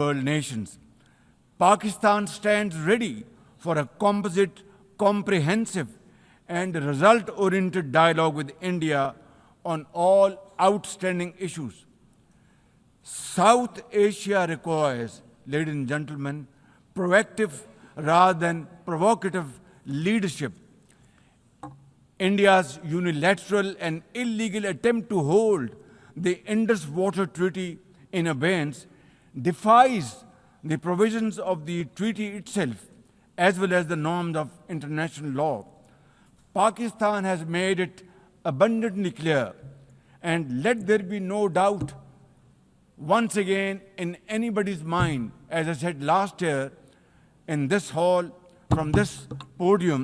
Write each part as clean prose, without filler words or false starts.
world nations. Pakistan stands ready for a composite, comprehensive, and result-oriented dialogue with India on all outstanding issues. South Asia requires, ladies and gentlemen, proactive rather than provocative leadership. India's unilateral and illegal attempt to hold the Indus Water Treaty in abeyance defies the provisions of the treaty itself as well as the norms of international law. Pakistan has made it abundantly clear, and let there be no doubt once again in anybody's mind, as I said last year in this hall, from this podium,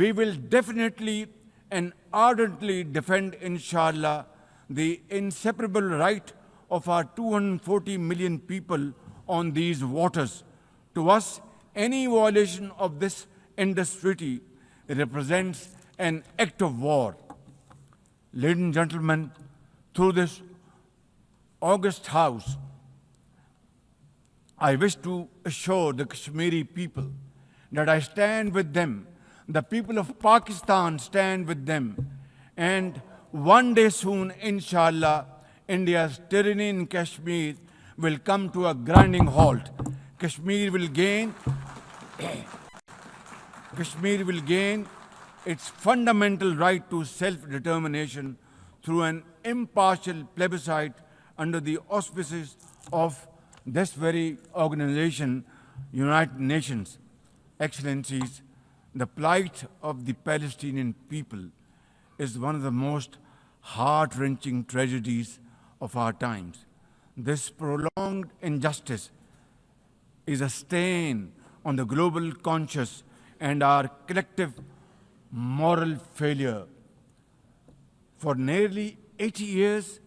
we will definitely and ardently defend, inshallah, the inseparable right of our 240 million people on these waters. To us, any violation of this Indus Treaty represents an act of war. Ladies and gentlemen, through this august house, I wish to assure the Kashmiri people that I stand with them. The people of Pakistan stand with them. And one day soon, inshallah, India's tyranny in Kashmir will come to a grinding halt. Kashmir will gain its fundamental right to self-determination through an impartial plebiscite under the auspices of this very organization, United Nations. Excellencies, the plight of the Palestinian people is one of the most heart-wrenching tragedies of our times. This prolonged injustice is a stain on the global conscience and our collective moral failure. For nearly 80 years,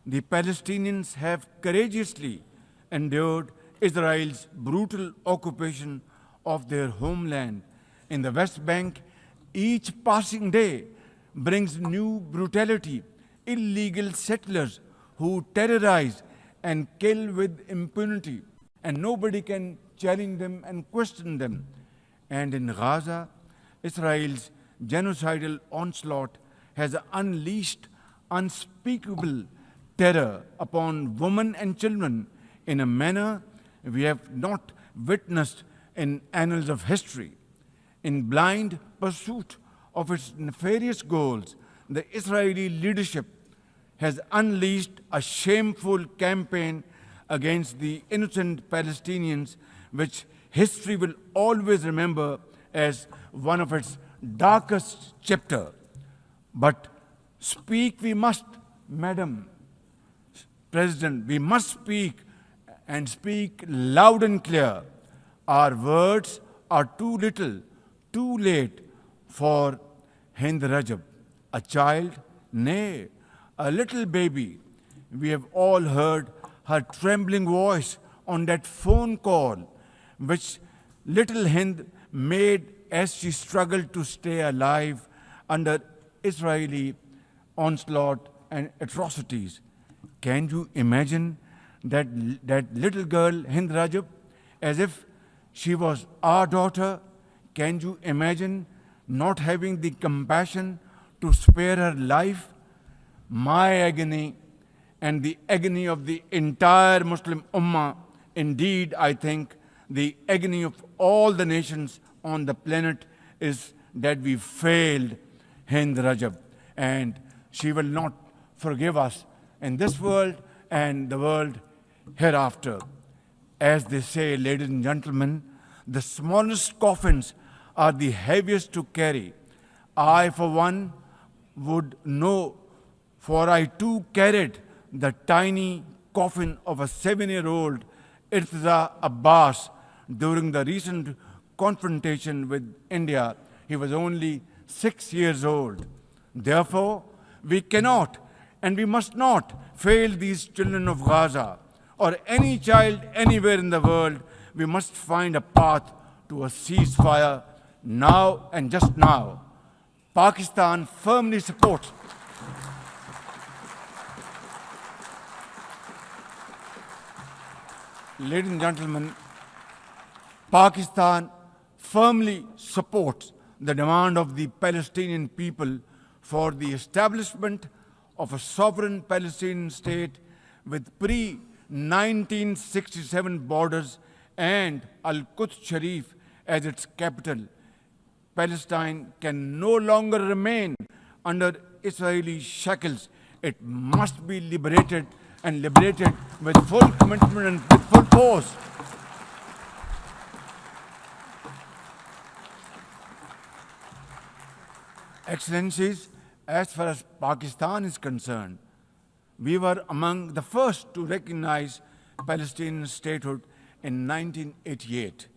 the Palestinians have courageously endured Israel's brutal occupation of their homeland in the West Bank. Each passing day brings new brutality, illegal settlers who terrorize and kill with impunity, and nobody can challenge them and question them. And in Gaza, Israel's genocidal onslaught has unleashed unspeakable terror upon women and children in a manner we have not witnessed in annals of history. In blind pursuit of its nefarious goals, the Israeli leadership has unleashed a shameful campaign against the innocent Palestinians, which history will always remember as one of its darkest chapters. But speak we must, Madam President, we must speak and speak loud and clear. Our words are too little, too late for Hind Rajab, a child, nay, a little baby. We have all heard her trembling voice on that phone call, which little Hind made as she struggled to stay alive under Israeli onslaught and atrocities. Can you imagine that little girl, Hind Rajab, as if she was our daughter? Can you imagine not having the compassion to spare her life? My agony and the agony of the entire Muslim Ummah, indeed, I think, the agony of all the nations on the planet is that we failed Hind Rajab, and she will not forgive us in this world and the world hereafter. As they say, ladies and gentlemen, the smallest coffins are the heaviest to carry. I, for one, would know, for I too carried the tiny coffin of a 7-year-old Irtiza Abbas during the recent confrontation with India. He was only 6 years old. Therefore, we cannot and we must not fail these children of Gaza or any child anywhere in the world. We must find a path to a ceasefire now and just now. Pakistan firmly supports Ladies and gentlemen, Pakistan firmly supports the demand of the Palestinian people for the establishment of a sovereign Palestinian state with pre-1967 borders and Al-Quds Sharif as its capital. Palestine can no longer remain under Israeli shackles. It must be liberated and liberated with full commitment and with full force. Excellencies, as far as Pakistan is concerned, we were among the first to recognize Palestinian statehood in 1988.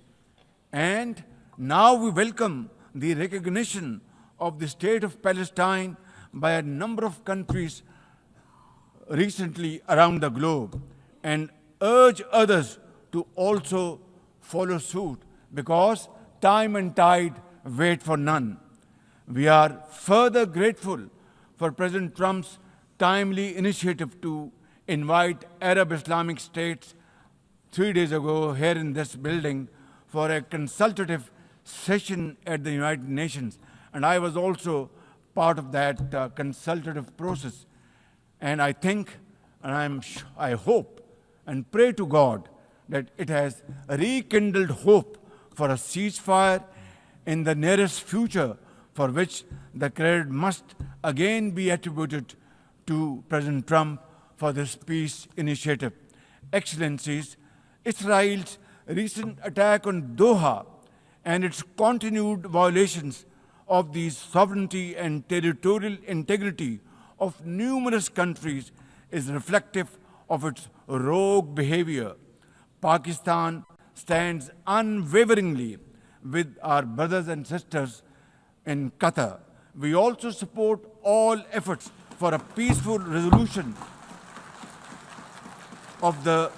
And now we welcome the recognition of the state of Palestine by a number of countries recently around the globe and urge others to also follow suit because time and tide wait for none. We are further grateful for President Trump's timely initiative to invite Arab Islamic states 3 days ago here in this building for a consultative session at the United Nations. And I was also part of that consultative process. And I think, and I hope and pray to God that it has rekindled hope for a ceasefire in the nearest future, for which the credit must again be attributed to President Trump for this peace initiative. Excellencies, Israel's recent attack on Doha and its continued violations of the sovereignty and territorial integrity of numerous countries is reflective of its rogue behavior. Pakistan stands unwaveringly with our brothers and sisters in Qatar. We also support all efforts for a peaceful resolution of the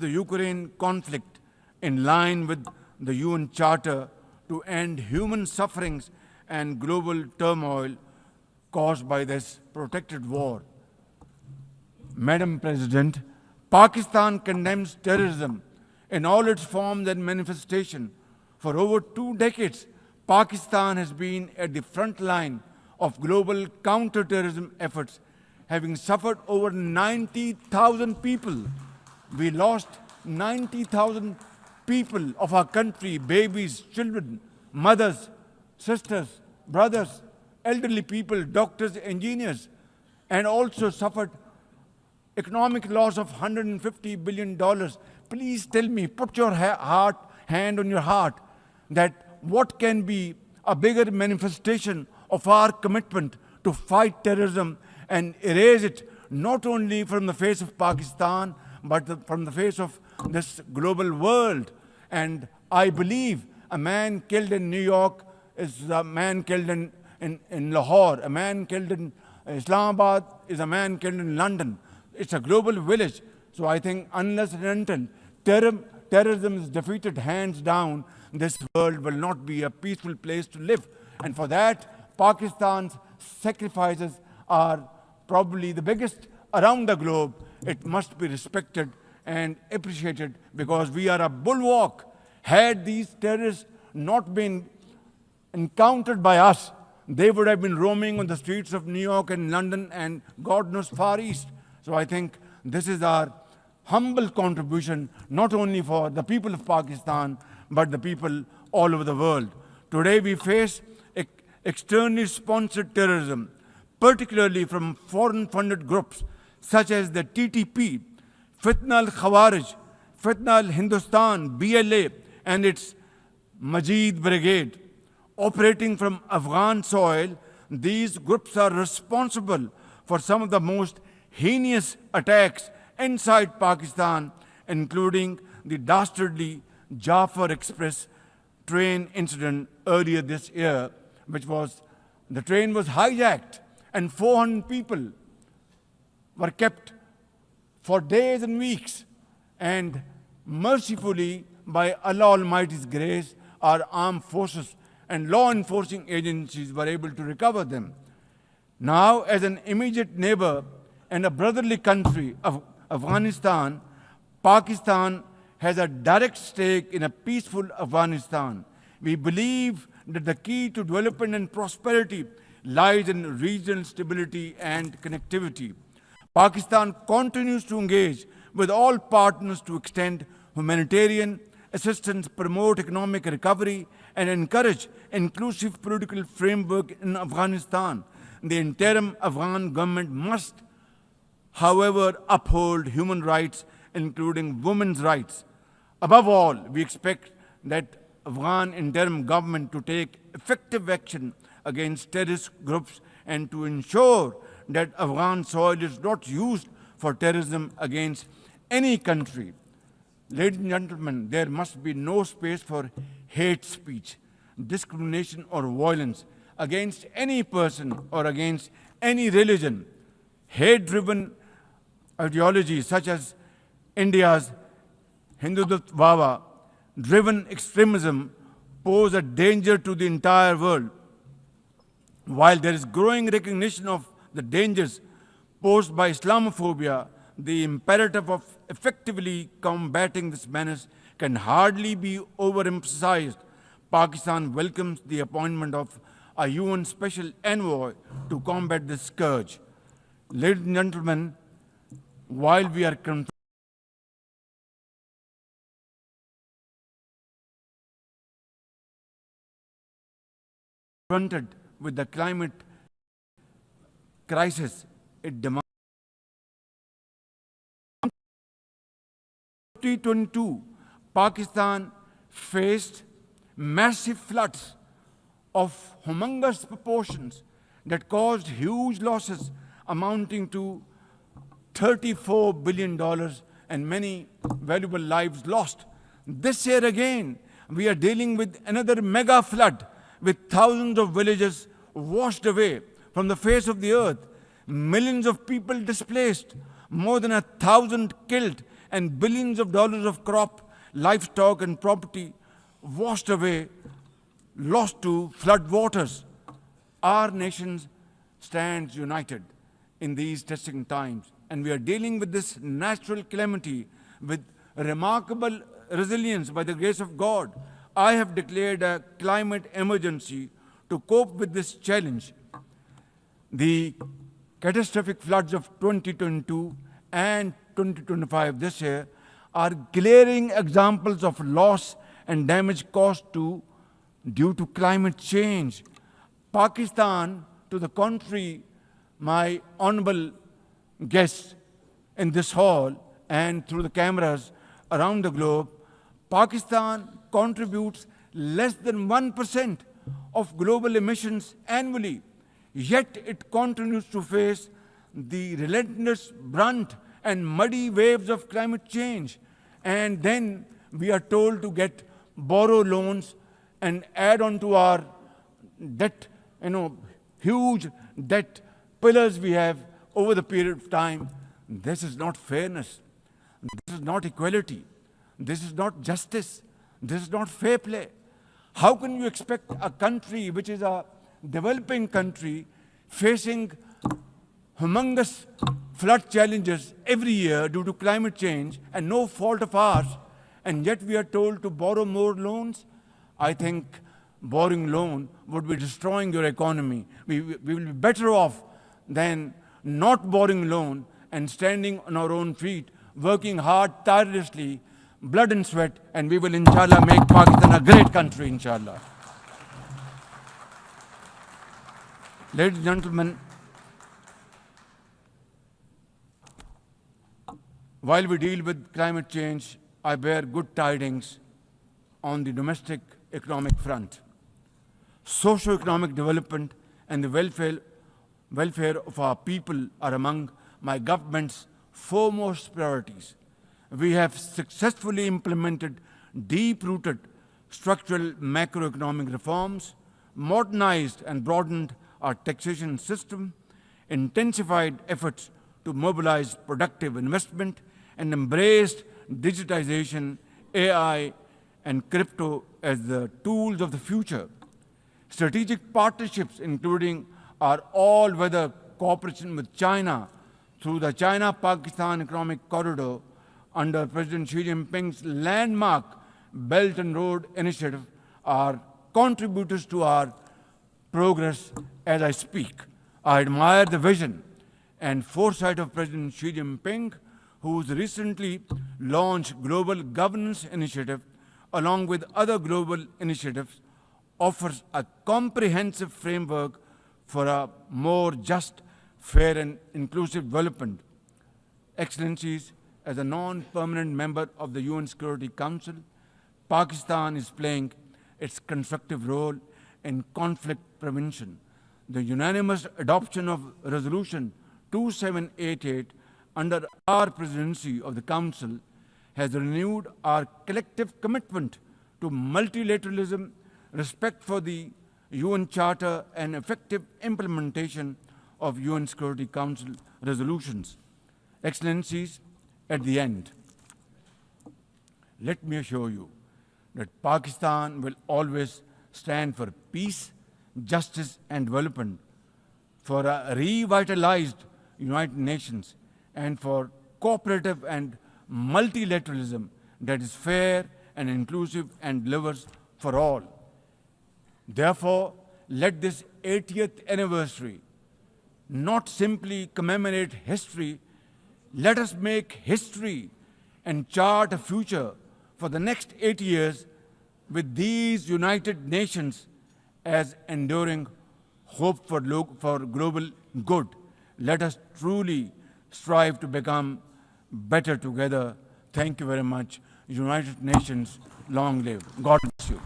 Ukraine conflict in line with the UN Charter to end human sufferings and global turmoil caused by this protracted war. Madam President, Pakistan condemns terrorism in all its forms and manifestations. For over 2 decades, Pakistan has been at the front line of global counter-terrorism efforts, having suffered over 90,000 people. We lost 90,000 people of our country, babies, children, mothers, sisters, brothers, elderly people, doctors, engineers, and also suffered economic loss of $150 billion. Please tell me, put your hand on your heart, that what can be a bigger manifestation of our commitment to fight terrorism and erase it not only from the face of Pakistan, but from the face of this global world. And I believe a man killed in New York is a man killed in Lahore, a man killed in Islamabad is a man killed in London. It's a global village. So I think unless and until terrorism is defeated hands down, this world will not be a peaceful place to live. And for that, Pakistan's sacrifices are probably the biggest around the globe. It must be respected and appreciated because we are a bulwark. Had these terrorists not been encountered by us, they would have been roaming on the streets of New York and London and God knows Far East. So I think this is our humble contribution, not only for the people of Pakistan, but the people all over the world. Today we face externally sponsored terrorism, particularly from foreign-funded groups such as the TTP, Fitna al-Khawarij, Fitna al-Hindustan, BLA, and its Majid Brigade. Operating from Afghan soil, these groups are responsible for some of the most heinous attacks inside Pakistan, including the dastardly Jafar Express train incident earlier this year, the train was hijacked and 400 people were kept for days and weeks. And mercifully, by Allah Almighty's grace, our armed forces and law enforcing agencies were able to recover them. Now, as an immediate neighbor and a brotherly country of Afghanistan, Pakistan has a direct stake in a peaceful Afghanistan. We believe that the key to development and prosperity lies in regional stability and connectivity. Pakistan continues to engage with all partners to extend humanitarian assistance, promote economic recovery, and encourage inclusive political framework in Afghanistan. The interim Afghan government must, however, uphold human rights, including women's rights. Above all, we expect that Afghan interim government to take effective action against terrorist groups and to ensure that Afghan soil is not used for terrorism against any country. Ladies and gentlemen, there must be no space for hate speech, discrimination, or violence against any person or against any religion. Hate-driven ideologies such as India's Hindutva-driven extremism pose a danger to the entire world. While there is growing recognition of the dangers posed by Islamophobia, the imperative of effectively combating this menace can hardly be overemphasized. Pakistan welcomes the appointment of a UN Special Envoy to combat this scourge. Ladies and gentlemen, while we are confronted with the climate crisis, it demands 2022, Pakistan faced massive floods of humongous proportions that caused huge losses amounting to $34 billion and many valuable lives lost. This year again, we are dealing with another mega flood with thousands of villages washed away from the face of the earth, millions of people displaced, more than 1,000 killed, and billions of dollars of crop, livestock, and property washed away, lost to flood waters. Our nation stands united in these testing times, and we are dealing with this natural calamity with remarkable resilience by the grace of God. I have declared a climate emergency to cope with this challenge. The catastrophic floods of 2022 and 2025 this year are glaring examples of loss and damage caused due to climate change. Pakistan, to the contrary, my honorable guests in this hall and through the cameras around the globe, Pakistan contributes less than 1% of global emissions annually, yet it continues to face the relentless brunt and muddy waves of climate change. And then we are told to borrow loans and add on to our debt, huge debt pillars we have over the period of time. This is not fairness. This is not equality. This is not justice. This is not fair play. How can you expect a country which is a developing country facing humongous flood challenges every year due to climate change and no fault of ours, and yet we are told to borrow more loans? I think borrowing loan would be destroying your economy. We will be better off than not borrowing loan and standing on our own feet, working hard, tirelessly, blood and sweat, and we will, inshallah, make Pakistan a great country, inshallah. Ladies and gentlemen, while we deal with climate change, I bear good tidings on the domestic economic front. Socio-economic development and the welfare of our people are among my government's foremost priorities. We have successfully implemented deep-rooted structural macroeconomic reforms, modernized and broadened our taxation system, intensified efforts to mobilize productive investment, and embraced digitization, AI, and crypto as the tools of the future. Strategic partnerships, including our all-weather cooperation with China through the China-Pakistan Economic Corridor under President Xi Jinping's landmark Belt and Road Initiative are contributors to our progress as I speak. I admire the vision and foresight of President Xi Jinping, whose recently launched Global Governance Initiative, along with other global initiatives, offers a comprehensive framework for a more just, fair, and inclusive development. Excellencies, as a non-permanent member of the UN Security Council, Pakistan is playing its constructive role in conflict prevention. The unanimous adoption of Resolution 2788 under our presidency of the Council has renewed our collective commitment to multilateralism, respect for the UN Charter, and effective implementation of UN Security Council resolutions. Excellencies, at the end, let me assure you that Pakistan will always stand for peace, justice, and development, for a revitalized United Nations, and for cooperative and multilateralism that is fair and inclusive and delivers for all. Therefore, let this 80th anniversary not simply commemorate history, let us make history and chart a future for the next 80 years with these United Nations as enduring hope for global good. Let us truly strive to become better together. Thank you very much. United Nations, long live. God bless you.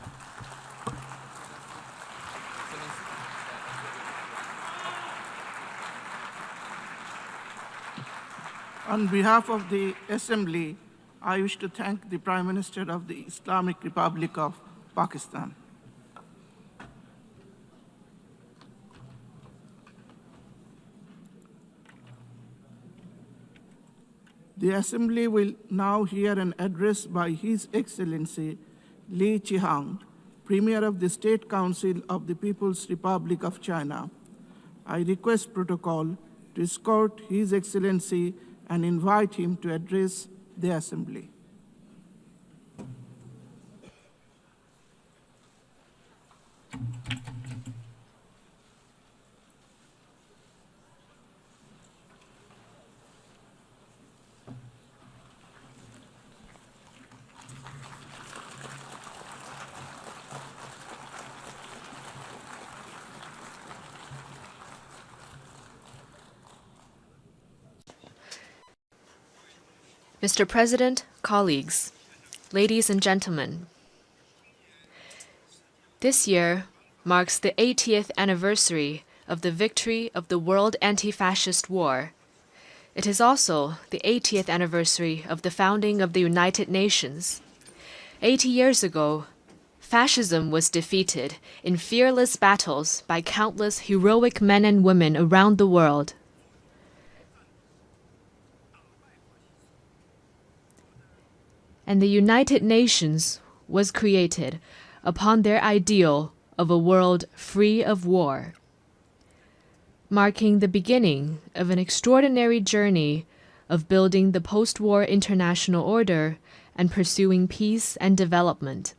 On behalf of the Assembly, I wish to thank the Prime Minister of the Islamic Republic of Pakistan. The Assembly will now hear an address by His Excellency Li Qiang, Premier of the State Council of the People's Republic of China. I request protocol to escort His Excellency and invite him to address the Assembly. Mr. President, colleagues, ladies and gentlemen, this year marks the 80th anniversary of the victory of the World Anti-Fascist War. It is also the 80th anniversary of the founding of the United Nations. 80 years ago, fascism was defeated in fearless battles by countless heroic men and women around the world. And the United Nations was created upon their ideal of a world free of war, marking the beginning of an extraordinary journey of building the post-war international order and pursuing peace and development.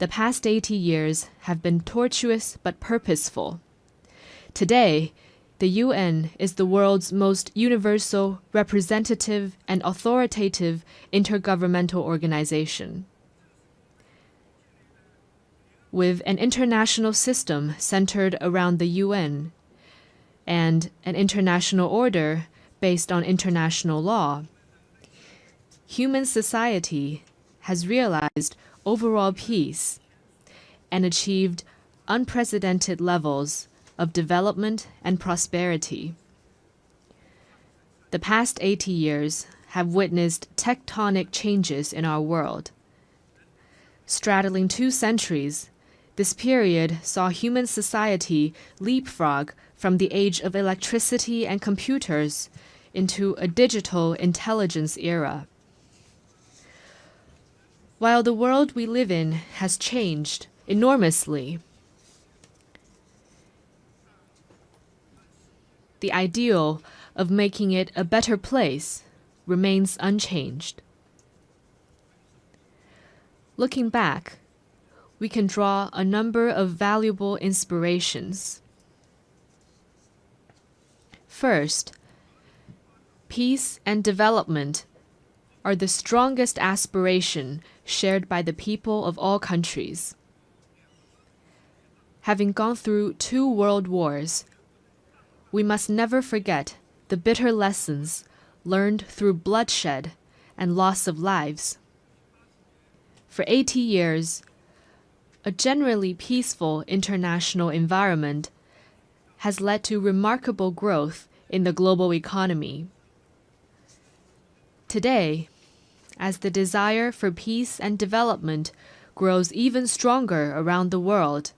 The past 80 years have been tortuous but purposeful. Today, the UN is the world's most universal, representative, and authoritative intergovernmental organization. With an international system centered around the UN and an international order based on international law, human society has realized overall peace and achieved unprecedented levels of development and prosperity. The past 80 years have witnessed tectonic changes in our world. Straddling 2 centuries, this period saw human society leapfrog from the age of electricity and computers into a digital intelligence era. While the world we live in has changed enormously, the ideal of making it a better place remains unchanged. Looking back, we can draw a number of valuable inspirations. First, peace and development are the strongest aspiration shared by the people of all countries. Having gone through 2 world wars, we must never forget the bitter lessons learned through bloodshed and loss of lives. For 80 years, a generally peaceful international environment has led to remarkable growth in the global economy. Today, as the desire for peace and development grows even stronger around the world,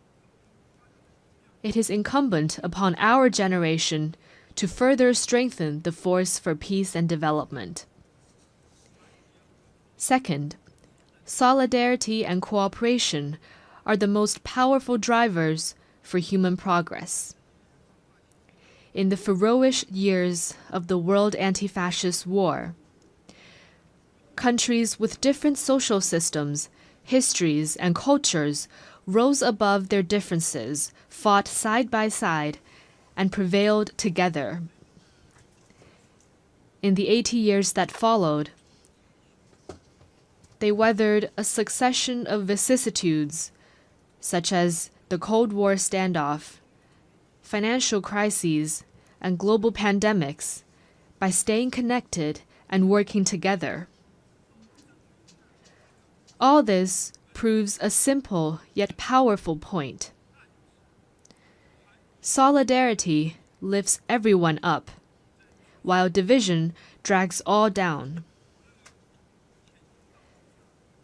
it is incumbent upon our generation to further strengthen the force for peace and development. Second, solidarity and cooperation are the most powerful drivers for human progress. In the ferocious years of the World Anti-Fascist War, countries with different social systems, histories, and cultures rose above their differences, fought side by side, and prevailed together. In the 80 years that followed, they weathered a succession of vicissitudes, such as the Cold War standoff, financial crises, and global pandemics, by staying connected and working together. All this proves a simple yet powerful point. Solidarity lifts everyone up, while division drags all down.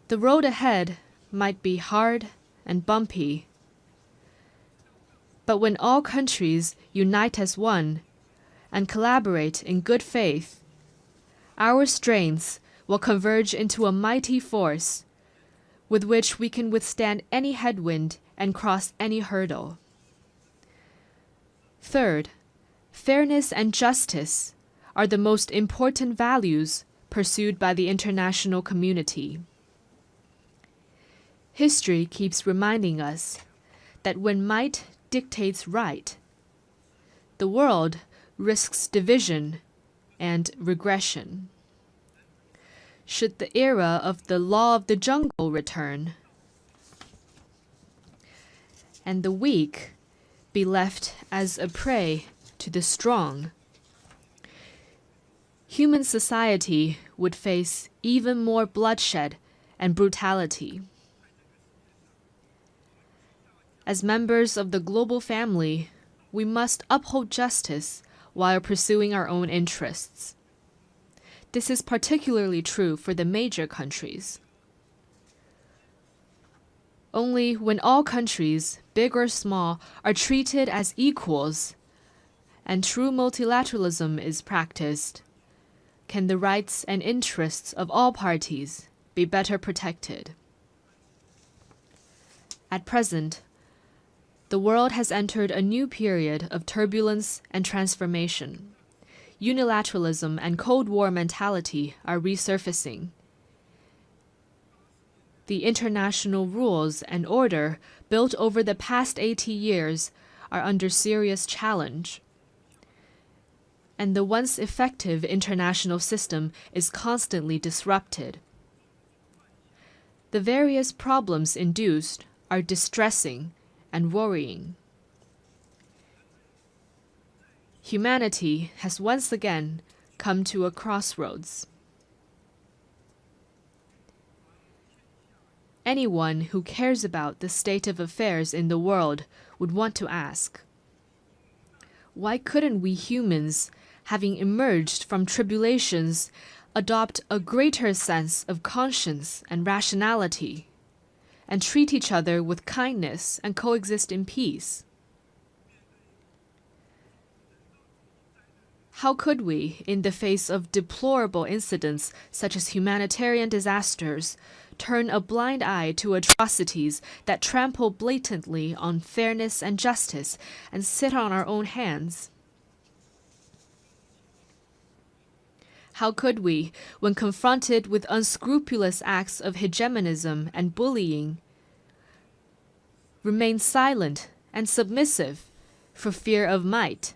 The road ahead might be hard and bumpy, but when all countries unite as one and collaborate in good faith, our strengths will converge into a mighty force with which we can withstand any headwind and cross any hurdle. Third, fairness and justice are the most important values pursued by the international community. History keeps reminding us that when might dictates right, the world risks division and regression. Should the era of the law of the jungle return, and the weak be left as a prey to the strong, human society would face even more bloodshed and brutality. As members of the global family, we must uphold justice while pursuing our own interests. This is particularly true for the major countries. Only when all countries, big or small, are treated as equals and true multilateralism is practiced, can the rights and interests of all parties be better protected. At present, the world has entered a new period of turbulence and transformation. Unilateralism and Cold War mentality are resurfacing. The international rules and order built over the past 80 years are under serious challenge. And the once effective international system is constantly disrupted. The various problems induced are distressing and worrying. Humanity has once again come to a crossroads. Anyone who cares about the state of affairs in the world would want to ask, why couldn't we humans, having emerged from tribulations, adopt a greater sense of conscience and rationality, and treat each other with kindness and coexist in peace? How could we, in the face of deplorable incidents such as humanitarian disasters, turn a blind eye to atrocities that trample blatantly on fairness and justice and sit on our own hands? How could we, when confronted with unscrupulous acts of hegemonism and bullying, remain silent and submissive for fear of might?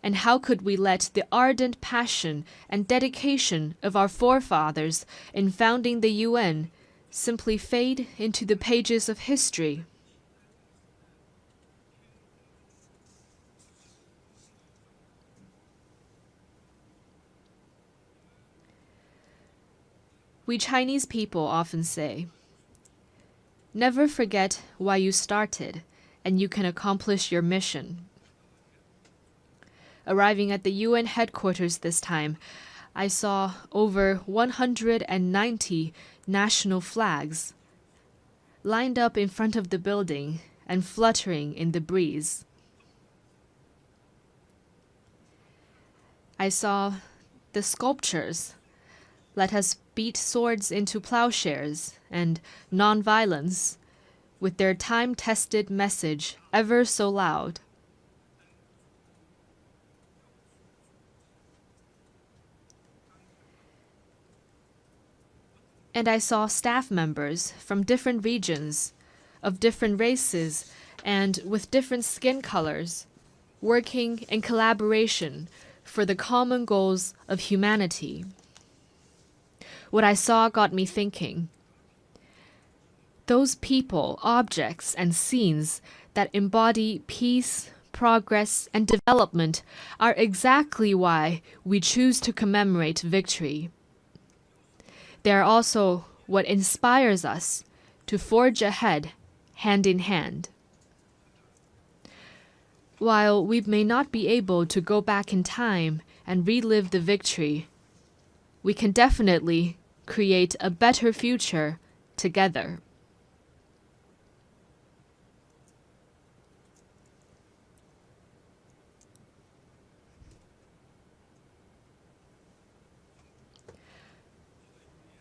And how could we let the ardent passion and dedication of our forefathers in founding the UN simply fade into the pages of history? We Chinese people often say, "Never forget why you started, and you can accomplish your mission." Arriving at the UN headquarters this time, I saw over 190 national flags lined up in front of the building and fluttering in the breeze. I saw the sculptures, "Let us beat swords into plowshares," and "Nonviolence," with their time-tested message ever so loud. And I saw staff members from different regions, of different races, and with different skin colors, working in collaboration for the common goals of humanity. What I saw got me thinking. Those people, objects, and scenes that embody peace, progress, and development are exactly why we choose to commemorate victory. They are also what inspires us to forge ahead, hand in hand. While we may not be able to go back in time and relive the victory, we can definitely create a better future together.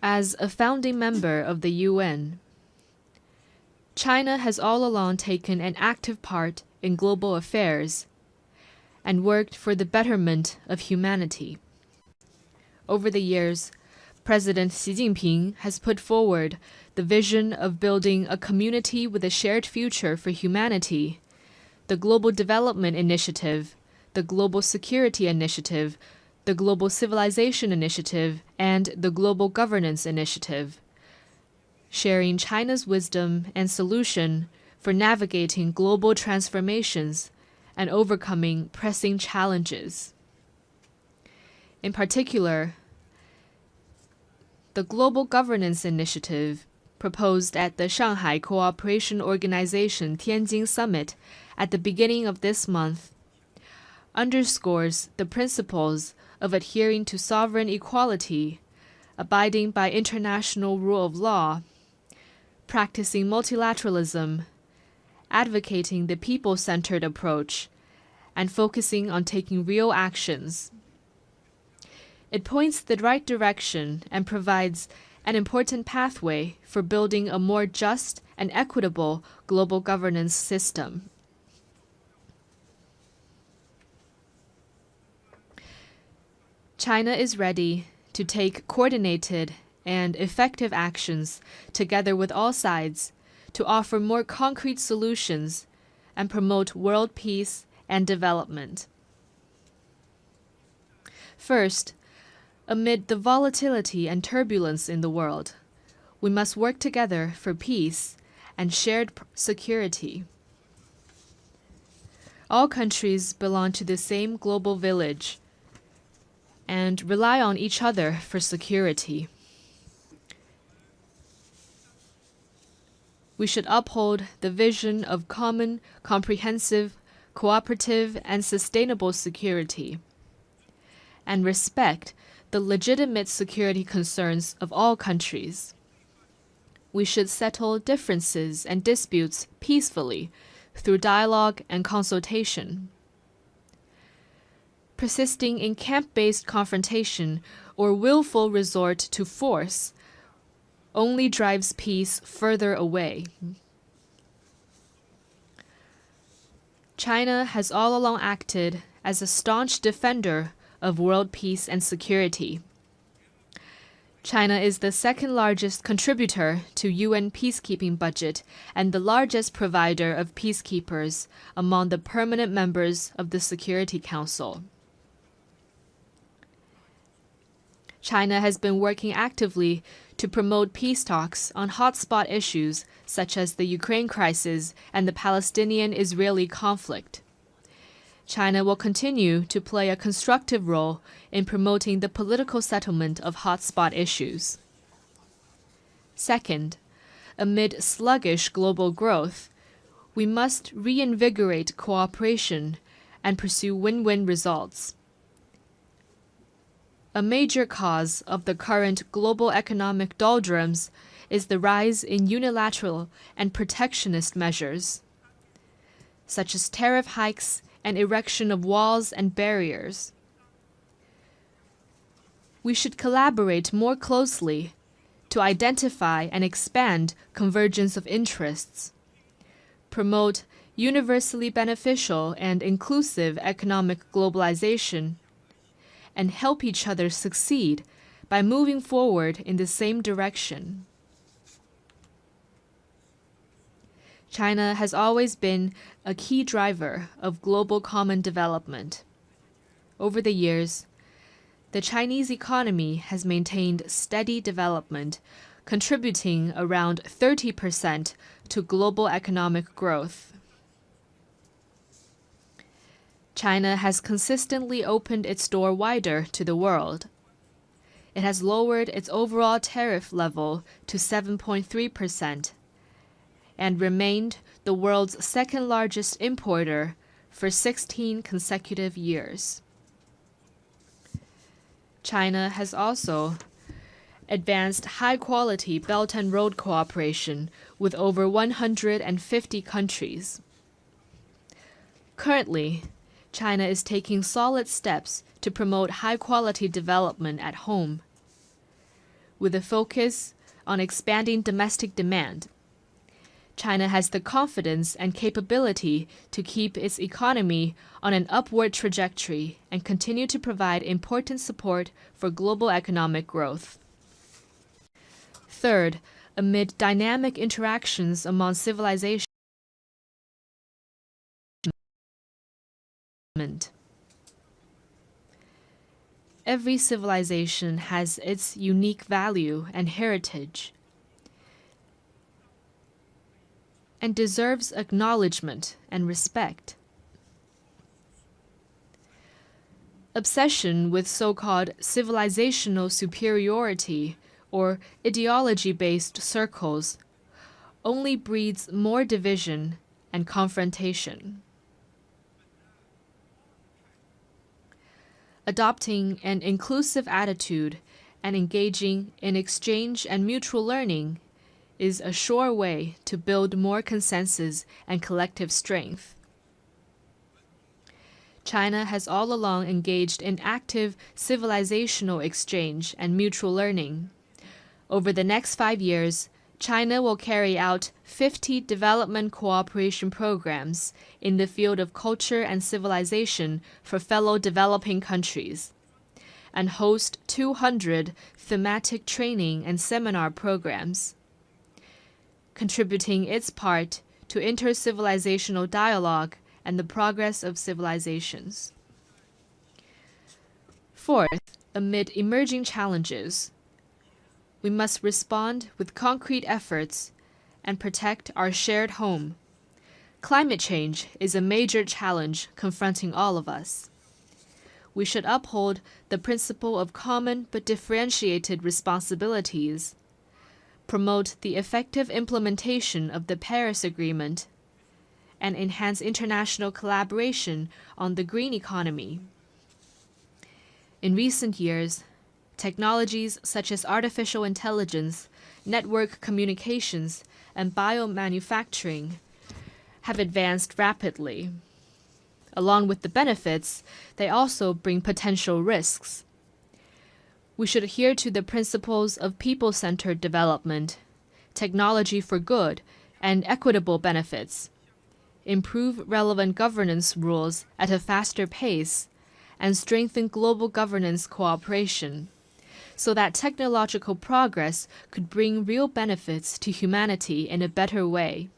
As a founding member of the UN, China has all along taken an active part in global affairs and worked for the betterment of humanity. Over the years, President Xi Jinping has put forward the vision of building a community with a shared future for humanity, the Global Development Initiative, the Global Security Initiative, the Global Civilization Initiative, and the Global Governance Initiative, sharing China's wisdom and solution for navigating global transformations and overcoming pressing challenges. In particular, the Global Governance Initiative, proposed at the Shanghai Cooperation Organization Tianjin Summit at the beginning of this month, underscores the principles of adhering to sovereign equality, abiding by international rule of law, practicing multilateralism, advocating the people-centered approach, and focusing on taking real actions. It points the right direction and provides an important pathway for building a more just and equitable global governance system. China is ready to take coordinated and effective actions together with all sides to offer more concrete solutions and promote world peace and development. First, amid the volatility and turbulence in the world, we must work together for peace and shared security. All countries belong to the same global village and rely on each other for security. We should uphold the vision of common, comprehensive, cooperative, and sustainable security, and respect the legitimate security concerns of all countries. We should settle differences and disputes peacefully through dialogue and consultation. Persisting in camp-based confrontation or willful resort to force only drives peace further away. China has all along acted as a staunch defender of world peace and security. China is the second largest contributor to UN peacekeeping budget and the largest provider of peacekeepers among the permanent members of the Security Council. China has been working actively to promote peace talks on hotspot issues such as the Ukraine crisis and the Palestinian-Israeli conflict. China will continue to play a constructive role in promoting the political settlement of hotspot issues. Second, amid sluggish global growth, we must reinvigorate cooperation and pursue win-win results. A major cause of the current global economic doldrums is the rise in unilateral and protectionist measures, such as tariff hikes and erection of walls and barriers. We should collaborate more closely to identify and expand convergence of interests, promote universally beneficial and inclusive economic globalization, and help each other succeed by moving forward in the same direction. China has always been a key driver of global common development. Over the years, the Chinese economy has maintained steady development, contributing around 30% to global economic growth. China has consistently opened its door wider to the world. It has lowered its overall tariff level to 7.3%. and remained the world's second-largest importer for 16 consecutive years. China has also advanced high-quality Belt and Road cooperation with over 150 countries. Currently, China is taking solid steps to promote high-quality development at home, with a focus on expanding domestic demand. China has the confidence and capability to keep its economy on an upward trajectory and continue to provide important support for global economic growth. Third, amid dynamic interactions among civilizations, every civilization has its unique value and heritage, and deserves acknowledgement and respect. Obsession with so-called civilizational superiority or ideology-based circles only breeds more division and confrontation. Adopting an inclusive attitude and engaging in exchange and mutual learning is a sure way to build more consensus and collective strength. China has all along engaged in active civilizational exchange and mutual learning. Over the next 5 years, China will carry out 50 development cooperation programs in the field of culture and civilization for fellow developing countries, and host 200 thematic training and seminar programs, contributing its part to inter-civilizational dialogue and the progress of civilizations. Fourth, amid emerging challenges, we must respond with concrete efforts and protect our shared home. Climate change is a major challenge confronting all of us. We should uphold the principle of common but differentiated responsibilities, promote the effective implementation of the Paris Agreement, and enhance international collaboration on the green economy. In recent years, technologies such as artificial intelligence, network communications, and biomanufacturing have advanced rapidly. Along with the benefits, they also bring potential risks. We should adhere to the principles of people-centered development, technology for good, and equitable benefits, improve relevant governance rules at a faster pace, and strengthen global governance cooperation, so that technological progress could bring real benefits to humanity in a better way.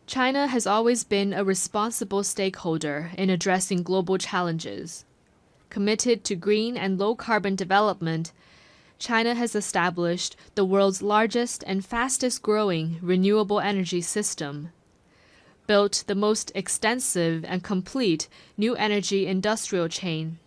China has always been a responsible stakeholder in addressing global challenges. Committed to green and low-carbon development, China has established the world's largest and fastest-growing renewable energy system, built the most extensive and complete new energy industrial chain,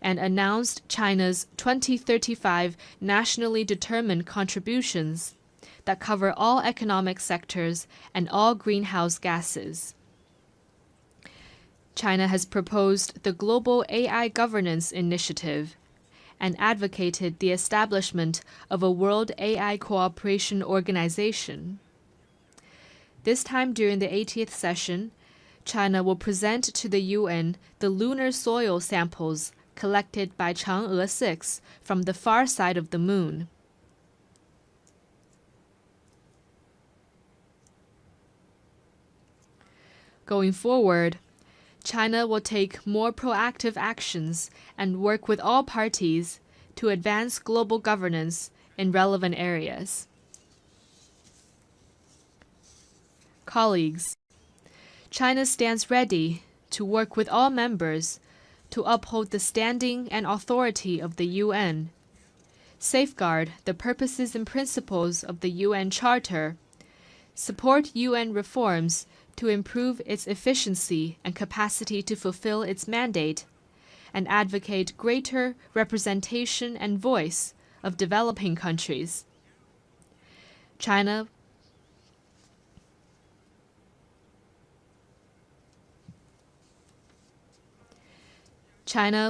and announced China's 2035 nationally determined contributions that cover all economic sectors and all greenhouse gases. China has proposed the Global AI Governance Initiative and advocated the establishment of a World AI Cooperation Organization. This time during the 80th session, China will present to the UN the lunar soil samples collected by Chang'e 6 from the far side of the moon. Going forward, China will take more proactive actions and work with all parties to advance global governance in relevant areas. Colleagues, China stands ready to work with all members to uphold the standing and authority of the UN, safeguard the purposes and principles of the UN Charter, support UN reforms to improve its efficiency and capacity to fulfill its mandate, and advocate greater representation and voice of developing countries. China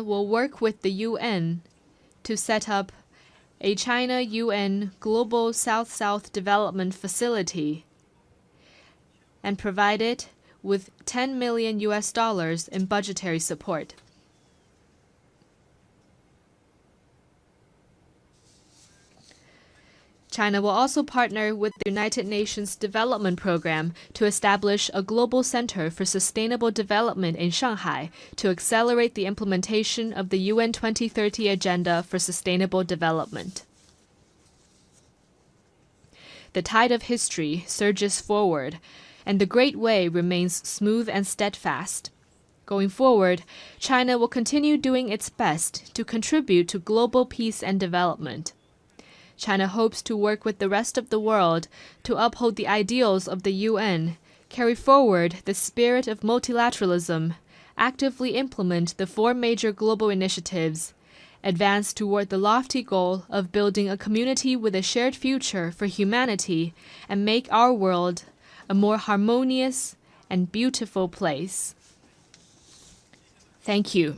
will work with the UN to set up a China-UN Global South-South Development Facility and provide it with $10 million in budgetary support. China will also partner with the United Nations Development Program to establish a global center for sustainable development in Shanghai to accelerate the implementation of the UN 2030 Agenda for Sustainable Development. The tide of history surges forward, and the Great Way remains smooth and steadfast. Going forward, China will continue doing its best to contribute to global peace and development. China hopes to work with the rest of the world to uphold the ideals of the UN, carry forward the spirit of multilateralism, actively implement the 4 major global initiatives, advance toward the lofty goal of building a community with a shared future for humanity, and make our world a more harmonious and beautiful place. Thank you.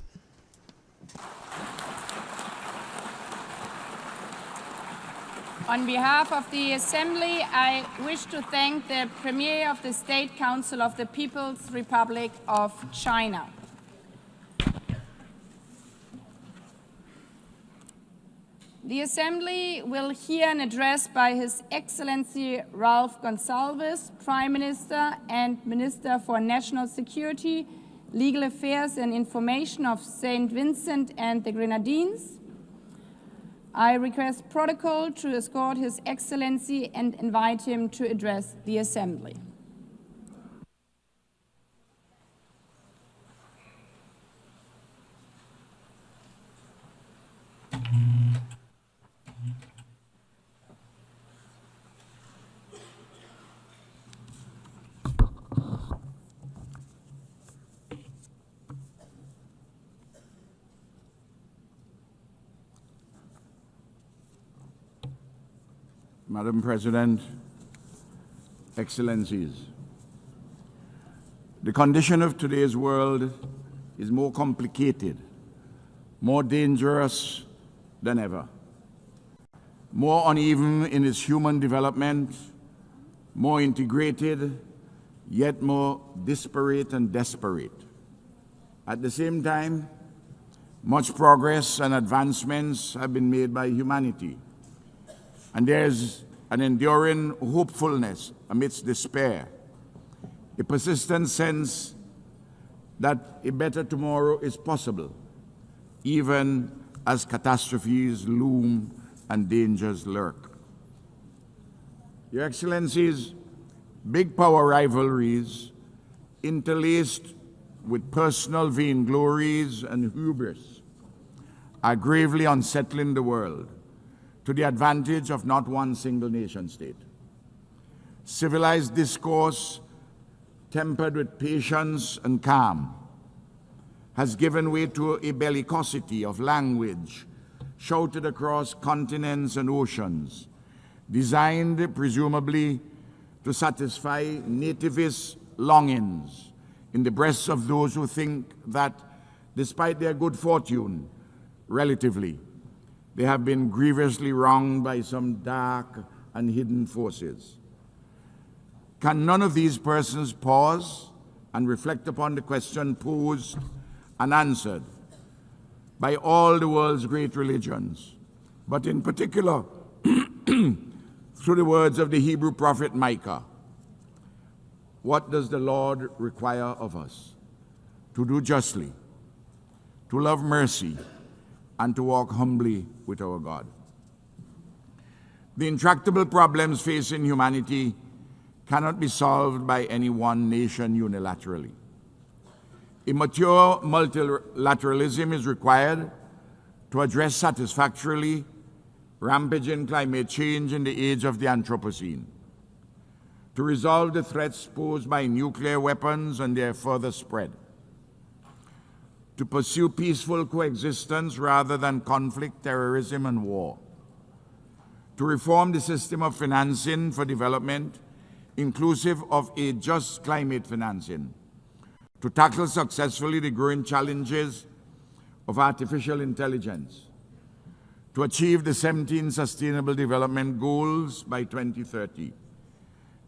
On behalf of the Assembly, I wish to thank the Premier of the State Council of the People's Republic of China. The Assembly will hear an address by His Excellency Ralph Gonsalves, Prime Minister and Minister for National Security, Legal Affairs and Information of St. Vincent and the Grenadines. I request protocol to escort His Excellency and invite him to address the Assembly. Madam President, Excellencies, the condition of today's world is more complicated, more dangerous than ever, more uneven in its human development, more integrated, yet more disparate and desperate. At the same time, much progress and advancements have been made by humanity, and there's an enduring hopefulness amidst despair a persistent sense that a better tomorrow is possible, even as catastrophes loom and dangers lurk. Your Excellencies, big power rivalries interlaced with personal vainglories and hubris are gravely unsettling the world to the advantage of not one single nation state. Civilized discourse, tempered with patience and calm, has given way to a bellicosity of language shouted across continents and oceans, designed presumably to satisfy nativist longings in the breasts of those who think that, despite their good fortune, relatively, they have been grievously wronged by some dark and hidden forces. Can none of these persons pause and reflect upon the question posed and answered by all the world's great religions, but in particular through the words of the Hebrew prophet Micah? What does the Lord require of us? To do justly, to love mercy, and to walk humbly with our God. The intractable problems facing humanity cannot be solved by any one nation unilaterally. A mature multilateralism is required to address satisfactorily rampaging climate change in the age of the Anthropocene, to resolve the threats posed by nuclear weapons and their further spread, to pursue peaceful coexistence rather than conflict, terrorism, and war, to reform the system of financing for development, inclusive of a just climate financing, to tackle successfully the growing challenges of artificial intelligence, to achieve the 17 Sustainable Development Goals by 2030,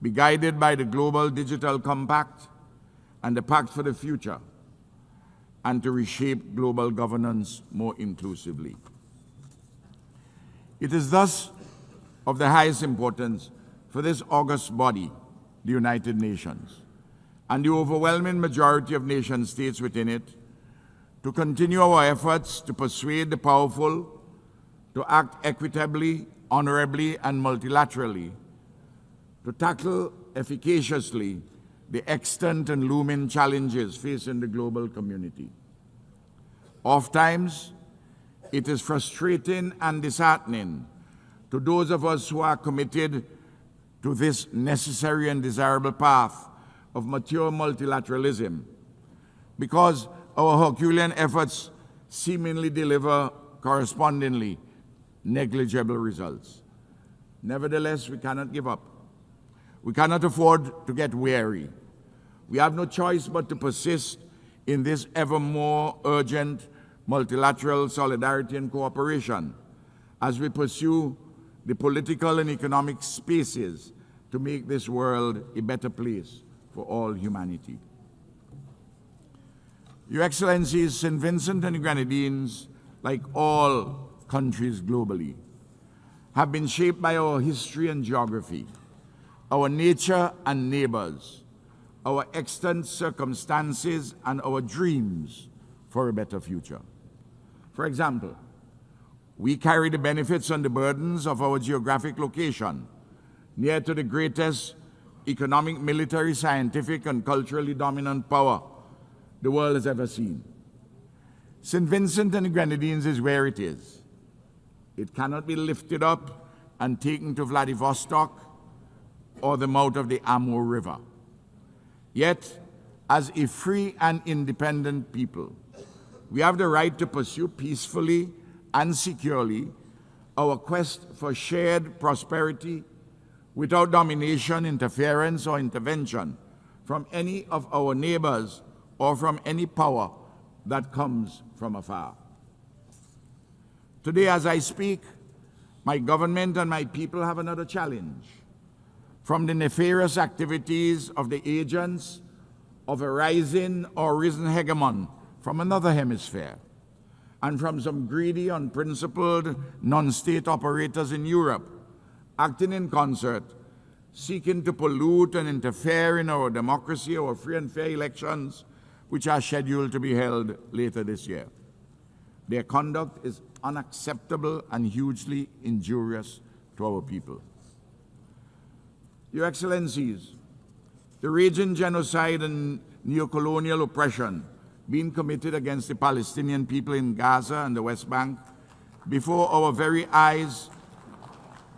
be guided by the Global Digital Compact and the Pact for the Future, and to reshape global governance more inclusively. It is thus of the highest importance for this august body, the United Nations, and the overwhelming majority of nation states within it, to continue our efforts to persuade the powerful to act equitably, honorably, and multilaterally, to tackle efficaciously the extant and looming challenges facing the global community. Oftentimes, it is frustrating and disheartening to those of us who are committed to this necessary and desirable path of mature multilateralism, because our Herculean efforts seemingly deliver correspondingly negligible results. Nevertheless, we cannot give up. We cannot afford to get weary. We have no choice but to persist in this ever more urgent multilateral solidarity and cooperation as we pursue the political and economic spaces to make this world a better place for all humanity. Your Excellencies, St. Vincent and the Grenadines, like all countries globally, have been shaped by our history and geography, our nature and neighbors, our extant circumstances, and our dreams for a better future. For example, we carry the benefits and the burdens of our geographic location, near to the greatest economic, military, scientific, and culturally dominant power the world has ever seen. St. Vincent and the Grenadines is where it is. It cannot be lifted up and taken to Vladivostok or the mouth of the Amur River. Yet, as a free and independent people, we have the right to pursue peacefully and securely our quest for shared prosperity without domination, interference, or intervention from any of our neighbors or from any power that comes from afar. Today, as I speak, my government and my people have another challenge: from the nefarious activities of the agents of a rising or risen hegemon from another hemisphere, and from some greedy, unprincipled, non-state operators in Europe, acting in concert seeking to pollute and interfere in our democracy, our free and fair elections, which are scheduled to be held later this year. Their conduct is unacceptable and hugely injurious to our people. Your Excellencies, the raging genocide and neocolonial oppression being committed against the Palestinian people in Gaza and the West Bank before our very eyes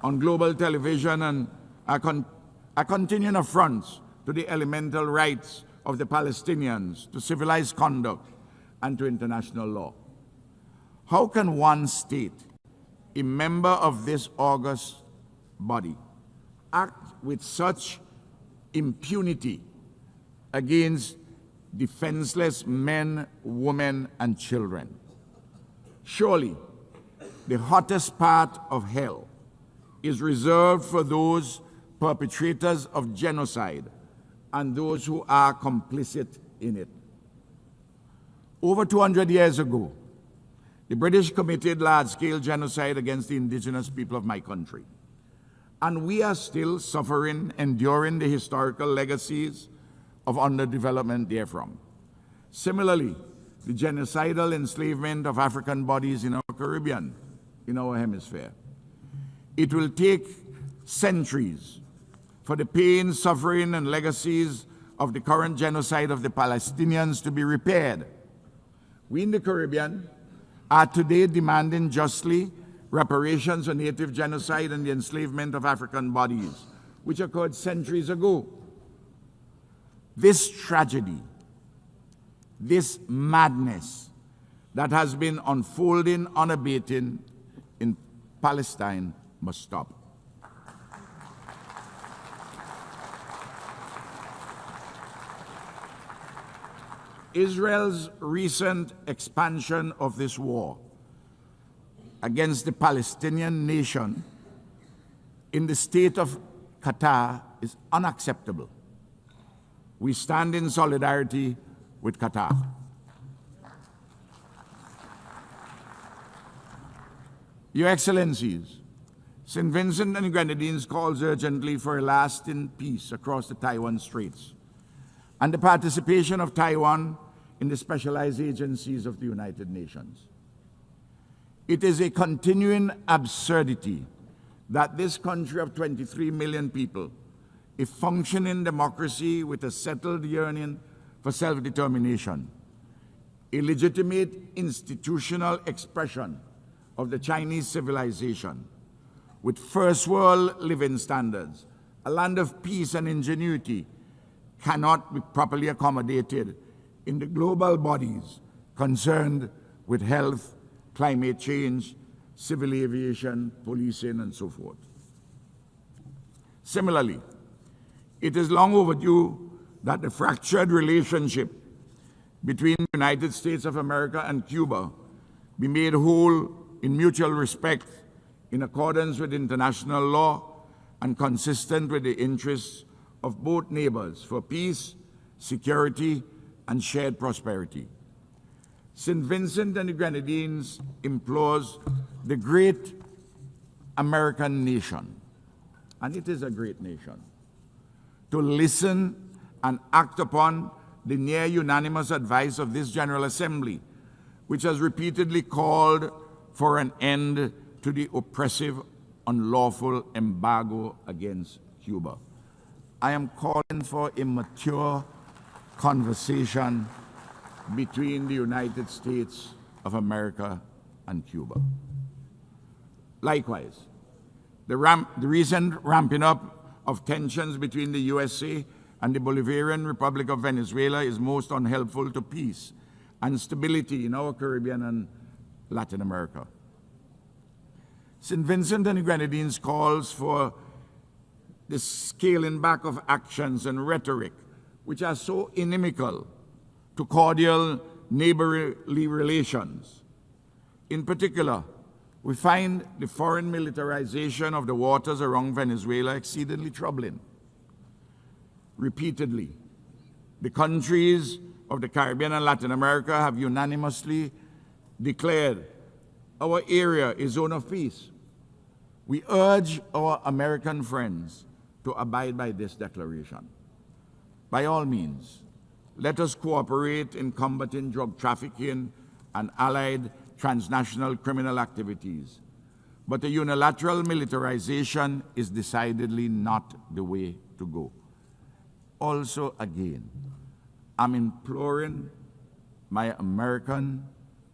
on global television and are continuing affronts to the elemental rights of the Palestinians, to civilized conduct, and to international law. How can one state, a member of this august body, act with such impunity against defenseless men, women, and children? Surely, the hottest part of hell is reserved for those perpetrators of genocide and those who are complicit in it. Over 200 years ago, the British committed large-scale genocide against the indigenous people of my country. And we are still suffering, enduring the historical legacies of underdevelopment therefrom. Similarly, the genocidal enslavement of African bodies in our Caribbean, in our hemisphere. It will take centuries for the pain, suffering, and legacies of the current genocide of the Palestinians to be repaired. We in the Caribbean are today demanding justly reparations for native genocide and the enslavement of African bodies, which occurred centuries ago. This tragedy, this madness that has been unfolding unabated in Palestine must stop. Israel's recent expansion of this war against the Palestinian nation in the state of Qatar is unacceptable. We stand in solidarity with Qatar. Your Excellencies, St. Vincent and the Grenadines calls urgently for a lasting peace across the Taiwan Straits and the participation of Taiwan in the specialized agencies of the United Nations. It is a continuing absurdity that this country of 23 million people, a functioning democracy with a settled yearning for self-determination, a legitimate institutional expression of the Chinese civilization, with first world living standards, a land of peace and ingenuity, cannot be properly accommodated in the global bodies concerned with health, climate change, civil aviation, policing, and so forth. Similarly, it is long overdue that the fractured relationship between the United States of America and Cuba be made whole in mutual respect, in accordance with international law and consistent with the interests of both neighbors for peace, security, and shared prosperity. St. Vincent and the Grenadines implores the great American nation, and it is a great nation, to listen and act upon the near unanimous advice of this General Assembly, which has repeatedly called for an end to the oppressive, unlawful embargo against Cuba. I am calling for a mature conversation between the United States of America and Cuba. Likewise, the recent ramping up of tensions between the USA and the Bolivarian Republic of Venezuela is most unhelpful to peace and stability in our Caribbean and Latin America. St. Vincent and the Grenadines calls for the scaling back of actions and rhetoric which are so inimical to cordial neighborly relations. In particular, we find the foreign militarization of the waters around Venezuela exceedingly troubling. Repeatedly, the countries of the Caribbean and Latin America have unanimously declared our area a zone of peace. We urge our American friends to abide by this declaration. By all means, let us cooperate in combating drug trafficking and allied transnational criminal activities. But a unilateral militarization is decidedly not the way to go. Also, again, I'm imploring my American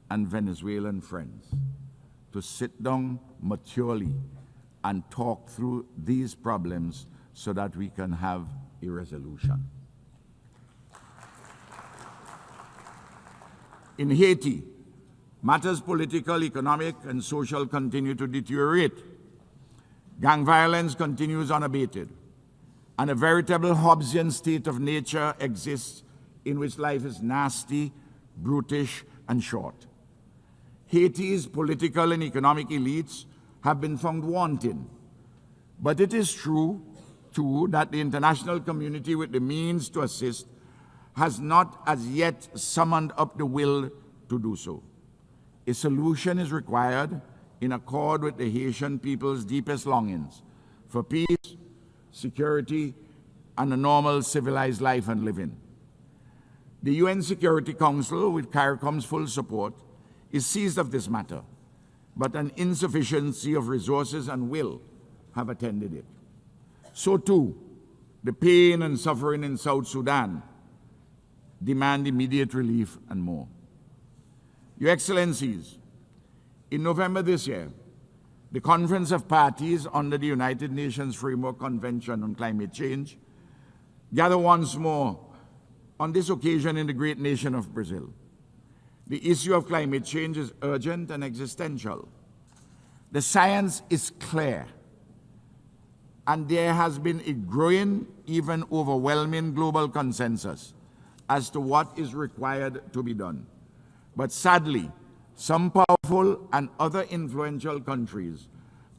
and Venezuelan friends to sit down maturely and talk through these problems so that we can have a resolution. In Haiti, matters political, economic, and social continue to deteriorate. Gang violence continues unabated, and a veritable Hobbesian state of nature exists in which life is nasty, brutish, and short. Haiti's political and economic elites have been found wanting, but it is true, too, that the international community with the means to assist has not as yet summoned up the will to do so. A solution is required in accord with the Haitian people's deepest longings for peace, security, and a normal civilized life and living. The UN Security Council, with CARICOM's full support, is seized of this matter, but an insufficiency of resources and will have attended it. So too, the pain and suffering in South Sudan demand immediate relief and more. Your Excellencies, in November this year, the Conference of Parties under the United Nations Framework Convention on Climate Change gathered once more, on this occasion in the great nation of Brazil. The issue of climate change is urgent and existential. The science is clear, and there has been a growing, even overwhelming global consensus as to what is required to be done. But sadly, some powerful and other influential countries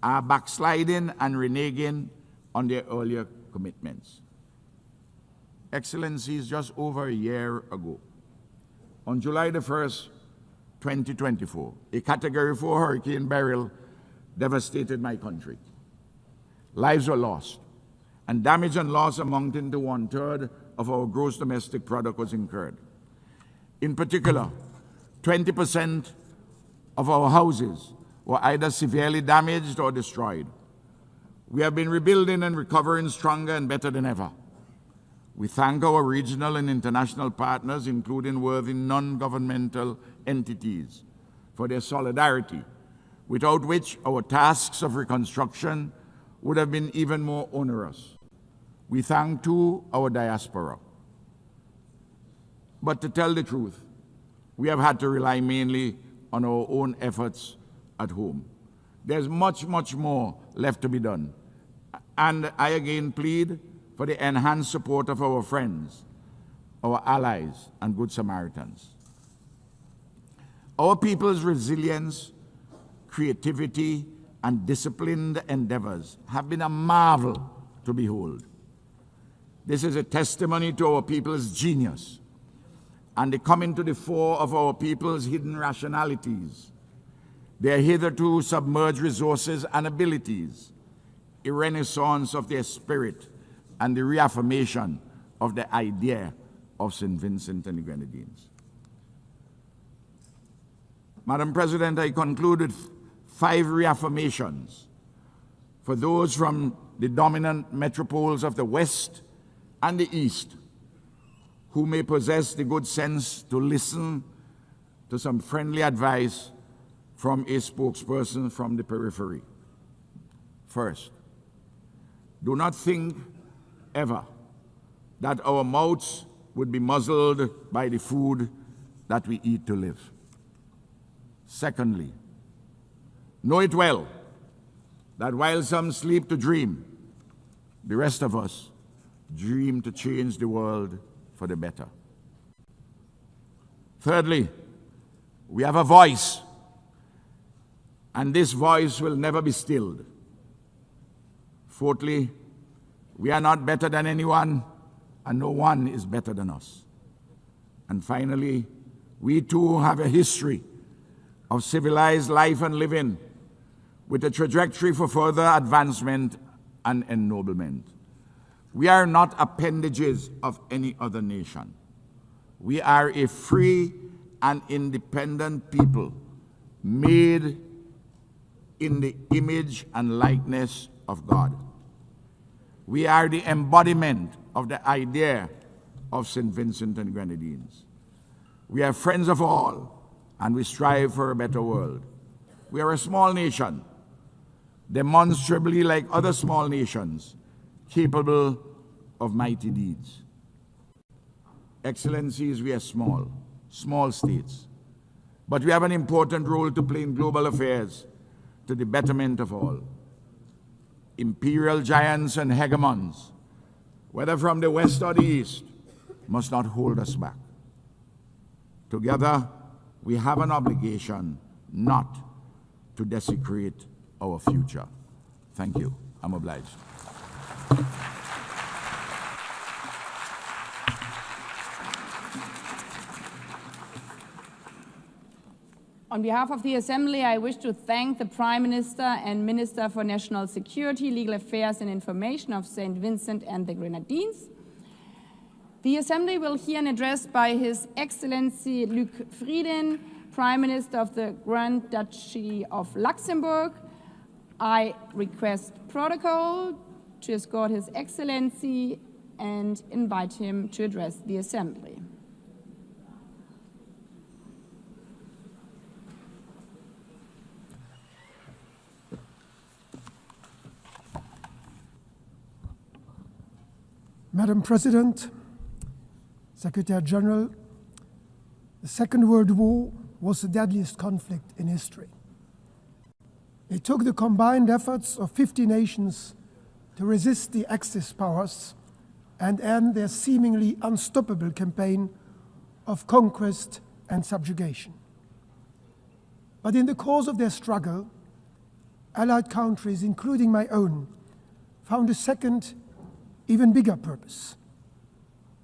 are backsliding and reneging on their earlier commitments. Excellencies, just over a year ago, on July the 1st, 2024, a Category 4 Hurricane Beryl devastated my country. Lives were lost, and damage and loss amounting to 1/3 of our gross domestic product was incurred. In particular, 20% of our houses were either severely damaged or destroyed. We have been rebuilding and recovering stronger and better than ever. We thank our regional and international partners, including worthy non-governmental entities, for their solidarity, without which our tasks of reconstruction would have been even more onerous. We thank, too, our diaspora. But to tell the truth, we have had to rely mainly on our own efforts at home. There's much, much more left to be done. And I again plead for the enhanced support of our friends, our allies, and Good Samaritans. Our people's resilience, creativity, and disciplined endeavors have been a marvel to behold. This is a testimony to our people's genius and the coming to the fore of our people's hidden rationalities, their hitherto submerged resources and abilities, a renaissance of their spirit, and the reaffirmation of the idea of St. Vincent and the Grenadines. Madam President, I conclude with 5 reaffirmations for those from the dominant metropoles of the West and the East who may possess the good sense to listen to some friendly advice from a spokesperson from the periphery. First, do not think ever that our mouths would be muzzled by the food that we eat to live. Secondly, know it well that while some sleep to dream, the rest of us dream to change the world for the better. Thirdly, we have a voice, and this voice will never be stilled. Fourthly, we are not better than anyone, and no one is better than us. And finally, we too have a history of civilized life and living with a trajectory for further advancement and ennoblement. We are not appendages of any other nation. We are a free and independent people made in the image and likeness of God. We are the embodiment of the idea of St. Vincent and Grenadines. We are friends of all, and we strive for a better world. We are a small nation, demonstrably like other small nations, capable of mighty deeds. Excellencies, we are small states, but we have an important role to play in global affairs to the betterment of all. Imperial giants and hegemons, whether from the west or the east, must not hold us back. Together, we have an obligation not to desecrate our future. Thank you. I'm obliged. On behalf of the Assembly, I wish to thank the Prime Minister and Minister for National Security, Legal Affairs and Information of St. Vincent and the Grenadines. The Assembly will hear an address by His Excellency Luc Frieden, Prime Minister of the Grand Duchy of Luxembourg. I request protocol to escort His Excellency and invite him to address the Assembly. Madam President, Secretary General, the Second World War was the deadliest conflict in history. It took the combined efforts of 50 nations to resist the Axis powers and end their seemingly unstoppable campaign of conquest and subjugation. But in the course of their struggle, Allied countries, including my own, found a second, even bigger purpose.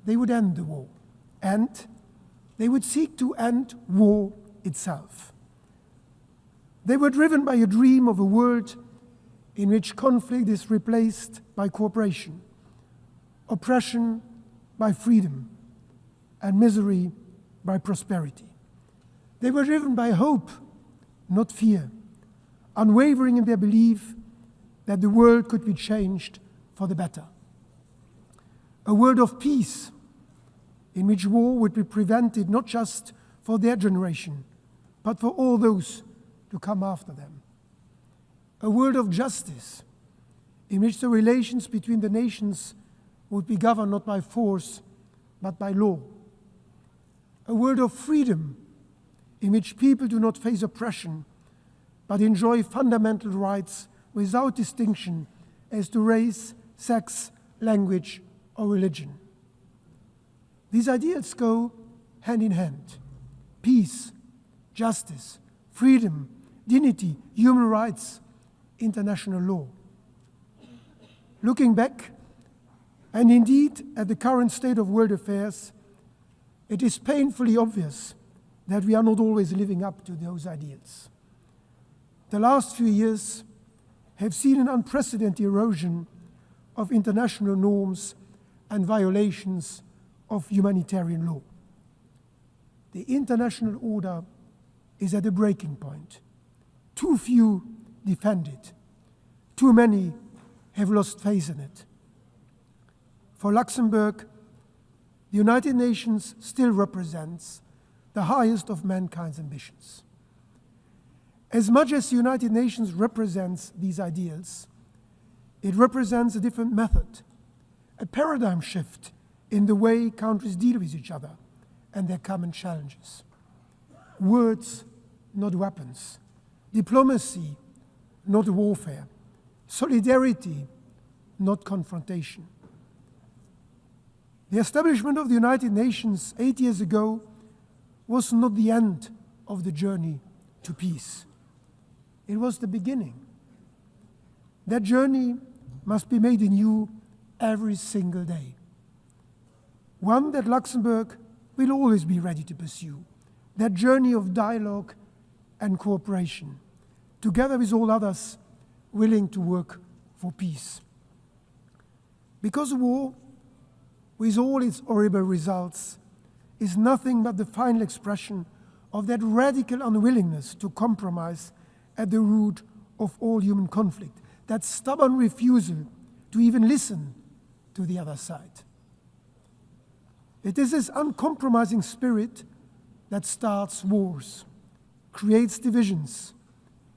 They would end the war, and they would seek to end war itself. They were driven by a dream of a world in which conflict is replaced by cooperation, oppression by freedom, and misery by prosperity. They were driven by hope, not fear, unwavering in their belief that the world could be changed for the better. A world of peace in which war would be prevented not just for their generation, but for all those to come after them. A world of justice in which the relations between the nations would be governed not by force, but by law. A world of freedom in which people do not face oppression, but enjoy fundamental rights without distinction as to race, sex, language, or religion. These ideals go hand in hand. Peace, justice, freedom, dignity, human rights, international law. Looking back, and indeed at the current state of world affairs, it is painfully obvious that we are not always living up to those ideals. The last few years have seen an unprecedented erosion of international norms and violations of humanitarian law. The international order is at a breaking point. Too few defend it. Too many have lost faith in it. For Luxembourg, the United Nations still represents the highest of mankind's ambitions. As much as the United Nations represents these ideals, it represents a different method, a paradigm shift in the way countries deal with each other and their common challenges. Words, not weapons. Diplomacy, not warfare. Solidarity, not confrontation. The establishment of the United Nations 8 years ago was not the end of the journey to peace. It was the beginning. That journey must be made anew every single day. One that Luxembourg will always be ready to pursue. That journey of dialogue and cooperation, together with all others willing to work for peace. Because war, with all its horrible results, is nothing but the final expression of that radical unwillingness to compromise at the root of all human conflict, that stubborn refusal to even listen to the other side. It is this uncompromising spirit that starts wars, creates divisions,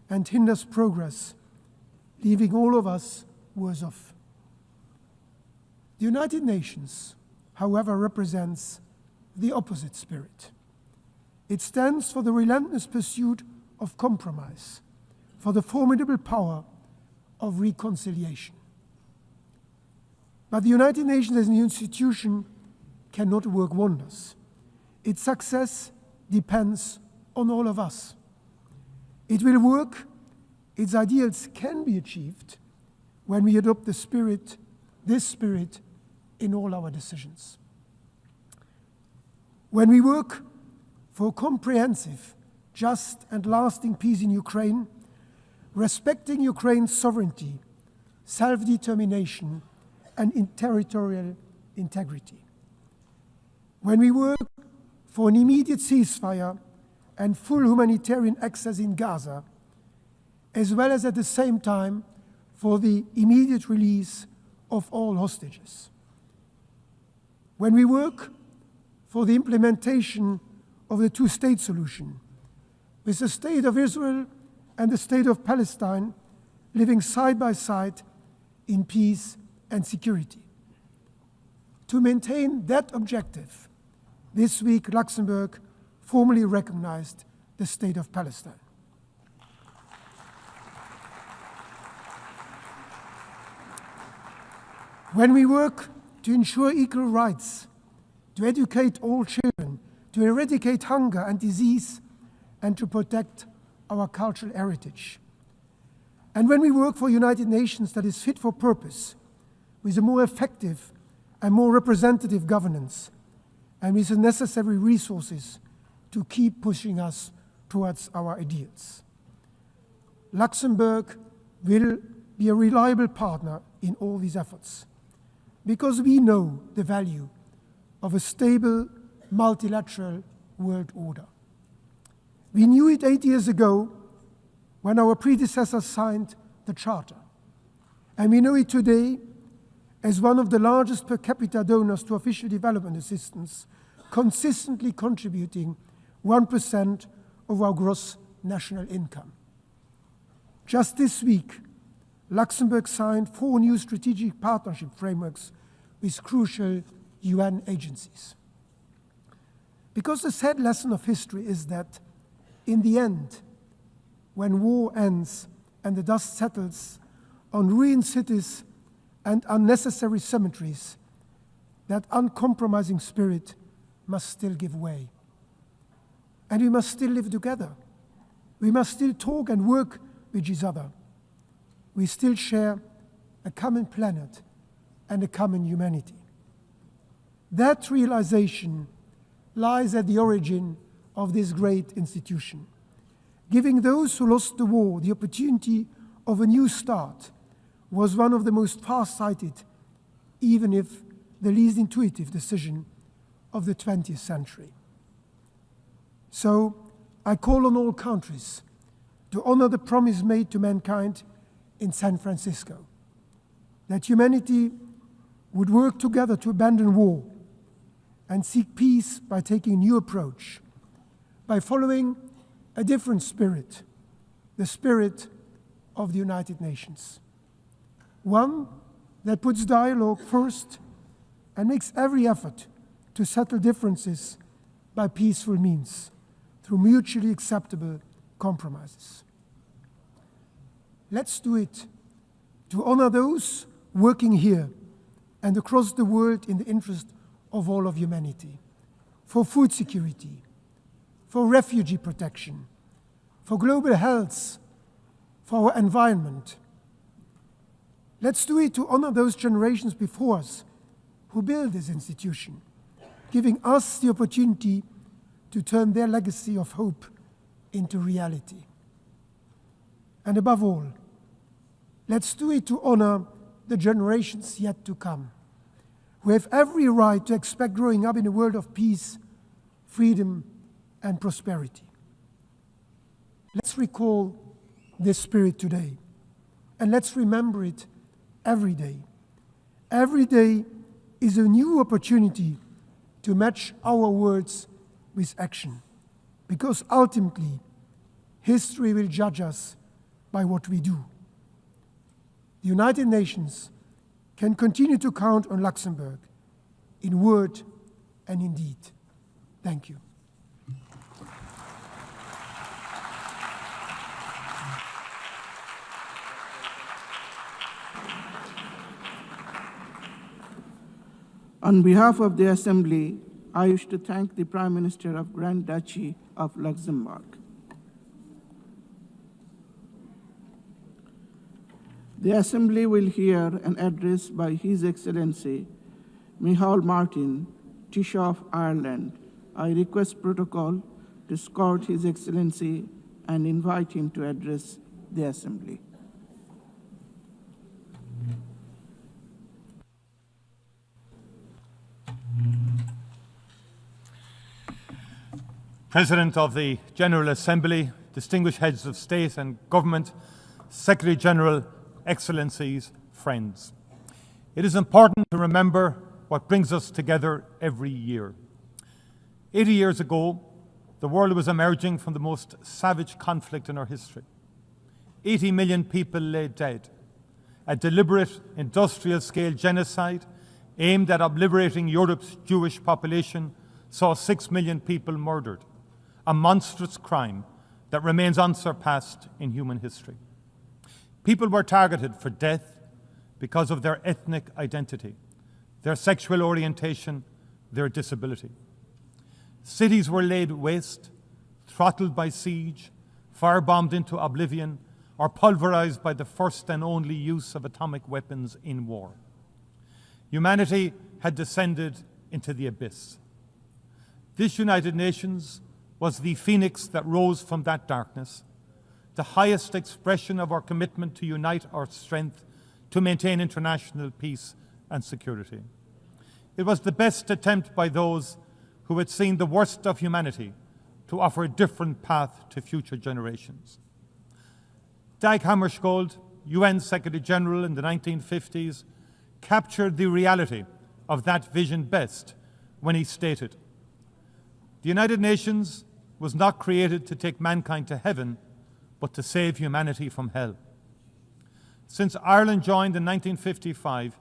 and hinders progress, leaving all of us worse off. The United Nations, however, represents the opposite spirit. It stands for the relentless pursuit of compromise, for the formidable power of reconciliation. But the United Nations as an institution cannot work wonders. Its success depends on all of us. It will work, its ideals can be achieved when we adopt this spirit, in all our decisions. When we work for comprehensive, just and lasting peace in Ukraine, respecting Ukraine's sovereignty, self-determination, and territorial integrity. When we work for an immediate ceasefire and full humanitarian access in Gaza, as well as at the same time for the immediate release of all hostages. When we work for the implementation of the two-state solution, with the State of Israel and the State of Palestine living side by side in peace and security. To maintain that objective, this week Luxembourg formally recognized the State of Palestine. When we work to ensure equal rights, to educate all children, to eradicate hunger and disease, and to protect our cultural heritage. And when we work for a United Nations that is fit for purpose, with a more effective and more representative governance, and with the necessary resources to keep pushing us towards our ideals. Luxembourg will be a reliable partner in all these efforts, because we know the value of a stable, multilateral world order. We knew it 8 years ago when our predecessors signed the Charter, and we know it today as one of the largest per capita donors to official development assistance, consistently contributing 1% of our gross national income. Just this week, Luxembourg signed 4 new strategic partnership frameworks with crucial UN agencies. Because the sad lesson of history is that, in the end, when war ends and the dust settles on ruined cities and unnecessary cemeteries, that uncompromising spirit must still give way. And we must still live together. We must still talk and work with each other. We still share a common planet and a common humanity. That realization lies at the origin of this great institution, giving those who lost the war the opportunity of a new start was one of the most far-sighted, even if the least intuitive decision of the 20th century. So I call on all countries to honor the promise made to mankind in San Francisco, that humanity would work together to abandon war and seek peace by taking a new approach, by following a different spirit, the spirit of the United Nations. One that puts dialogue first and makes every effort to settle differences by peaceful means, through mutually acceptable compromises. Let's do it to honor those working here and across the world in the interest of all of humanity, for food security, for refugee protection, for global health, for our environment. Let's do it to honor those generations before us who built this institution, giving us the opportunity to turn their legacy of hope into reality. And above all, let's do it to honor the generations yet to come. who have every right to expect growing up in a world of peace, freedom, and prosperity. Let's recall this spirit today, and let's remember it every day. Every day is a new opportunity to match our words with action, because ultimately, history will judge us by what we do. The United Nations can continue to count on Luxembourg in word and in deed. Thank you. On behalf of the Assembly, I wish to thank the Prime Minister of Grand Duchy of Luxembourg. The Assembly will hear an address by His Excellency Micheál Martin, Taoiseach of Ireland. I request protocol to escort His Excellency and invite him to address the Assembly. President of the General Assembly, distinguished heads of state and government, Secretary General, Excellencies, friends. It is important to remember what brings us together every year. 80 years ago, the world was emerging from the most savage conflict in our history. 80 million people lay dead. A deliberate industrial-scale genocide aimed at obliterating Europe's Jewish population saw 6 million people murdered, a monstrous crime that remains unsurpassed in human history. People were targeted for death because of their ethnic identity, their sexual orientation, their disability. Cities were laid waste, throttled by siege, firebombed into oblivion, or pulverized by the first and only use of atomic weapons in war. Humanity had descended into the abyss. This United Nations was the phoenix that rose from that darkness, the highest expression of our commitment to unite our strength to maintain international peace and security. It was the best attempt by those who had seen the worst of humanity to offer a different path to future generations. Dag Hammarskjöld, UN Secretary General in the 1950s, captured the reality of that vision best when he stated, "The United Nations was not created to take mankind to heaven, but to save humanity from hell." Since Ireland joined in 1955,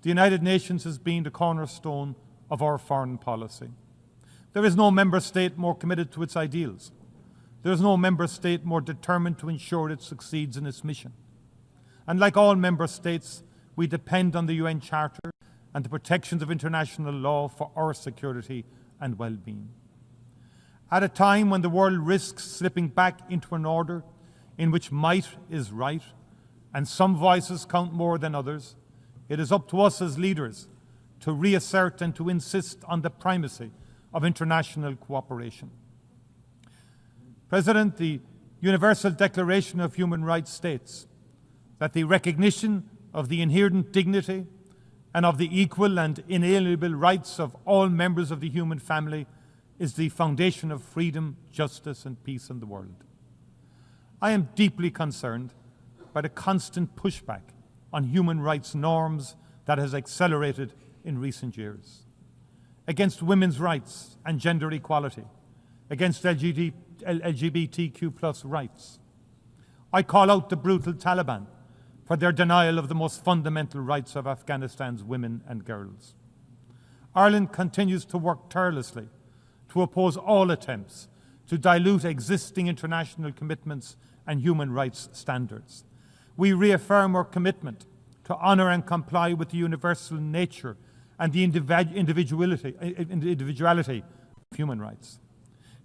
the United Nations has been the cornerstone of our foreign policy. There is no member state more committed to its ideals. There is no member state more determined to ensure it succeeds in its mission. And like all member states, we depend on the UN Charter and the protections of international law for our security and well-being. At a time when the world risks slipping back into an order in which might is right and some voices count more than others, it is up to us as leaders to reassert and to insist on the primacy of international cooperation. President, the Universal Declaration of Human Rights states that the recognition of the inherent dignity and of the equal and inalienable rights of all members of the human family is the foundation of freedom, justice, and peace in the world. I am deeply concerned by the constant pushback on human rights norms that has accelerated in recent years. Against women's rights and gender equality, against LGBTQ+ rights. I call out the brutal Taliban for their denial of the most fundamental rights of Afghanistan's women and girls. Ireland continues to work tirelessly to oppose all attempts to dilute existing international commitments and human rights standards. We reaffirm our commitment to honour and comply with the universal nature and the individuality of human rights.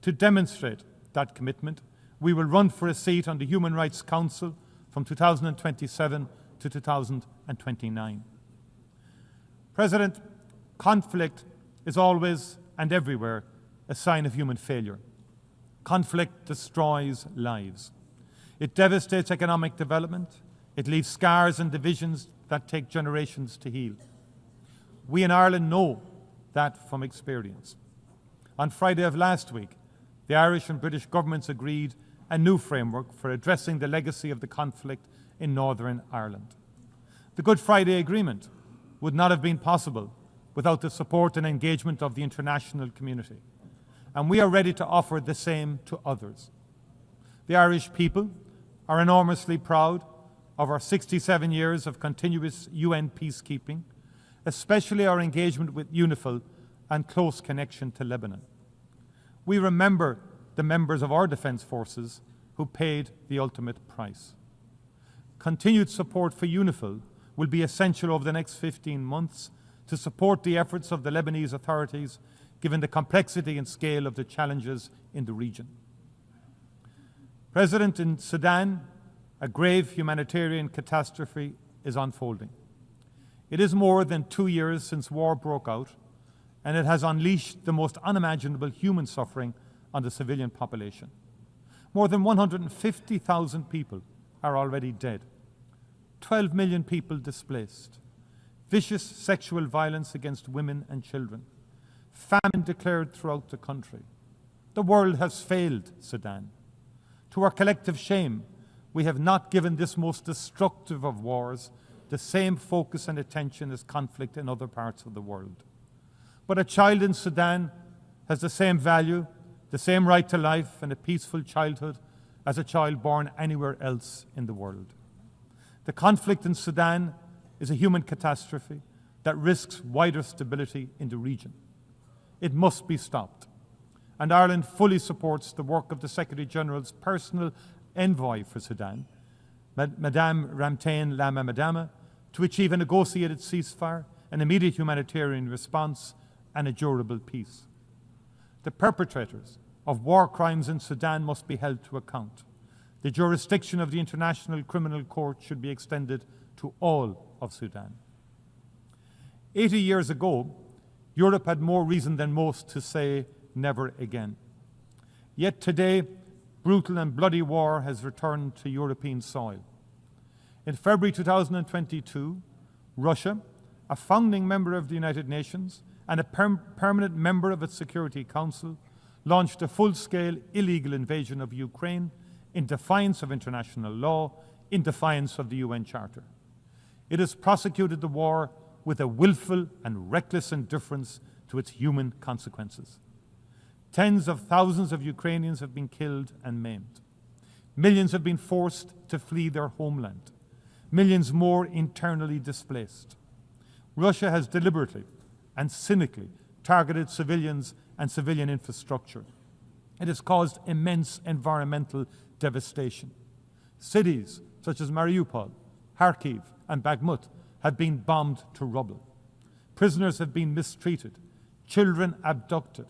To demonstrate that commitment, we will run for a seat on the Human Rights Council from 2027 to 2029. President, conflict is always and everywhere a sign of human failure. Conflict destroys lives. It devastates economic development. It leaves scars and divisions that take generations to heal. We in Ireland know that from experience. On Friday of last week, the Irish and British governments agreed a new framework for addressing the legacy of the conflict in Northern Ireland. The Good Friday Agreement would not have been possible without the support and engagement of the international community, and we are ready to offer the same to others. The Irish people are enormously proud of our 67 years of continuous UN peacekeeping, especially our engagement with UNIFIL and close connection to Lebanon. We remember the members of our defence forces who paid the ultimate price. Continued support for UNIFIL will be essential over the next 15 months to support the efforts of the Lebanese authorities, given the complexity and scale of the challenges in the region. President, in Sudan, a grave humanitarian catastrophe is unfolding. It is more than 2 years since war broke out, and it has unleashed the most unimaginable human suffering on the civilian population. More than 150,000 people are already dead. 12 million people displaced. Vicious sexual violence against women and children. Famine declared throughout the country. The world has failed Sudan. To our collective shame, we have not given this most destructive of wars the same focus and attention as conflict in other parts of the world. But a child in Sudan has the same value, the same right to life and a peaceful childhood as a child born anywhere else in the world. The conflict in Sudan is a human catastrophe that risks wider stability in the region. It must be stopped. And Ireland fully supports the work of the Secretary-General's personal envoy for Sudan, Madame Ramtane Lamammadama, to achieve a negotiated ceasefire, an immediate humanitarian response, and a durable peace. The perpetrators of war crimes in Sudan must be held to account. The jurisdiction of the International Criminal Court should be extended to all of Sudan. 80 years ago, Europe had more reason than most to say never again. Yet today, brutal and bloody war has returned to European soil. In February 2022, Russia, a founding member of the United Nations and a permanent member of its Security Council, launched a full-scale illegal invasion of Ukraine in defiance of international law, in defiance of the UN Charter. It has prosecuted the war with a willful and reckless indifference to its human consequences. Tens of thousands of Ukrainians have been killed and maimed. Millions have been forced to flee their homeland. Millions more internally displaced. Russia has deliberately and cynically targeted civilians and civilian infrastructure. It has caused immense environmental devastation. Cities such as Mariupol, Kharkiv, and Bakhmut have been bombed to rubble. Prisoners have been mistreated, children abducted.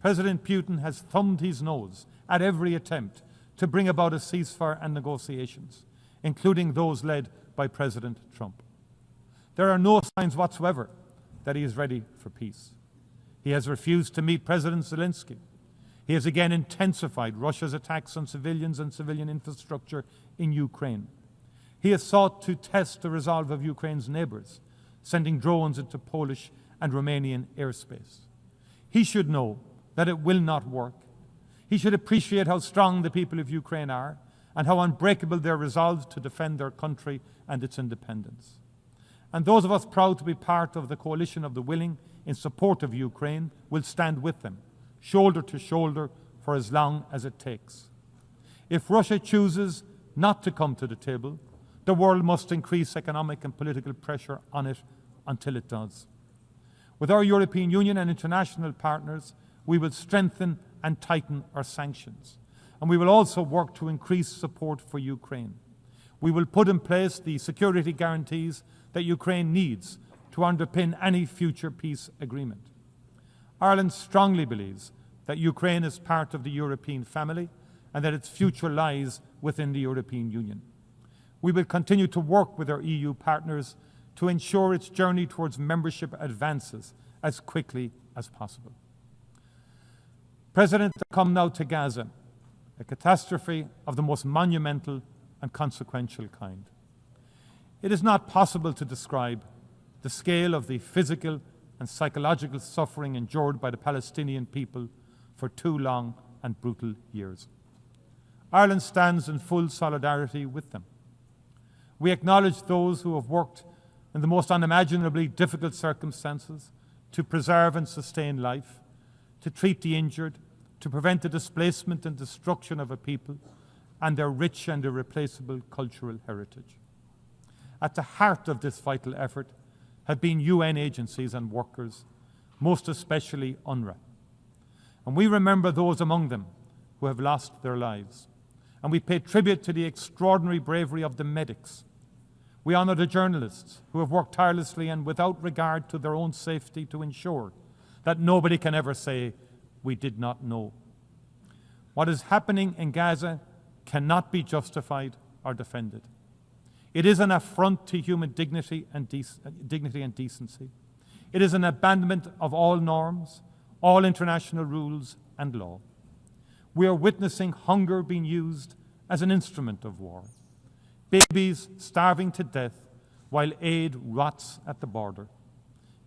President Putin has thumbed his nose at every attempt to bring about a ceasefire and negotiations, including those led by President Trump. There are no signs whatsoever that he is ready for peace. He has refused to meet President Zelensky. He has again intensified Russia's attacks on civilians and civilian infrastructure in Ukraine. He has sought to test the resolve of Ukraine's neighbours, sending drones into Polish and Romanian airspace. He should know that it will not work. He should appreciate how strong the people of Ukraine are and how unbreakable their resolve to defend their country and its independence. And those of us proud to be part of the coalition of the willing in support of Ukraine will stand with them, shoulder to shoulder, for as long as it takes. If Russia chooses not to come to the table, the world must increase economic and political pressure on it until it does. With our European Union and international partners, we will strengthen and tighten our sanctions. And we will also work to increase support for Ukraine. We will put in place the security guarantees that Ukraine needs to underpin any future peace agreement. Ireland strongly believes that Ukraine is part of the European family and that its future lies within the European Union. We will continue to work with our EU partners to ensure its journey towards membership advances as quickly as possible. President, I come now to Gaza, a catastrophe of the most monumental and consequential kind. It is not possible to describe the scale of the physical and psychological suffering endured by the Palestinian people for 2 long and brutal years. Ireland stands in full solidarity with them. We acknowledge those who have worked in the most unimaginably difficult circumstances to preserve and sustain life, to treat the injured, to prevent the displacement and destruction of a people and their rich and irreplaceable cultural heritage. At the heart of this vital effort have been UN agencies and workers, most especially UNRWA. And we remember those among them who have lost their lives. And we pay tribute to the extraordinary bravery of the medics. We honour the journalists who have worked tirelessly and without regard to their own safety to ensure that nobody can ever say, "We did not know." What is happening in Gaza cannot be justified or defended. It is an affront to human dignity and decency. It is an abandonment of all norms, all international rules and law. We are witnessing hunger being used as an instrument of war. Babies starving to death while aid rots at the border.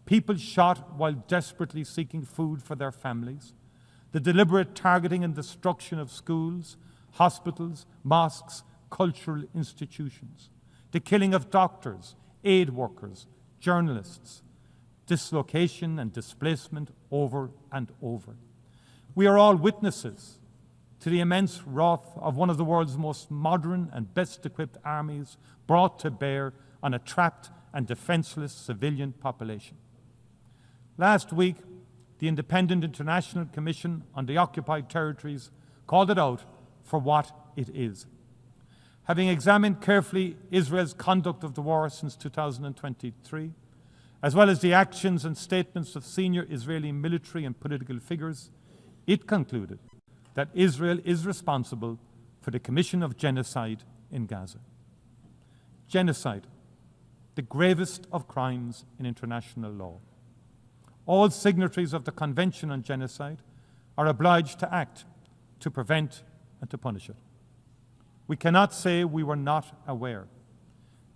People shot while desperately seeking food for their families. The deliberate targeting and destruction of schools, hospitals, mosques, cultural institutions. The killing of doctors, aid workers, journalists. Dislocation and displacement over and over. We are all witnesses to the immense wrath of one of the world's most modern and best-equipped armies brought to bear on a trapped and defenseless civilian population. Last week, the Independent International Commission on the Occupied Territories called it out for what it is. Having examined carefully Israel's conduct of the war since 2023, as well as the actions and statements of senior Israeli military and political figures, it concluded that Israel is responsible for the commission of genocide in Gaza. Genocide, the gravest of crimes in international law. All signatories of the Convention on Genocide are obliged to act to prevent and to punish it. We cannot say we were not aware.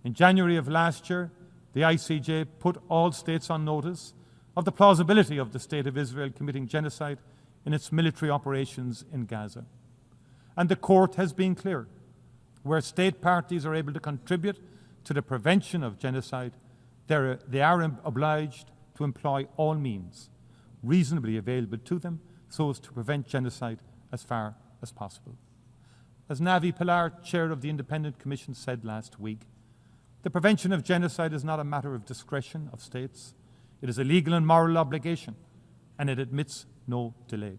In January of last year, the ICJ put all states on notice of the plausibility of the State of Israel committing genocide in its military operations in Gaza. And the court has been clear. Where state parties are able to contribute to the prevention of genocide, they are obliged to employ all means reasonably available to them so as to prevent genocide as far as possible. As Navi Pilar, chair of the Independent Commission, said last week, the prevention of genocide is not a matter of discretion of states. It is a legal and moral obligation, and it admits no delay.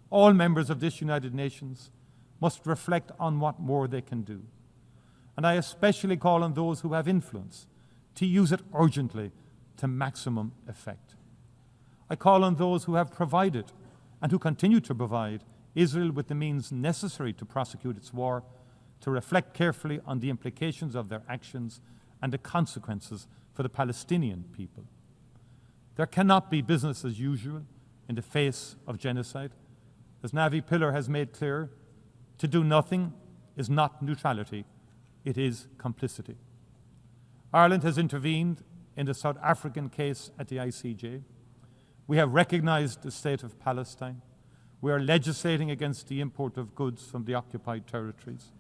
All members of this United Nations must reflect on what more they can do. And I especially call on those who have influence to use it urgently to maximum effect. I call on those who have provided and who continue to provide Israel with the means necessary to prosecute its war to reflect carefully on the implications of their actions and the consequences for the Palestinian people. There cannot be business as usual in the face of genocide. As Navi Pilar has made clear, to do nothing is not neutrality, it is complicity. Ireland has intervened in the South African case at the ICJ. We have recognized the state of Palestine. We are legislating against the import of goods from the occupied territories.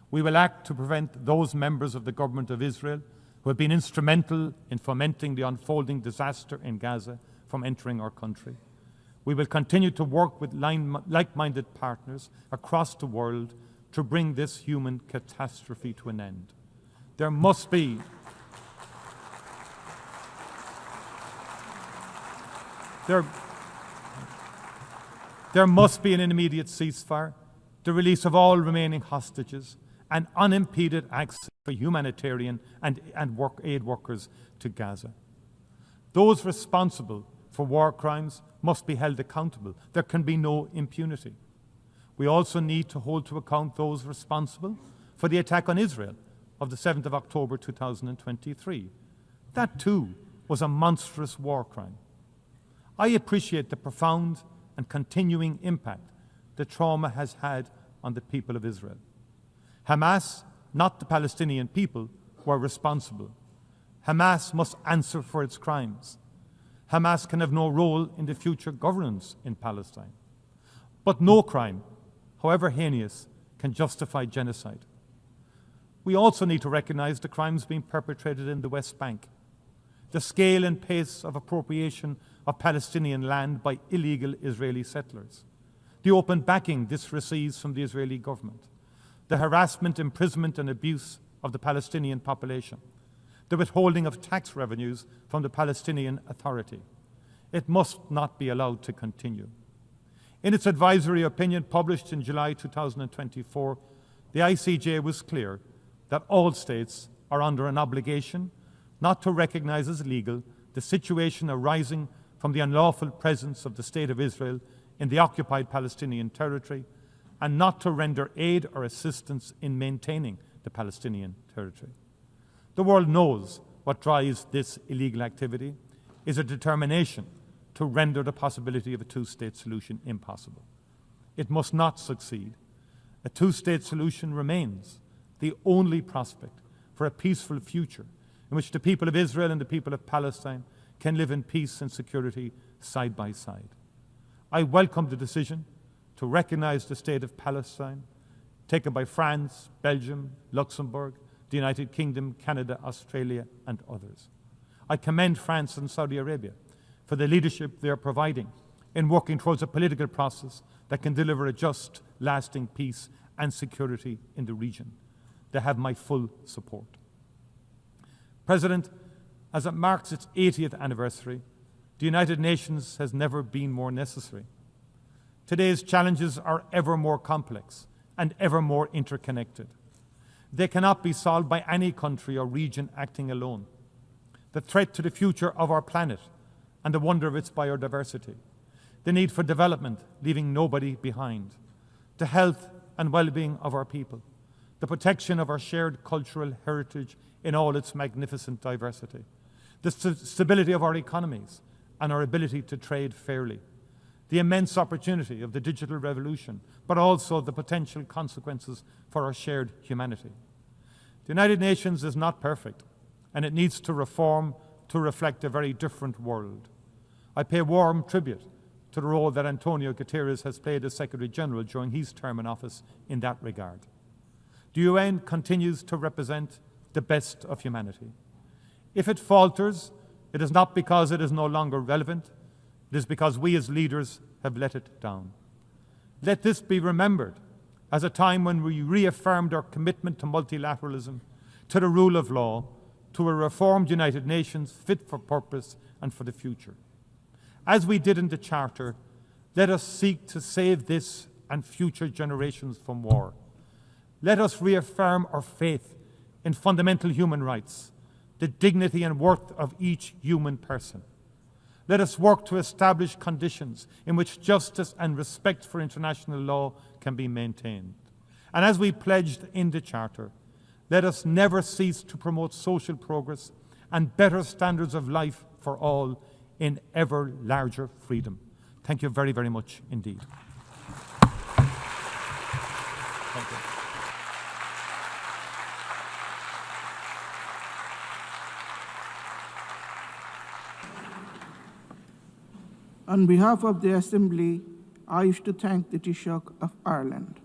We will act to prevent those members of the government of Israel who have been instrumental in fomenting the unfolding disaster in Gaza from entering our country. We will continue to work with like-minded partners across the world to bring this human catastrophe to an end. There must be There must be an immediate ceasefire, the release of all remaining hostages, and unimpeded access for humanitarian and aid workers to Gaza. Those responsible for war crimes must be held accountable. There can be no impunity. We also need to hold to account those responsible for the attack on Israel of the 7th of October 2023. That too was a monstrous war crime. I appreciate the profound and continuing impact the trauma has had on the people of Israel. Hamas, not the Palestinian people, were responsible. Hamas must answer for its crimes. Hamas can have no role in the future governance in Palestine. But no crime, however heinous, can justify genocide. We also need to recognise the crimes being perpetrated in the West Bank, the scale and pace of appropriation of Palestinian land by illegal Israeli settlers, the open backing this receives from the Israeli government, the harassment, imprisonment and abuse of the Palestinian population, the withholding of tax revenues from the Palestinian Authority. It must not be allowed to continue. In its advisory opinion published in July 2024, the ICJ was clear that all states are under an obligation not to recognise as legal the situation arising from the unlawful presence of the State of Israel in the occupied Palestinian territory, and not to render aid or assistance in maintaining the Palestinian territory. The world knows what drives this illegal activity is a determination to render the possibility of a two-state solution impossible. It must not succeed. A two-state solution remains the only prospect for a peaceful future in which the people of Israel and the people of Palestine can live in peace and security side by side. I welcome the decision to recognise the State of Palestine taken by France, Belgium, Luxembourg, the United Kingdom, Canada, Australia and others. I commend France and Saudi Arabia for the leadership they are providing in working towards a political process that can deliver a just, lasting peace and security in the region. They have my full support. President, as it marks its 80th anniversary, the United Nations has never been more necessary. Today's challenges are ever more complex and ever more interconnected. They cannot be solved by any country or region acting alone. The threat to the future of our planet and the wonder of its biodiversity, the need for development, leaving nobody behind, the health and well-being of our people, the protection of our shared cultural heritage in all its magnificent diversity, the stability of our economies and our ability to trade fairly, the immense opportunity of the digital revolution, but also the potential consequences for our shared humanity. The United Nations is not perfect, and it needs to reform to reflect a very different world. I pay warm tribute to the role that Antonio Guterres has played as Secretary General during his term in office in that regard. The UN continues to represent the best of humanity. If it falters, it is not because it is no longer relevant, it is because we as leaders have let it down. Let this be remembered as a time when we reaffirmed our commitment to multilateralism, to the rule of law, to a reformed United Nations fit for purpose and for the future. As we did in the Charter, let us seek to save this and future generations from war. Let us reaffirm our faith in fundamental human rights, the dignity and worth of each human person. Let us work to establish conditions in which justice and respect for international law can be maintained. And as we pledged in the Charter, let us never cease to promote social progress and better standards of life for all in ever larger freedom. Thank you very, very much indeed. Thank you. On behalf of the Assembly, I wish to thank the Taoiseach of Ireland.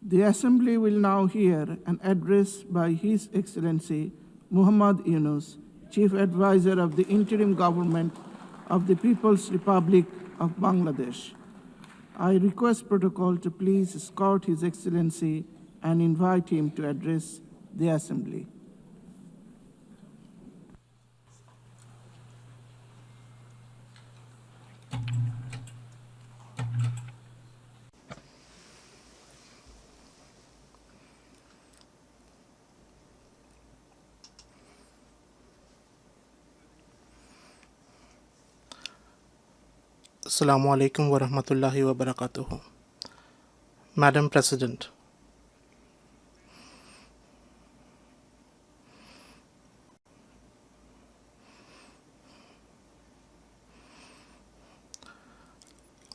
The Assembly will now hear an address by His Excellency Muhammad Yunus, Chief Advisor of the Interim Government of the People's Republic of Bangladesh. I request protocol to please escort His Excellency and invite him to address the Assembly. Assalamu alaikum wa rahmatullahi wa barakatuhu. Madam President,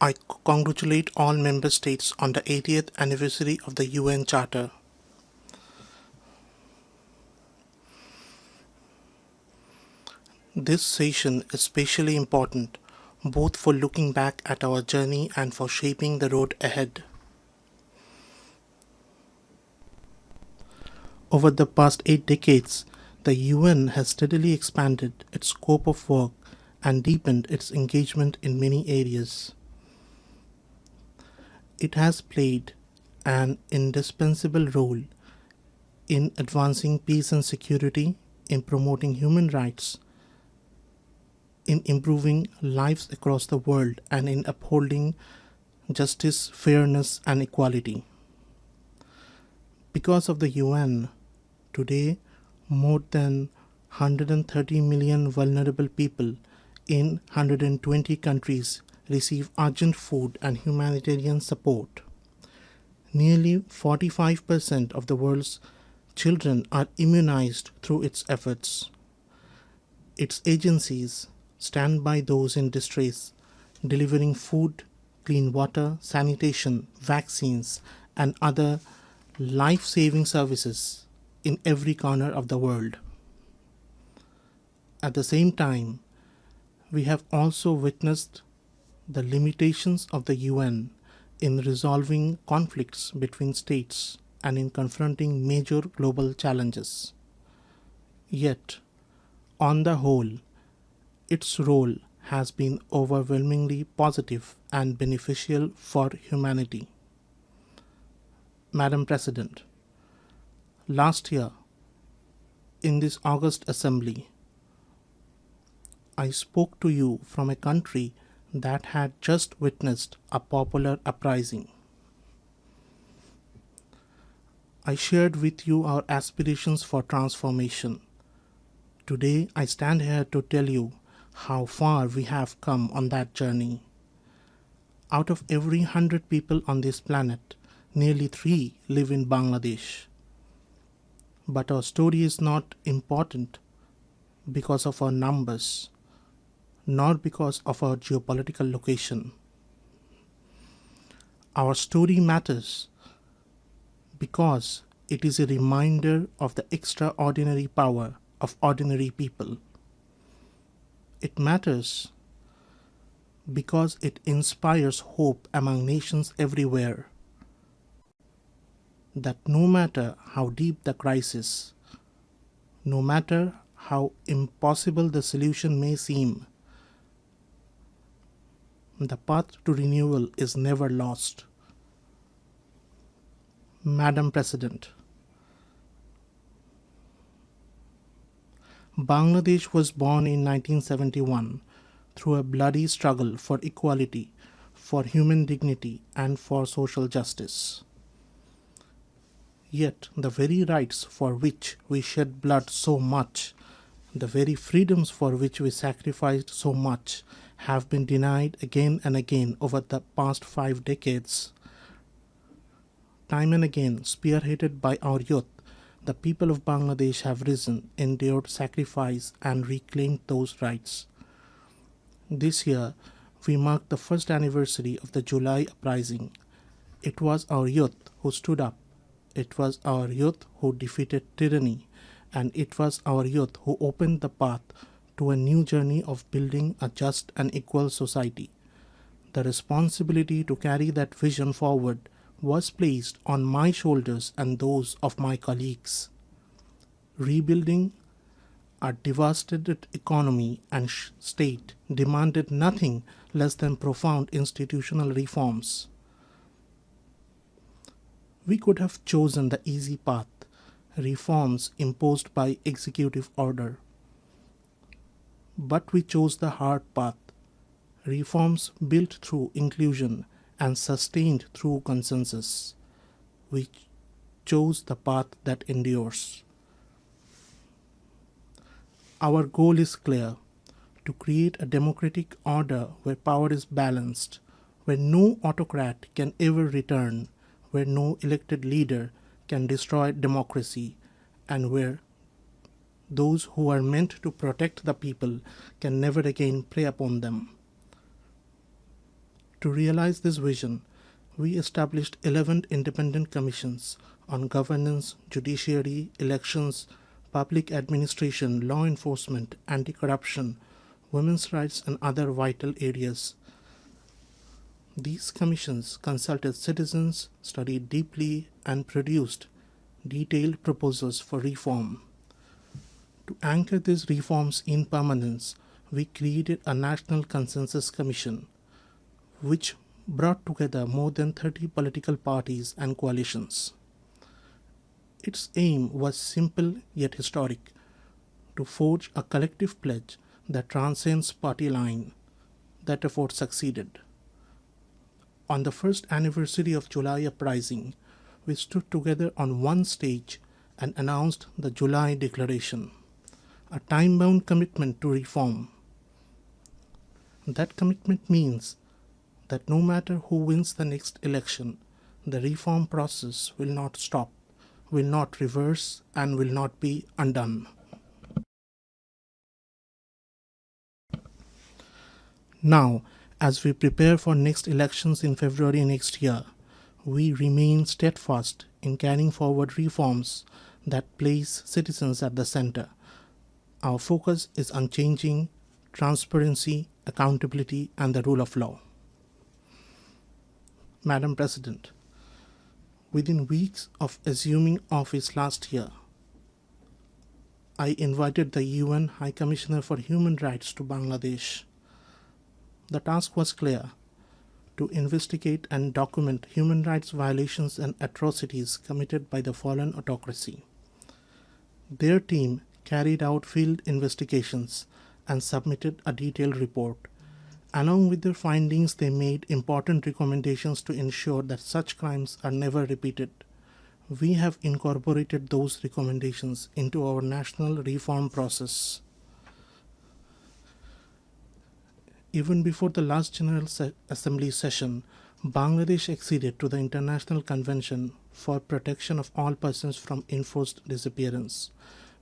I congratulate all member states on the 80th anniversary of the UN Charter. This session is especially important both for looking back at our journey and for shaping the road ahead. Over the past 8 decades, the UN has steadily expanded its scope of work and deepened its engagement in many areas. It has played an indispensable role in advancing peace and security, in promoting human rights, in improving lives across the world, and in upholding justice, fairness, and equality. Because of the UN, today more than 130 million vulnerable people in 120 countries receive urgent food and humanitarian support. Nearly 45% of the world's children are immunized through its efforts. Its agencies stand by those in distress, delivering food, clean water, sanitation, vaccines, and other life-saving services in every corner of the world. At the same time, we have also witnessed the limitations of the UN in resolving conflicts between states and in confronting major global challenges. Yet, on the whole, its role has been overwhelmingly positive and beneficial for humanity. Madam President, last year, in this August Assembly, I spoke to you from a country that had just witnessed a popular uprising. I shared with you our aspirations for transformation. Today, I stand here to tell you how far we have come on that journey. Out of every 100 people on this planet, nearly 3 live in Bangladesh. But our story is not important because of our numbers, nor because of our geopolitical location. Our story matters because it is a reminder of the extraordinary power of ordinary people. It matters because it inspires hope among nations everywhere that no matter how deep the crisis, no matter how impossible the solution may seem, the path to renewal is never lost. Madam President, Bangladesh was born in 1971 through a bloody struggle for equality, for human dignity, and for social justice. Yet the very rights for which we shed blood so much, the very freedoms for which we sacrificed so much, have been denied again and again over the past 5 decades. Time and again, spearheaded by our youth, the people of Bangladesh have risen, endured sacrifice, and reclaimed those rights. This year, we mark the first anniversary of the July uprising. It was our youth who stood up. It was our youth who defeated tyranny, and it was our youth who opened the path to a new journey of building a just and equal society. The responsibility to carry that vision forward was placed on my shoulders and those of my colleagues. Rebuilding a devastated economy and state demanded nothing less than profound institutional reforms. We could have chosen the easy path, reforms imposed by executive order. But we chose the hard path, reforms built through inclusion and sustained through consensus. We chose the path that endures. Our goal is clear: to create a democratic order where power is balanced, where no autocrat can ever return, where no elected leader can destroy democracy, and where those who are meant to protect the people can never again prey upon them. To realize this vision, we established 11 independent commissions on governance, judiciary, elections, public administration, law enforcement, anti-corruption, women's rights, and other vital areas. These commissions consulted citizens, studied deeply, and produced detailed proposals for reform. To anchor these reforms in permanence, we created a National Consensus Commission, which brought together more than 30 political parties and coalitions. Its aim was simple yet historic: to forge a collective pledge that transcends party line. That effort succeeded. On the first anniversary of July Uprising, we stood together on one stage and announced the July Declaration, a time-bound commitment to reform. That commitment means that no matter who wins the next election, the reform process will not stop, will not reverse, and will not be undone. Now, as we prepare for next elections in February next year, we remain steadfast in carrying forward reforms that place citizens at the center. Our focus is unchanging: transparency, accountability, and the rule of law. Madam President, within weeks of assuming office last year, I invited the UN High Commissioner for Human Rights to Bangladesh. The task was clear: to investigate and document human rights violations and atrocities committed by the fallen autocracy. Their team carried out field investigations and submitted a detailed report. Along with their findings, they made important recommendations to ensure that such crimes are never repeated. We have incorporated those recommendations into our national reform process. Even before the last General Assembly session, Bangladesh acceded to the International Convention for Protection of All Persons from Enforced Disappearance.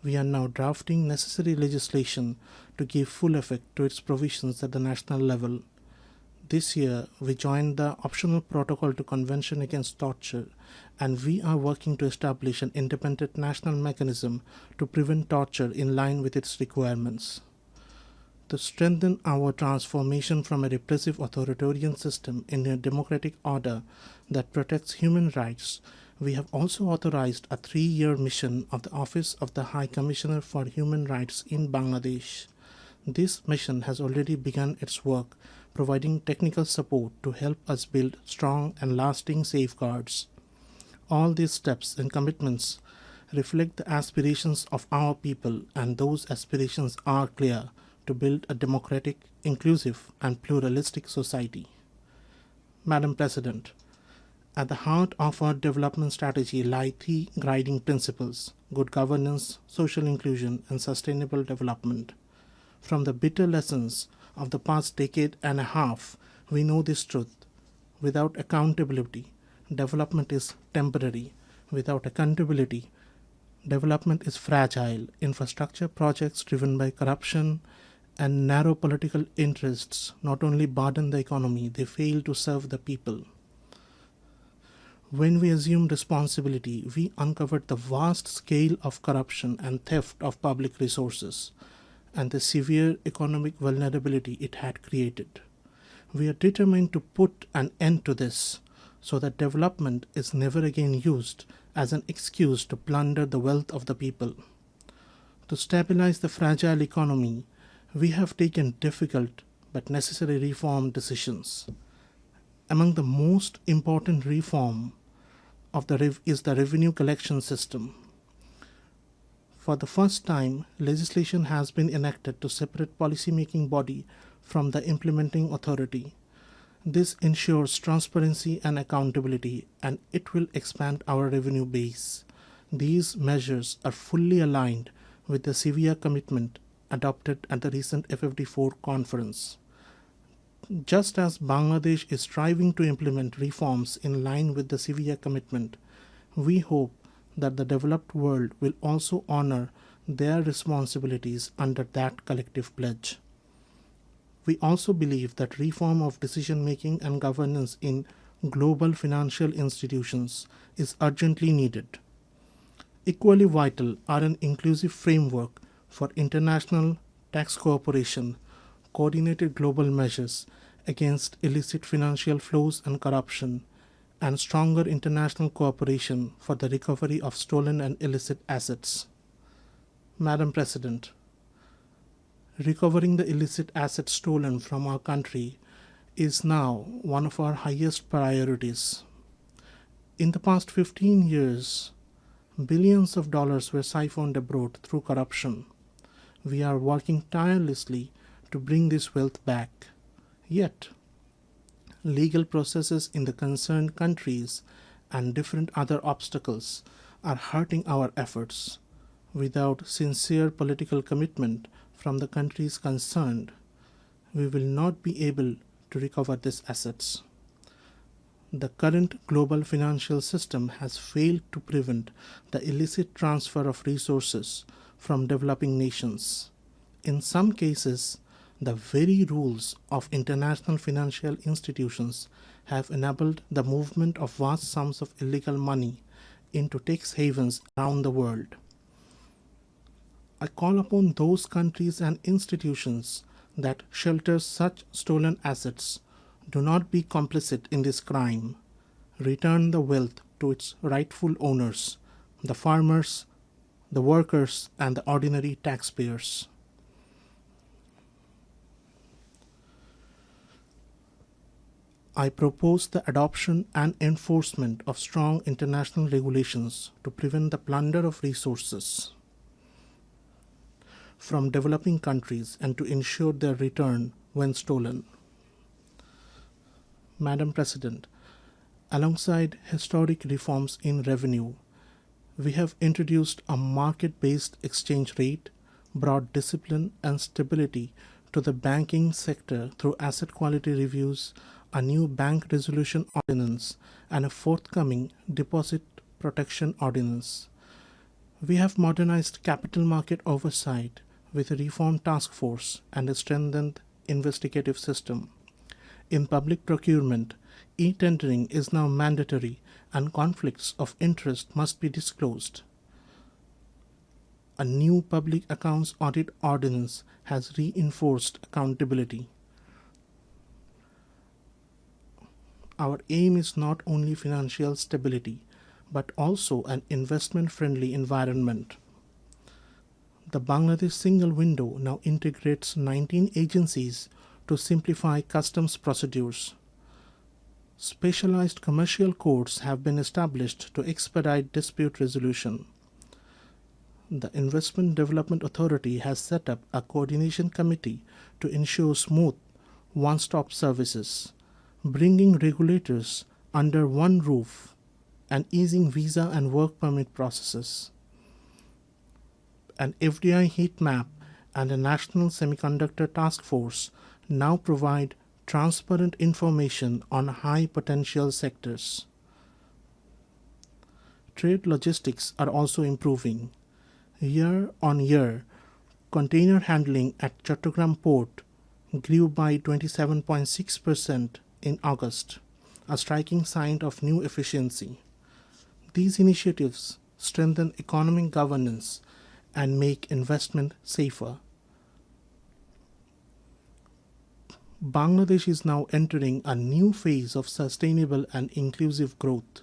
We are now drafting necessary legislation to give full effect to its provisions at the national level. This year, we joined the optional protocol to Convention Against Torture, and we are working to establish an independent national mechanism to prevent torture in line with its requirements. To strengthen our transformation from a repressive authoritarian system into a democratic order that protects human rights, we have also authorized a 3-year mission of the Office of the High Commissioner for Human Rights in Bangladesh. This mission has already begun its work, providing technical support to help us build strong and lasting safeguards. All these steps and commitments reflect the aspirations of our people, and those aspirations are clear: to build a democratic, inclusive, and pluralistic society. Madam President, at the heart of our development strategy lie 3 guiding principles: good governance, social inclusion, and sustainable development. From the bitter lessons of the past decade and a half, we know this truth: without accountability, development is temporary. Without accountability, development is fragile. Infrastructure projects driven by corruption and narrow political interests not only burden the economy, they fail to serve the people. When we assumed responsibility, we uncovered the vast scale of corruption and theft of public resources and the severe economic vulnerability it had created. We are determined to put an end to this so that development is never again used as an excuse to plunder the wealth of the people. To stabilize the fragile economy, we have taken difficult but necessary reform decisions. Among the most important reform is the revenue collection system. For the first time, legislation has been enacted to separate policy-making body from the implementing authority. This ensures transparency and accountability, and it will expand our revenue base. These measures are fully aligned with the severe commitment adopted at the recent FFD4 conference. Just as Bangladesh is striving to implement reforms in line with the severe commitment, we hope that the developed world will also honor their responsibilities under that collective pledge. We also believe that reform of decision-making and governance in global financial institutions is urgently needed. Equally vital are an inclusive framework for international tax cooperation, coordinated global measures against illicit financial flows and corruption, and stronger international cooperation for the recovery of stolen and illicit assets. Madam President, recovering the illicit assets stolen from our country is now one of our highest priorities. In the past 15 years, billions of dollars were siphoned abroad through corruption. We are working tirelessly to bring this wealth back. Yet, legal processes in the concerned countries and different other obstacles are hurting our efforts. Without sincere political commitment from the countries concerned, we will not be able to recover these assets. The current global financial system has failed to prevent the illicit transfer of resources from developing nations. In some cases, the very rules of international financial institutions have enabled the movement of vast sums of illegal money into tax havens around the world. I call upon those countries and institutions that shelter such stolen assets, do not be complicit in this crime. Return the wealth to its rightful owners, the farmers, the workers, and the ordinary taxpayers. I propose the adoption and enforcement of strong international regulations to prevent the plunder of resources from developing countries and to ensure their return when stolen. Madam President, alongside historic reforms in revenue, we have introduced a market-based exchange rate, brought discipline and stability to the banking sector through asset quality reviews, a new bank resolution ordinance, and a forthcoming deposit protection ordinance. We have modernized capital market oversight with a reformed task force and a strengthened investigative system. In public procurement, e-tendering is now mandatory and conflicts of interest must be disclosed. A new public accounts audit ordinance has reinforced accountability. Our aim is not only financial stability, but also an investment-friendly environment. The Bangladesh Single Window now integrates 19 agencies to simplify customs procedures. Specialized commercial courts have been established to expedite dispute resolution. The Investment Development Authority has set up a coordination committee to ensure smooth, one-stop services, bringing regulators under one roof and easing visa and work permit processes. An FDI heat map and a National Semiconductor Task Force now provide transparent information on high potential sectors. Trade logistics are also improving. Year on year, container handling at Chattogram Port grew by 27.6% in August, a striking sign of new efficiency. These initiatives strengthen economic governance and make investment safer. Bangladesh is now entering a new phase of sustainable and inclusive growth.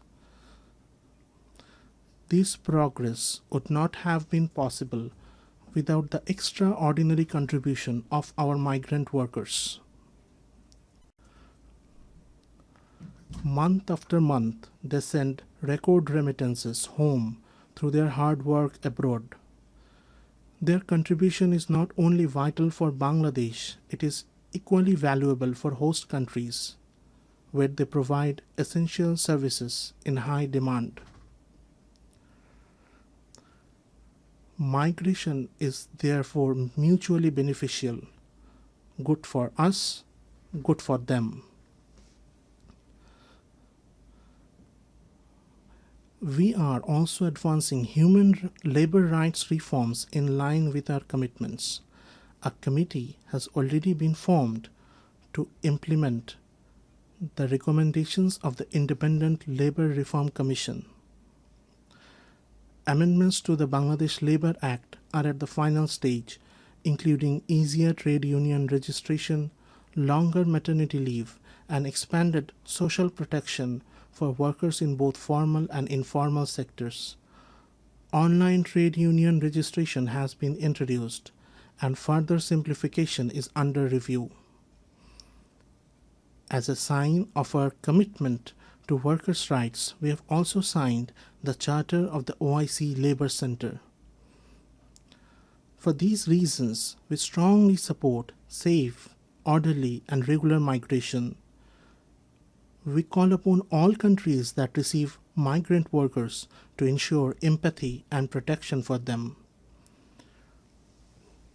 This progress would not have been possible without the extraordinary contribution of our migrant workers. Month after month, they send record remittances home through their hard work abroad. Their contribution is not only vital for Bangladesh, it is equally valuable for host countries, where they provide essential services in high demand. Migration is therefore mutually beneficial, good for us, good for them. We are also advancing human labor rights reforms in line with our commitments. A committee has already been formed to implement the recommendations of the Independent Labor Reform Commission. Amendments to the Bangladesh Labor Act are at the final stage, including easier trade union registration, longer maternity leave, and expanded social protection for workers in both formal and informal sectors. Online trade union registration has been introduced, and further simplification is under review. As a sign of our commitment to workers' rights, we have also signed the Charter of the OIC Labour Centre. For these reasons, we strongly support safe, orderly, and regular migration. We call upon all countries that receive migrant workers to ensure empathy and protection for them.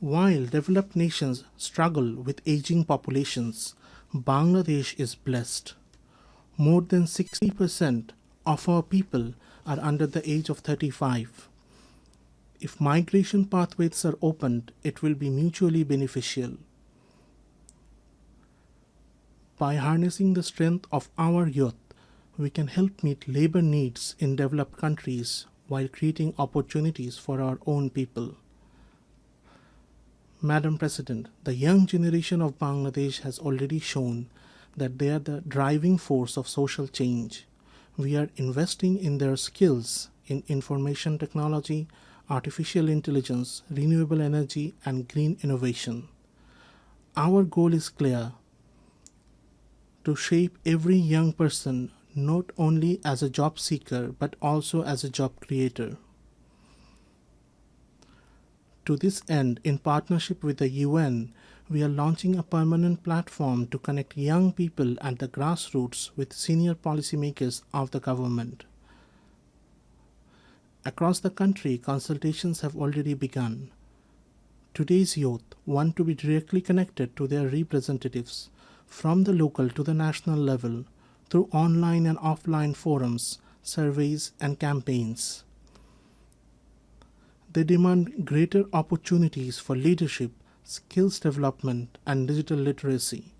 While developed nations struggle with aging populations, Bangladesh is blessed. More than 60% of our people are under the age of 35. If migration pathways are opened, it will be mutually beneficial. By harnessing the strength of our youth, we can help meet labor needs in developed countries while creating opportunities for our own people. Madam President, the young generation of Bangladesh has already shown that they are the driving force of social change. We are investing in their skills in information technology, artificial intelligence, renewable energy, and green innovation. Our goal is clear: to shape every young person not only as a job seeker but also as a job creator. To this end, in partnership with the UN, we are launching a permanent platform to connect young people at the grassroots with senior policymakers of the government. Across the country, consultations have already begun. Today's youth want to be directly connected to their representatives from the local to the national level through online and offline forums, surveys, and campaigns. They demand greater opportunities for leadership, skills development, and digital literacy.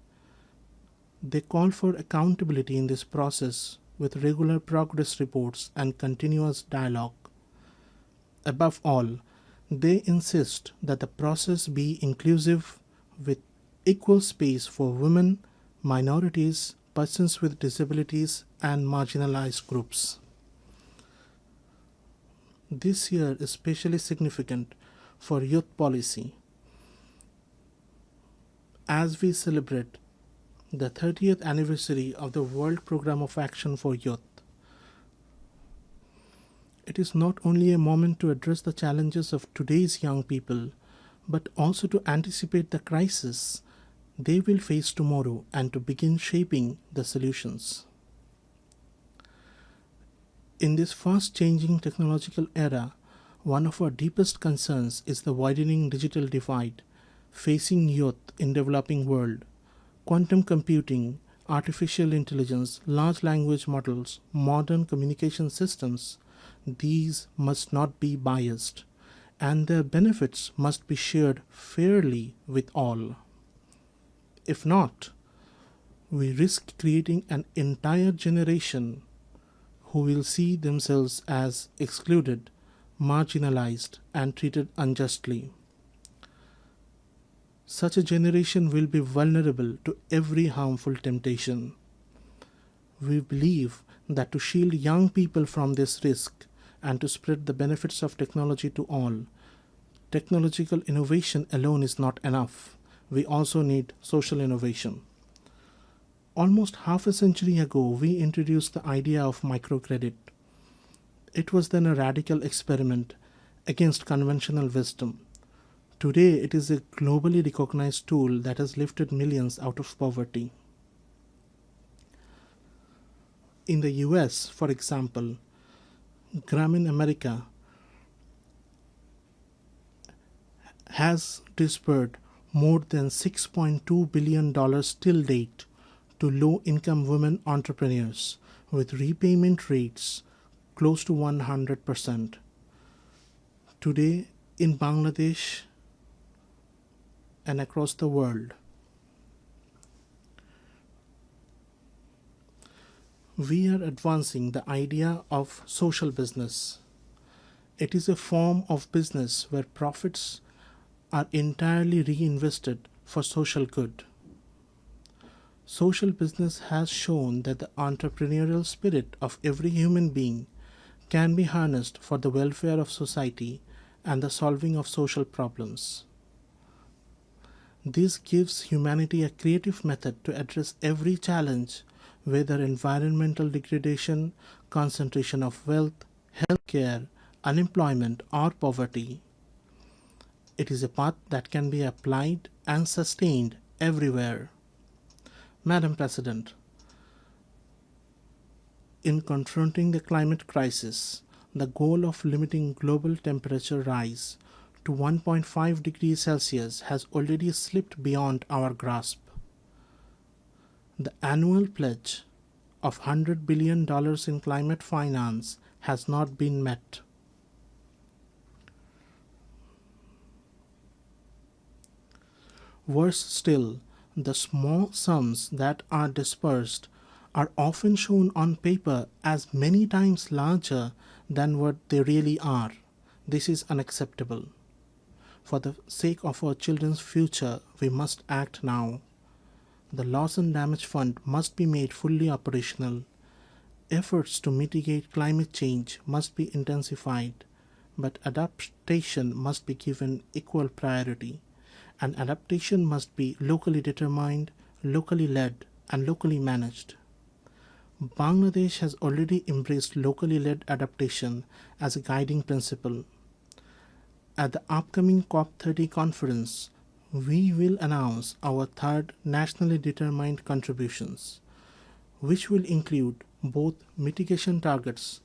They call for accountability in this process with regular progress reports and continuous dialogue. Above all, they insist that the process be inclusive with equal space for women, minorities, persons with disabilities, and marginalized groups. This year is especially significant for youth policy as we celebrate the 30th anniversary of the World Programme of Action for Youth. It is not only a moment to address the challenges of today's young people, but also to anticipate the crisis they will face tomorrow and to begin shaping the solutions. In this fast-changing technological era, one of our deepest concerns is the widening digital divide facing youth in developing world. Quantum computing, artificial intelligence, large language models, modern communication systems, these must not be biased, and their benefits must be shared fairly with all. If not, we risk creating an entire generation who will see themselves as excluded, marginalized, and treated unjustly. Such a generation will be vulnerable to every harmful temptation. We believe that to shield young people from this risk and to spread the benefits of technology to all, technological innovation alone is not enough. We also need social innovation. Almost half a century ago, we introduced the idea of microcredit. It was then a radical experiment against conventional wisdom. Today, it is a globally recognized tool that has lifted millions out of poverty. In the US, for example, Grameen America has disbursed more than $6.2 billion till date to low-income women entrepreneurs with repayment rates close to 100%. Today, in Bangladesh and across the world, we are advancing the idea of social business. It is a form of business where profits are entirely reinvested for social good. Social business has shown that the entrepreneurial spirit of every human being can be harnessed for the welfare of society and the solving of social problems. This gives humanity a creative method to address every challenge, whether environmental degradation, concentration of wealth, healthcare, unemployment, or poverty. It is a path that can be applied and sustained everywhere. Madam President, in confronting the climate crisis, the goal of limiting global temperature rise to 1.5 degrees Celsius has already slipped beyond our grasp. The annual pledge of $100 billion in climate finance has not been met. Worse still, the small sums that are dispersed are often shown on paper as many times larger than what they really are. This is unacceptable. For the sake of our children's future, we must act now. The Loss and Damage Fund must be made fully operational. Efforts to mitigate climate change must be intensified, but adaptation must be given equal priority. And adaptation must be locally determined, locally led, and locally managed. Bangladesh has already embraced locally led adaptation as a guiding principle. At the upcoming COP30 conference, we will announce our third nationally determined contributions, which will include both mitigation targets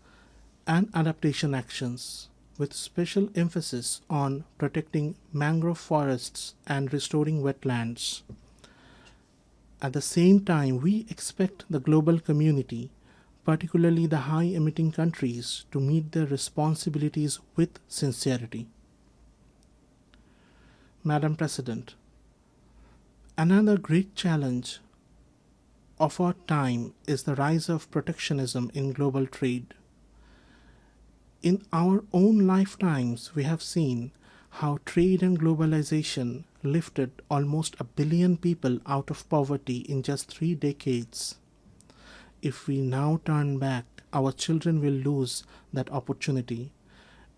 and adaptation actions, with special emphasis on protecting mangrove forests and restoring wetlands. At the same time, we expect the global community, particularly the high-emitting countries, to meet their responsibilities with sincerity. Madam President, another great challenge of our time is the rise of protectionism in global trade. In our own lifetimes, we have seen how trade and globalization lifted almost 1 billion people out of poverty in just 3 decades. If we now turn back, our children will lose that opportunity.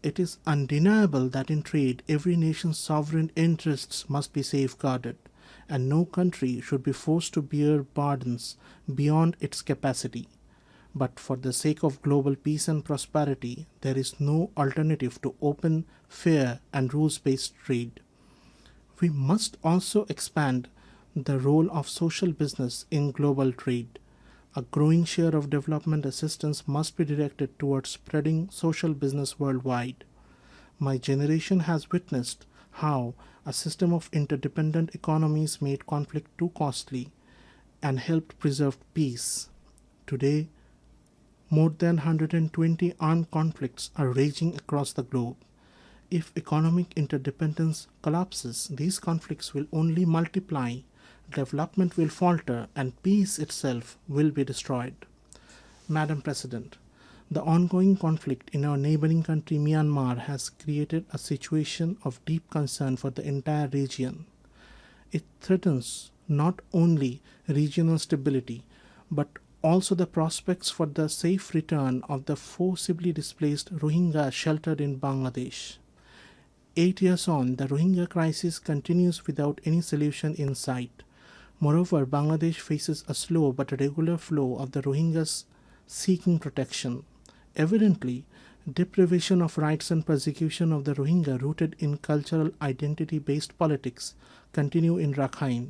It is undeniable that in trade, every nation's sovereign interests must be safeguarded, and no country should be forced to bear burdens beyond its capacity. But for the sake of global peace and prosperity, there is no alternative to open, fair, and rules-based trade. We must also expand the role of social business in global trade. A growing share of development assistance must be directed towards spreading social business worldwide. My generation has witnessed how a system of interdependent economies made conflict too costly and helped preserve peace. Today, more than 120 armed conflicts are raging across the globe. If economic interdependence collapses, these conflicts will only multiply, development will falter, and peace itself will be destroyed. Madam President, the ongoing conflict in our neighboring country Myanmar has created a situation of deep concern for the entire region. It threatens not only regional stability, but also the prospects for the safe return of the forcibly displaced Rohingya sheltered in Bangladesh. 8 years on, the Rohingya crisis continues without any solution in sight. Moreover, Bangladesh faces a slow but regular flow of the Rohingyas seeking protection. Evidently, deprivation of rights and persecution of the Rohingya rooted in cultural identity-based politics continue in Rakhine.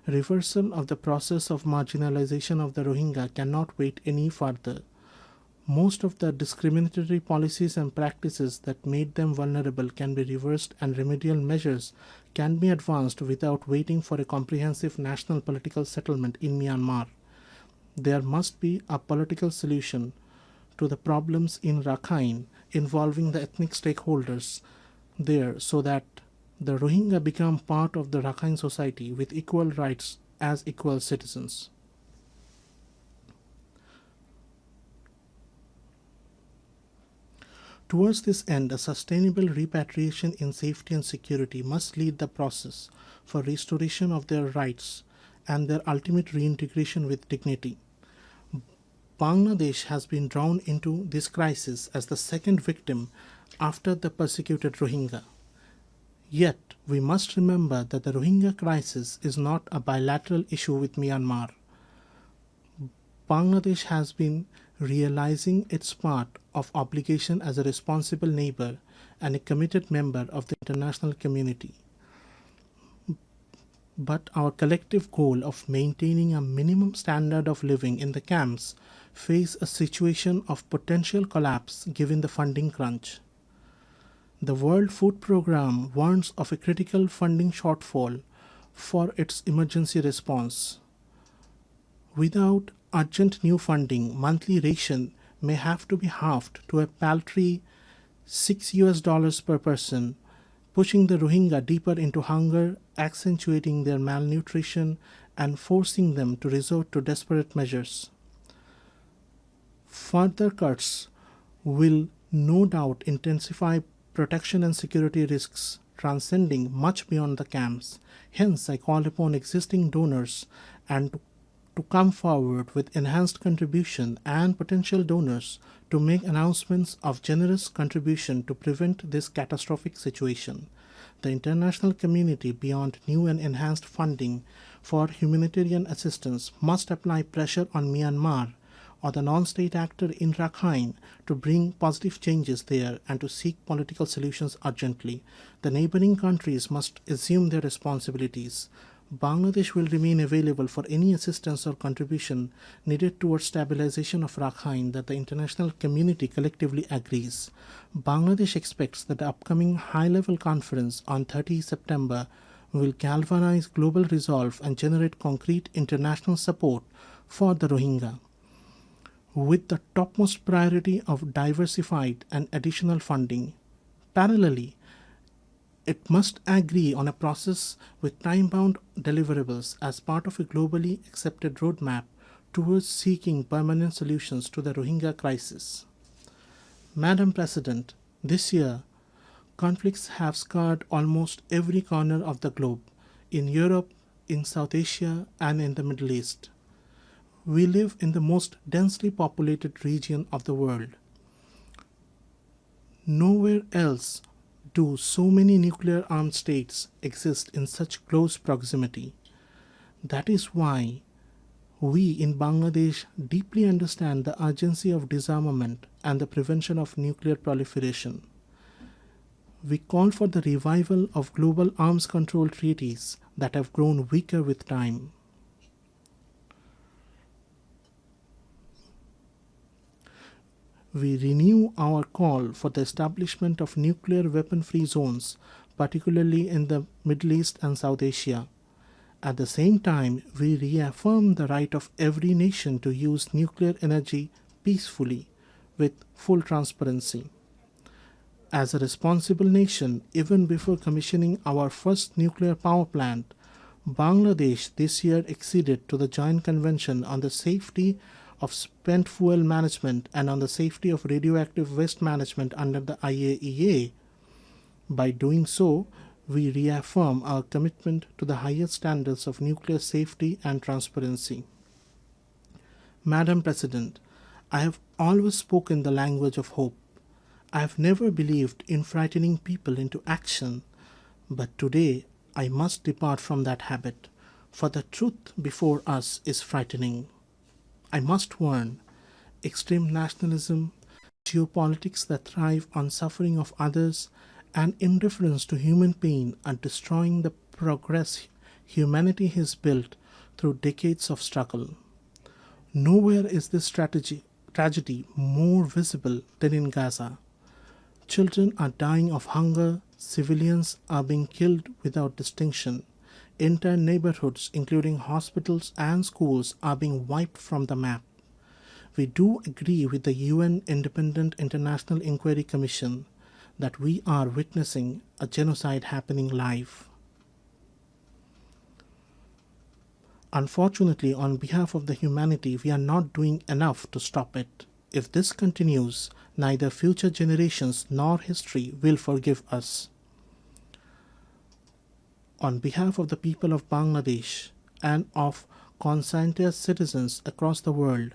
Reversal of the process of marginalization of the Rohingya cannot wait any further. Most of the discriminatory policies and practices that made them vulnerable can be reversed, and remedial measures can be advanced without waiting for a comprehensive national political settlement in Myanmar. There must be a political solution to the problems in Rakhine involving the ethnic stakeholders there so that the Rohingya become part of the Rakhine society with equal rights as equal citizens. Towards this end, a sustainable repatriation in safety and security must lead the process for restoration of their rights and their ultimate reintegration with dignity. Bangladesh has been drawn into this crisis as the second victim after the persecuted Rohingya. Yet, we must remember that the Rohingya crisis is not a bilateral issue with Myanmar. Bangladesh has been realizing its part of obligation as a responsible neighbor and a committed member of the international community. But our collective goal of maintaining a minimum standard of living in the camps face a situation of potential collapse given the funding crunch. The World Food Programme warns of a critical funding shortfall for its emergency response. Without urgent new funding, monthly ration may have to be halved to a paltry $6 per person, pushing the Rohingya deeper into hunger, accentuating their malnutrition, and forcing them to resort to desperate measures. Further cuts will no doubt intensify protection and security risks, transcending much beyond the camps. Hence, I call upon existing donors and to come forward with enhanced contribution and potential donors to make announcements of generous contribution to prevent this catastrophic situation. The international community, beyond new and enhanced funding for humanitarian assistance, must apply pressure on Myanmar or the non-state actor in Rakhine to bring positive changes there and to seek political solutions urgently. The neighboring countries must assume their responsibilities. Bangladesh will remain available for any assistance or contribution needed towards stabilization of Rakhine that the international community collectively agrees. Bangladesh expects that the upcoming high-level conference on 30 September will galvanize global resolve and generate concrete international support for the Rohingya, with the topmost priority of diversified and additional funding. Parallelly, it must agree on a process with time-bound deliverables as part of a globally accepted roadmap towards seeking permanent solutions to the Rohingya crisis. Madam President, this year, conflicts have scarred almost every corner of the globe, in Europe, in South Asia, and in the Middle East. We live in the most densely populated region of the world. Nowhere else do so many nuclear-armed states exist in such close proximity. That is why we in Bangladesh deeply understand the urgency of disarmament and the prevention of nuclear proliferation. We call for the revival of global arms control treaties that have grown weaker with time. We renew our call for the establishment of nuclear weapon-free zones, particularly in the Middle East and South Asia. At the same time, we reaffirm the right of every nation to use nuclear energy peacefully with full transparency. As a responsible nation, even before commissioning our first nuclear power plant, Bangladesh this year acceded to the Joint Convention on the Safety of Spent Fuel Management and on the Safety of Radioactive Waste Management under the IAEA. By doing so, we reaffirm our commitment to the highest standards of nuclear safety and transparency. Madam President, I have always spoken the language of hope. I have never believed in frightening people into action, but today I must depart from that habit, for the truth before us is frightening. I must warn, extreme nationalism, geopolitics that thrive on suffering of others, and indifference to human pain are destroying the progress humanity has built through decades of struggle. Nowhere is this tragedy more visible than in Gaza. Children are dying of hunger, civilians are being killed without distinction. Entire neighborhoods, including hospitals and schools, are being wiped from the map. We do agree with the UN Independent International Inquiry Commission that we are witnessing a genocide happening live. Unfortunately, on behalf of the humanity, we are not doing enough to stop it. If this continues, neither future generations nor history will forgive us. On behalf of the people of Bangladesh and of conscientious citizens across the world,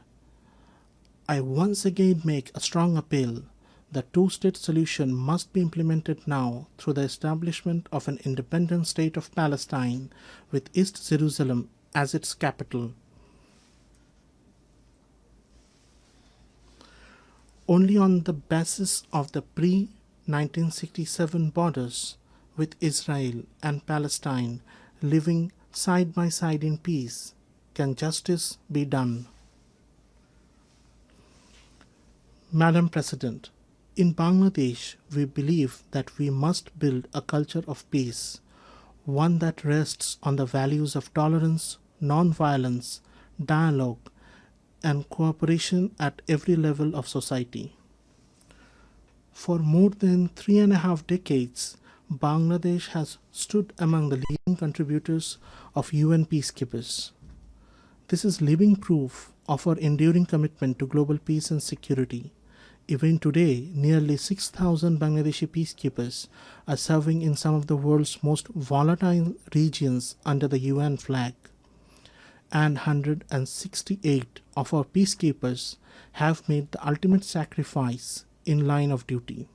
I once again make a strong appeal. The two-state solution must be implemented now through the establishment of an independent state of Palestine with East Jerusalem as its capital. Only on the basis of the pre-1967 borders, with Israel and Palestine living side by side in peace, can justice be done. Madam President, in Bangladesh, we believe that we must build a culture of peace, one that rests on the values of tolerance, non-violence, dialogue, and cooperation at every level of society. For more than 3.5 decades, Bangladesh has stood among the leading contributors of UN peacekeepers. This is living proof of our enduring commitment to global peace and security. Even today, nearly 6,000 Bangladeshi peacekeepers are serving in some of the world's most volatile regions under the UN flag, and 168 of our peacekeepers have made the ultimate sacrifice in line of duty.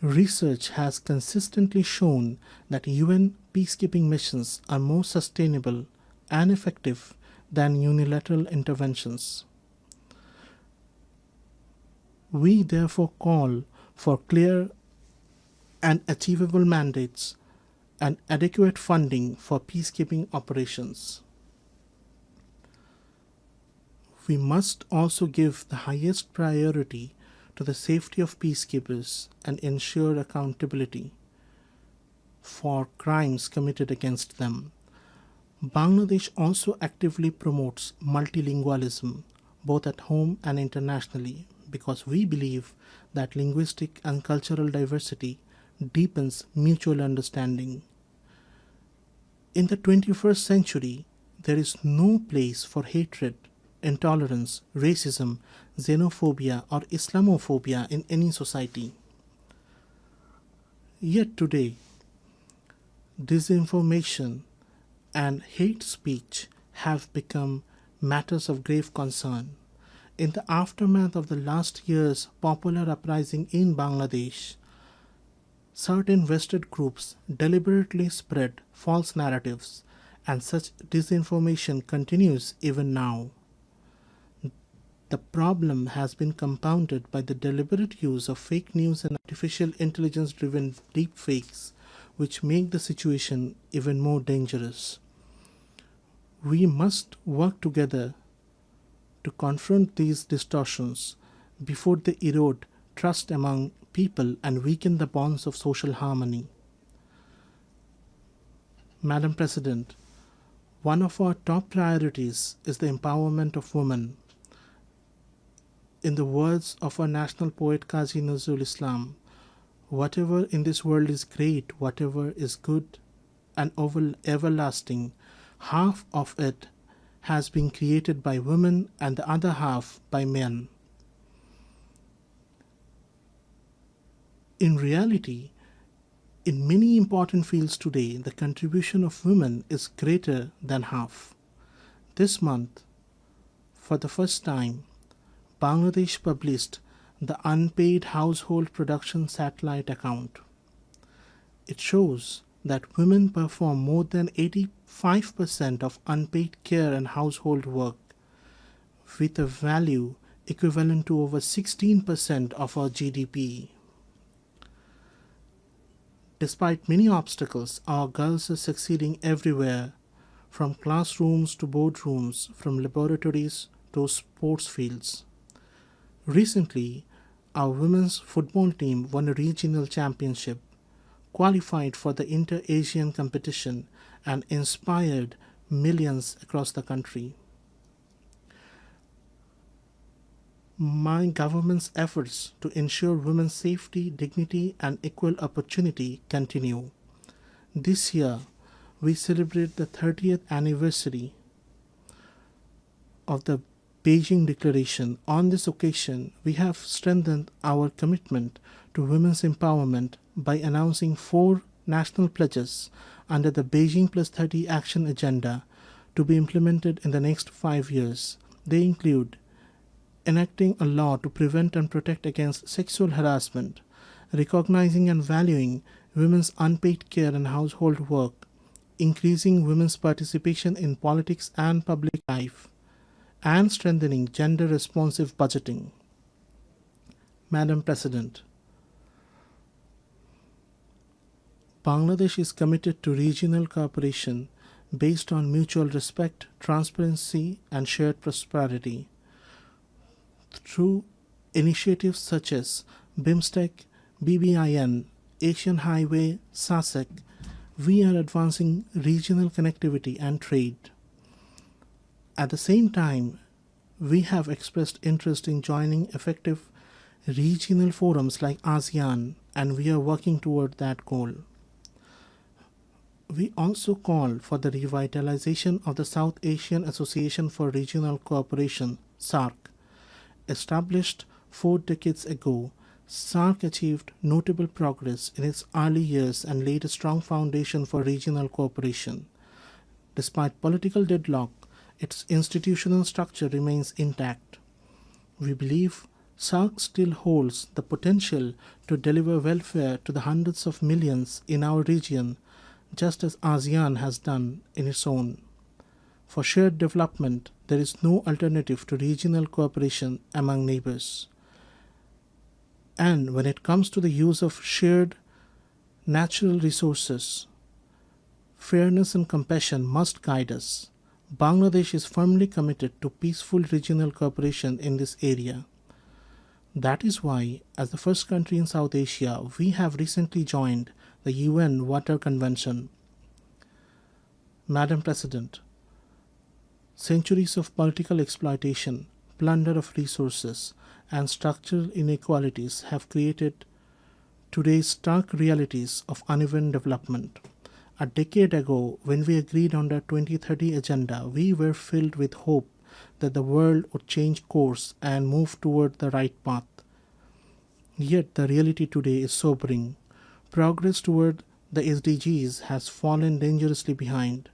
Research has consistently shown that UN peacekeeping missions are more sustainable and effective than unilateral interventions. We therefore call for clear and achievable mandates and adequate funding for peacekeeping operations. We must also give the highest priority to the safety of peacekeepers and ensure accountability for crimes committed against them. Bangladesh also actively promotes multilingualism, both at home and internationally, because we believe that linguistic and cultural diversity deepens mutual understanding. In the 21st century, there is no place for hatred, intolerance, racism, xenophobia, or Islamophobia in any society. Yet today, disinformation and hate speech have become matters of grave concern. In the aftermath of the last year's popular uprising in Bangladesh, certain vested groups deliberately spread false narratives, and such disinformation continues even now. The problem has been compounded by the deliberate use of fake news and artificial intelligence-driven deepfakes, which make the situation even more dangerous. We must work together to confront these distortions before they erode trust among people and weaken the bonds of social harmony. Madam President, one of our top priorities is the empowerment of women. In the words of our national poet Qazi Nazrul Islam, whatever in this world is great, whatever is good and everlasting, half of it has been created by women and the other half by men. In reality, in many important fields today, the contribution of women is greater than half. This month, for the first time, Bangladesh published the Unpaid Household Production Satellite Account. It shows that women perform more than 85% of unpaid care and household work, with a value equivalent to over 16% of our GDP. Despite many obstacles, our girls are succeeding everywhere, from classrooms to boardrooms, from laboratories to sports fields. Recently, our women's football team won a regional championship, qualified for the Inter-Asian competition, and inspired millions across the country. My government's efforts to ensure women's safety, dignity, and equal opportunity continue. This year, we celebrate the 30th anniversary of the Beijing Declaration. On this occasion, we have strengthened our commitment to women's empowerment by announcing 4 national pledges under the Beijing Plus 30 Action Agenda to be implemented in the next 5 years. They include enacting a law to prevent and protect against sexual harassment, recognizing and valuing women's unpaid care and household work, increasing women's participation in politics and public life, and strengthening gender-responsive budgeting. Madam President, Bangladesh is committed to regional cooperation based on mutual respect, transparency, and shared prosperity. Through initiatives such as BIMSTEC, BBIN, Asian Highway, SASEC, we are advancing regional connectivity and trade. At the same time, we have expressed interest in joining effective regional forums like ASEAN, and we are working toward that goal. We also call for the revitalization of the South Asian Association for Regional Cooperation, SAARC. Established 4 decades ago, SAARC achieved notable progress in its early years and laid a strong foundation for regional cooperation. Despite political deadlock, its institutional structure remains intact. We believe SAARC still holds the potential to deliver welfare to the hundreds of millions in our region, just as ASEAN has done in its own. For shared development, there is no alternative to regional cooperation among neighbors. And when it comes to the use of shared natural resources, fairness and compassion must guide us. Bangladesh is firmly committed to peaceful regional cooperation in this area. That is why, as the first country in South Asia, we have recently joined the UN Water Convention. Madam President, centuries of political exploitation, plunder of resources, and structural inequalities have created today's stark realities of uneven development. A decade ago, when we agreed on the 2030 agenda, we were filled with hope that the world would change course and move toward the right path. Yet the reality today is sobering. Progress toward the SDGs has fallen dangerously behind.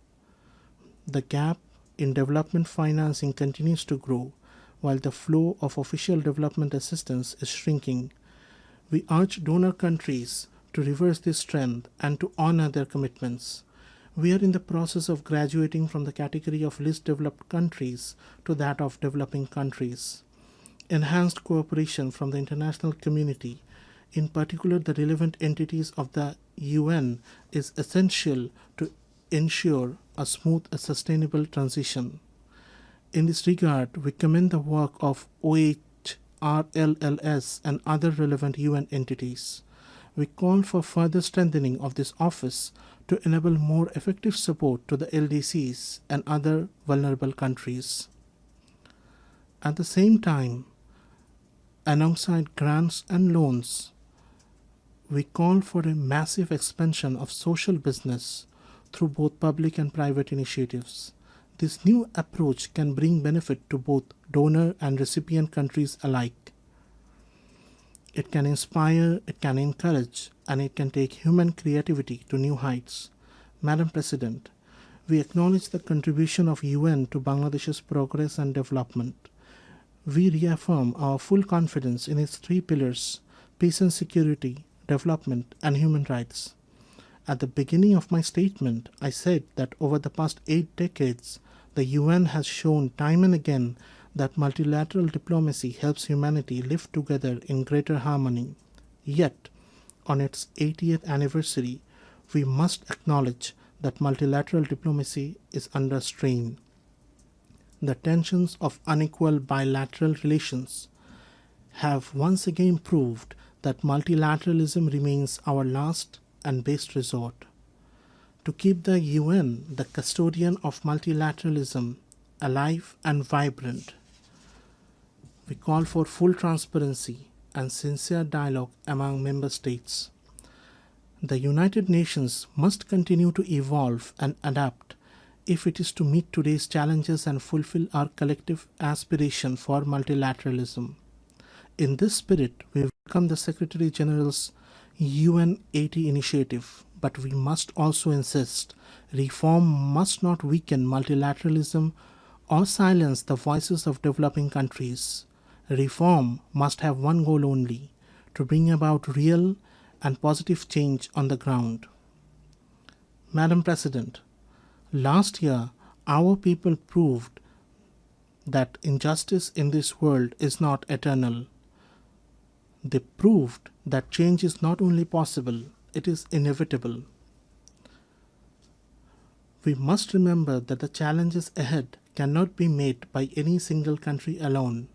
The gap in development financing continues to grow, while the flow of official development assistance is shrinking. We urge donor countries to reverse this trend and to honor their commitments. We are in the process of graduating from the category of least developed countries to that of developing countries. Enhanced cooperation from the international community, in particular the relevant entities of the UN, is essential to ensure a smooth and sustainable transition. In this regard, we commend the work of OHRLLS and other relevant UN entities. We call for further strengthening of this office to enable more effective support to the LDCs and other vulnerable countries. At the same time, alongside grants and loans, we call for a massive expansion of social business through both public and private initiatives. This new approach can bring benefit to both donor and recipient countries alike. It can inspire, it can encourage, and it can take human creativity to new heights. Madam President, we acknowledge the contribution of UN to Bangladesh's progress and development. We reaffirm our full confidence in its 3 pillars: peace and security, development, and human rights. At the beginning of my statement, I said that over the past 8 decades, the UN has shown time and again that multilateral diplomacy helps humanity live together in greater harmony. Yet, on its 80th anniversary, we must acknowledge that multilateral diplomacy is under strain. The tensions of unequal bilateral relations have once again proved that multilateralism remains our last and best resort. To keep the UN, the custodian of multilateralism, alive and vibrant, we call for full transparency and sincere dialogue among member states. The United Nations must continue to evolve and adapt if it is to meet today's challenges and fulfill our collective aspiration for multilateralism. In this spirit, we welcome the Secretary General's UN 80 initiative, but we must also insist reform must not weaken multilateralism or silence the voices of developing countries. Reform must have one goal only: to bring about real and positive change on the ground. Madam President, last year our people proved that injustice in this world is not eternal. They proved that change is not only possible, it is inevitable. We must remember that the challenges ahead cannot be met by any single country alone.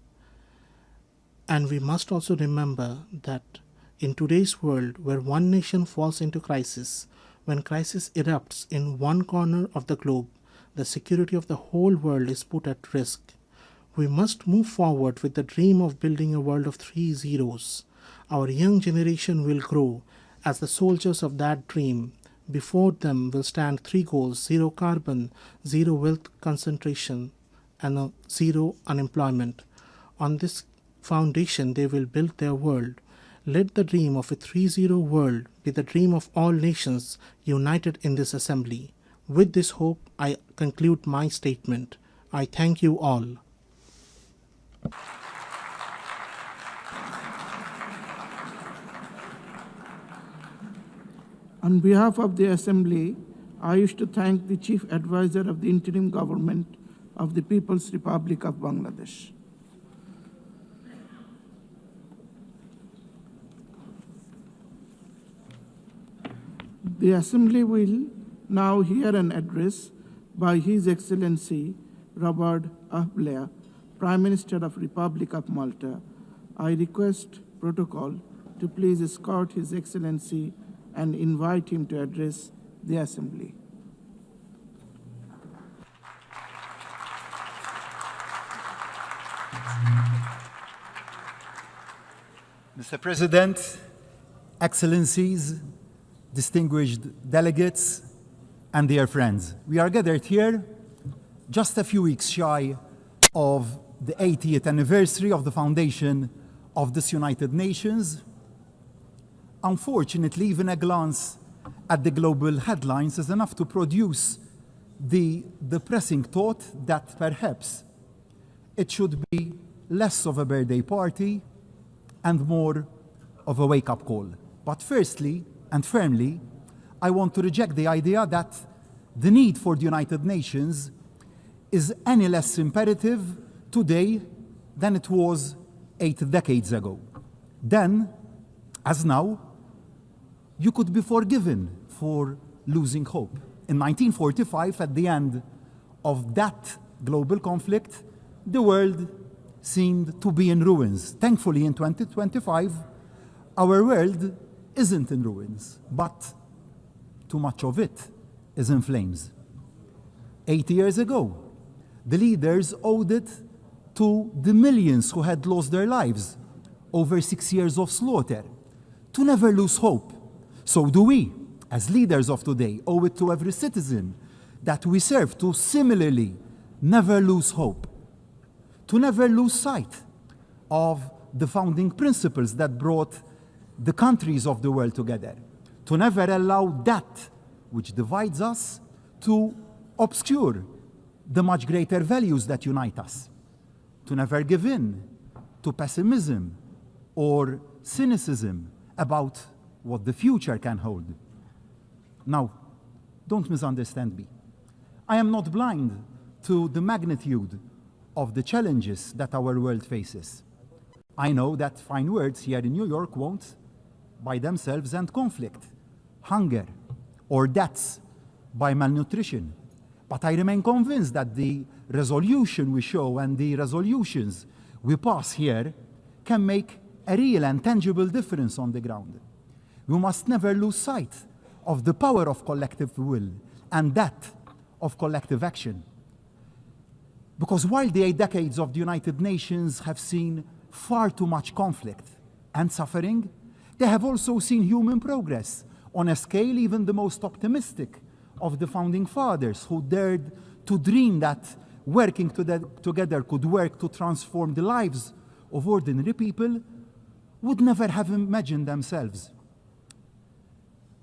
And we must also remember that in today's world, where one nation falls into crisis, when crisis erupts in one corner of the globe, the security of the whole world is put at risk. We must move forward with the dream of building a world of 3 zeros. Our young generation will grow as the soldiers of that dream. Before them will stand 3 goals: zero carbon, zero wealth concentration, and zero unemployment. On this foundation, they will build their world. Let the dream of a 3-0 world be the dream of all nations united in this assembly. With this hope, I conclude my statement. I thank you all. On behalf of the Assembly, I wish to thank the Chief Advisor of the Interim Government of the People's Republic of Bangladesh. The Assembly will now hear an address by His Excellency Robert F. Blair, Prime Minister of Republic of Malta. I request protocol to please escort His Excellency and invite him to address the Assembly. Mr. President, Excellencies, distinguished delegates, and dear friends, we are gathered here just a few weeks shy of the 80th anniversary of the foundation of this United Nations. Unfortunately, even a glance at the global headlines is enough to produce the depressing thought that perhaps it should be less of a birthday party and more of a wake-up call. But firstly and firmly, I want to reject the idea that the need for the United Nations is any less imperative today than it was 8 decades ago. Then, as now, you could be forgiven for losing hope. In 1945, at the end of that global conflict, the world seemed to be in ruins. Thankfully, in 2025, our world isn't in ruins, but too much of it is in flames. 80 years ago, the leaders owed it to the millions who had lost their lives over 6 years of slaughter to never lose hope. So do we, as leaders of today, owe it to every citizen that we serve to similarly never lose hope, to never lose sight of the founding principles that brought the countries of the world together, to never allow that which divides us to obscure the much greater values that unite us, to never give in to pessimism or cynicism about what the future can hold. Now, don't misunderstand me. I am not blind to the magnitude of the challenges that our world faces. I know that fine words here in New York won't, by themselves, end conflict, hunger, or deaths by malnutrition. But I remain convinced that the resolution we show and the resolutions we pass here can make a real and tangible difference on the ground. We must never lose sight of the power of collective will and that of collective action. Because while the 8 decades of the United Nations have seen far too much conflict and suffering, they have also seen human progress on a scale even the most optimistic of the founding fathers who dared to dream that working together could work to transform the lives of ordinary people would never have imagined themselves.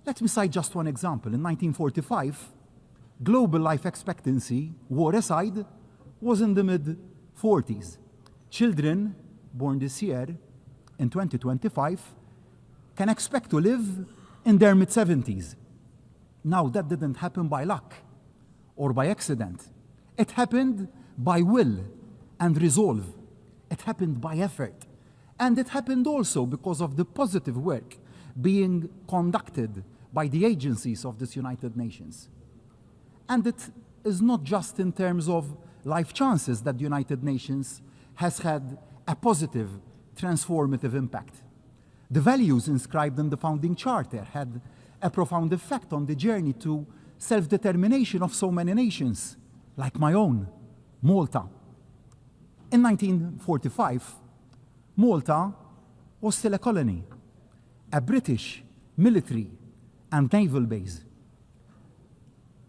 Let me cite just one example. In 1945, global life expectancy, war aside, was in the mid-40s. Children born this year, in 2025, can expect to live in their mid-70s. Now, that didn't happen by luck or by accident. It happened by will and resolve. It happened by effort. And it happened also because of the positive work being conducted by the agencies of this United Nations. And it is not just in terms of life chances that the United Nations has had a positive, transformative impact. The values inscribed in the founding charter had a profound effect on the journey to self-determination of so many nations, like my own, Malta. In 1945, Malta was still a colony, a British military and naval base.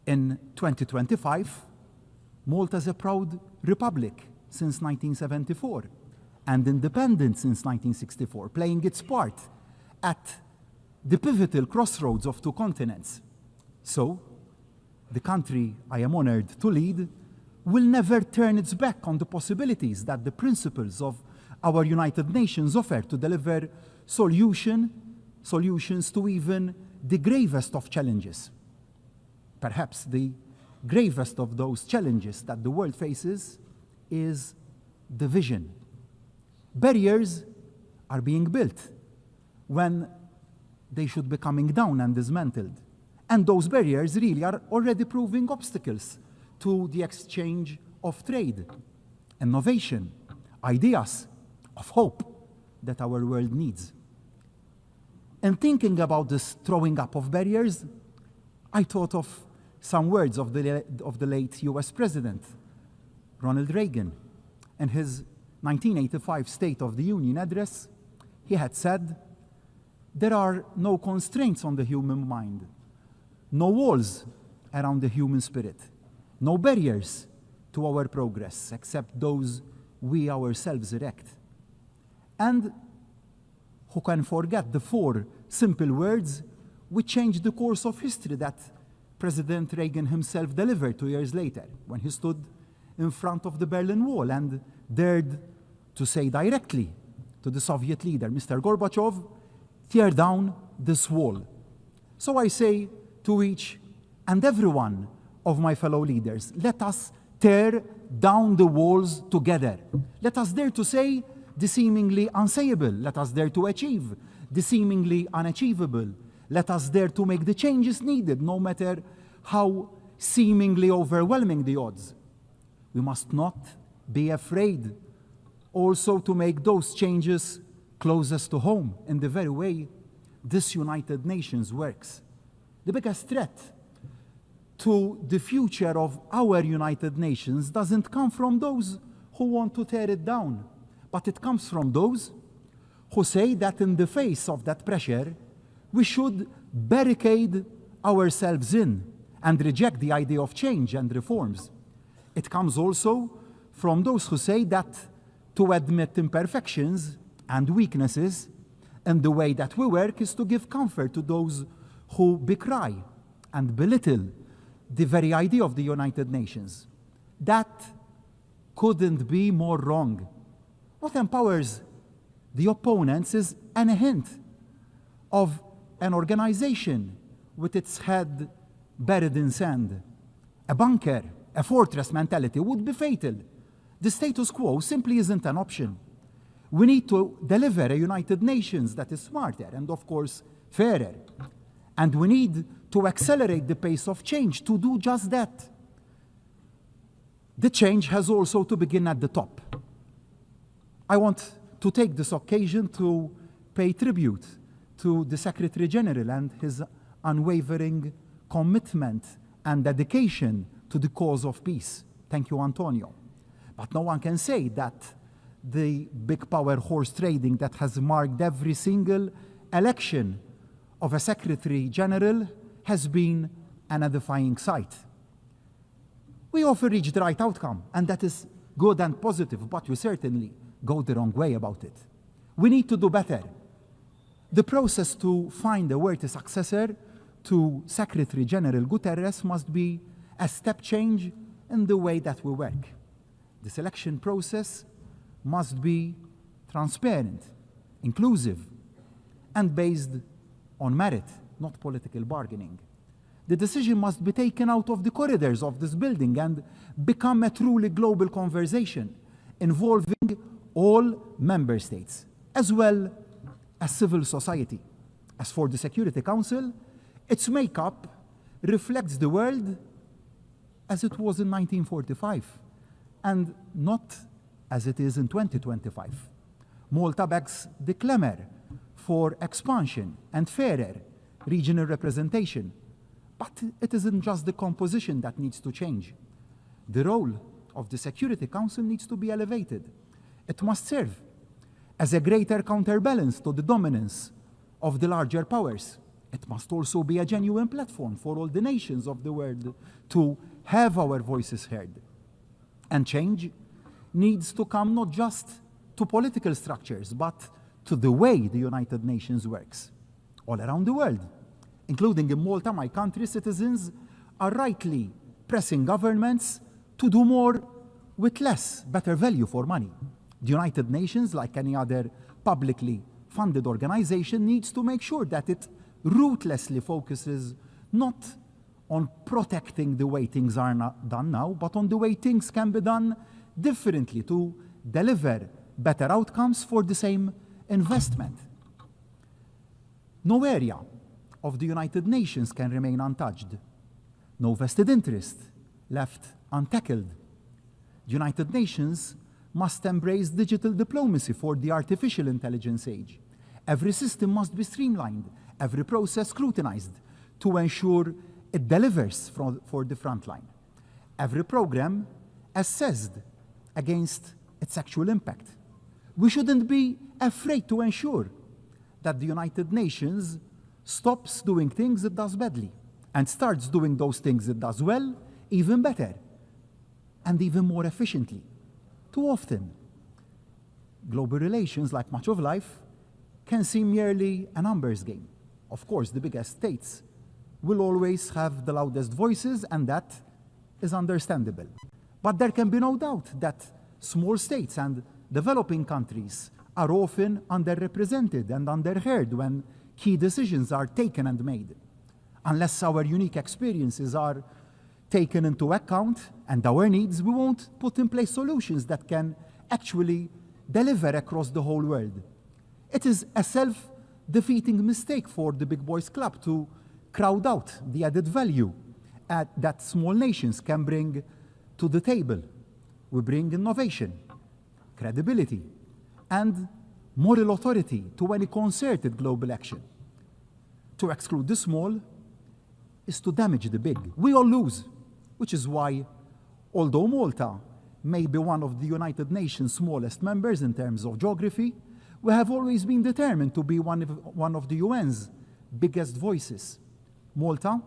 In 2025, Malta is a proud republic since 1974 and independent since 1964, playing its part at the pivotal crossroads of two continents. So, the country I am honored to lead will never turn its back on the possibilities that the principles of our United Nations offer to deliver solutions to even the gravest of challenges. Perhaps the gravest of those challenges that the world faces is division. Barriers are being built when they should be coming down and dismantled. And those barriers really are already proving obstacles to the exchange of trade, innovation, ideas, of hope that our world needs. In thinking about this throwing up of barriers, I thought of some words of the late US President, Ronald Reagan. In his 1985 State of the Union address, he had said, "There are no constraints on the human mind, no walls around the human spirit, no barriers to our progress except those we ourselves erect." And who can forget the four simple words which changed the course of history that President Reagan himself delivered 2 years later when he stood in front of the Berlin Wall and dared to say directly to the Soviet leader, Mr. Gorbachev, "Tear down this wall." So I say to each and every one of my fellow leaders, let us tear down the walls together. Let us dare to say the seemingly unsayable. Let us dare to achieve the seemingly unachievable. Let us dare to make the changes needed, no matter how seemingly overwhelming the odds. We must not be afraid also to make those changes closest to home in the very way this United Nations works. The biggest threat to the future of our United Nations doesn't come from those who want to tear it down, but it comes from those who say that in the face of that pressure, we should barricade ourselves in and reject the idea of change and reforms. It comes also from those who say that to admit imperfections and weaknesses in the way that we work is to give comfort to those who decry and belittle the very idea of the United Nations. That couldn't be more wrong. What empowers the opponents is a hint of an organization with its head buried in sand. A bunker, a fortress mentality would be fatal. The status quo simply isn't an option. We need to deliver a United Nations that is smarter and, of course, fairer. And we need to accelerate the pace of change to do just that. The change has also to begin at the top. I want to take this occasion to pay tribute to the Secretary General and his unwavering commitment and dedication to the cause of peace. Thank you, Antonio. But no one can say that the big power horse trading that has marked every single election of a Secretary General has been an edifying sight. We often reach the right outcome, and that is good and positive, but we certainly go the wrong way about it. We need to do better. The process to find a worthy successor to Secretary General Guterres must be a step change in the way that we work. The selection process must be transparent, inclusive, and based on merit, not political bargaining. The decision must be taken out of the corridors of this building and become a truly global conversation involving all member states, as well as civil society. As for the Security Council, its makeup reflects the world as it was in 1945 and not as it is in 2025. Malta begs the clamor for expansion and fairer regional representation. But it isn't just the composition that needs to change. The role of the Security Council needs to be elevated. It must serve as a greater counterbalance to the dominance of the larger powers. It must also be a genuine platform for all the nations of the world to have our voices heard. And change needs to come not just to political structures, but to the way the United Nations works all around the world. Including in Malta, my country, citizens are rightly pressing governments to do more with less, better value for money. The United Nations, like any other publicly funded organization, needs to make sure that it ruthlessly focuses not on protecting the way things are not done now, but on the way things can be done differently to deliver better outcomes for the same investment. No area of the United Nations can remain untouched. No vested interest left untackled. The United Nations must embrace digital diplomacy for the artificial intelligence age. Every system must be streamlined, every process scrutinized to ensure it delivers for the front line. Every program assessed against its actual impact. We shouldn't be afraid to ensure that the United Nations stops doing things it does badly and starts doing those things it does well even better and even more efficiently. Too often, global relations, like much of life, can seem merely a numbers game. Of course, the biggest states will always have the loudest voices, and that is understandable. But there can be no doubt that small states and developing countries are often underrepresented and underheard when key decisions are taken and made. Unless our unique experiences are taken into account and our needs, we won't put in place solutions that can actually deliver across the whole world. It is a self-defeating mistake for the big boys club to crowd out the added value that small nations can bring to the table. We bring innovation, credibility, and moral authority to any concerted global action. To exclude the small is to damage the big. We all lose, which is why, although Malta may be one of the United Nations' smallest members in terms of geography, we have always been determined to be one of the UN's biggest voices. Malta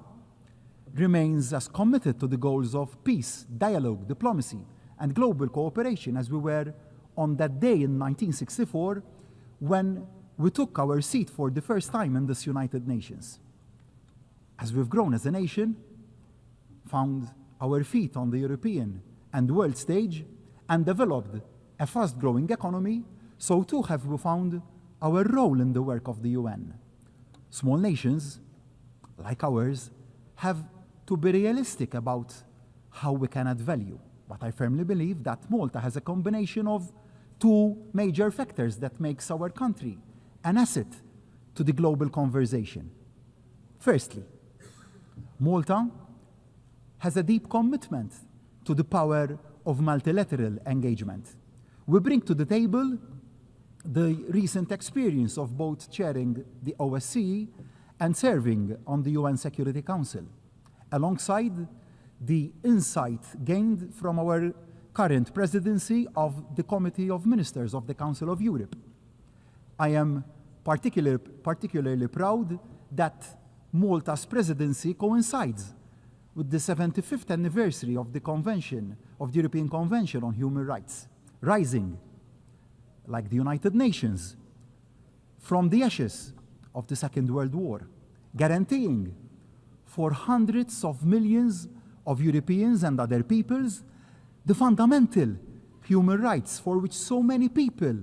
remains as committed to the goals of peace, dialogue, diplomacy, and global cooperation as we were on that day in 1964 when we took our seat for the first time in this United Nations. As we've grown as a nation, found our feet on the European and world stage, and developed a fast-growing economy, so too have we found our role in the work of the UN. Small nations, like ours, have to be realistic about how we can add value. But I firmly believe that Malta has a combination of two major factors that makes our country an asset to the global conversation. Firstly, Malta has a deep commitment to the power of multilateral engagement. We bring to the table the recent experience of both chairing the OSCE and serving on the UN Security Council, alongside the insight gained from our current presidency of the Committee of Ministers of the Council of Europe. I am particularly proud that Malta's presidency coincides with the 75th anniversary of the Convention, of the European Convention on Human Rights, rising, like the United Nations, from the ashes of the Second World War, guaranteeing for hundreds of millions of Europeans and other peoples the fundamental human rights for which so many people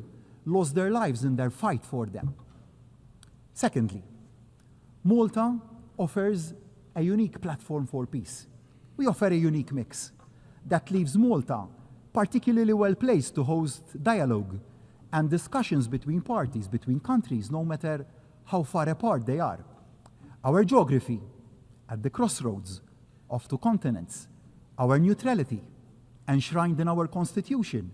lost their lives in their fight for them. Secondly, Malta offers a unique platform for peace. We offer a unique mix that leaves Malta particularly well placed to host dialogue and discussions between parties, between countries, no matter how far apart they are. Our geography at the crossroads of two continents, our neutrality enshrined in our constitution,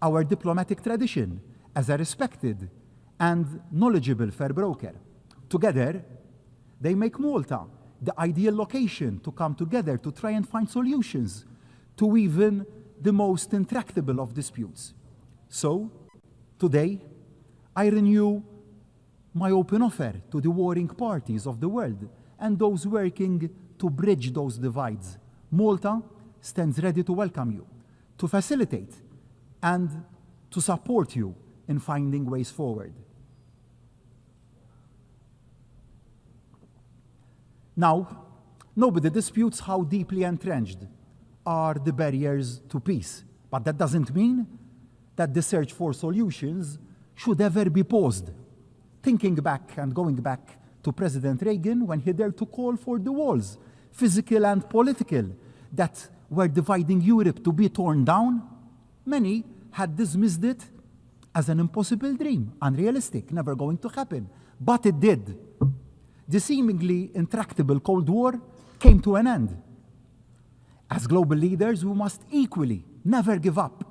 our diplomatic tradition as a respected and knowledgeable fair broker. Together, they make Malta the ideal location to come together to try and find solutions to even the most intractable of disputes. So, today, I renew my open offer to the warring parties of the world and those working to bridge those divides. Malta stands ready to welcome you, to facilitate, and to support you in finding ways forward. Now, nobody disputes how deeply entrenched are the barriers to peace, but that doesn't mean that the search for solutions should ever be paused. Thinking back and going back to President Reagan when he dared to call for the walls, physical and political, that were dividing Europe to be torn down, many had dismissed it as an impossible dream, unrealistic, never going to happen. But it did. The seemingly intractable Cold War came to an end. As global leaders, we must equally never give up,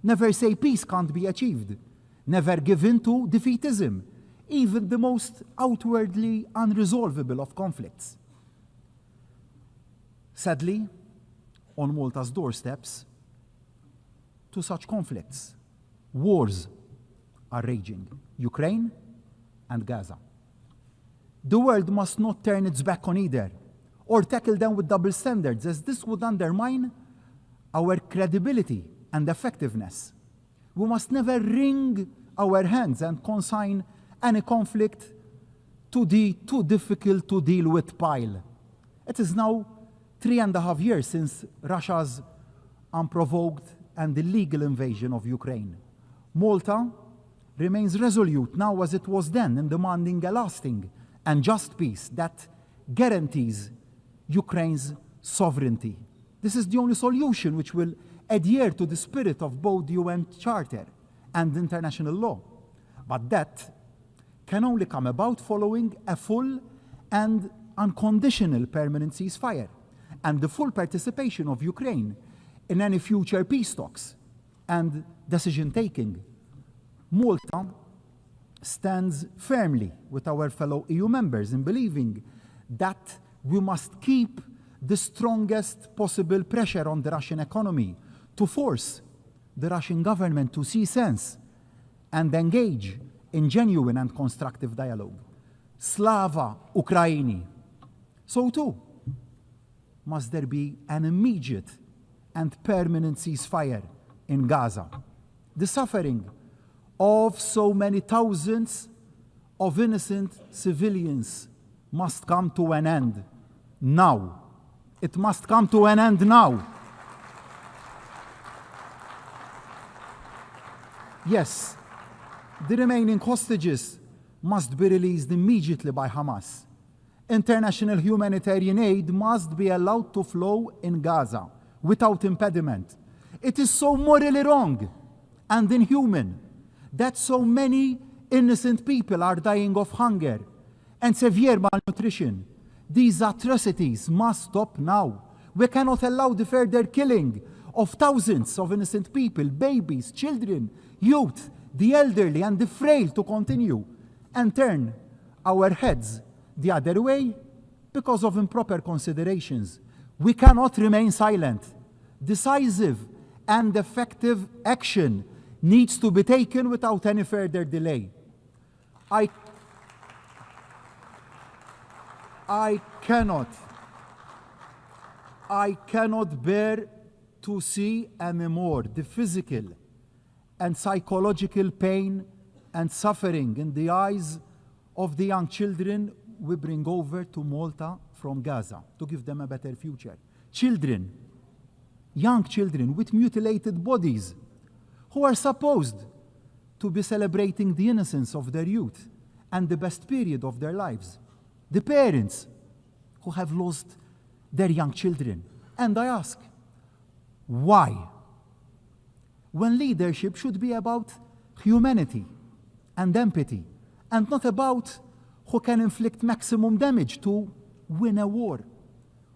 never say peace can't be achieved, never give in to defeatism, even the most outwardly unresolvable of conflicts. Sadly, on Malta's doorsteps, two such conflicts, wars, are raging: Ukraine and Gaza. The world must not turn its back on either, or tackle them with double standards, as this would undermine our credibility and effectiveness. We must never wring our hands and consign any conflict to the too difficult to deal with pile. It is now 3.5 years since Russia's unprovoked and illegal invasion of Ukraine. Malta remains resolute now as it was then in demanding a lasting and just peace that guarantees Ukraine's sovereignty. This is the only solution which will adhere to the spirit of both the UN Charter and international law. But that can only come about following a full and unconditional permanent ceasefire and the full participation of Ukraine in any future peace talks and decision-taking. Malta stands firmly with our fellow EU members in believing that we must keep the strongest possible pressure on the Russian economy to force the Russian government to see sense and engage in genuine and constructive dialogue. Slava Ukraini. So too, must there be an immediate and permanent ceasefire in Gaza. The suffering of so many thousands of innocent civilians must come to an end now. It must come to an end now. Yes, the remaining hostages must be released immediately by Hamas. International humanitarian aid must be allowed to flow in Gaza without impediment. It is so morally wrong and inhuman that so many innocent people are dying of hunger and severe malnutrition. These atrocities must stop now. We cannot allow the further killing of thousands of innocent people, babies, children, youth, the elderly, and the frail to continue and turn our heads the other way because of improper considerations. We cannot remain silent. Decisive and effective action needs to be taken without any further delay. I cannot I cannot bear to see anymore the physical and psychological pain and suffering in the eyes of the young children we bring over to Malta from Gaza to give them a better future. Children, young children with mutilated bodies who are supposed to be celebrating the innocence of their youth and the best period of their lives. The parents who have lost their young children. And I ask, why? When leadership should be about humanity and empathy, and not about who can inflict maximum damage to win a war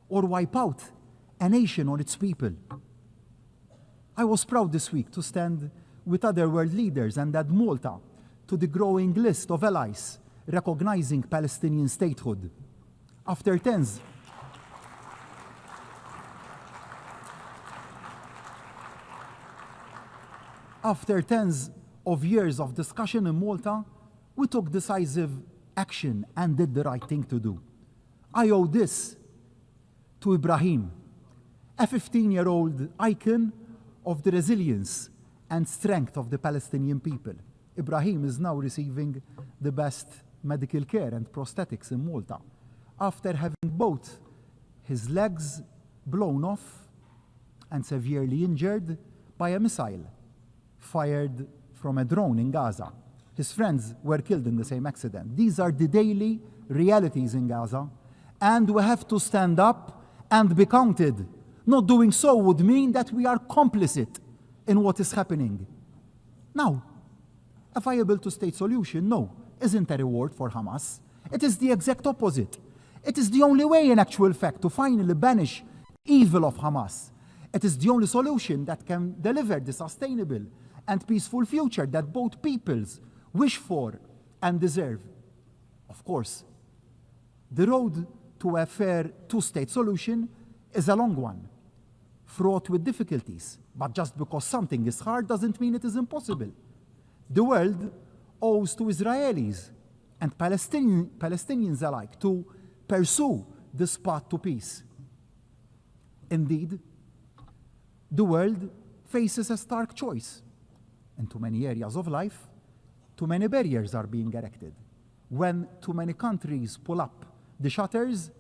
or wipe out a nation or its people. I was proud this week to stand with other world leaders and add Malta to the growing list of allies recognizing Palestinian statehood. After tens of years of discussion in Malta, we took decisive action and did the right thing to do. I owe this to Ibrahim, a 15-year-old icon of the resilience and strength of the Palestinian people. Ibrahim is now receiving the best medical care and prosthetics in Malta after having both his legs blown off and severely injured by a missile fired from a drone in Gaza. His friends were killed in the same accident. These are the daily realities in Gaza, and we have to stand up and be counted. Not doing so would mean that we are complicit in what is happening. Now, a viable two-state solution, no, isn't a reward for Hamas. It is the exact opposite. It is the only way, in actual fact, to finally banish evil of Hamas. It is the only solution that can deliver the sustainable and peaceful future that both peoples wish for and deserve. Of course, the road to a fair two-state solution is a long one, fraught with difficulties. But just because something is hard doesn't mean it is impossible. The world owes to Israelis and Palestinians alike to pursue this path to peace. Indeed, the world faces a stark choice. In too many areas of life, too many barriers are being erected. When too many countries pull up the shutters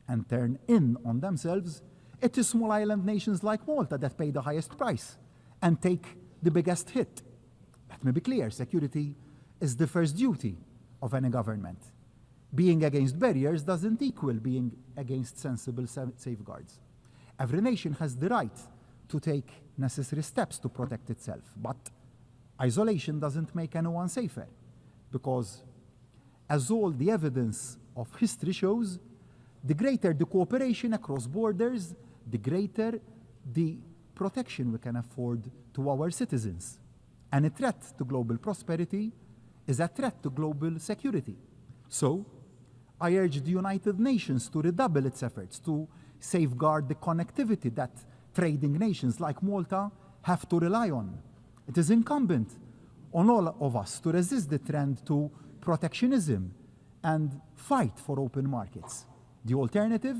and turn in on themselves, it is small island nations like Malta that pay the highest price and take the biggest hit. Let me be clear, security is the first duty of any government. Being against barriers doesn't equal being against sensible safeguards. Every nation has the right to take necessary steps to protect itself, but isolation doesn't make anyone safer, because as all the evidence of history shows, the greater the cooperation across borders, the greater the protection we can afford to our citizens. And a threat to global prosperity is a threat to global security. So, I urge the United Nations to redouble its efforts to safeguard the connectivity that trading nations like Malta have to rely on. It is incumbent on all of us to resist the trend to protectionism and fight for open markets. The alternative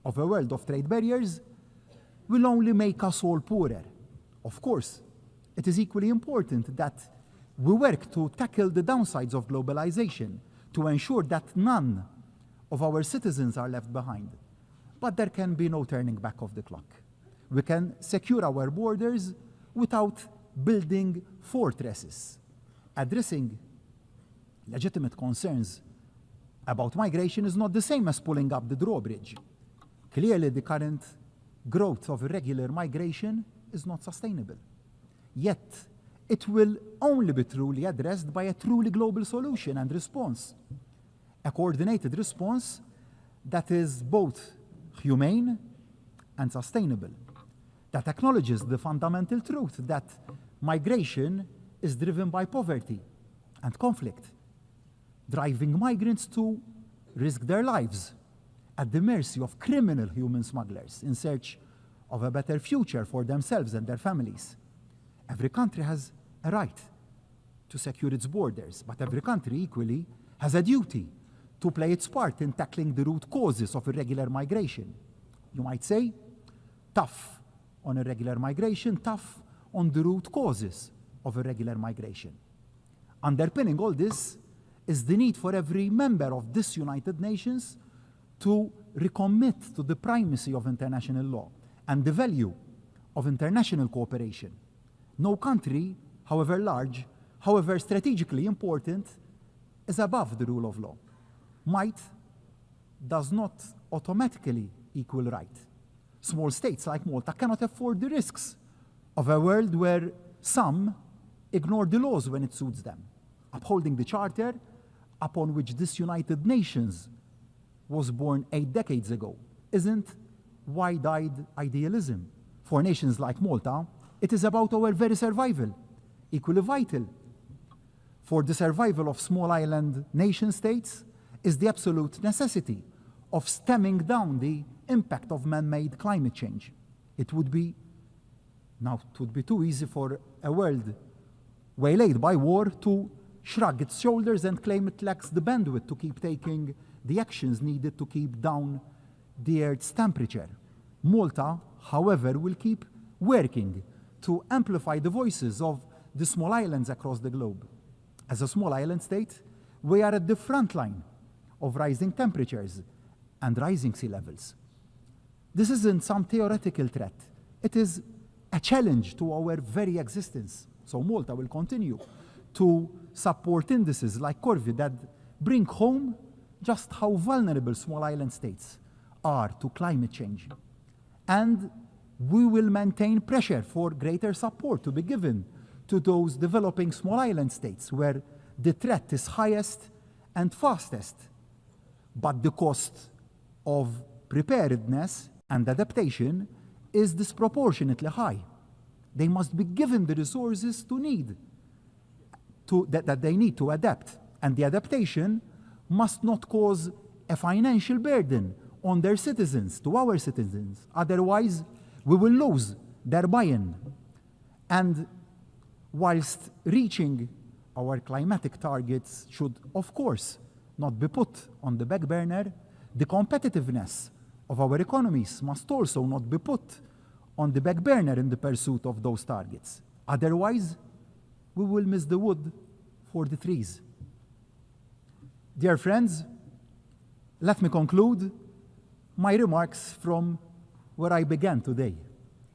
of a world of trade barriers will only make us all poorer. Of course, it is equally important that we work to tackle the downsides of globalization to ensure that none of our citizens are left behind. But there can be no turning back of the clock. We can secure our borders without building fortresses. Addressing legitimate concerns about migration is not the same as pulling up the drawbridge. Clearly, the current growth of irregular migration is not sustainable. Yet, it will only be truly addressed by a truly global solution and response. A coordinated response that is both humane and sustainable, that acknowledges the fundamental truth that migration is driven by poverty and conflict, driving migrants to risk their lives at the mercy of criminal human smugglers in search of a better future for themselves and their families. Every country has a right to secure its borders, but every country equally has a duty to play its part in tackling the root causes of irregular migration. you might say, tough on irregular migration, tough on the root causes of irregular migration. Underpinning all this is the need for every member of this United Nations to recommit to the primacy of international law and the value of international cooperation. No country, however large, however strategically important, is above the rule of law. Might does not automatically equal right. Small states like Malta cannot afford the risks of a world where some ignore the laws when it suits them. Upholding the charter upon which this United Nations was born 8 decades ago isn't wide-eyed idealism. For nations like Malta, it is about our very survival, equally vital. For the survival of small island nation states is the absolute necessity of stemming down the impact of man-made climate change. It would be too easy for a world waylaid by war to shrug its shoulders and claim it lacks the bandwidth to keep taking the actions needed to keep down the Earth's temperature. Malta, however, will keep working to amplify the voices of the small islands across the globe. As a small island state, we are at the front line of rising temperatures and rising sea levels. This isn't some theoretical threat. It is a challenge to our very existence. So Malta will continue to support indices like Corvi that bring home just how vulnerable small island states are to climate change. And we will maintain pressure for greater support to be given to those developing small island states where the threat is highest and fastest. But the cost of preparedness and adaptation is disproportionately high. They must be given the resources that they need to adapt. And the adaptation must not cause a financial burden on their citizens, to our citizens. Otherwise, we will lose their buy-in. And whilst reaching our climatic targets should, of course, not be put on the back burner, the competitiveness of our economies must also not be put on the back burner in the pursuit of those targets. Otherwise, we will miss the wood for the trees. Dear friends, let me conclude my remarks from where I began today.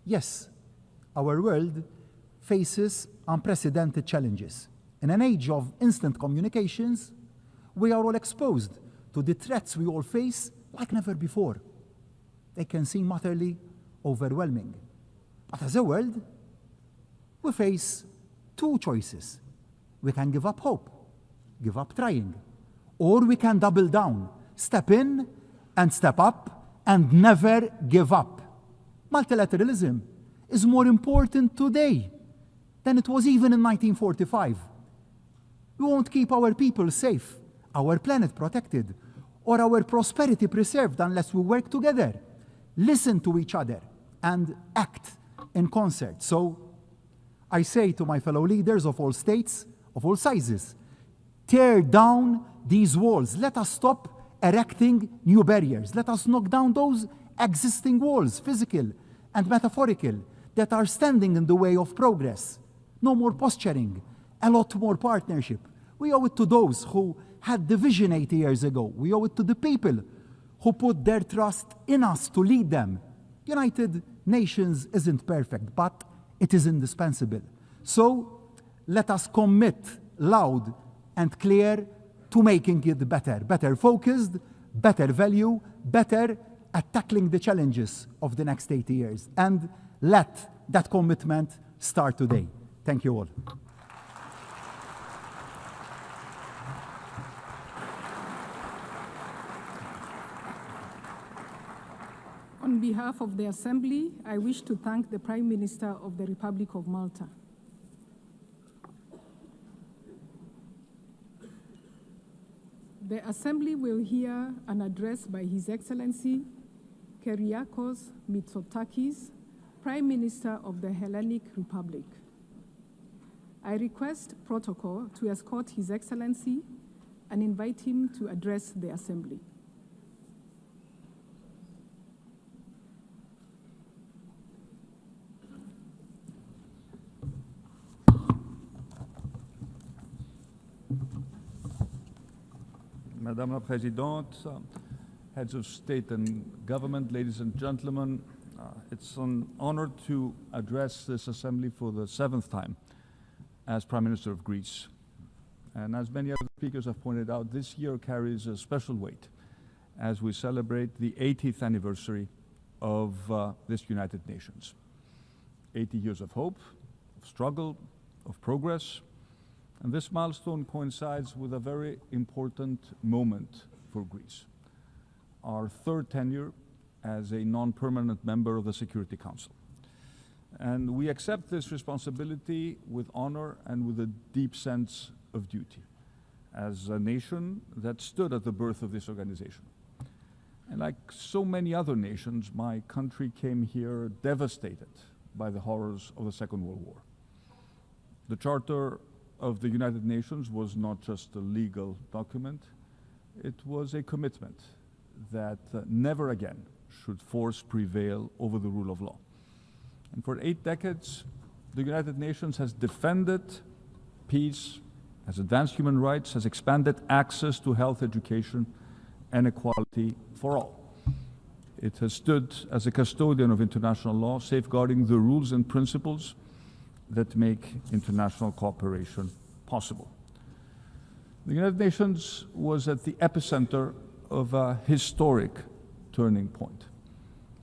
Yes, our world faces unprecedented challenges. In an age of instant communications, we are all exposed to the threats we all face like never before. They can seem utterly overwhelming. But as a world, we face two choices. We can give up hope, give up trying, or we can double down, step in and step up and never give up. Multilateralism is more important today than it was even in 1945. We won't keep our people safe, our planet protected, or our prosperity preserved unless we work together, listen to each other, and act in concert. So I say to my fellow leaders of all states, of all sizes, tear down these walls. Let us stop erecting new barriers. Let us knock down those existing walls, physical and metaphorical, that are standing in the way of progress. No more posturing, a lot more partnership. We owe it to those who had the vision 80 years ago. We owe it to the people who put their trust in us to lead them. United Nations isn't perfect, but it is indispensable. So let us commit loud and clear to making it better. Better focused, better value, better at tackling the challenges of the next 80 years. And let that commitment start today. Thank you all. On behalf of the Assembly, I wish to thank the Prime Minister of the Republic of Malta. The Assembly will hear an address by His Excellency Kyriakos Mitsotakis, Prime Minister of the Hellenic Republic. I request protocol to escort His Excellency and invite him to address the Assembly. Madame la Présidente, heads of state and government, ladies and gentlemen, it's an honor to address this assembly for the 7th time as Prime Minister of Greece. And as many other speakers have pointed out, this year carries a special weight as we celebrate the 80th anniversary of this United Nations. 80 years of hope, of struggle, of progress. And this milestone coincides with a very important moment for Greece. Our 3rd tenure as a non-permanent member of the Security Council. And we accept this responsibility with honor and with a deep sense of duty as a nation that stood at the birth of this organization. And like so many other nations, my country came here devastated by the horrors of the Second World War. The Charter of the United Nations was not just a legal document, it was a commitment that never again should force prevail over the rule of law. And for 8 decades, the United Nations has defended peace, has advanced human rights, has expanded access to health, education, and equality for all. It has stood as a custodian of international law, safeguarding the rules and principles that make international cooperation possible. The United Nations was at the epicenter of a historic turning point.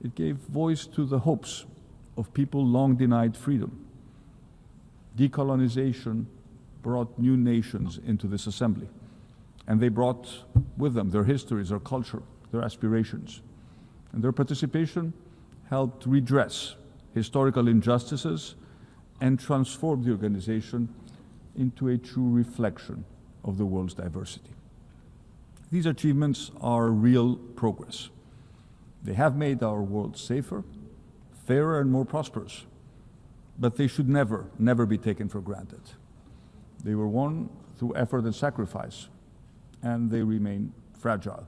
It gave voice to the hopes of people long denied freedom. Decolonization brought new nations into this assembly, and they brought with them their histories, their culture, their aspirations. And their participation helped redress historical injustices and transform the organization into a true reflection of the world's diversity. These achievements are real progress. They have made our world safer, fairer, and more prosperous, but they should never, never be taken for granted. They were won through effort and sacrifice, and they remain fragile.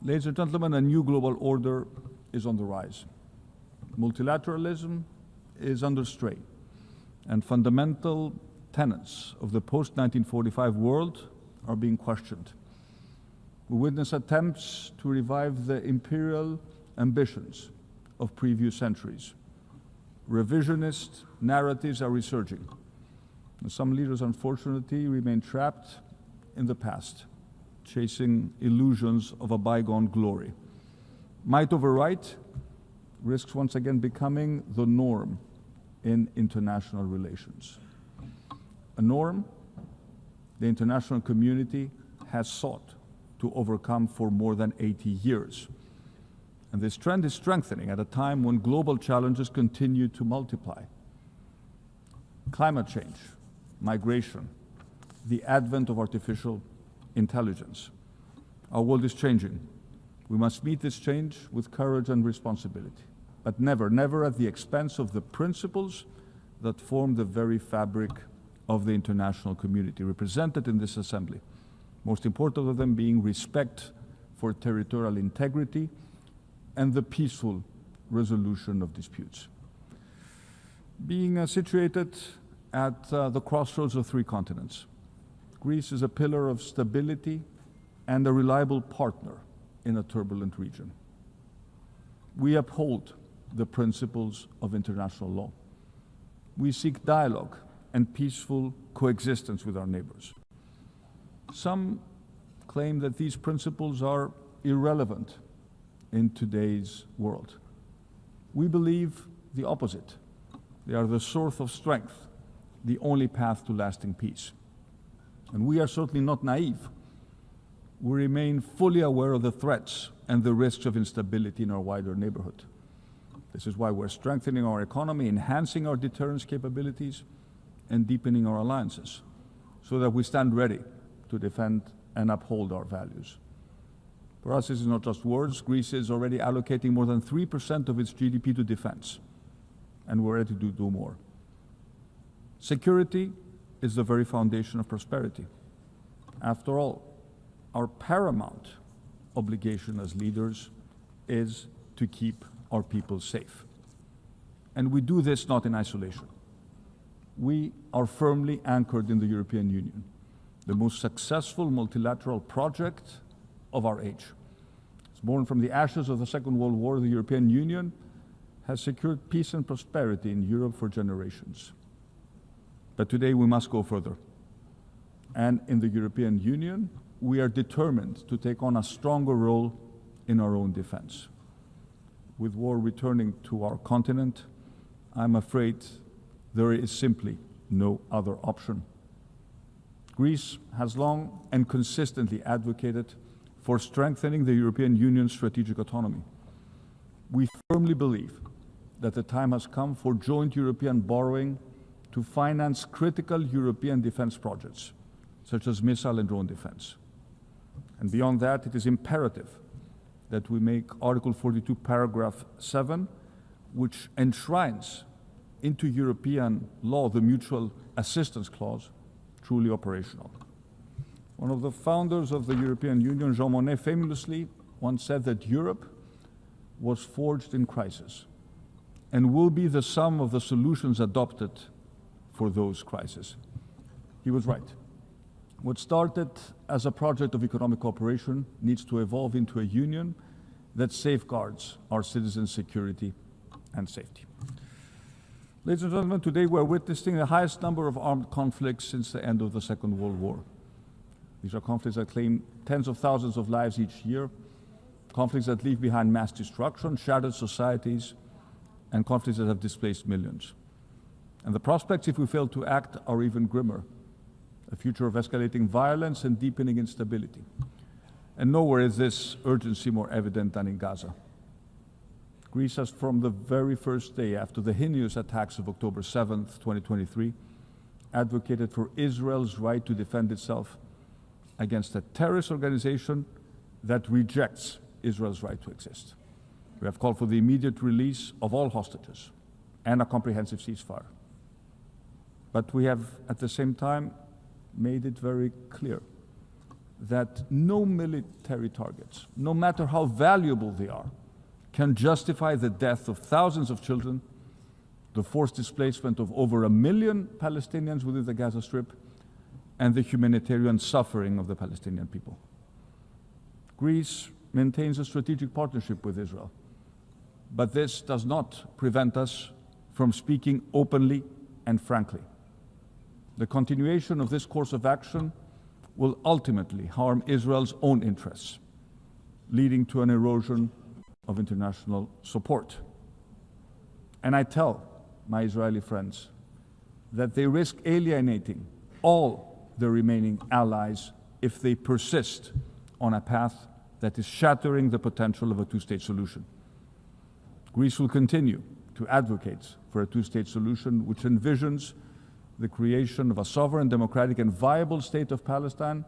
Ladies and gentlemen, a new global order is on the rise. Multilateralism is under strain, and fundamental tenets of the post-1945 world are being questioned. We witness attempts to revive the imperial ambitions of previous centuries. Revisionist narratives are resurging. And some leaders, unfortunately, remain trapped in the past, chasing illusions of a bygone glory. Might over right risks once again becoming the norm in international relations. A norm the international community has sought to overcome for more than 80 years. And this trend is strengthening at a time when global challenges continue to multiply. Climate change, migration, the advent of artificial intelligence. Our world is changing. We must meet this change with courage and responsibility, but never, never at the expense of the principles that form the very fabric of the international community represented in this assembly. Most important of them being respect for territorial integrity and the peaceful resolution of disputes. Being situated at the crossroads of 3 continents, Greece is a pillar of stability and a reliable partner in a turbulent region. We uphold the principles of international law. We seek dialogue and peaceful coexistence with our neighbors. Some claim that these principles are irrelevant in today's world. We believe the opposite. They are the source of strength, the only path to lasting peace. And we are certainly not naive. We remain fully aware of the threats and the risks of instability in our wider neighborhood. This is why we're strengthening our economy, enhancing our deterrence capabilities, and deepening our alliances, so that we stand ready to defend and uphold our values. For us, this is not just words. Greece is already allocating more than 3% of its GDP to defense, and we're ready to do more. Security is the very foundation of prosperity. After all, our paramount obligation as leaders is to keep our people safe. And we do this not in isolation. We are firmly anchored in the European Union, the most successful multilateral project of our age. It's born from the ashes of the Second World War. The European Union has secured peace and prosperity in Europe for generations. But today we must go further. And in the European Union, we are determined to take on a stronger role in our own defense. With war returning to our continent, I'm afraid there is simply no other option. Greece has long and consistently advocated for strengthening the European Union's strategic autonomy. We firmly believe that the time has come for joint European borrowing to finance critical European defense projects, such as missile and drone defense. And beyond that, it is imperative that we make Article 42, paragraph 7, which enshrines into European law the mutual assistance clause, truly operational. One of the founders of the European Union, Jean Monnet, famously once said that Europe was forged in crisis and will be the sum of the solutions adopted for those crises. He was right. What started as a project of economic cooperation needs to evolve into a union that safeguards our citizens' security and safety. Ladies and gentlemen, today we're witnessing the highest number of armed conflicts since the end of the Second World War. These are conflicts that claim tens of thousands of lives each year, conflicts that leave behind mass destruction, shattered societies, and conflicts that have displaced millions. And the prospects, if we fail to act, are even grimmer. A future of escalating violence and deepening instability. And nowhere is this urgency more evident than in Gaza. Greece has, from the very first day after the heinous attacks of October 7th, 2023, advocated for Israel's right to defend itself against a terrorist organization that rejects Israel's right to exist. We have called for the immediate release of all hostages and a comprehensive ceasefire. But we have, at the same time, made it very clear that no military targets, no matter how valuable they are, can justify the death of thousands of children, the forced displacement of over 1 million Palestinians within the Gaza Strip, and the humanitarian suffering of the Palestinian people. Greece maintains a strategic partnership with Israel, but this does not prevent us from speaking openly and frankly. The continuation of this course of action will ultimately harm Israel's own interests, leading to an erosion of international support. And I tell my Israeli friends that they risk alienating all the remaining allies if they persist on a path that is shattering the potential of a two-state solution. Greece will continue to advocate for a two-state solution which envisions the creation of a sovereign, democratic, and viable state of Palestine,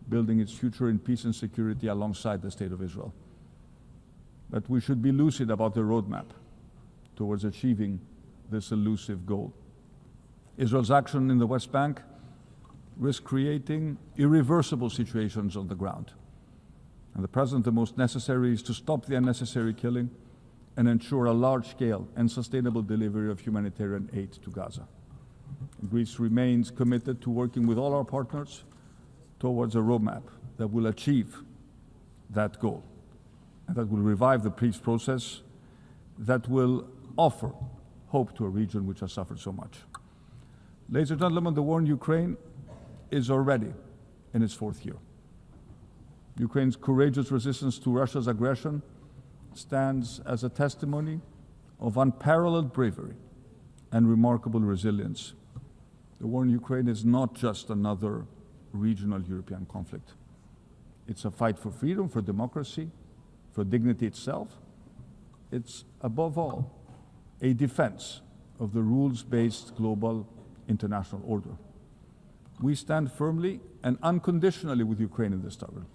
building its future in peace and security alongside the state of Israel. But we should be lucid about the roadmap towards achieving this elusive goal. Israel's action in the West Bank risks creating irreversible situations on the ground. And at present, the most necessary is to stop the unnecessary killing and ensure a large-scale and sustainable delivery of humanitarian aid to Gaza. Greece remains committed to working with all our partners towards a roadmap that will achieve that goal, and that will revive the peace process, that will offer hope to a region which has suffered so much. Ladies and gentlemen, the war in Ukraine is already in its 4th year. Ukraine's courageous resistance to Russia's aggression stands as a testimony of unparalleled bravery and remarkable resilience. The war in Ukraine is not just another regional European conflict. It's a fight for freedom, for democracy, for dignity itself. It's, above all, a defense of the rules-based global international order. We stand firmly and unconditionally with Ukraine in this struggle,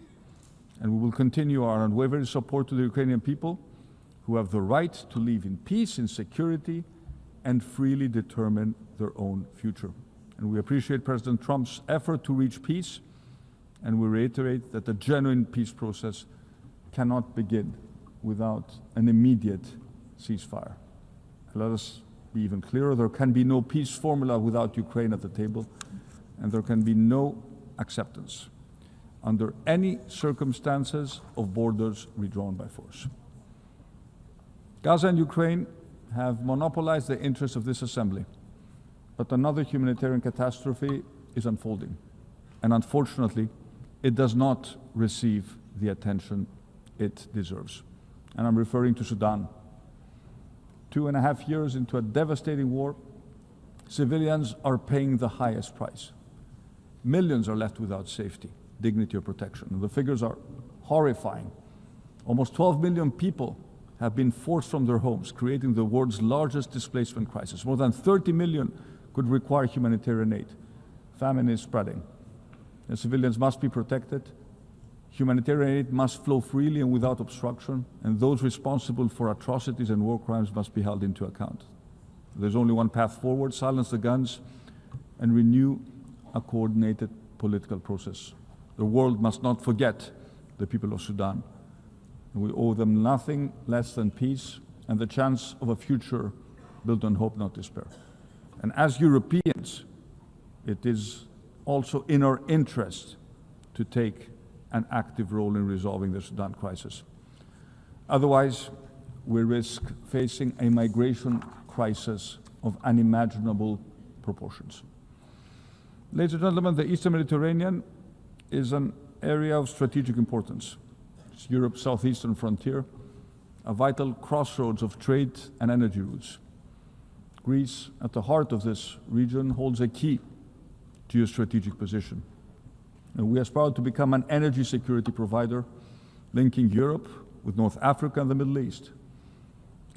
and we will continue our unwavering support to the Ukrainian people who have the right to live in peace, in security, and freely determine their own future. And we appreciate President Trump's effort to reach peace, and we reiterate that the genuine peace process cannot begin without an immediate ceasefire. Let us be even clearer, there can be no peace formula without Ukraine at the table, and there can be no acceptance under any circumstances of borders redrawn by force. Gaza and Ukraine have monopolized the interests of this assembly, but another humanitarian catastrophe is unfolding, and unfortunately, it does not receive the attention it deserves. And I'm referring to Sudan. 2.5 years into a devastating war, civilians are paying the highest price. Millions are left without safety, dignity, or protection. And the figures are horrifying. Almost 12 million people have been forced from their homes, creating the world's largest displacement crisis. More than 30 million could require humanitarian aid. Famine is spreading. The civilians must be protected. Humanitarian aid must flow freely and without obstruction, and those responsible for atrocities and war crimes must be held into account. There's only one path forward: silence the guns and renew a coordinated political process. The world must not forget the people of Sudan. We owe them nothing less than peace and the chance of a future built on hope, not despair. And as Europeans, it is also in our interest to take an active role in resolving the Sudan crisis. Otherwise, we risk facing a migration crisis of unimaginable proportions. Ladies and gentlemen, the Eastern Mediterranean is an area of strategic importance. It's Europe's southeastern frontier, a vital crossroads of trade and energy routes. Greece, at the heart of this region, holds a key geostrategic position. And we aspire to become an energy security provider, linking Europe with North Africa and the Middle East.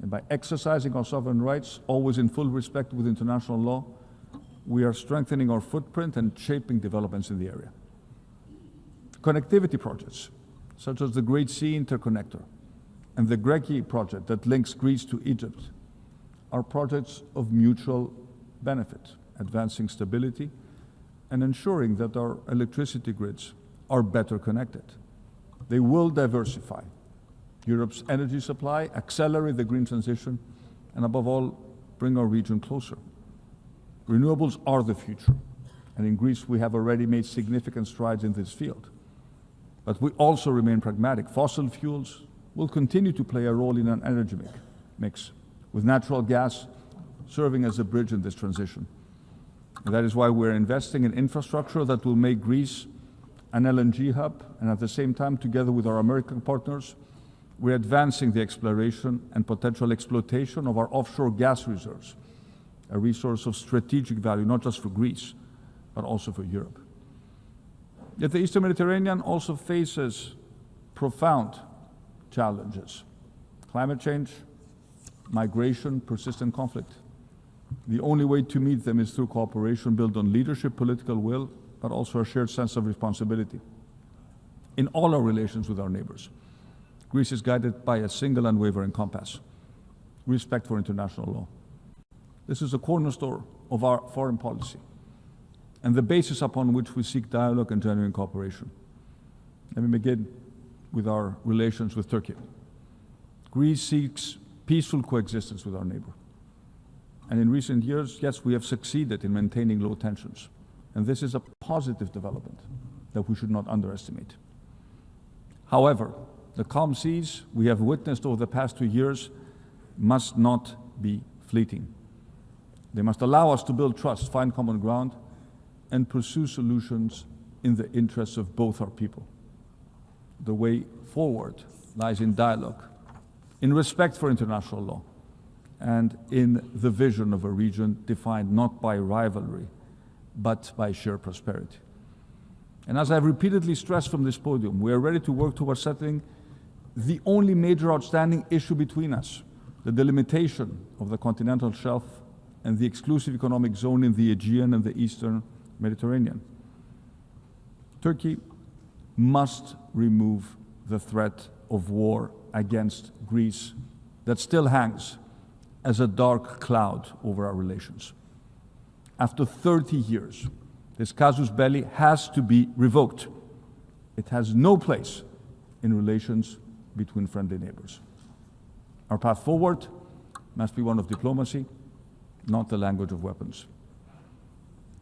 And by exercising our sovereign rights, always in full respect with international law, we are strengthening our footprint and shaping developments in the area. Connectivity projects, such as the Great Sea Interconnector and the Greki project that links Greece to Egypt, are projects of mutual benefit, advancing stability and ensuring that our electricity grids are better connected. They will diversify Europe's energy supply, accelerate the green transition, and above all, bring our region closer. Renewables are the future, and in Greece we have already made significant strides in this field. But we also remain pragmatic. Fossil fuels will continue to play a role in an energy mix, with natural gas serving as a bridge in this transition. And that is why we're investing in infrastructure that will make Greece an LNG hub, and at the same time, together with our American partners, we're advancing the exploration and potential exploitation of our offshore gas reserves, a resource of strategic value, not just for Greece, but also for Europe. Yet the Eastern Mediterranean also faces profound challenges: climate change, migration, persistent conflict. The only way to meet them is through cooperation built on leadership, political will, but also a shared sense of responsibility. In all our relations with our neighbors, Greece is guided by a single unwavering compass: respect for international law. This is a cornerstone of our foreign policy and the basis upon which we seek dialogue and genuine cooperation. Let me begin with our relations with Turkey. Greece seeks peaceful coexistence with our neighbor. And in recent years, yes, we have succeeded in maintaining low tensions. And this is a positive development that we should not underestimate. However, the calm seas we have witnessed over the past 2 years must not be fleeting. They must allow us to build trust, find common ground, and pursue solutions in the interests of both our people. The way forward lies in dialogue, in respect for international law, and in the vision of a region defined not by rivalry, but by shared prosperity. And as I've repeatedly stressed from this podium, we are ready to work towards settling the only major outstanding issue between us: the delimitation of the continental shelf and the exclusive economic zone in the Aegean and the Eastern Mediterranean. Turkey must remove the threat of war against Greece that still hangs as a dark cloud over our relations. After 30 years, this casus belli has to be revoked. It has no place in relations between friendly neighbors. Our path forward must be one of diplomacy, not the language of weapons.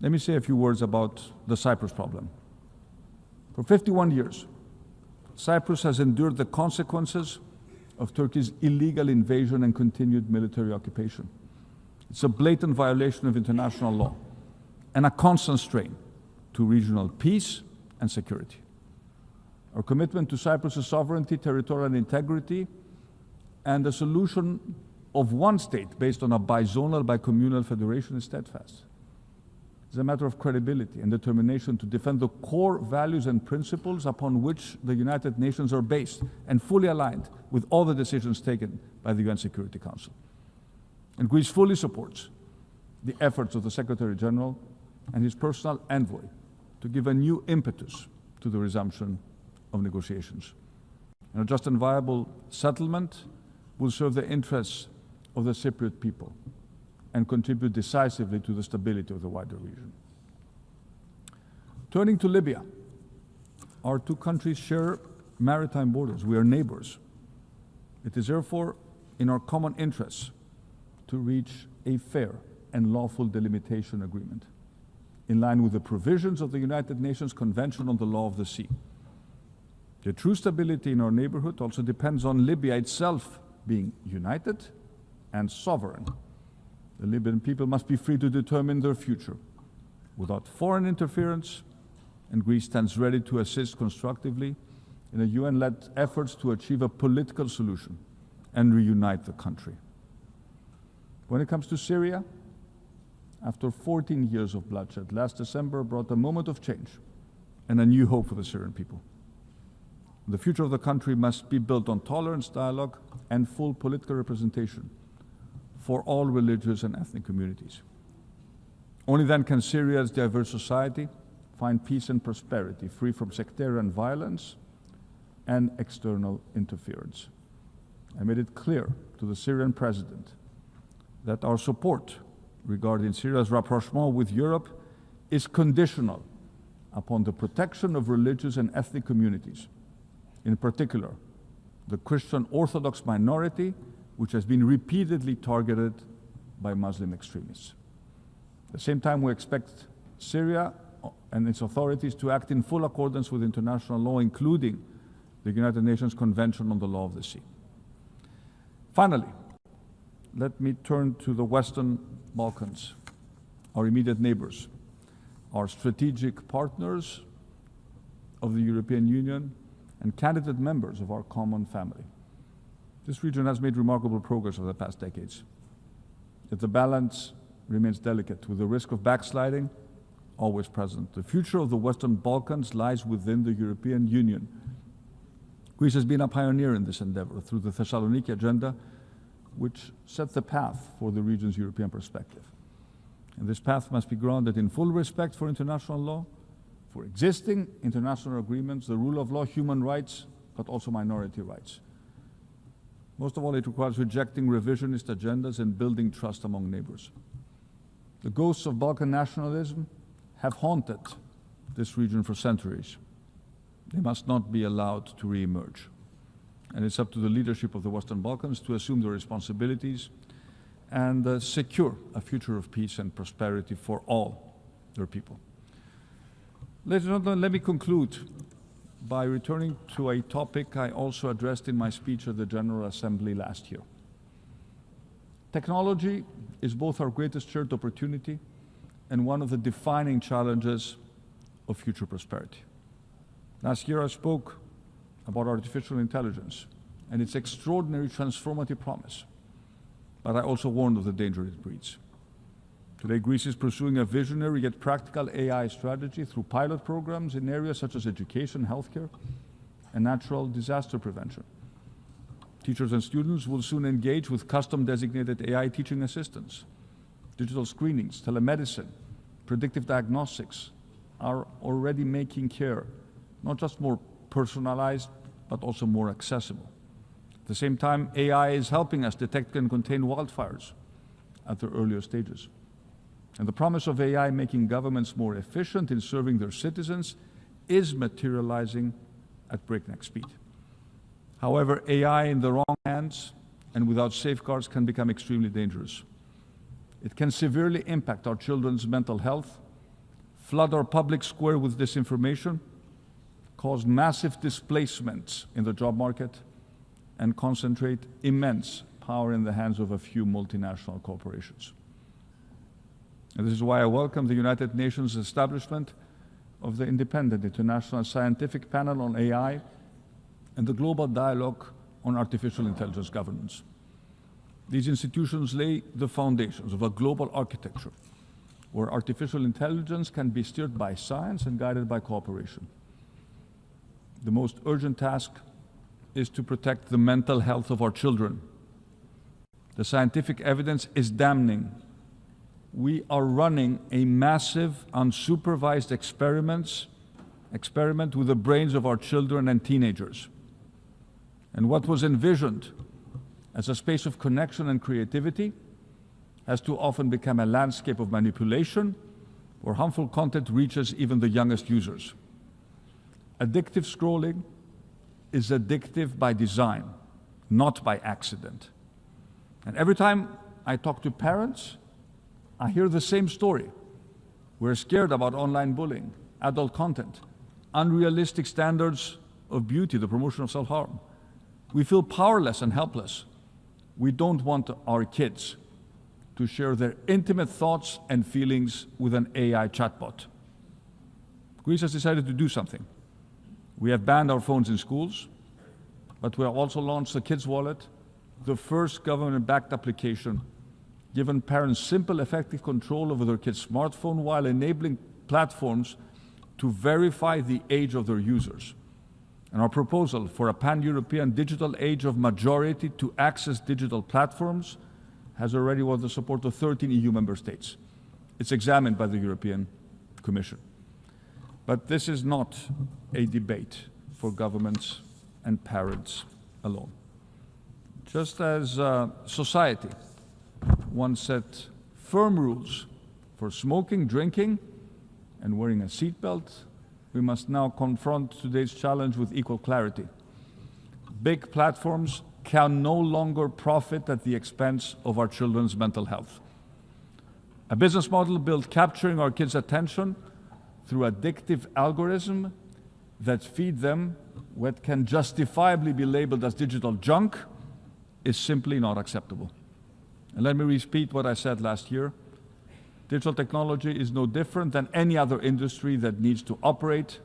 Let me say a few words about the Cyprus problem. For 51 years, Cyprus has endured the consequences of Turkey's illegal invasion and continued military occupation. It's a blatant violation of international law and a constant strain to regional peace and security. Our commitment to Cyprus's sovereignty, territorial integrity, and a solution of one state based on a bizonal, bicommunal federation is steadfast. It's a matter of credibility and determination to defend the core values and principles upon which the United Nations are based and fully aligned with all the decisions taken by the UN Security Council. And Greece fully supports the efforts of the Secretary General and his personal envoy to give a new impetus to the resumption of negotiations. And a just and viable settlement will serve the interests of the Cypriot people and contribute decisively to the stability of the wider region. Turning to Libya, our two countries share maritime borders. We are neighbors. It is therefore in our common interests to reach a fair and lawful delimitation agreement in line with the provisions of the United Nations Convention on the Law of the Sea. The true stability in our neighborhood also depends on Libya itself being united and sovereign. The Libyan people must be free to determine their future without foreign interference, and Greece stands ready to assist constructively in a UN-led efforts to achieve a political solution and reunite the country. When it comes to Syria, after 14 years of bloodshed, last December brought a moment of change and a new hope for the Syrian people. The future of the country must be built on tolerance, dialogue, and full political representation for all religious and ethnic communities. Only then can Syria's diverse society find peace and prosperity, free from sectarian violence and external interference. I made it clear to the Syrian president that our support regarding Syria's rapprochement with Europe is conditional upon the protection of religious and ethnic communities, in particular, the Christian Orthodox minority, which has been repeatedly targeted by Muslim extremists. At the same time, we expect Syria and its authorities to act in full accordance with international law, including the United Nations Convention on the Law of the Sea. Finally, let me turn to the Western Balkans, our immediate neighbors, our strategic partners of the European Union, and candidate members of our common family. This region has made remarkable progress over the past decades, yet the balance remains delicate, with the risk of backsliding always present. The future of the Western Balkans lies within the European Union. Greece has been a pioneer in this endeavor through the Thessaloniki Agenda, which set the path for the region's European perspective. And this path must be grounded in full respect for international law, for existing international agreements, the rule of law, human rights, but also minority rights. Most of all, it requires rejecting revisionist agendas and building trust among neighbors. The ghosts of Balkan nationalism have haunted this region for centuries. They must not be allowed to re-emerge. And it's up to the leadership of the Western Balkans to assume their responsibilities and secure a future of peace and prosperity for all their people. Ladies and gentlemen, let me conclude by returning to a topic I also addressed in my speech at the General Assembly last year. Technology is both our greatest shared opportunity and one of the defining challenges of future prosperity. Last year I spoke about artificial intelligence and its extraordinary transformative promise, but I also warned of the danger it breeds. Today, Greece is pursuing a visionary yet practical AI strategy through pilot programs in areas such as education, healthcare, and natural disaster prevention. Teachers and students will soon engage with custom-designated AI teaching assistants. Digital screenings, telemedicine, predictive diagnostics are already making care not just more personalized, but also more accessible. At the same time, AI is helping us detect and contain wildfires at their earlier stages. And the promise of AI making governments more efficient in serving their citizens is materializing at breakneck speed. However, AI in the wrong hands and without safeguards can become extremely dangerous. It can severely impact our children's mental health, flood our public square with disinformation, cause massive displacements in the job market, and concentrate immense power in the hands of a few multinational corporations. And this is why I welcome the United Nations establishment of the Independent International Scientific Panel on AI and the Global Dialogue on Artificial Intelligence Governance. These institutions lay the foundations of a global architecture where artificial intelligence can be steered by science and guided by cooperation. The most urgent task is to protect the mental health of our children. The scientific evidence is damning. We are running a massive, unsupervised experiment with the brains of our children and teenagers. And what was envisioned as a space of connection and creativity has too often become a landscape of manipulation where harmful content reaches even the youngest users. Addictive scrolling is addictive by design, not by accident. And every time I talk to parents, I hear the same story. We're scared about online bullying, adult content, unrealistic standards of beauty, the promotion of self-harm. We feel powerless and helpless. We don't want our kids to share their intimate thoughts and feelings with an AI chatbot. Greece has decided to do something. We have banned our phones in schools, but we have also launched the Kids Wallet, the first government-backed application, giving parents simple, effective control over their kids' smartphone while enabling platforms to verify the age of their users. And our proposal for a pan-European digital age of majority to access digital platforms has already won the support of 13 EU member states. It's examined by the European Commission. But this is not a debate for governments and parents alone. Just as society once set firm rules for smoking, drinking, and wearing a seatbelt, we must now confront today's challenge with equal clarity. Big platforms can no longer profit at the expense of our children's mental health. A business model built capturing our kids' attention through addictive algorithms that feed them what can justifiably be labeled as digital junk is simply not acceptable. And let me repeat what I said last year. Digital technology is no different than any other industry that needs to operate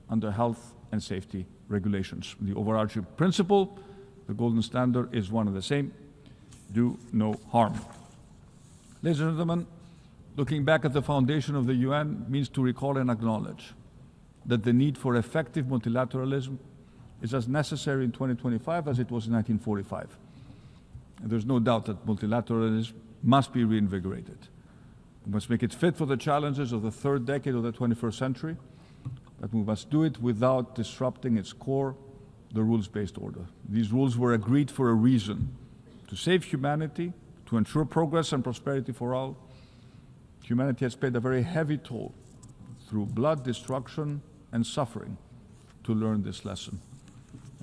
under health and safety regulations. The overarching principle, the golden standard, is one and the same: do no harm. Ladies and gentlemen, looking back at the foundation of the UN means to recall and acknowledge that the need for effective multilateralism is as necessary in 2025 as it was in 1945. And there's no doubt that multilateralism must be reinvigorated. We must make it fit for the challenges of the third decade of the 21st century, but we must do it without disrupting its core, the rules-based order. These rules were agreed for a reason: to save humanity, to ensure progress and prosperity for all. Humanity has paid a very heavy toll through blood, destruction, and suffering to learn this lesson.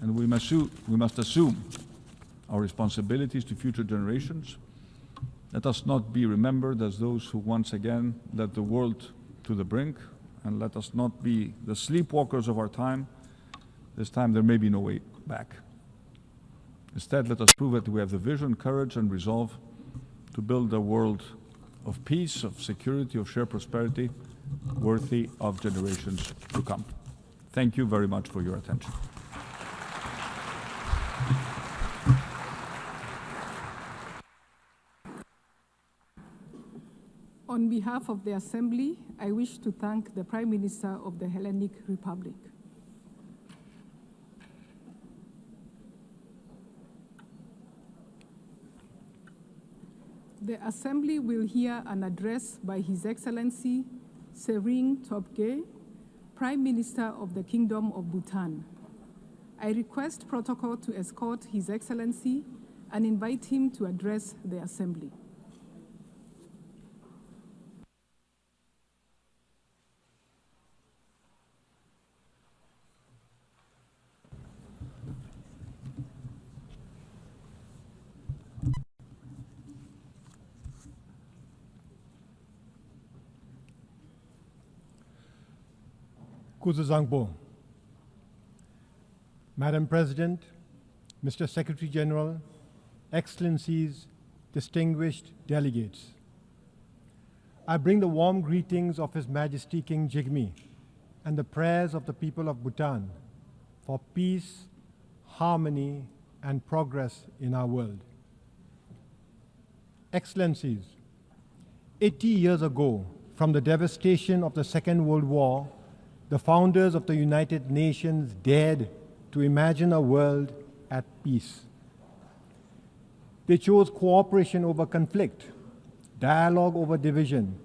And we must assume our responsibilities to future generations. Let us not be remembered as those who once again led the world to the brink, and let us not be the sleepwalkers of our time. This time there may be no way back. Instead, let us prove that we have the vision, courage, and resolve to build a world of peace, of security, of shared prosperity, worthy of generations to come. Thank you very much for your attention. On behalf of the Assembly, I wish to thank the Prime Minister of the Hellenic Republic. The Assembly will hear an address by His Excellency Tshering Tobgay, Prime Minister of the Kingdom of Bhutan. I request protocol to escort His Excellency and invite him to address the Assembly. Kuzu Zangbo, Madam President, Mr. Secretary General, Excellencies, distinguished delegates, I bring the warm greetings of His Majesty King Jigme and the prayers of the people of Bhutan for peace, harmony, and progress in our world. Excellencies, 80 years ago, from the devastation of the Second World War, the founders of the United Nations dared to imagine a world at peace. They chose cooperation over conflict, dialogue over division,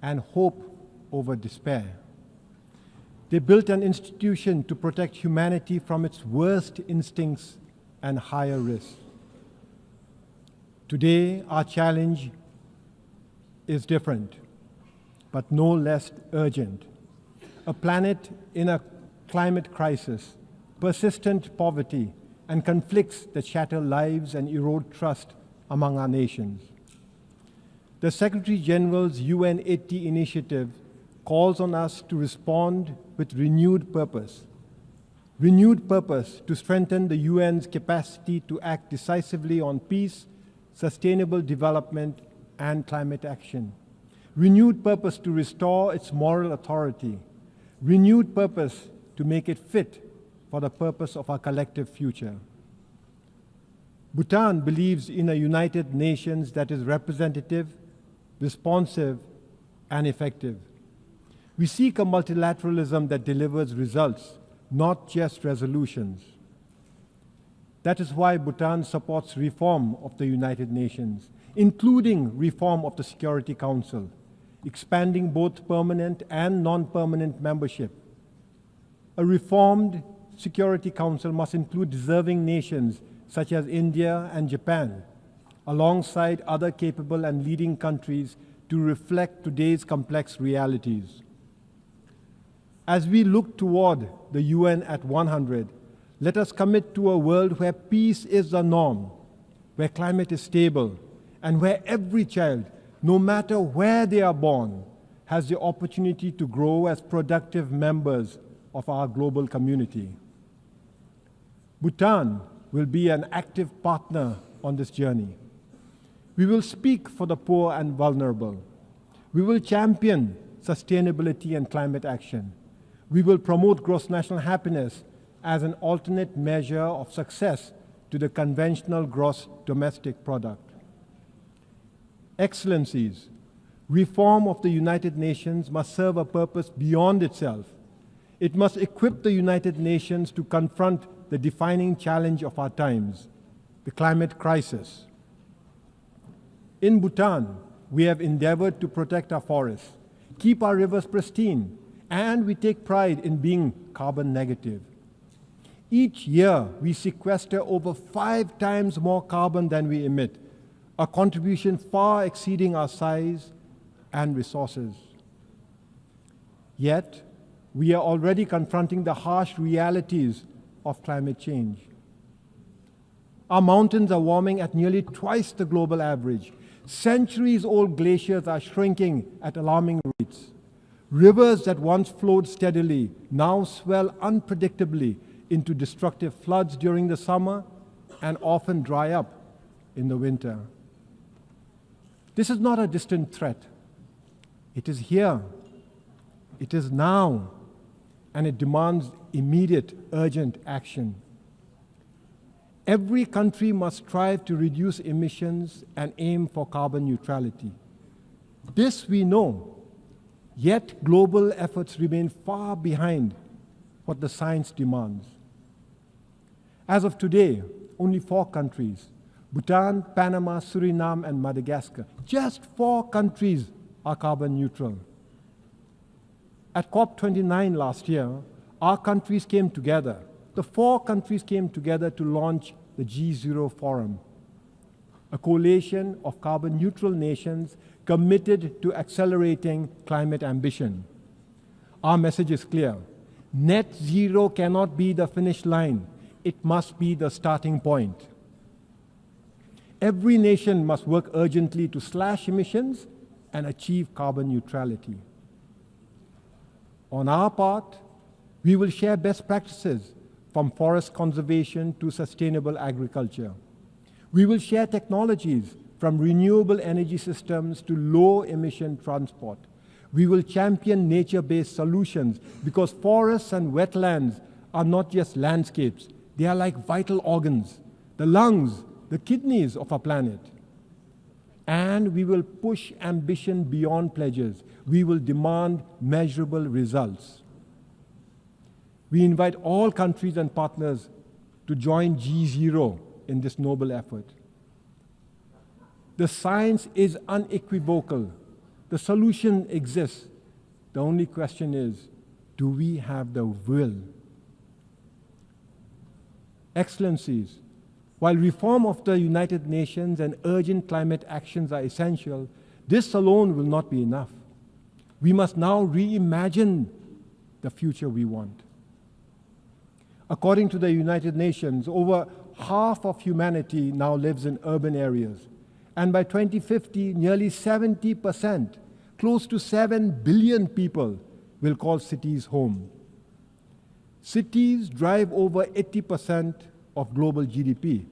and hope over despair. They built an institution to protect humanity from its worst instincts and higher risks. Today, our challenge is different, but no less urgent. A planet in a climate crisis, persistent poverty, and conflicts that shatter lives and erode trust among our nations. The Secretary General's UN 80 initiative calls on us to respond with renewed purpose to strengthen the UN's capacity to act decisively on peace, sustainable development, and climate action. Renewed purpose to restore its moral authority. Renewed purpose to make it fit for the purpose of our collective future. Bhutan believes in a United Nations that is representative, responsive, and effective. We seek a multilateralism that delivers results, not just resolutions. That is why Bhutan supports reform of the United Nations, including reform of the Security Council, expanding both permanent and non-permanent membership. A reformed Security Council must include deserving nations such as India and Japan, alongside other capable and leading countries to reflect today's complex realities. As we look toward the UN at 100, let us commit to a world where peace is the norm, where climate is stable, and where every child, no matter where they are born, has the opportunity to grow as productive members of our global community. Bhutan will be an active partner on this journey. We will speak for the poor and vulnerable. We will champion sustainability and climate action. We will promote gross national happiness as an alternate measure of success to the conventional gross domestic product. Excellencies, reform of the United Nations must serve a purpose beyond itself. It must equip the United Nations to confront the defining challenge of our times, the climate crisis. In Bhutan, we have endeavored to protect our forests, keep our rivers pristine, and we take pride in being carbon negative. Each year, we sequester over 5 times more carbon than we emit, a contribution far exceeding our size and resources. Yet, we are already confronting the harsh realities of climate change. Our mountains are warming at nearly twice the global average. Centuries-old glaciers are shrinking at alarming rates. Rivers that once flowed steadily now swell unpredictably into destructive floods during the summer and often dry up in the winter. This is not a distant threat. It is here. It is now. And it demands immediate, urgent action. Every country must strive to reduce emissions and aim for carbon neutrality. This we know, yet global efforts remain far behind what the science demands. As of today, only 4 countries, Bhutan, Panama, Suriname, and Madagascar, just 4 countries are carbon neutral. At COP29 last year, our countries came together. The 4 countries came together to launch the G0 Forum, a coalition of carbon neutral nations committed to accelerating climate ambition. Our message is clear. Net zero cannot be the finish line. It must be the starting point. Every nation must work urgently to slash emissions and achieve carbon neutrality. On our part, we will share best practices, from forest conservation to sustainable agriculture. We will share technologies from renewable energy systems to low-emission transport. We will champion nature-based solutions because forests and wetlands are not just landscapes. They are like vital organs, the lungs, the kidneys of our planet. And we will push ambition beyond pledges. We will demand measurable results. We invite all countries and partners to join G0 in this noble effort. The science is unequivocal. The solution exists. The only question is, do we have the will? Excellencies, while reform of the United Nations and urgent climate actions are essential, this alone will not be enough. We must now reimagine the future we want. According to the United Nations, over half of humanity now lives in urban areas. And by 2050, nearly 70%, close to 7 billion people, will call cities home. Cities drive over 80% of global GDP,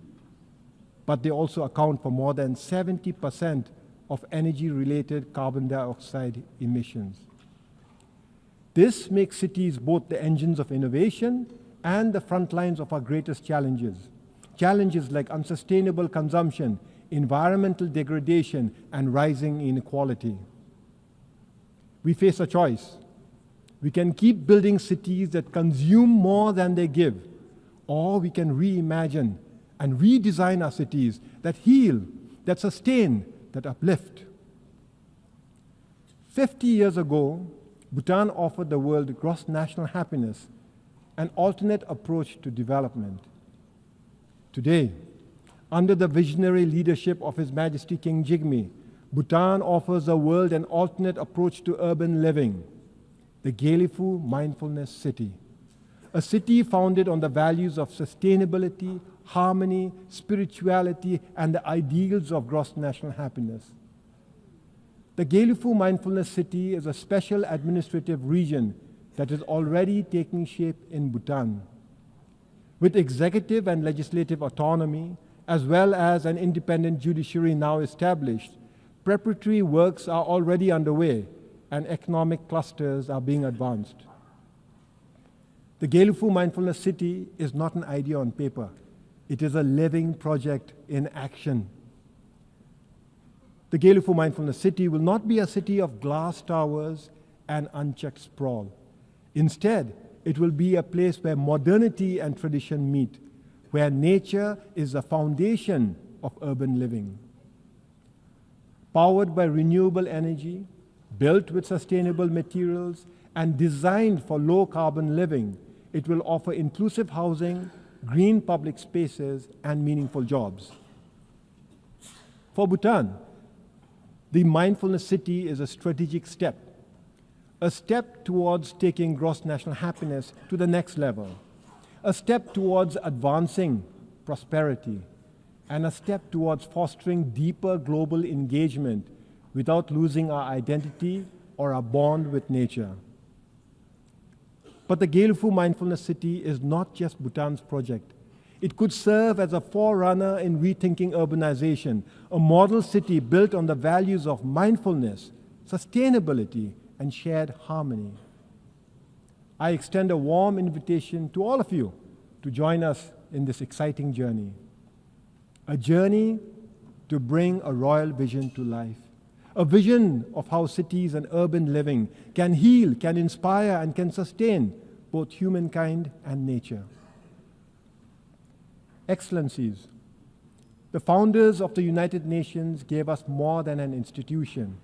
but they also account for more than 70% of energy-related carbon dioxide emissions. This makes cities both the engines of innovation and the front lines of our greatest challenges. Challenges like unsustainable consumption, environmental degradation, and rising inequality. We face a choice. We can keep building cities that consume more than they give, or we can reimagine and redesign our cities that heal, that sustain, that uplift. 50 years ago, Bhutan offered the world gross national happiness, an alternate approach to development. Today, under the visionary leadership of His Majesty King Jigme, Bhutan offers the world an alternate approach to urban living, the Gyealfu Mindfulness City, a city founded on the values of sustainability, harmony, spirituality, and the ideals of gross national happiness. The Gyealfu Mindfulness City is a special administrative region that is already taking shape in Bhutan. With executive and legislative autonomy, as well as an independent judiciary now established, preparatory works are already underway and economic clusters are being advanced. The Gyealfu Mindfulness City is not an idea on paper. It is a living project in action. The Gyealfu Mindfulness City will not be a city of glass towers and unchecked sprawl. Instead, it will be a place where modernity and tradition meet, where nature is the foundation of urban living. Powered by renewable energy, built with sustainable materials, and designed for low-carbon living, it will offer inclusive housing, green public spaces, and meaningful jobs. For Bhutan, the Mindfulness City is a strategic step, a step towards taking gross national happiness to the next level, a step towards advancing prosperity, and a step towards fostering deeper global engagement without losing our identity or our bond with nature. But the Gyealfu Mindfulness City is not just Bhutan's project. It could serve as a forerunner in rethinking urbanization, a model city built on the values of mindfulness, sustainability, and shared harmony. I extend a warm invitation to all of you to join us in this exciting journey. A journey to bring a royal vision to life. A vision of how cities and urban living can heal, can inspire, and can sustain both humankind and nature. Excellencies, the founders of the United Nations gave us more than an institution.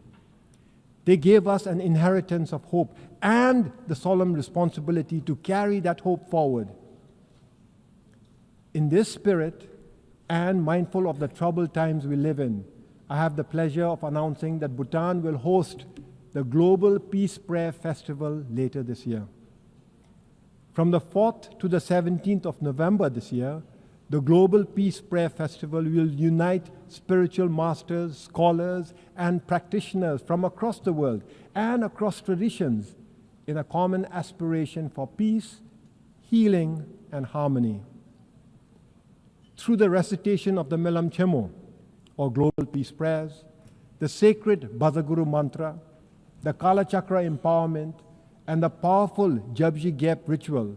They gave us an inheritance of hope and the solemn responsibility to carry that hope forward. In this spirit, and mindful of the troubled times we live in, I have the pleasure of announcing that Bhutan will host the Global Peace Prayer Festival later this year. From the 4th to the 17th of November this year, the Global Peace Prayer Festival will unite spiritual masters, scholars, and practitioners from across the world and across traditions in a common aspiration for peace, healing, and harmony. Through the recitation of the Melam Chemo, or Global Peace Prayers, the sacred Bazaguru Mantra, the Kala Chakra Empowerment, and the powerful Jabji Gap ritual,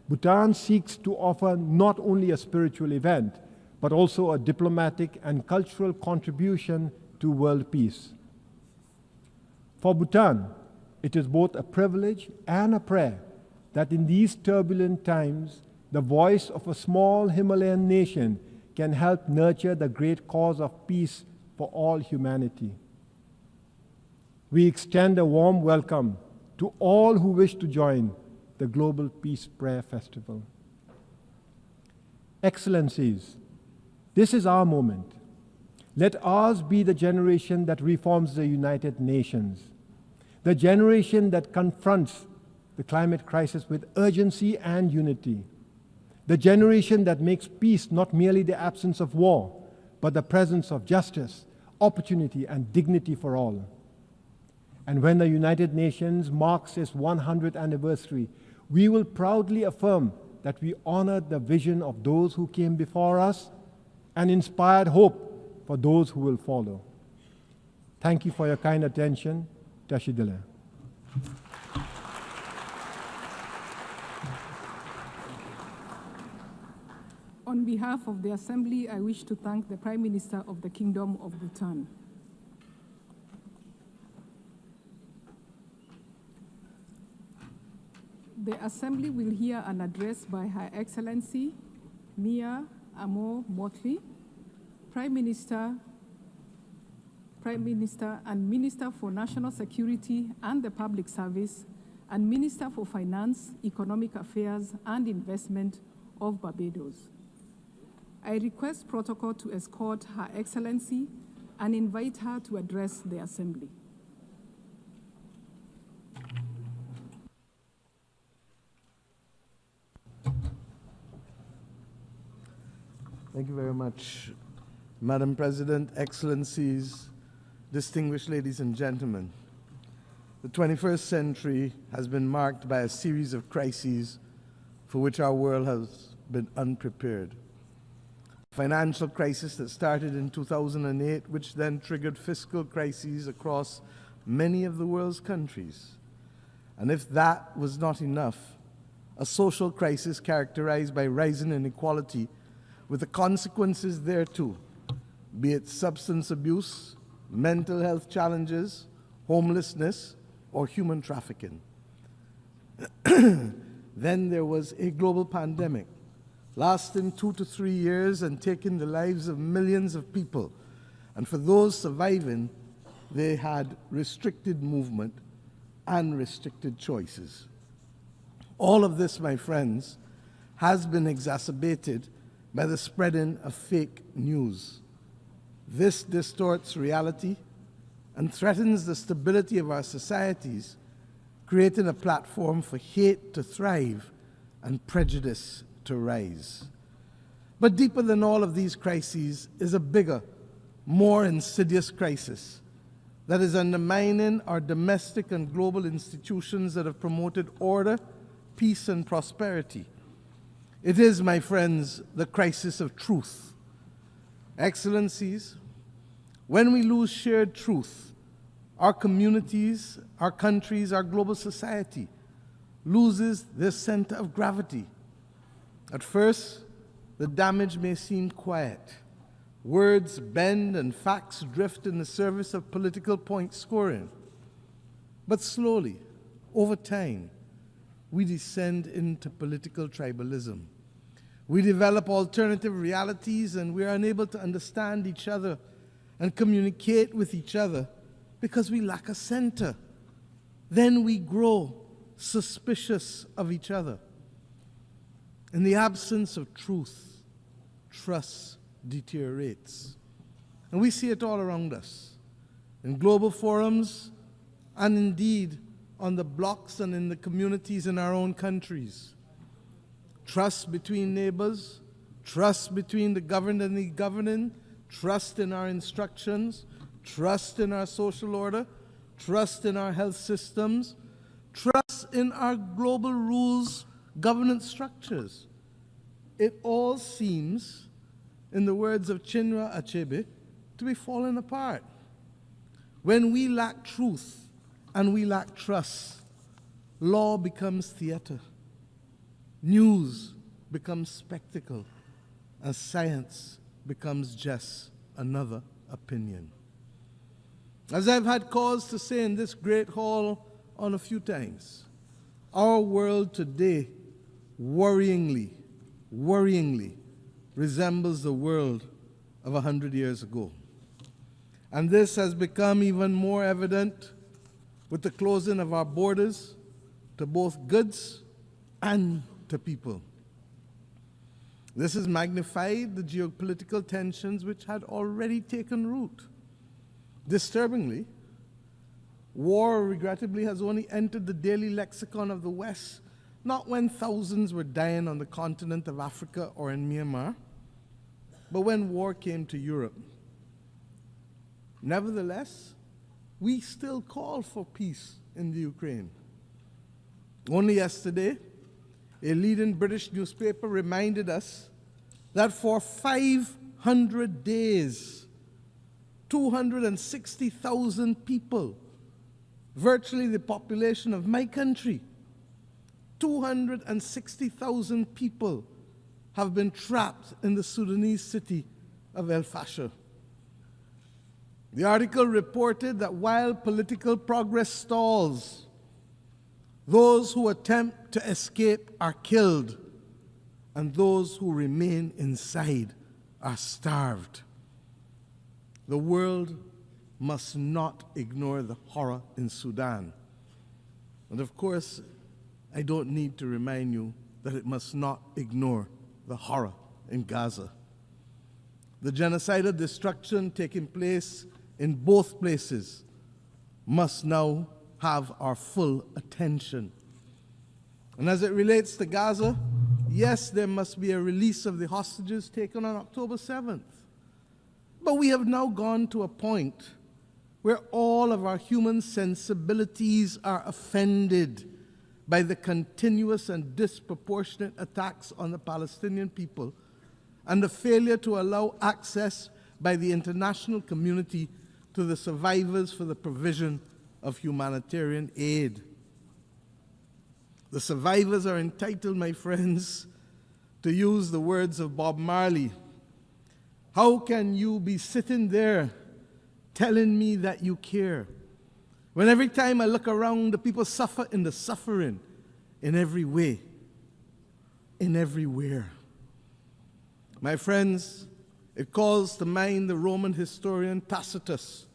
Bhutan seeks to offer not only a spiritual event, but also a diplomatic and cultural contribution to world peace. For Bhutan, it is both a privilege and a prayer that in these turbulent times, the voice of a small Himalayan nation can help nurture the great cause of peace for all humanity. We extend a warm welcome to all who wish to join the Global Peace Prayer Festival. Excellencies, this is our moment. Let ours be the generation that reforms the United Nations, the generation that confronts the climate crisis with urgency and unity, the generation that makes peace not merely the absence of war, but the presence of justice, opportunity, and dignity for all. And when the United Nations marks its 100th anniversary, we will proudly affirm that we honored the vision of those who came before us and inspired hope for those who will follow. Thank you for your kind attention. Tashidele. On behalf of the Assembly, I wish to thank the Prime Minister of the Kingdom of Bhutan. The Assembly will hear an address by Her Excellency Mia Amo Motley, Prime Minister and Minister for National Security and the Public Service, and Minister for Finance, Economic Affairs and Investment of Barbados. I request protocol to escort Her Excellency and invite her to address the Assembly. Thank you very much, Madam President, Excellencies, distinguished ladies and gentlemen. The 21st century has been marked by a series of crises for which our world has been unprepared. Financial crisis that started in 2008, which then triggered fiscal crises across many of the world's countries. And if that was not enough, a social crisis characterized by rising inequality with the consequences thereto, be it substance abuse, mental health challenges, homelessness, or human trafficking. Then there was a global pandemic, lasting 2 to 3 years and taking the lives of millions of people. And for those surviving, they had restricted movement and restricted choices. All of this, my friends, has been exacerbated by the spreading of fake news. This distorts reality and threatens the stability of our societies, creating a platform for hate to thrive and prejudice to rise. But deeper than all of these crises is a bigger, more insidious crisis that is undermining our domestic and global institutions that have promoted order, peace, and prosperity. It is, my friends, the crisis of truth. Excellencies, when we lose shared truth, our communities, our countries, our global society loses their center of gravity. At first, the damage may seem quiet. Words bend and facts drift in the service of political point scoring. But slowly, over time, we descend into political tribalism. We develop alternative realities and we are unable to understand each other and communicate with each other because we lack a center. Then we grow suspicious of each other. In the absence of truth, trust deteriorates. And we see it all around us, in global forums, and indeed on the blocks and in the communities in our own countries. Trust between neighbors, trust between the governed and the governing, trust in our instructions, trust in our social order, trust in our health systems, trust in our global rules governance structures. It all seems, in the words of Chinua Achebe, to be falling apart. When we lack truth and we lack trust, law becomes theater, news becomes spectacle, and science becomes just another opinion. As I've had cause to say in this great hall on a few times, our world today worryingly resembles the world of 100 years ago. And this has become even more evident with the closing of our borders to both goods and to people. This has magnified the geopolitical tensions which had already taken root. Disturbingly, war, regrettably, has only entered the daily lexicon of the West, not when thousands were dying on the continent of Africa or in Myanmar, but when war came to Europe. Nevertheless, we still call for peace in the Ukraine. Only yesterday, a leading British newspaper reminded us that for 500 days, 260,000 people, virtually the population of my country, 260,000 people have been trapped in the Sudanese city of El Fasher. The article reported that while political progress stalls, those who attempt to escape are killed, and those who remain inside are starved. The world must not ignore the horror in Sudan. And of course, I don't need to remind you that it must not ignore the horror in Gaza. The genocidal destruction taking place in both places must now have our full attention. And as it relates to Gaza, yes, there must be a release of the hostages taken on October 7th. But we have now gone to a point where all of our human sensibilities are offended by the continuous and disproportionate attacks on the Palestinian people and the failure to allow access by the international community to the survivors for the provision of humanitarian aid. The survivors are entitled, my friends, to use the words of Bob Marley. How can you be sitting there telling me that you care, when every time I look around, the people suffer in the suffering in every way, in everywhere? My friends, it calls to mind the Roman historian Tacitus,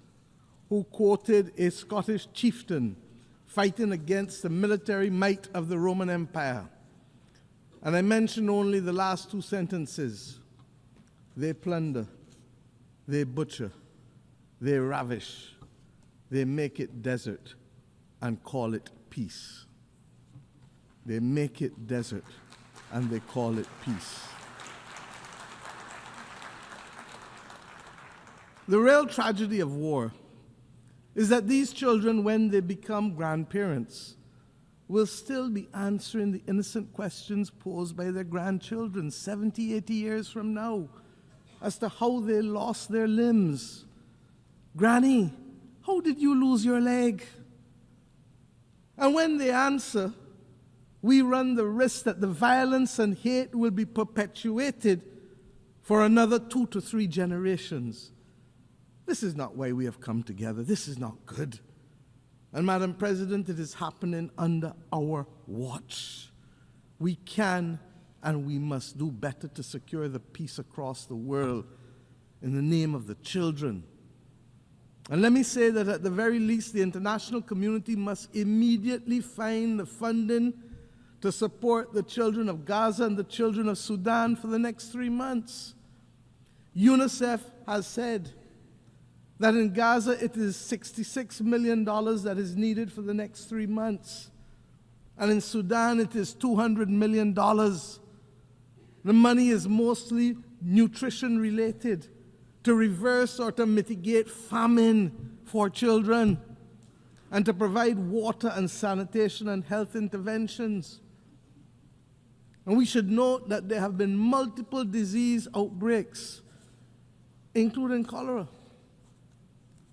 who quoted a Scottish chieftain fighting against the military might of the Roman Empire. And I mention only the last two sentences. They plunder, they butcher, they ravish, they make it desert and call it peace. They make it desert and they call it peace. The real tragedy of war is that these children, when they become grandparents, will still be answering the innocent questions posed by their grandchildren 70, 80 years from now as to how they lost their limbs. Granny, how did you lose your leg? And when they answer, we run the risk that the violence and hate will be perpetuated for another 2 to 3 generations. This is not why we have come together. This is not good. And Madam President, it is happening under our watch. We can and we must do better to secure the peace across the world in the name of the children. And let me say that at the very least, the international community must immediately find the funding to support the children of Gaza and the children of Sudan for the next 3 months. UNICEF has said that in Gaza it is $66 million that is needed for the next 3 months. And in Sudan it is $200 million. The money is mostly nutrition related, to reverse or to mitigate famine for children, and to provide water and sanitation and health interventions. And we should note that there have been multiple disease outbreaks, including cholera.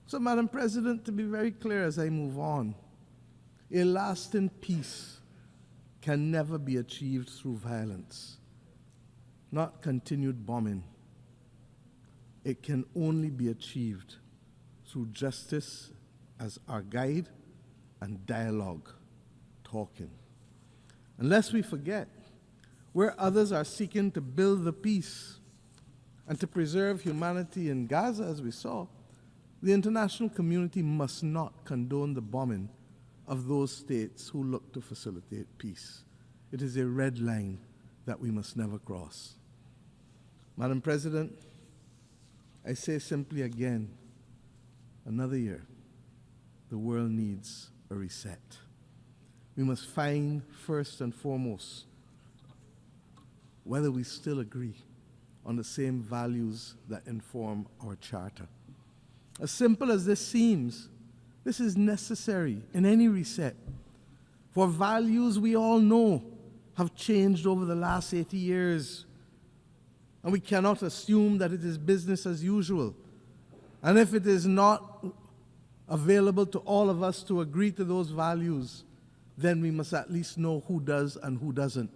So, Madam President, to be very clear as I move on, a lasting peace can never be achieved through violence, not continued bombing. It can only be achieved through justice as our guide and dialogue, talking. And lest we forget, where others are seeking to build the peace and to preserve humanity in Gaza, as we saw, the international community must not condone the bombing of those states who look to facilitate peace. It is a red line that we must never cross. Madam President, I say simply again, another year, the world needs a reset. We must find, first and foremost, whether we still agree on the same values that inform our charter. As simple as this seems, this is necessary in any reset, for values we all know have changed over the last 80 years, and we cannot assume that it is business as usual. And if it is not available to all of us to agree to those values, then we must at least know who does and who doesn't.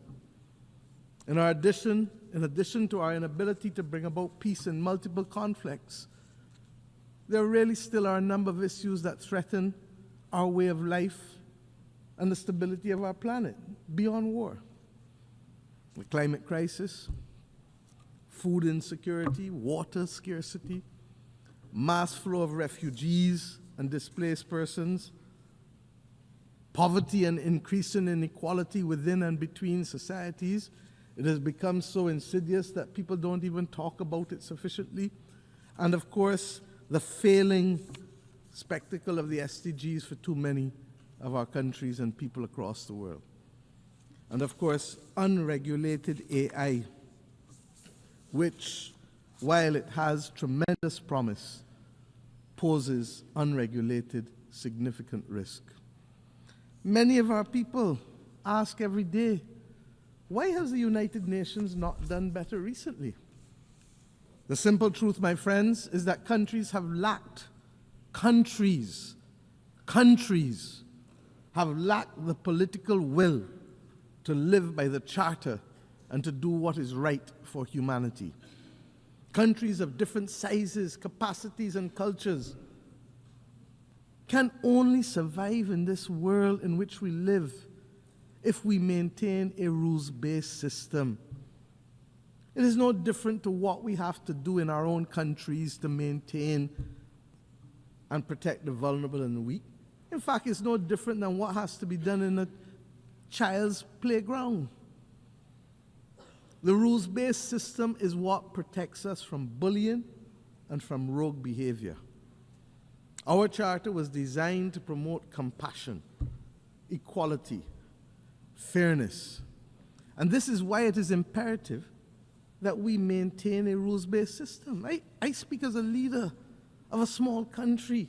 In addition to our inability to bring about peace in multiple conflicts, there really still are a number of issues that threaten our way of life and the stability of our planet beyond war. The climate crisis, food insecurity, water scarcity, mass flow of refugees and displaced persons, poverty and increasing inequality within and between societies. It has become so insidious that people don't even talk about it sufficiently. And of course, the failing spectacle of the SDGs for too many of our countries and people across the world. And of course, unregulated AI, which, while it has tremendous promise, poses unregulated significant risk. Many of our people ask every day, why has the United Nations not done better recently? The simple truth, my friends, is that countries have lacked the political will to live by the Charter and to do what is right for humanity. Countries of different sizes, capacities, and cultures can only survive in this world in which we live if we maintain a rules-based system. It is no different to what we have to do in our own countries to maintain and protect the vulnerable and the weak. In fact, it's no different than what has to be done in a child's playground. The rules-based system is what protects us from bullying and from rogue behavior. Our charter was designed to promote compassion, equality, fairness. And this is why it is imperative that we maintain a rules-based system. I speak as a leader of a small country.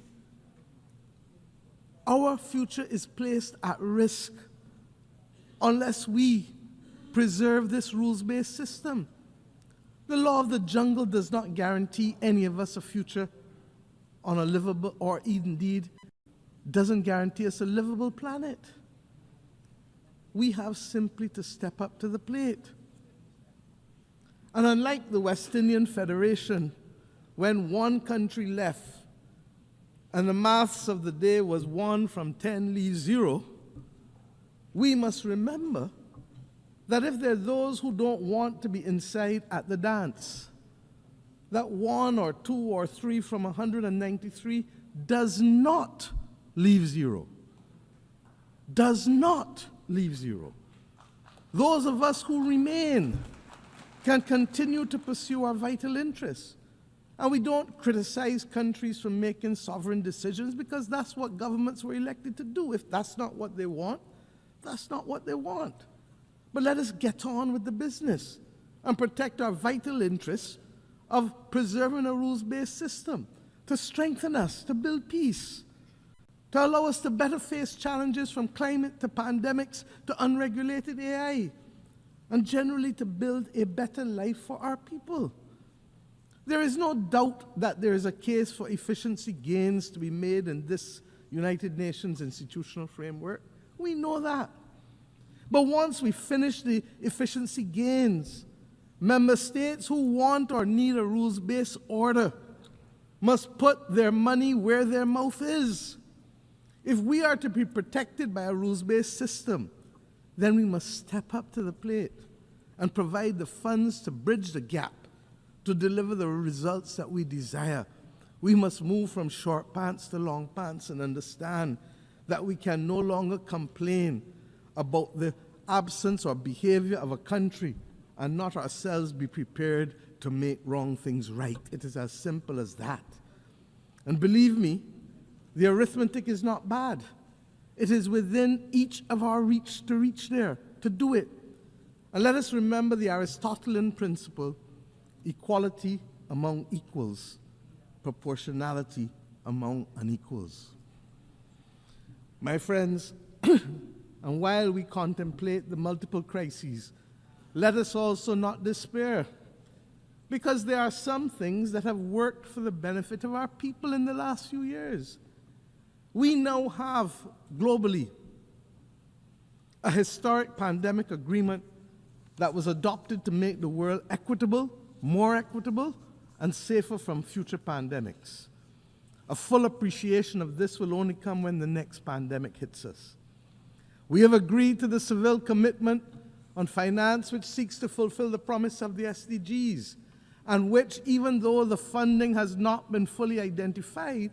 Our future is placed at risk unless we preserve this rules-based system. The law of the jungle does not guarantee any of us a future on a livable, or indeed doesn't guarantee us a livable planet. We have simply to step up to the plate. And unlike the West Indian Federation, when one country left and the maths of the day was 1 from 10 leaves 0, we must remember that if there are those who don't want to be inside at the dance, that 1 or 2 or 3 from 193 does not leave 0. Does not leave 0. Those of us who remain can continue to pursue our vital interests. And we don't criticize countries for making sovereign decisions because that's what governments were elected to do. If that's not what they want, that's not what they want. But let us get on with the business and protect our vital interests of preserving a rules-based system, to strengthen us, to build peace, to allow us to better face challenges from climate to pandemics to unregulated AI. and generally to build a better life for our people. There is no doubt that there is a case for efficiency gains to be made in this United Nations institutional framework. We know that. But once we finish the efficiency gains, member states who want or need a rules-based order must put their money where their mouth is. If we are to be protected by a rules-based system, then we must step up to the plate and provide the funds to bridge the gap, to deliver the results that we desire. We must move from short pants to long pants and understand that we can no longer complain about the absence or behavior of a country and not ourselves be prepared to make wrong things right. It is as simple as that. And believe me, the arithmetic is not bad. It is within each of our reach to reach there, to do it. And let us remember the Aristotelian principle: equality among equals, proportionality among unequals. My friends, and while we contemplate the multiple crises, let us also not despair, because there are some things that have worked for the benefit of our people in the last few years. We now have, globally, a historic pandemic agreement that was adopted to make the world equitable, more equitable, and safer from future pandemics. A full appreciation of this will only come when the next pandemic hits us. We have agreed to the Seville Commitment on Finance, which seeks to fulfill the promise of the SDGs, and which, even though the funding has not been fully identified,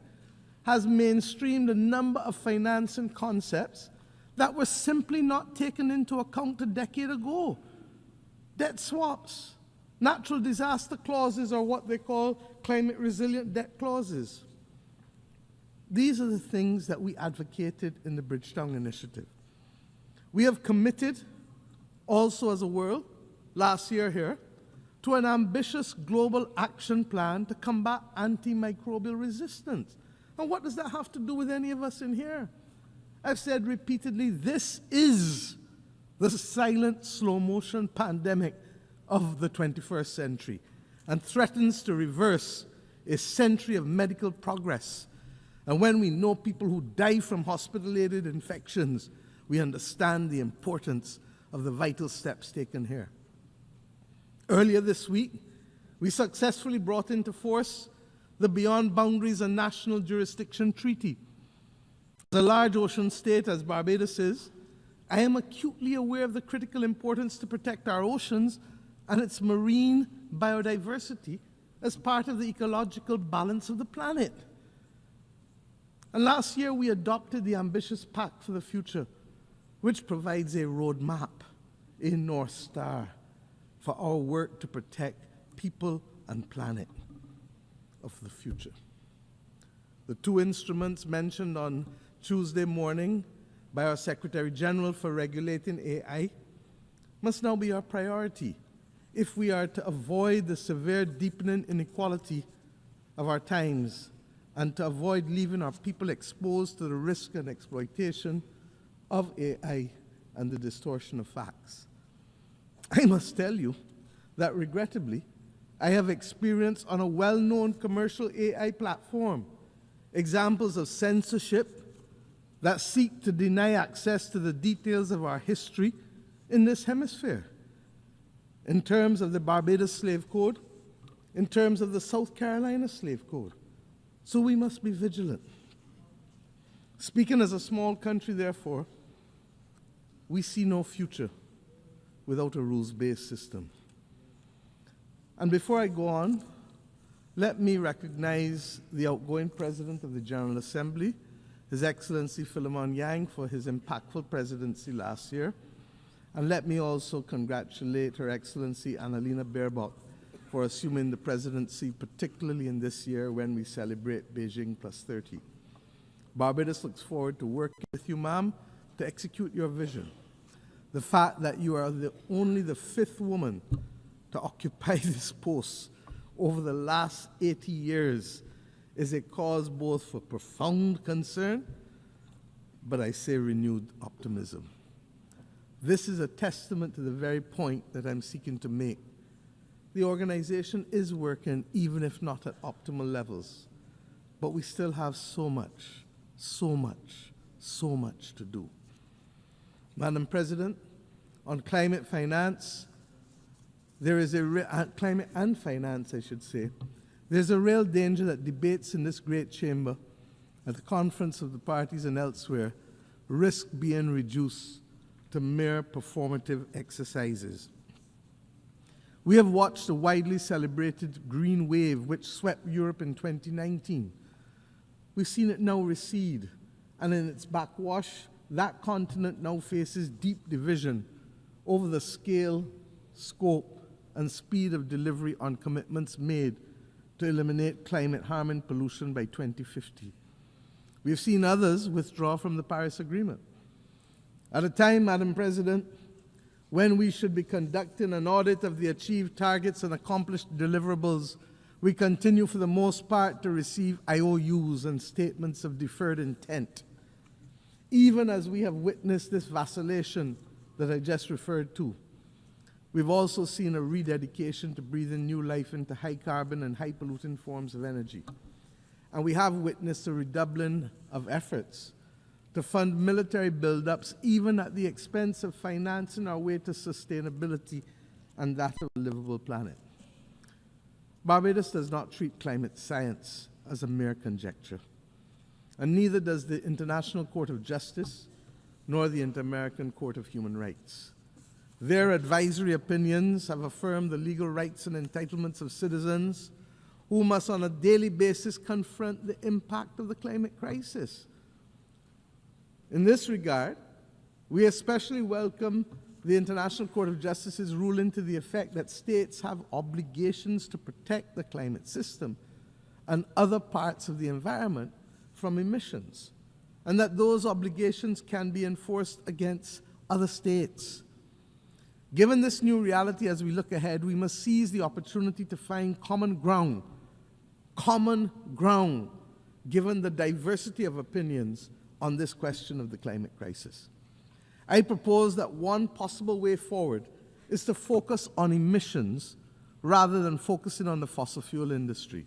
has mainstreamed a number of financing concepts that were simply not taken into account a decade ago. Debt swaps, natural disaster clauses, or what they call climate resilient debt clauses. These are the things that we advocated in the Bridgetown Initiative. We have committed also as a world, last year here, to an ambitious global action plan to combat antimicrobial resistance. And what does that have to do with any of us in here? I've said repeatedly, this is the silent, slow-motion pandemic of the 21st century and threatens to reverse a century of medical progress. And when we know people who die from hospital-aided infections, we understand the importance of the vital steps taken here. Earlier this week, we successfully brought into force the Beyond Boundaries and National Jurisdiction Treaty. As a large ocean state as Barbados is, I am acutely aware of the critical importance to protect our oceans and its marine biodiversity as part of the ecological balance of the planet. And last year, we adopted the ambitious Pact for the Future, which provides a roadmap, a North Star, for our work to protect people and planet of the future. The two instruments mentioned on Tuesday morning by our Secretary General for regulating AI must now be our priority if we are to avoid the severe deepening inequality of our times and to avoid leaving our people exposed to the risk and exploitation of AI and the distortion of facts. I must tell you that regrettably, I have experienced on a well-known commercial AI platform examples of censorship that seek to deny access to the details of our history in this hemisphere, in terms of the Barbados Slave Code, in terms of the South Carolina Slave Code. So we must be vigilant. Speaking as a small country, therefore, we see no future without a rules-based system. And before I go on, let me recognize the outgoing President of the General Assembly, His Excellency Philemon Yang, for his impactful presidency last year. And let me also congratulate Her Excellency Annalena Baerbock for assuming the presidency, particularly in this year when we celebrate Beijing Plus 30. Barbados looks forward to working with you, ma'am, to execute your vision. The fact that you are only the 5th woman to occupy this post over the last 80 years is a cause both for profound concern, but I say renewed optimism. This is a testament to the very point that I'm seeking to make. The organization is working, even if not at optimal levels, but we still have so much to do. Madam President, on climate finance, climate and finance, I should say, there's a real danger that debates in this great chamber, at the conference of the parties and elsewhere, risk being reduced to mere performative exercises. We have watched the widely celebrated green wave which swept Europe in 2019. We've seen it now recede, and in its backwash, that continent now faces deep division over the scale, scope, and speed of delivery on commitments made to eliminate climate-harming pollution by 2050. We've seen others withdraw from the Paris Agreement. At a time, Madam President, when we should be conducting an audit of the achieved targets and accomplished deliverables, we continue for the most part to receive IOUs and statements of deferred intent, even as we have witnessed this vacillation that I just referred to. We've also seen a rededication to breathing new life into high carbon and high polluting forms of energy. And we have witnessed a redoubling of efforts to fund military buildups, even at the expense of financing our way to sustainability and that of a livable planet. Barbados does not treat climate science as a mere conjecture, and neither does the International Court of Justice nor the Inter-American Court of Human Rights. Their advisory opinions have affirmed the legal rights and entitlements of citizens who must on a daily basis confront the impact of the climate crisis. In this regard, we especially welcome the International Court of Justice's ruling to the effect that states have obligations to protect the climate system and other parts of the environment from emissions, and that those obligations can be enforced against other states. Given this new reality as we look ahead, we must seize the opportunity to find common ground, given the diversity of opinions on this question of the climate crisis. I propose that one possible way forward is to focus on emissions rather than focusing on the fossil fuel industry.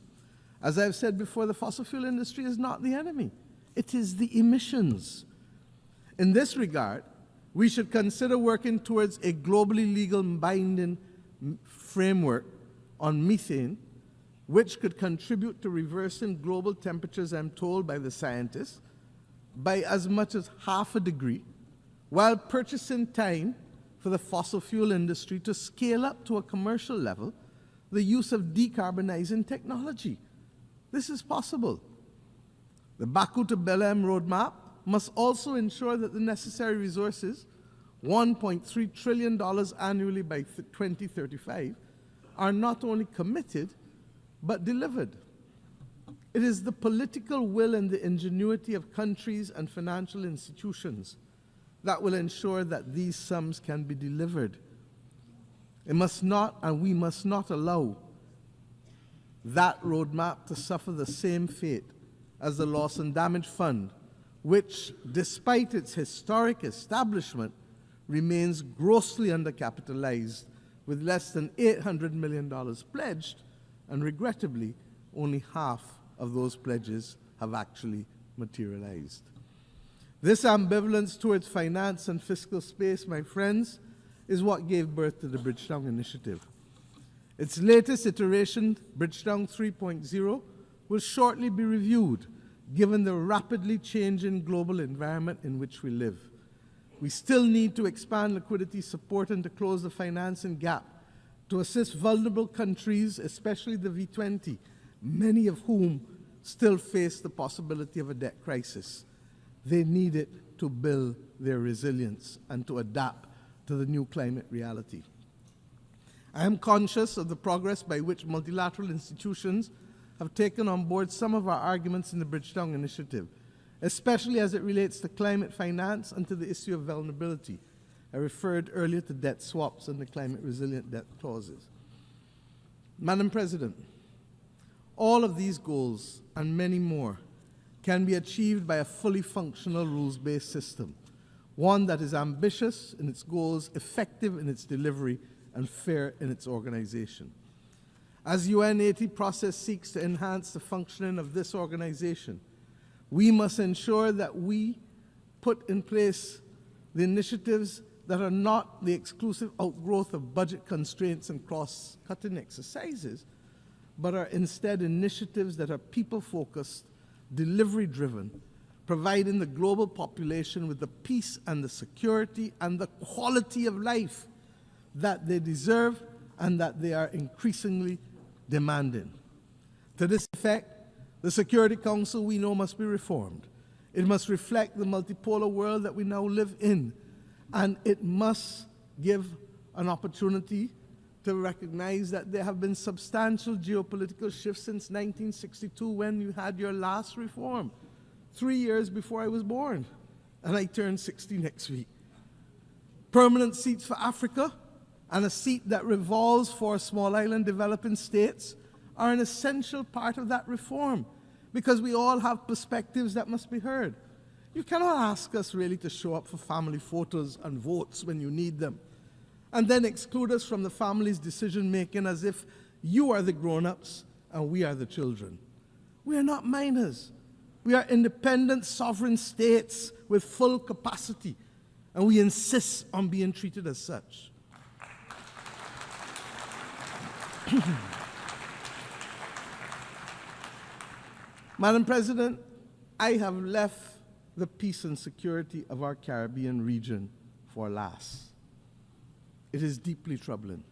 As I've said before, the fossil fuel industry is not the enemy. It is the emissions. In this regard, we should consider working towards a globally legal binding framework on methane, which could contribute to reversing global temperatures, I'm told by the scientists, by as much as 0.5 degrees, while purchasing time for the fossil fuel industry to scale up to a commercial level the use of decarbonizing technology. This is possible. The Baku to Belém roadmap must also ensure that the necessary resources, $1.3 trillion annually by 2035, are not only committed, but delivered. It is the political will and the ingenuity of countries and financial institutions that will ensure that these sums can be delivered. It must not, and we must not allow that roadmap to suffer the same fate as the Loss and Damage Fund, which, despite its historic establishment, remains grossly undercapitalized, with less than $800 million pledged, and regrettably, only half of those pledges have actually materialized. This ambivalence towards finance and fiscal space, my friends, is what gave birth to the Bridgetown Initiative. Its latest iteration, Bridgetown 3.0, will shortly be reviewed, given the rapidly changing global environment in which we live. We still need to expand liquidity support and to close the financing gap to assist vulnerable countries, especially the V20, many of whom still face the possibility of a debt crisis. They need it to build their resilience and to adapt to the new climate reality. I am conscious of the progress by which multilateral institutions have taken on board some of our arguments in the Bridgetown Initiative, especially as it relates to climate finance and to the issue of vulnerability. I referred earlier to debt swaps and the climate resilient debt clauses. Madam President, all of these goals and many more can be achieved by a fully functional rules-based system, one that is ambitious in its goals, effective in its delivery, and fair in its organization. As UN80 process seeks to enhance the functioning of this organization, we must ensure that we put in place the initiatives that are not the exclusive outgrowth of budget constraints and cross-cutting exercises, but are instead initiatives that are people-focused, delivery-driven, providing the global population with the peace and the security and the quality of life that they deserve and that they are increasingly demanding. To this effect, the Security Council, we know, must be reformed. It must reflect the multipolar world that we now live in, and it must give an opportunity to recognize that there have been substantial geopolitical shifts since 1962 when you had your last reform, 3 years before I was born, and I turn 60 next week. Permanent seats for Africa and a seat that revolves for small island developing states are an essential part of that reform, because we all have perspectives that must be heard. You cannot ask us really to show up for family photos and votes when you need them, and then exclude us from the family's decision-making as if you are the grown-ups and we are the children. We are not minors. We are independent, sovereign states with full capacity, and we insist on being treated as such. Madam President, I have left the peace and security of our Caribbean region for last. It is deeply troubling.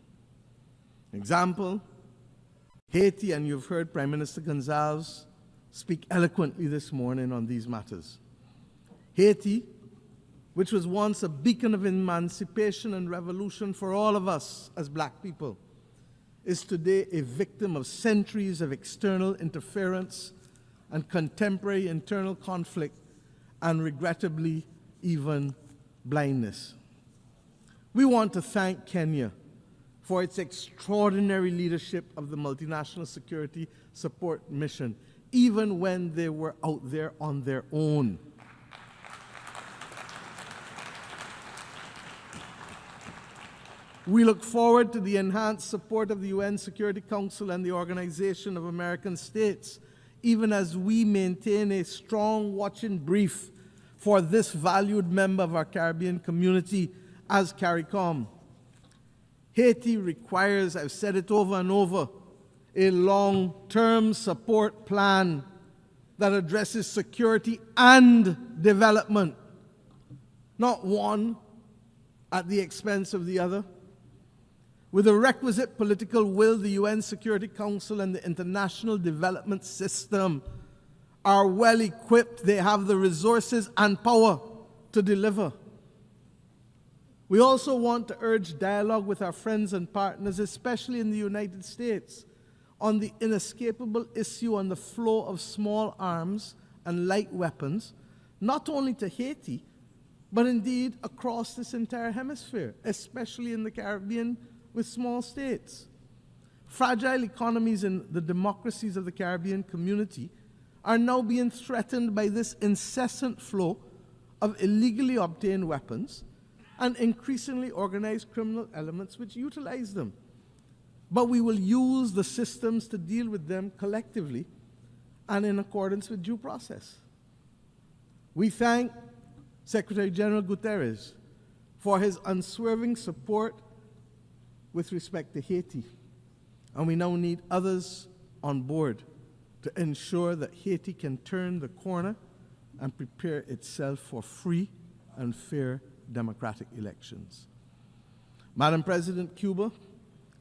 Example, Haiti, and you've heard Prime Minister Gonzalez speak eloquently this morning on these matters. Haiti, which was once a beacon of emancipation and revolution for all of us as black people, is today a victim of centuries of external interference and contemporary internal conflict, and regrettably, even blindness. We want to thank Kenya for its extraordinary leadership of the multinational security support mission, even when they were out there on their own. We look forward to the enhanced support of the UN Security Council and the Organization of American States, even as we maintain a strong watching brief for this valued member of our Caribbean community as CARICOM. Haiti requires, I've said it over and over, a long-term support plan that addresses security and development, not one at the expense of the other. With the requisite political will, the UN Security Council and the international development system are well equipped. They have the resources and power to deliver. We also want to urge dialogue with our friends and partners, especially in the United States, on the inescapable issue on the flow of small arms and light weapons, not only to Haiti, but indeed across this entire hemisphere, especially in the Caribbean with small states. Fragile economies in the democracies of the Caribbean community are now being threatened by this incessant flow of illegally obtained weapons and increasingly organized criminal elements which utilize them. But we will use the systems to deal with them collectively and in accordance with due process. We thank Secretary General Guterres for his unswerving support with respect to Haiti, and we now need others on board to ensure that Haiti can turn the corner and prepare itself for free and fair democratic elections. Madam President, Cuba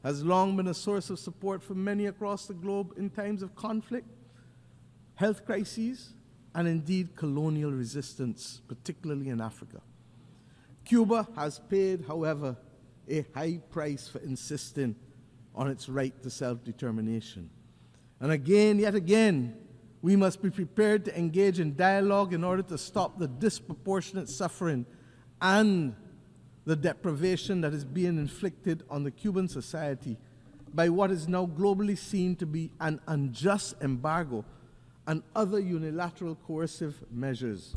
has long been a source of support for many across the globe in times of conflict, health crises, and indeed colonial resistance, particularly in Africa. Cuba has paid, however, a high price for insisting on its right to self-determination. And again, yet again, we must be prepared to engage in dialogue in order to stop the disproportionate suffering and the deprivation that is being inflicted on the Cuban society by what is now globally seen to be an unjust embargo and other unilateral coercive measures.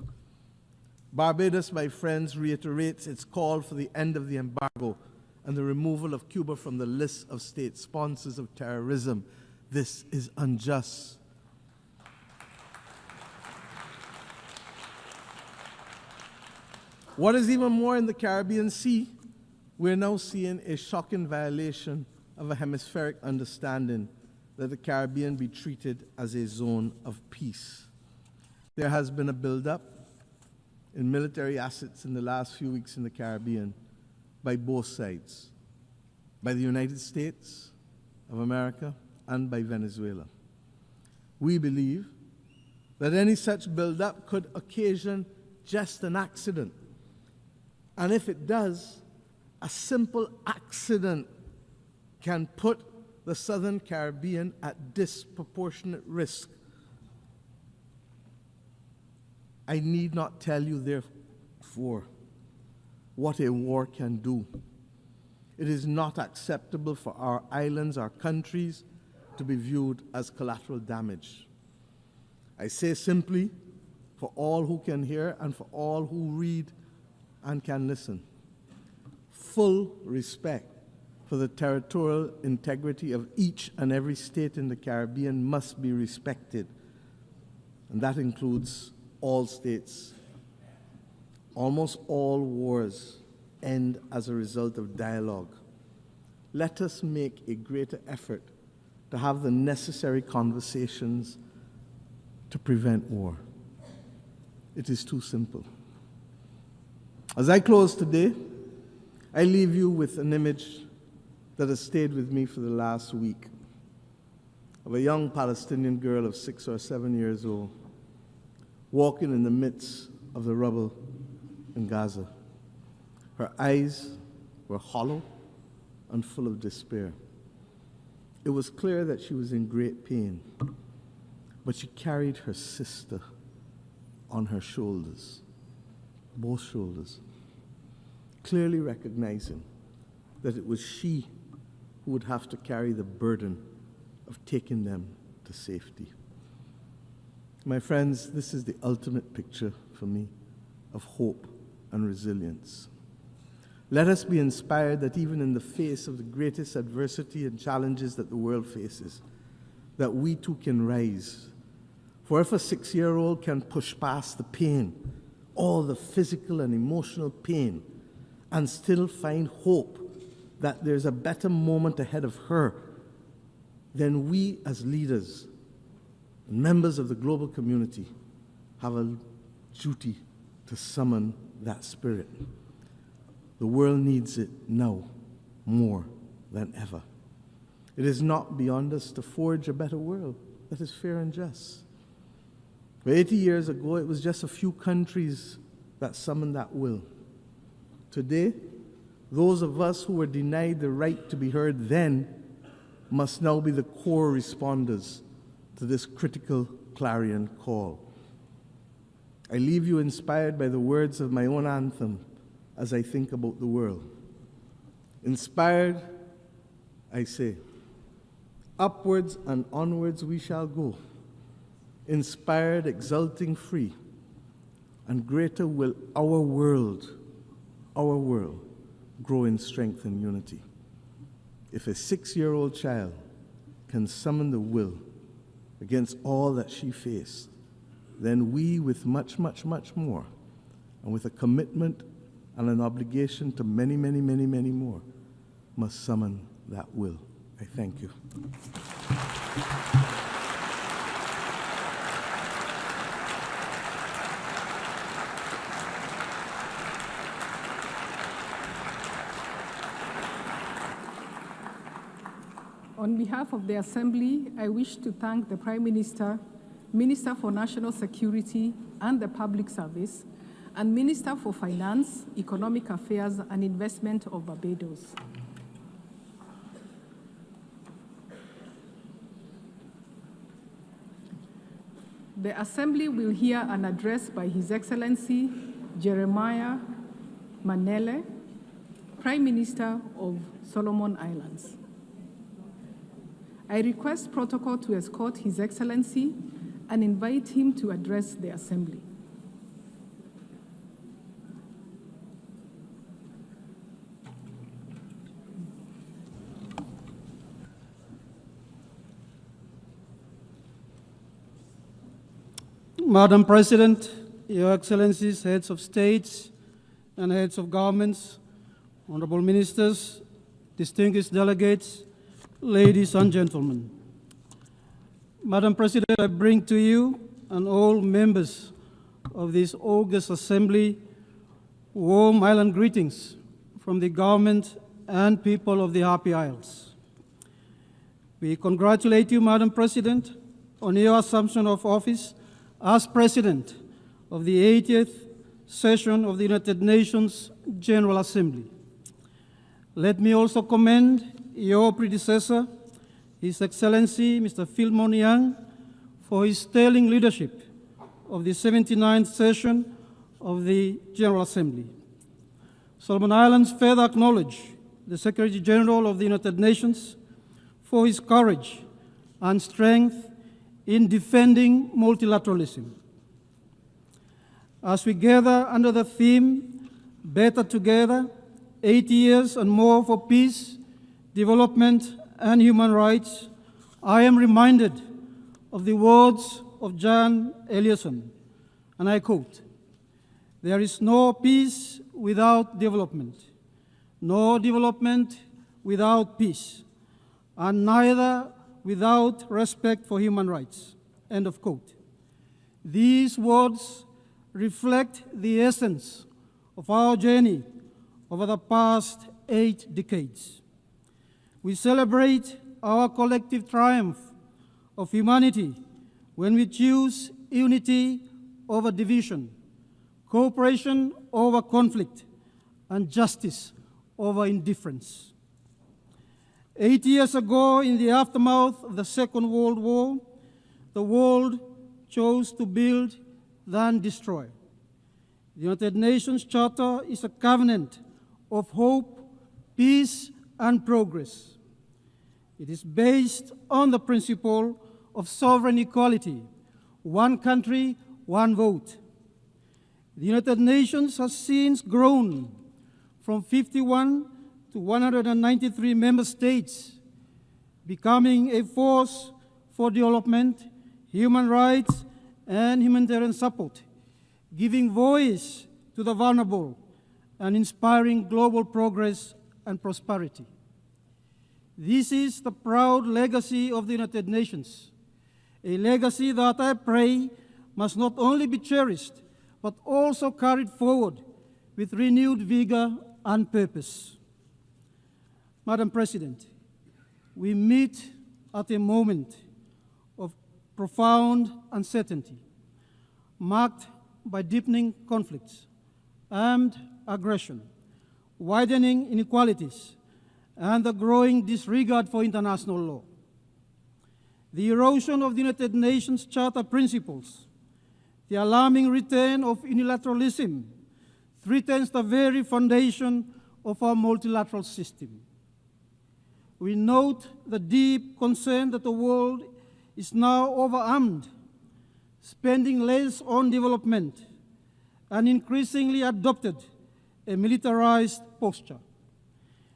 Barbados, my friends, reiterates its call for the end of the embargo and the removal of Cuba from the list of state sponsors of terrorism. This is unjust. What is even more, in the Caribbean Sea, we're now seeing a shocking violation of a hemispheric understanding that the Caribbean be treated as a zone of peace. There has been a buildup in military assets in the last few weeks in the Caribbean by both sides, by the United States of America and by Venezuela. We believe that any such buildup could occasion just an accident. And if it does, a simple accident can put the Southern Caribbean at disproportionate risk. I need not tell you, therefore, what a war can do. It is not acceptable for our islands, our countries, to be viewed as collateral damage. I say simply, for all who can hear and for all who read and can listen, full respect for the territorial integrity of each and every state in the Caribbean must be respected, and that includes all states. Almost all wars end as a result of dialogue. Let us make a greater effort to have the necessary conversations to prevent war. It is too simple. As I close today, I leave you with an image that has stayed with me for the last week of a young Palestinian girl of 6 or 7 years old walking in the midst of the rubble in Gaza. Her eyes were hollow and full of despair. It was clear that she was in great pain, but she carried her sister on her shoulders, both shoulders, clearly recognizing that it was she who would have to carry the burden of taking them to safety. My friends, this is the ultimate picture for me of hope and resilience. Let us be inspired that even in the face of the greatest adversity and challenges that the world faces, that we too can rise. For if a 6-year-old can push past the pain, all the physical and emotional pain, and still find hope that there's a better moment ahead of her, then we as leaders and members of the global community have a duty to summon that spirit. The world needs it now more than ever. It is not beyond us to forge a better world that is fair and just. But 80 years ago, it was just a few countries that summoned that will. Today, those of us who were denied the right to be heard then must now be the core responders to this critical clarion call. I leave you inspired by the words of my own anthem as I think about the world. Inspired, I say, upwards and onwards we shall go, inspired, exulting, free, and greater will our world grow in strength and unity. If a 6-year-old child can summon the will against all that she faced, then we, with much, much, much more, and with a commitment and an obligation to many, many, many, many more, must summon that will. I thank you. On behalf of the Assembly, I wish to thank the Prime Minister, Minister for National Security and the Public Service, and Minister for Finance, Economic Affairs and Investment of Barbados. The Assembly will hear an address by His Excellency Jeremiah Manele, Prime Minister of Solomon Islands. I request protocol to escort His Excellency and invite him to address the Assembly. Madam President, Your Excellencies, heads of states and heads of governments, honorable ministers, distinguished delegates, ladies and gentlemen. Madam President, I bring to you and all members of this august assembly warm island greetings from the government and people of the Happy Isles. We congratulate you, Madam President, on your assumption of office as President of the 80th session of the United Nations General Assembly. Let me also commend your predecessor, His Excellency Mr. Philemon Yang, for his sterling leadership of the 79th session of the General Assembly. Solomon Islands further acknowledge the Secretary General of the United Nations for his courage and strength in defending multilateralism. As we gather under the theme, Better Together, 80 years and more for peace, development, and human rights, I am reminded of the words of John Ellison, and I quote, "There is no peace without development, no development without peace, and neither without respect for human rights," end of quote. These words reflect the essence of our journey over the past 8 decades. We celebrate our collective triumph of humanity when we choose unity over division, cooperation over conflict, and justice over indifference. 80 years ago, in the aftermath of the Second World War, the world chose to build than destroy. The United Nations Charter is a covenant of hope, peace, and progress. It is based on the principle of sovereign equality, one country, one vote. The United Nations has since grown from 51 to 193 member states, becoming a force for development, human rights, and humanitarian support, giving voice to the vulnerable and inspiring global progress and prosperity. This is the proud legacy of the United Nations, a legacy that I pray must not only be cherished, but also carried forward with renewed vigor and purpose. Madam President, we meet at a moment of profound uncertainty, marked by deepening conflicts, armed aggression, widening inequalities, and the growing disregard for international law. The erosion of the United Nations Charter principles, the alarming return of unilateralism, threatens the very foundation of our multilateral system. We note the deep concern that the world is now overarmed, spending less on development, and increasingly adopted a militarized posture.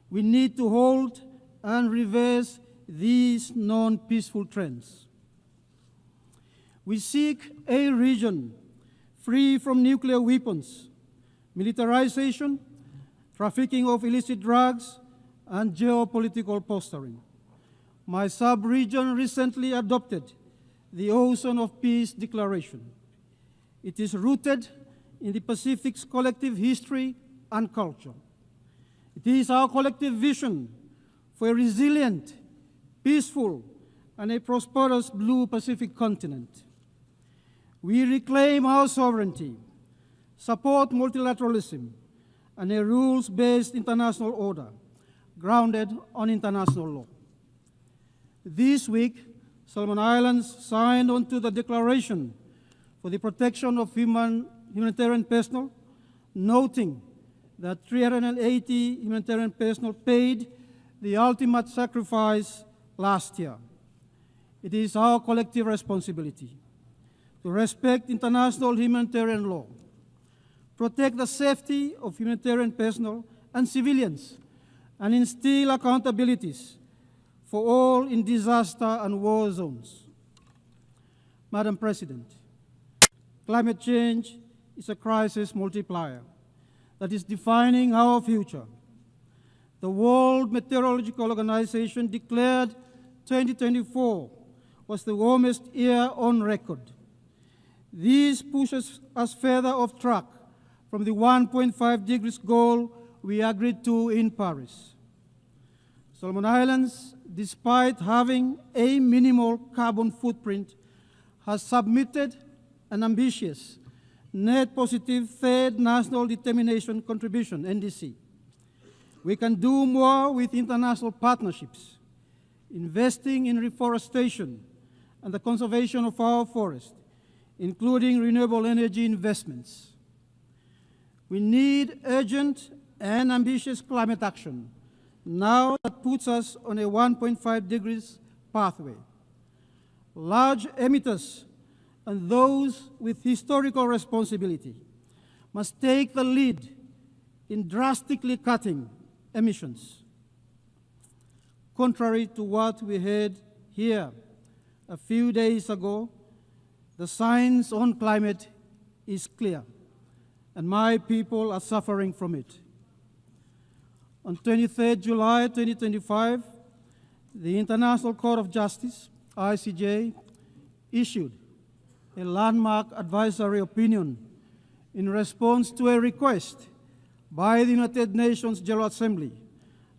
We need to halt and reverse these non-peaceful trends. We seek a region free from nuclear weapons, militarization, trafficking of illicit drugs, and geopolitical posturing. My sub-region recently adopted the Ocean of Peace Declaration. It is rooted in the Pacific's collective history and culture. It is our collective vision for a resilient, peaceful, and a prosperous blue Pacific continent. We reclaim our sovereignty, support multilateralism, and a rules-based international order grounded on international law. This week, Solomon Islands signed onto the Declaration for the Protection of Humanitarian Personnel, noting that 380 humanitarian personnel paid the ultimate sacrifice last year. It is our collective responsibility to respect international humanitarian law, protect the safety of humanitarian personnel and civilians, and instill accountabilities for all in disaster and war zones. Madam President, climate change is a crisis multiplier that is defining our future. The World Meteorological Organization declared 2024 was the warmest year on record. This pushes us further off track from the 1.5 degrees goal we agreed to in Paris. Solomon Islands, despite having a minimal carbon footprint, has submitted an ambitious net positive third national determination contribution, NDC. We can do more with international partnerships, investing in reforestation and the conservation of our forest, including renewable energy investments. We need urgent and ambitious climate action now that puts us on a 1.5 degrees pathway. Large emitters and those with historical responsibility must take the lead in drastically cutting emissions. Contrary to what we heard here a few days ago, the science on climate is clear, and my people are suffering from it. On 23rd July 2025, the International Court of Justice, ICJ, issued a landmark advisory opinion in response to a request by the United Nations General Assembly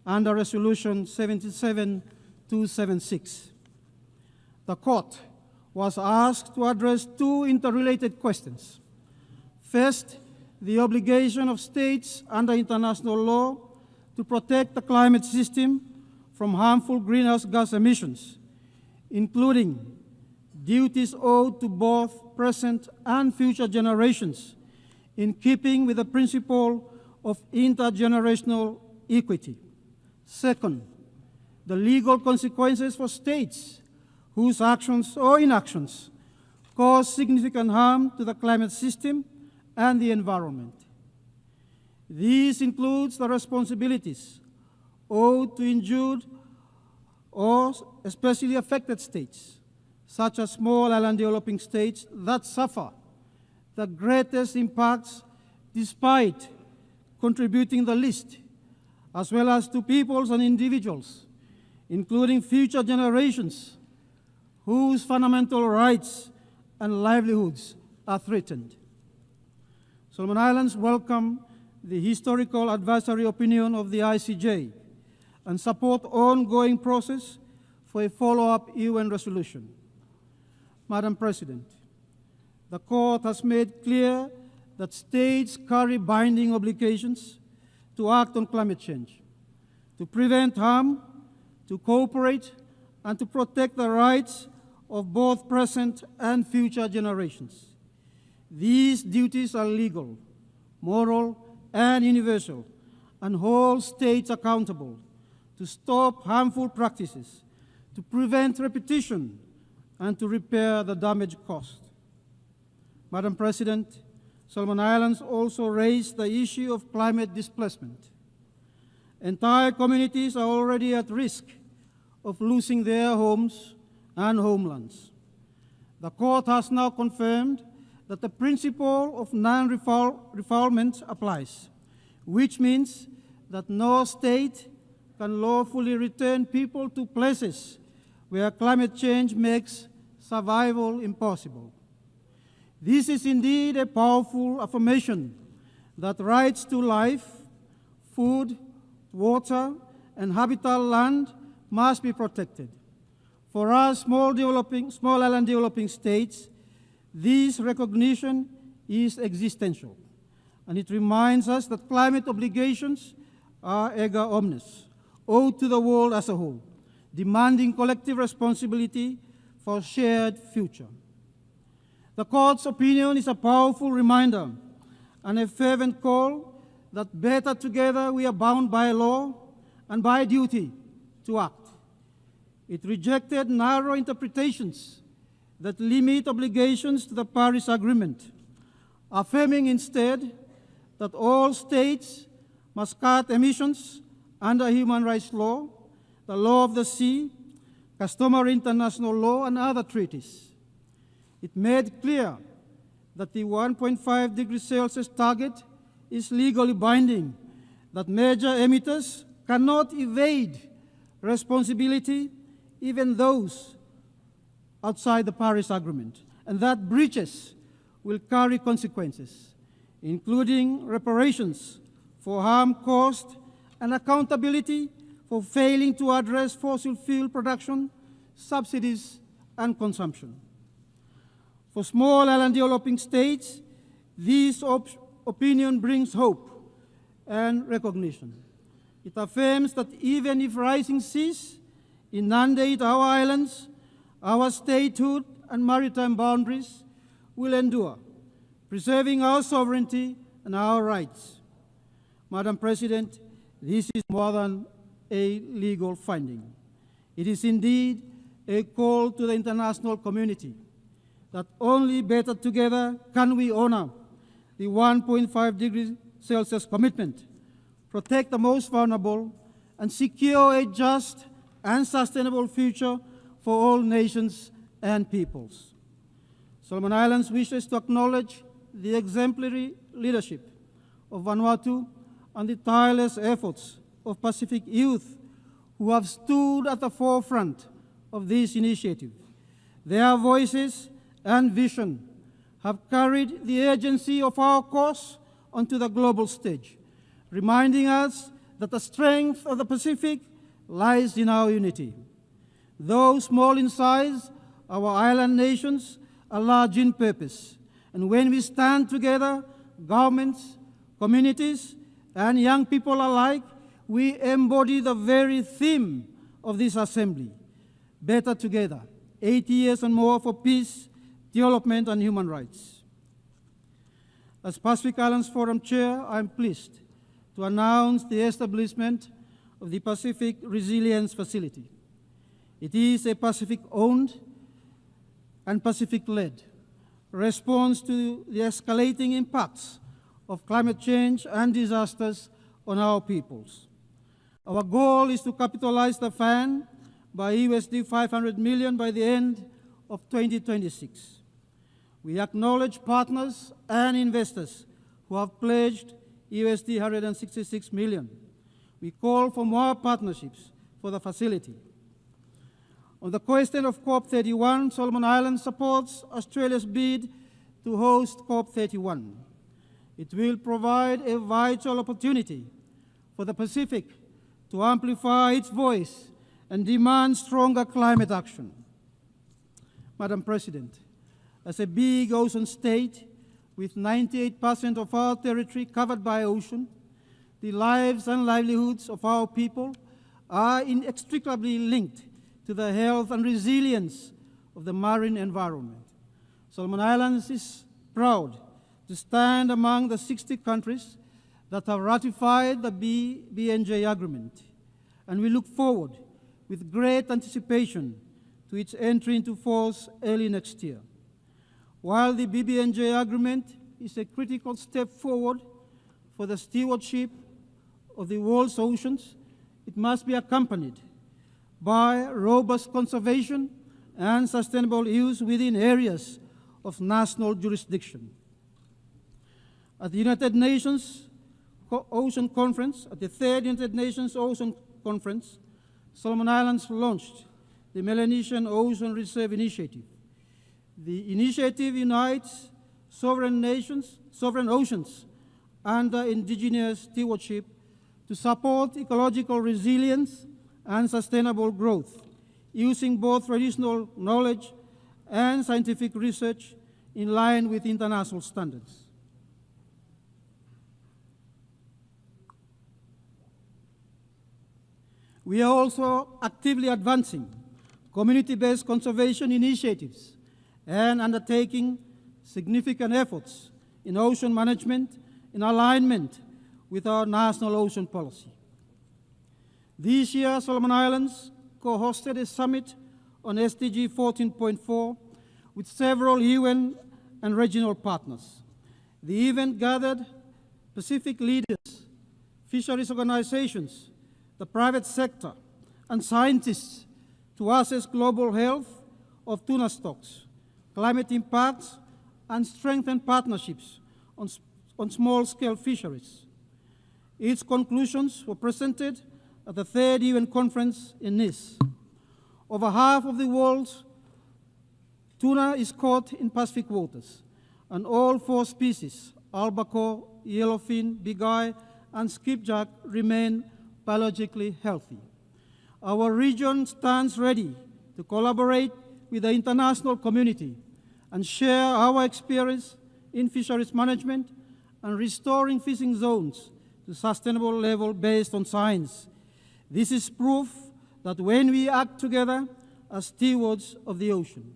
under Resolution 77276. The court was asked to address two interrelated questions. First, the obligation of states under international law to protect the climate system from harmful greenhouse gas emissions, including duties owed to both present and future generations, in keeping with the principle of intergenerational equity. Second, the legal consequences for states whose actions or inactions cause significant harm to the climate system and the environment. This includes the responsibilities owed to injured or especially affected states, such as small island developing states that suffer the greatest impacts despite contributing the least, as well as to peoples and individuals, including future generations whose fundamental rights and livelihoods are threatened. Solomon Islands welcome the historical advisory opinion of the ICJ and support ongoing process for a follow-up UN resolution. Madam President, the court has made clear that states carry binding obligations to act on climate change, to prevent harm, to cooperate, and to protect the rights of both present and future generations. These duties are legal, moral, and universal, and hold states accountable to stop harmful practices, to prevent repetition, and to repair the damage caused. Madam President, Solomon Islands also raised the issue of climate displacement. Entire communities are already at risk of losing their homes and homelands. The court has now confirmed that the principle of non-refoulement applies, which means that no state can lawfully return people to places where climate change makes survival impossible. This is indeed a powerful affirmation that rights to life, food, water, and habitable land must be protected. For us small island developing states, this recognition is existential, and it reminds us that climate obligations are erga omnes, owed to the world as a whole, demanding collective responsibility for a shared future. The court's opinion is a powerful reminder and a fervent call that better together we are bound by law and by duty to act. It rejected narrow interpretations that limit obligations to the Paris Agreement, affirming instead that all states must cut emissions under human rights law, the law of the sea, customary international law, and other treaties. It made clear that the 1.5 degrees Celsius target is legally binding, that major emitters cannot evade responsibility, even those outside the Paris Agreement, and that breaches will carry consequences, including reparations for harm caused and accountability for failing to address fossil fuel production, subsidies, and consumption. For small and developing states, this opinion brings hope and recognition. It affirms that even if rising seas inundate our islands, our statehood and maritime boundaries will endure, preserving our sovereignty and our rights. Madam President, this is more than a legal finding. It is indeed a call to the international community that only better together can we honor the 1.5 degrees Celsius commitment, protect the most vulnerable, and secure a just and sustainable future for all nations and peoples. Solomon Islands wishes to acknowledge the exemplary leadership of Vanuatu and the tireless efforts of Pacific youth who have stood at the forefront of this initiative. Their voices and vision have carried the urgency of our cause onto the global stage, reminding us that the strength of the Pacific lies in our unity. Though small in size, our island nations are large in purpose. And when we stand together, governments, communities, and young people alike, we embody the very theme of this assembly: better together, 80 years and more for peace, development, and human rights. As Pacific Islands Forum Chair, I am pleased to announce the establishment of the Pacific Resilience Facility. It is a Pacific-owned and Pacific-led response to the escalating impacts of climate change and disasters on our peoples. Our goal is to capitalize the fund by USD 500 million by the end of 2026. We acknowledge partners and investors who have pledged USD 166 million. We call for more partnerships for the facility. On the question of COP31, Solomon Islands supports Australia's bid to host COP31. It will provide a vital opportunity for the Pacific to amplify its voice and demand stronger climate action. Madam President, as a big ocean state with 98% of our territory covered by ocean, the lives and livelihoods of our people are inextricably linked to the health and resilience of the marine environment. Solomon Islands is proud to stand among the 60 countries that have ratified the BNJ agreement, and we look forward with great anticipation to its entry into force early next year. While the BBNJ agreement is a critical step forward for the stewardship of the world's oceans, it must be accompanied by robust conservation and sustainable use within areas of national jurisdiction. At the United Nations Ocean Conference, at the third United Nations Ocean Conference, Solomon Islands launched the Melanesian Ocean Reserve Initiative. The initiative unites sovereign nations, sovereign oceans, under indigenous stewardship to support ecological resilience and sustainable growth, using both traditional knowledge and scientific research in line with international standards. We are also actively advancing community-based conservation initiatives and undertaking significant efforts in ocean management in alignment with our national ocean policy. This year, Solomon Islands co-hosted a summit on SDG 14.4 with several UN and regional partners. The event gathered Pacific leaders, fisheries organizations, the private sector, and scientists to assess global health of tuna stocks, climate impacts, and strengthen partnerships on small-scale fisheries. Its conclusions were presented at the 3rd UN conference in Nice. Over half of the world's tuna is caught in Pacific waters, and all 4 species, albacore, yellowfin, bigeye, and skipjack, remain biologically healthy. Our region stands ready to collaborate with the international community and share our experience in fisheries management and restoring fishing zones to sustainable level based on science. This is proof that when we act together as stewards of the ocean.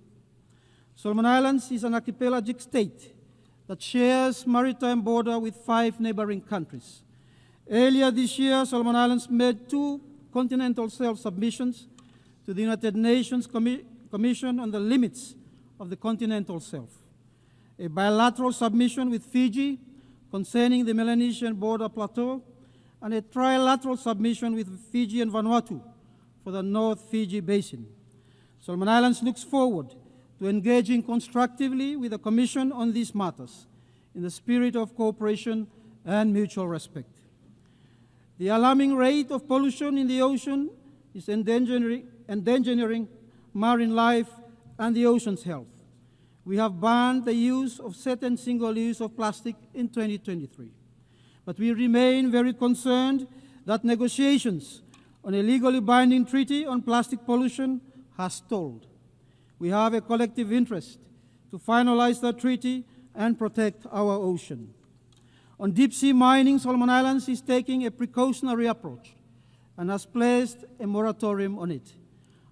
Solomon Islands is an archipelagic state that shares maritime border with 5 neighboring countries. Earlier this year, Solomon Islands made 2 continental self-submissions to the United Nations Commission on the Limits of the Continental Shelf, a bilateral submission with Fiji concerning the Melanesian border plateau, and a trilateral submission with Fiji and Vanuatu for the North Fiji Basin. Solomon Islands looks forward to engaging constructively with the Commission on these matters in the spirit of cooperation and mutual respect. The alarming rate of pollution in the ocean is endangering marine life and the ocean's health. We have banned the use of certain single-use of plastic in 2023. But we remain very concerned that negotiations on a legally binding treaty on plastic pollution has stalled. We have a collective interest to finalize that treaty and protect our ocean. On deep-sea mining, Solomon Islands is taking a precautionary approach and has placed a moratorium on it.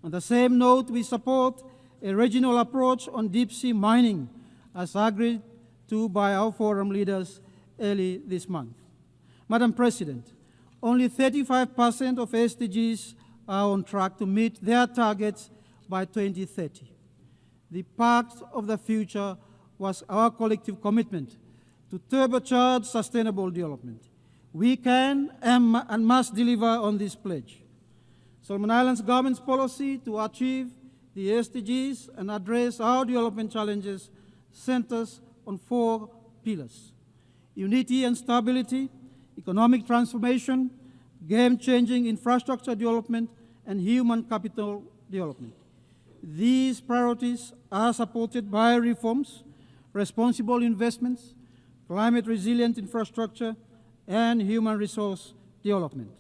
On the same note, we support a regional approach on deep-sea mining as agreed to by our forum leaders early this month. Madam President, only 35% of SDGs are on track to meet their targets by 2030. The Pact of the Future was our collective commitment to turbocharge sustainable development. We can and must deliver on this pledge. Solomon Islands government's policy to achieve the SDGs and address our development challenges centers on 4 pillars: unity and stability, economic transformation, game-changing infrastructure development, and human capital development. These priorities are supported by reforms, responsible investments, climate-resilient infrastructure, and human resource development.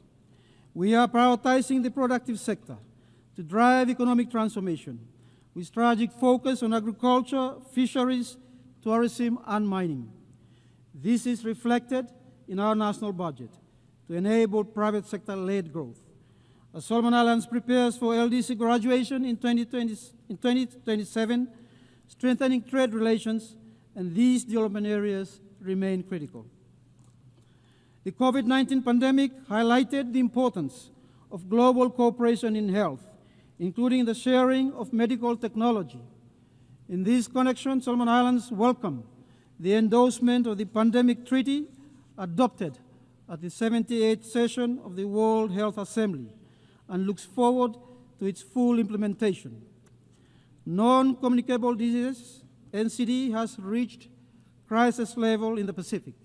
We are prioritizing the productive sector to drive economic transformation with strategic focus on agriculture, fisheries, tourism, and mining. This is reflected in our national budget to enable private sector-led growth. As Solomon Islands prepares for LDC graduation in 2027, strengthening trade relations and these development areas remain critical. The COVID-19 pandemic highlighted the importance of global cooperation in health, including the sharing of medical technology. In this connection, Solomon Islands welcome the endorsement of the Pandemic Treaty adopted at the 78th session of the World Health Assembly and looks forward to its full implementation. Non-communicable diseases, NCD, has reached crisis level in the Pacific.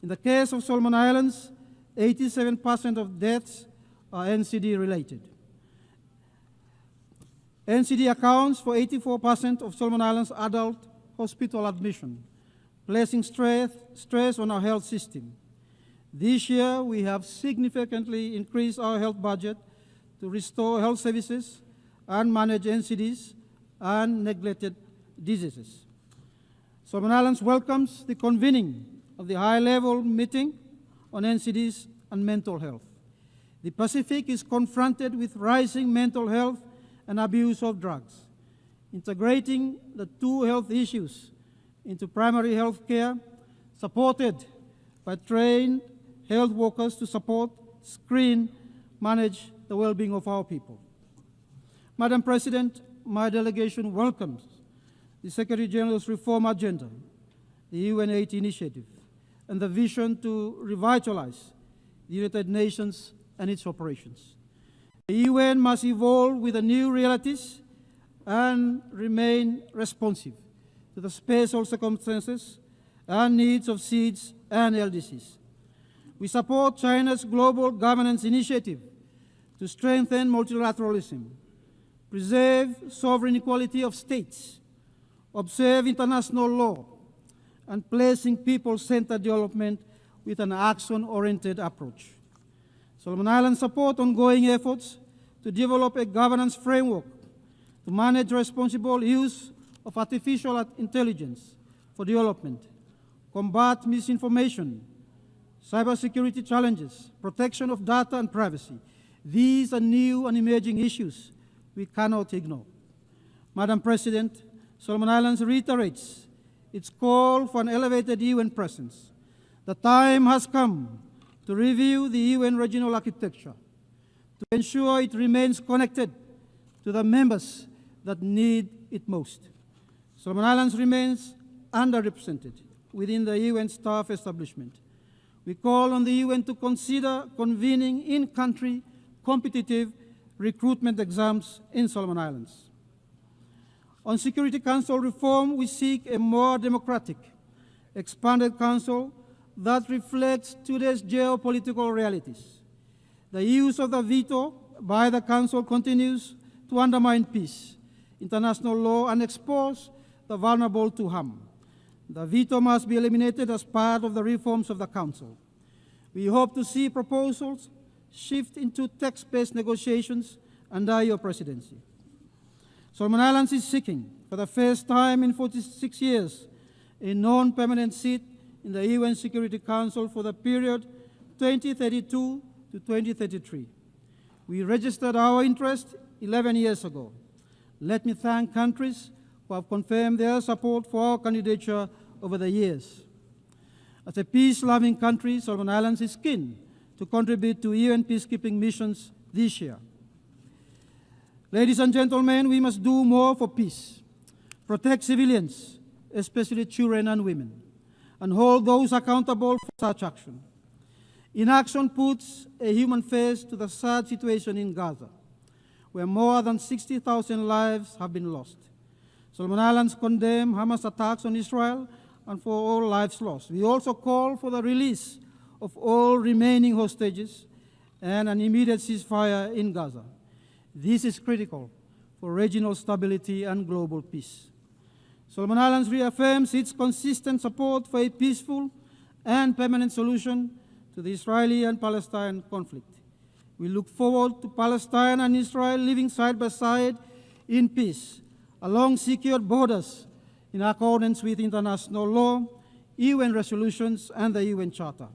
In the case of Solomon Islands, 87% of deaths are NCD related. NCD accounts for 84% of Solomon Islands adult hospital admission, placing stress on our health system. This year, we have significantly increased our health budget to restore health services and manage NCDs and neglected diseases. Solomon Islands welcomes the convening of the high-level meeting on NCDs and mental health. The Pacific is confronted with rising mental health and abuse of drugs. Integrating the 2 health issues into primary health care, supported by trained health workers to support, screen, manage the well-being of our people. Madam President, my delegation welcomes the Secretary General's reform agenda, the UN8 initiative, and the vision to revitalize the United Nations and its operations. The UN must evolve with the new realities and remain responsive to to the special circumstances and needs of SEEDs and LDCs. We support China's global governance initiative to strengthen multilateralism, preserve sovereign equality of states, observe international law, and placing people-centered development with an action-oriented approach. Solomon Islands support ongoing efforts to develop a governance framework to manage responsible use of artificial intelligence for development, combat misinformation, cybersecurity challenges, protection of data and privacy. These are new and emerging issues we cannot ignore. Madam President, Solomon Islands reiterates its call for an elevated UN presence. The time has come to review the UN regional architecture to ensure it remains connected to the members that need it most. Solomon Islands remains underrepresented within the UN staff establishment. We call on the UN to consider convening in-country competitive recruitment exams in Solomon Islands. On Security Council reform, we seek a more democratic, expanded council that reflects today's geopolitical realities. The use of the veto by the Council continues to undermine peace, international law, and expose the vulnerable to harm. The veto must be eliminated as part of the reforms of the Council. We hope to see proposals shift into text-based negotiations under your presidency. Solomon Islands is seeking, for the first time in 46 years, a non-permanent seat in the UN Security Council for the period 2032 to 2033. We registered our interest 11 years ago. Let me thank countries who have confirmed their support for our candidature over the years. As a peace-loving country, Solomon Islands is keen to contribute to UN peacekeeping missions this year. Ladies and gentlemen, we must do more for peace, protect civilians, especially children and women, and hold those accountable for such action. Inaction puts a human face to the sad situation in Gaza, where more than 60,000 lives have been lost. Solomon Islands condemn Hamas attacks on Israel and for all lives lost. We also call for the release of all remaining hostages and an immediate ceasefire in Gaza. This is critical for regional stability and global peace. Solomon Islands reaffirms its consistent support for a peaceful and permanent solution to the Israeli and Palestine conflict. We look forward to Palestine and Israel living side by side in peace, along secured borders, in accordance with international law, UN resolutions, and the UN Charter.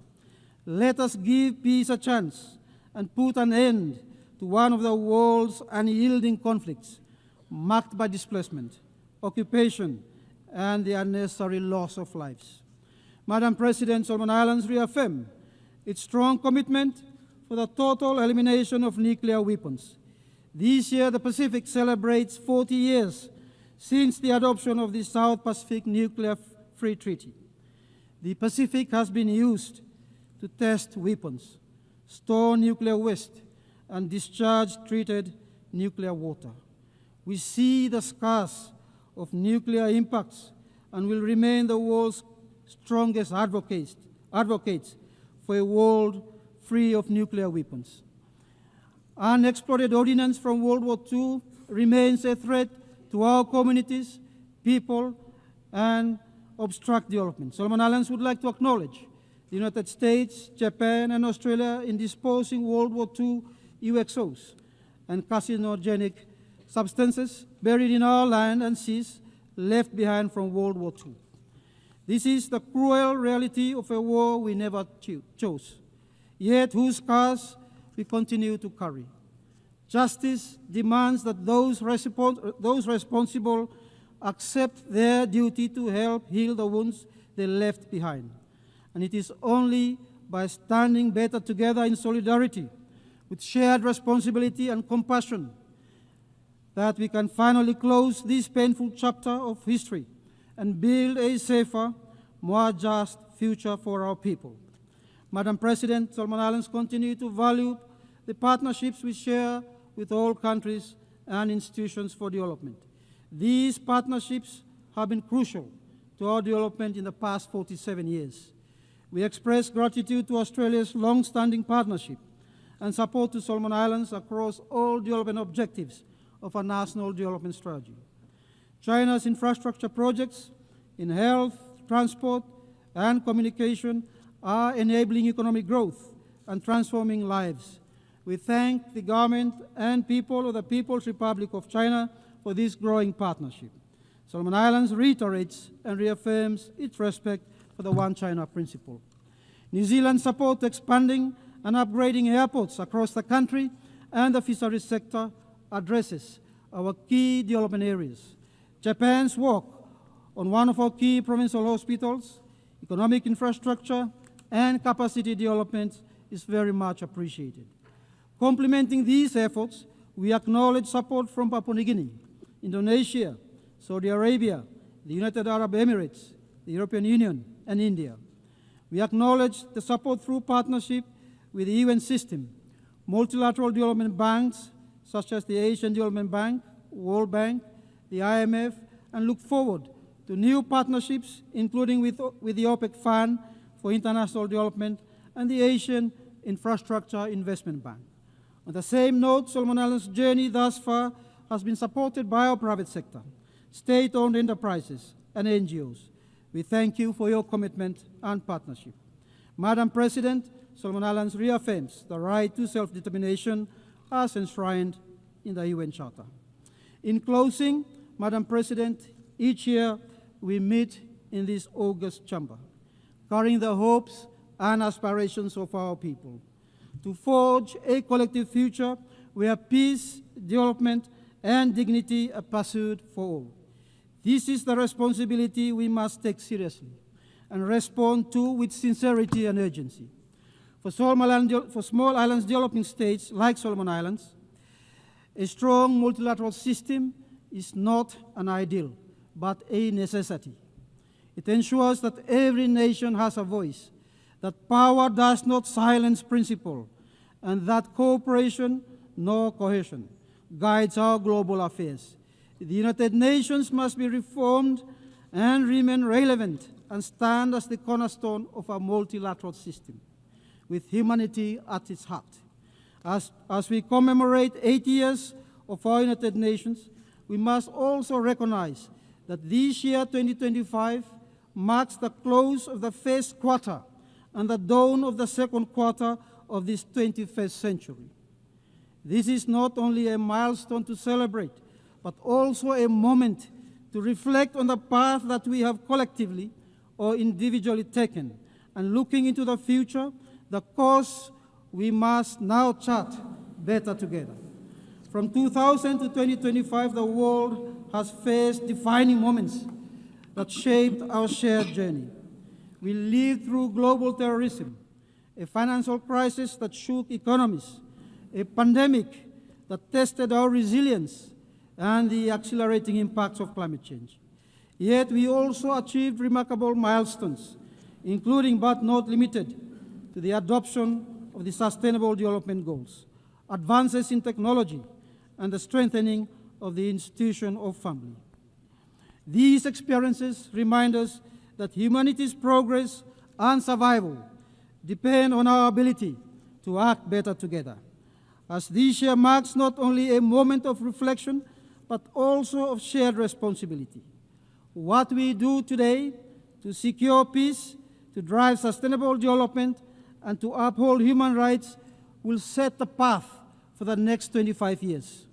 Let us give peace a chance and put an end to one of the world's unyielding conflicts, marked by displacement, occupation, and the unnecessary loss of lives. Madam President, Solomon Islands reaffirm its strong commitment for the total elimination of nuclear weapons. This year, the Pacific celebrates 40 years since the adoption of the South Pacific Nuclear Free Treaty. The Pacific has been used to test weapons, store nuclear waste, and discharge treated nuclear water. We see the scars of nuclear impacts and will remain the world's strongest advocates for a world free of nuclear weapons. Unexploded ordnance from World War II remains a threat to our communities, people, and obstruct development. Solomon Islands would like to acknowledge the United States, Japan, and Australia in disposing World War II UXOs and carcinogenic substances buried in our land and seas left behind from World War II. This is the cruel reality of a war we never chose, yet whose scars we continue to carry. Justice demands that those responsible accept their duty to help heal the wounds they left behind. And it is only by standing better together in solidarity, with shared responsibility and compassion, that we can finally close this painful chapter of history and build a safer, more just future for our people. Madam President, Solomon Islands continue to value the partnerships we share with all countries and institutions for development. These partnerships have been crucial to our development in the past 47 years. We express gratitude to Australia's long-standing partnership and support to Solomon Islands across all development objectives of our national development strategy. China's infrastructure projects in health, transport, and communication are enabling economic growth and transforming lives. We thank the government and people of the People's Republic of China for this growing partnership. Solomon Islands reiterates and reaffirms its respect for the One China principle. New Zealand supports expanding and upgrading airports across the country, and the fisheries sector addresses our key development areas. Japan's work on one of our key provincial hospitals, economic infrastructure, and capacity development is very much appreciated. Complementing these efforts, we acknowledge support from Papua New Guinea, Indonesia, Saudi Arabia, the United Arab Emirates, the European Union, and India. We acknowledge the support through partnership with the UN system, multilateral development banks such as the Asian Development Bank, World Bank, the IMF, and look forward to new partnerships, including with the OPEC Fund for International Development and the Asian Infrastructure Investment Bank. On the same note, Solomon Islands' journey thus far has been supported by our private sector, state-owned enterprises, and NGOs. We thank you for your commitment and partnership. Madam President, Solomon Islands reaffirms the right to self-determination as enshrined in the UN Charter. In closing, Madam President, each year we meet in this august chamber, carrying the hopes and aspirations of our people, to forge a collective future where peace, development, and dignity are pursued for all. This is the responsibility we must take seriously and respond to with sincerity and urgency. For small islands developing states like Solomon Islands, a strong multilateral system is not an ideal, but a necessity. It ensures that every nation has a voice, that power does not silence principle, and that cooperation nor cohesion guides our global affairs. The United Nations must be reformed and remain relevant and stand as the cornerstone of a multilateral system, with humanity at its heart. As we commemorate 80 years of our United Nations, we must also recognize that this year, 2025, marks the close of the first quarter and the dawn of the second quarter of this 21st century. This is not only a milestone to celebrate, but also a moment to reflect on the path that we have collectively or individually taken, and looking into the future, the course we must now chart better together. From 2000 to 2025, the world has faced defining moments that shaped our shared journey. We lived through global terrorism, a financial crisis that shook economies, a pandemic that tested our resilience, and the accelerating impacts of climate change. Yet we also achieved remarkable milestones, including but not limited to the adoption of the Sustainable Development Goals, advances in technology, and the strengthening of the institution of family. These experiences remind us that humanity's progress and survival depend on our ability to act better together. As this year marks not only a moment of reflection, but also of shared responsibility. What we do today to secure peace, to drive sustainable development, and to uphold human rights will set the path for the next 25 years.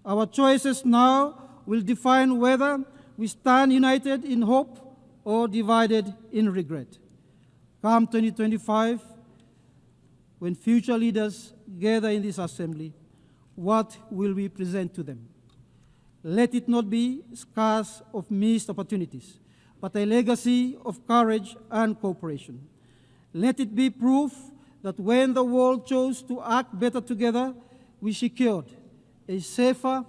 Our choices now will define whether we stand united in hope or divided in regret. Come 2025, when future leaders gather in this assembly, what will we present to them? Let it not be scars of missed opportunities, but a legacy of courage and cooperation. Let it be proof that when the world chose to act better together, we secured a safer,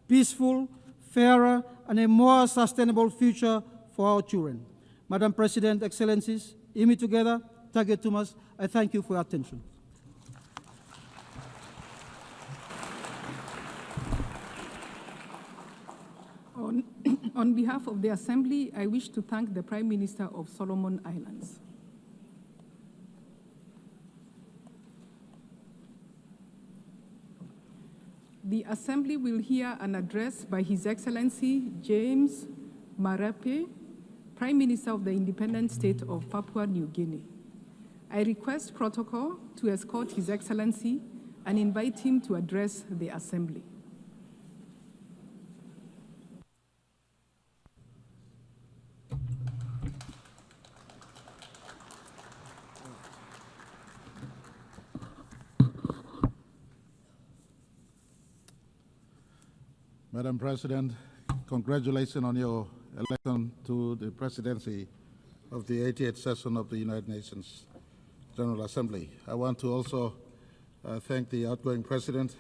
peaceful, fairer, and a more sustainable future for our children. Madam President, Excellencies, Imi together, Tage Tumas, I thank you for your attention. On behalf of the Assembly, I wish to thank the Prime Minister of Solomon Islands. The Assembly will hear an address by His Excellency James Marape, Prime Minister of the Independent State of Papua New Guinea. I request protocol to escort His Excellency and invite him to address the Assembly. Madam President, congratulations on your election to the presidency of the 88th session of the United Nations General Assembly. I want to also thank the outgoing president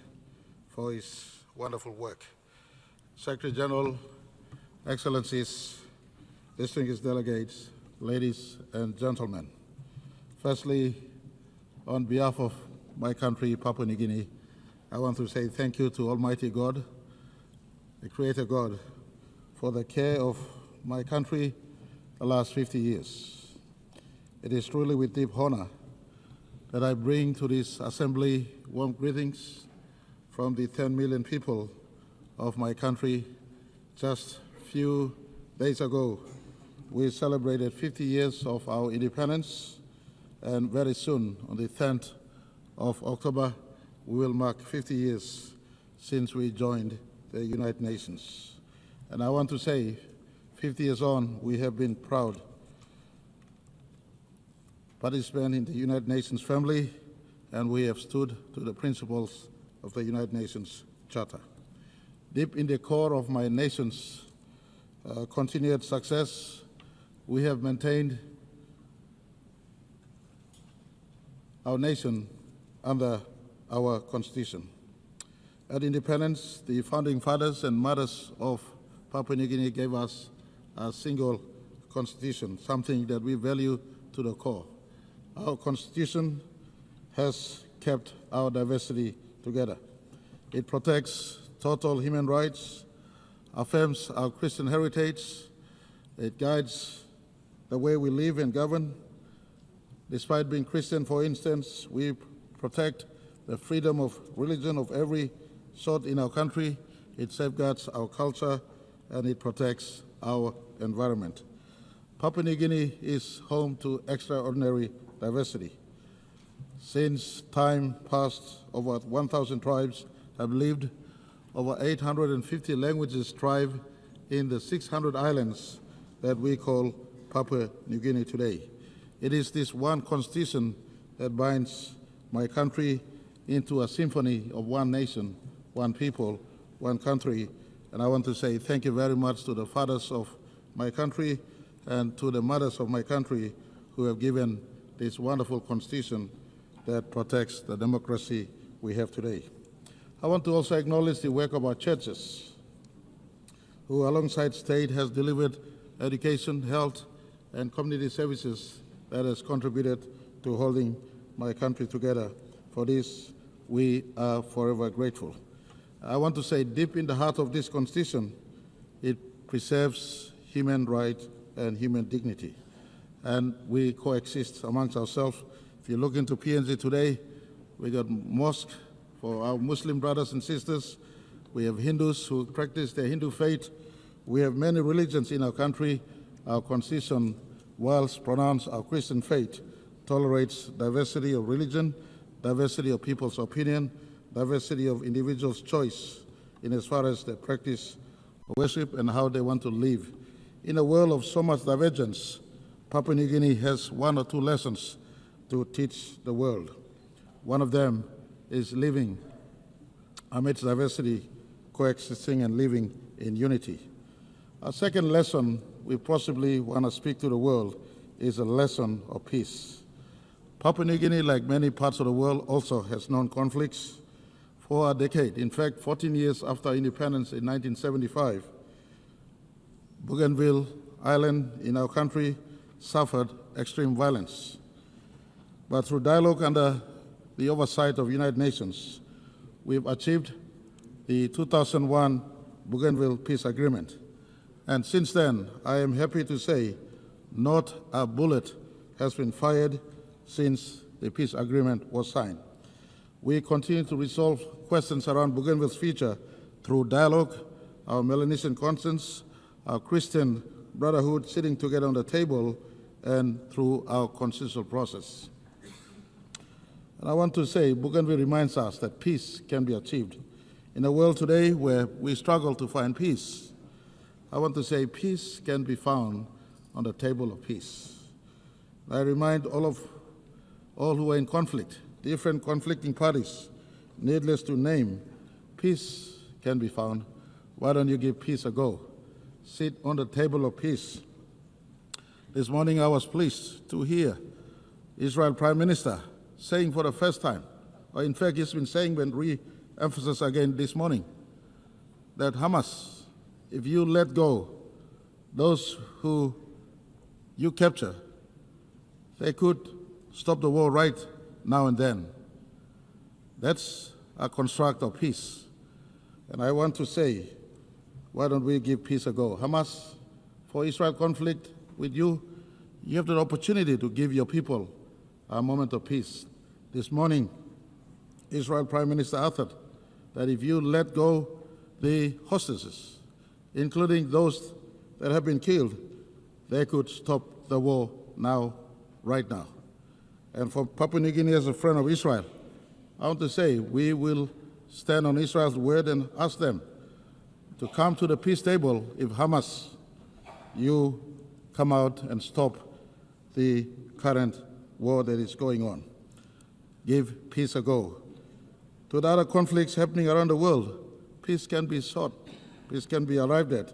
for his wonderful work. Secretary General, Excellencies, distinguished delegates, ladies and gentlemen. Firstly, on behalf of my country, Papua New Guinea, I want to say thank you to Almighty God, the Creator God, for the care of my country the last 50 years. It is truly with deep honor that I bring to this assembly warm greetings from the 10 million people of my country. Just a few days ago, we celebrated 50 years of our independence, and very soon, on the 10th of October, we will mark 50 years since we joined the United Nations. And I want to say, 50 years on, we have been proud participants in the United Nations family, and we have stood to the principles of the United Nations Charter. Deep in the core of my nation's continued success, we have maintained our nation under our Constitution. At independence, the founding fathers and mothers of Papua New Guinea gave us a single constitution, something that we value to the core. Our constitution has kept our diversity together. It protects total human rights, affirms our Christian heritage, it guides the way we live and govern. Despite being Christian, for instance, we protect the freedom of religion of every sort in our country. It safeguards our culture, and it protects our environment. Papua New Guinea is home to extraordinary diversity. Since time past, over 1,000 tribes have lived. Over 850 languages thrive in the 600 islands that we call Papua New Guinea today. It is this one constitution that binds my country into a symphony of one nation, one people, one country. And I want to say thank you very much to the fathers of my country and to the mothers of my country who have given this wonderful constitution that protects the democracy we have today. I want to also acknowledge the work of our churches, who alongside state has delivered education, health, and community services that has contributed to holding my country together. For this, we are forever grateful. I want to say deep in the heart of this Constitution, it preserves human rights and human dignity. And we coexist amongst ourselves. If you look into PNG today, we got mosques for our Muslim brothers and sisters. We have Hindus who practice their Hindu faith. We have many religions in our country. Our Constitution, whilst pronounced our Christian faith, tolerates diversity of religion, diversity of people's opinion, diversity of individuals' choice in as far as their practice of worship and how they want to live. In a world of so much divergence, Papua New Guinea has one or two lessons to teach the world. One of them is living amidst diversity, coexisting and living in unity. Our second lesson we possibly want to speak to the world is a lesson of peace. Papua New Guinea, like many parts of the world, also has known conflicts for a decade. In fact, 14 years after independence in 1975, Bougainville Island in our country suffered extreme violence. But through dialogue under the oversight of United Nations, we've achieved the 2001 Bougainville Peace Agreement. And since then, I am happy to say, not a bullet has been fired since the peace agreement was signed. We continue to resolve questions around Bougainville's future through dialogue, our Melanesian conscience, our Christian brotherhood sitting together on the table, and through our consensual process. And I want to say, Bougainville reminds us that peace can be achieved. In a world today where we struggle to find peace, I want to say peace can be found on the table of peace. I remind all who are in conflict, different conflicting parties, needless to name, peace can be found. Why don't you give peace a go? Sit on the table of peace. This morning I was pleased to hear Israel Prime Minister saying for the first time, or in fact he's been saying but re-emphasized again this morning, that Hamas, if you let go those who you capture, they could stop the war right now and then. That's a construct of peace. And I want to say, why don't we give peace a go? Hamas, for Israel conflict with you, you have the opportunity to give your people a moment of peace. This morning, Israel Prime Minister uttered that if you let go the hostages, including those that have been killed, they could stop the war now, right now. And for Papua New Guinea as a friend of Israel, I want to say we will stand on Israel's word and ask them to come to the peace table if Hamas, you come out and stop the current war that is going on. Give peace a go. To the other conflicts happening around the world, peace can be sought, peace can be arrived at.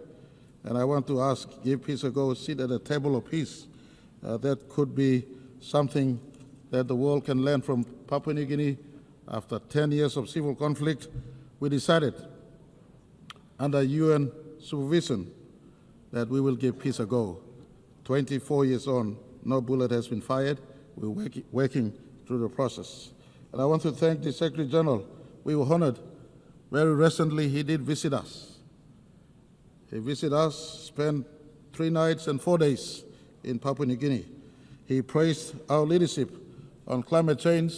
And I want to ask, give peace a go, sit at the table of peace. That could be something that the world can learn from Papua New Guinea. After 10 years of civil conflict, we decided under UN supervision that we will give peace a go. 24 years on, no bullet has been fired. We're working through the process. And I want to thank the Secretary General. We were honored. Very recently, he did visit us. He visited us, spent 3 nights and 4 days in Papua New Guinea. He praised our leadership on climate change,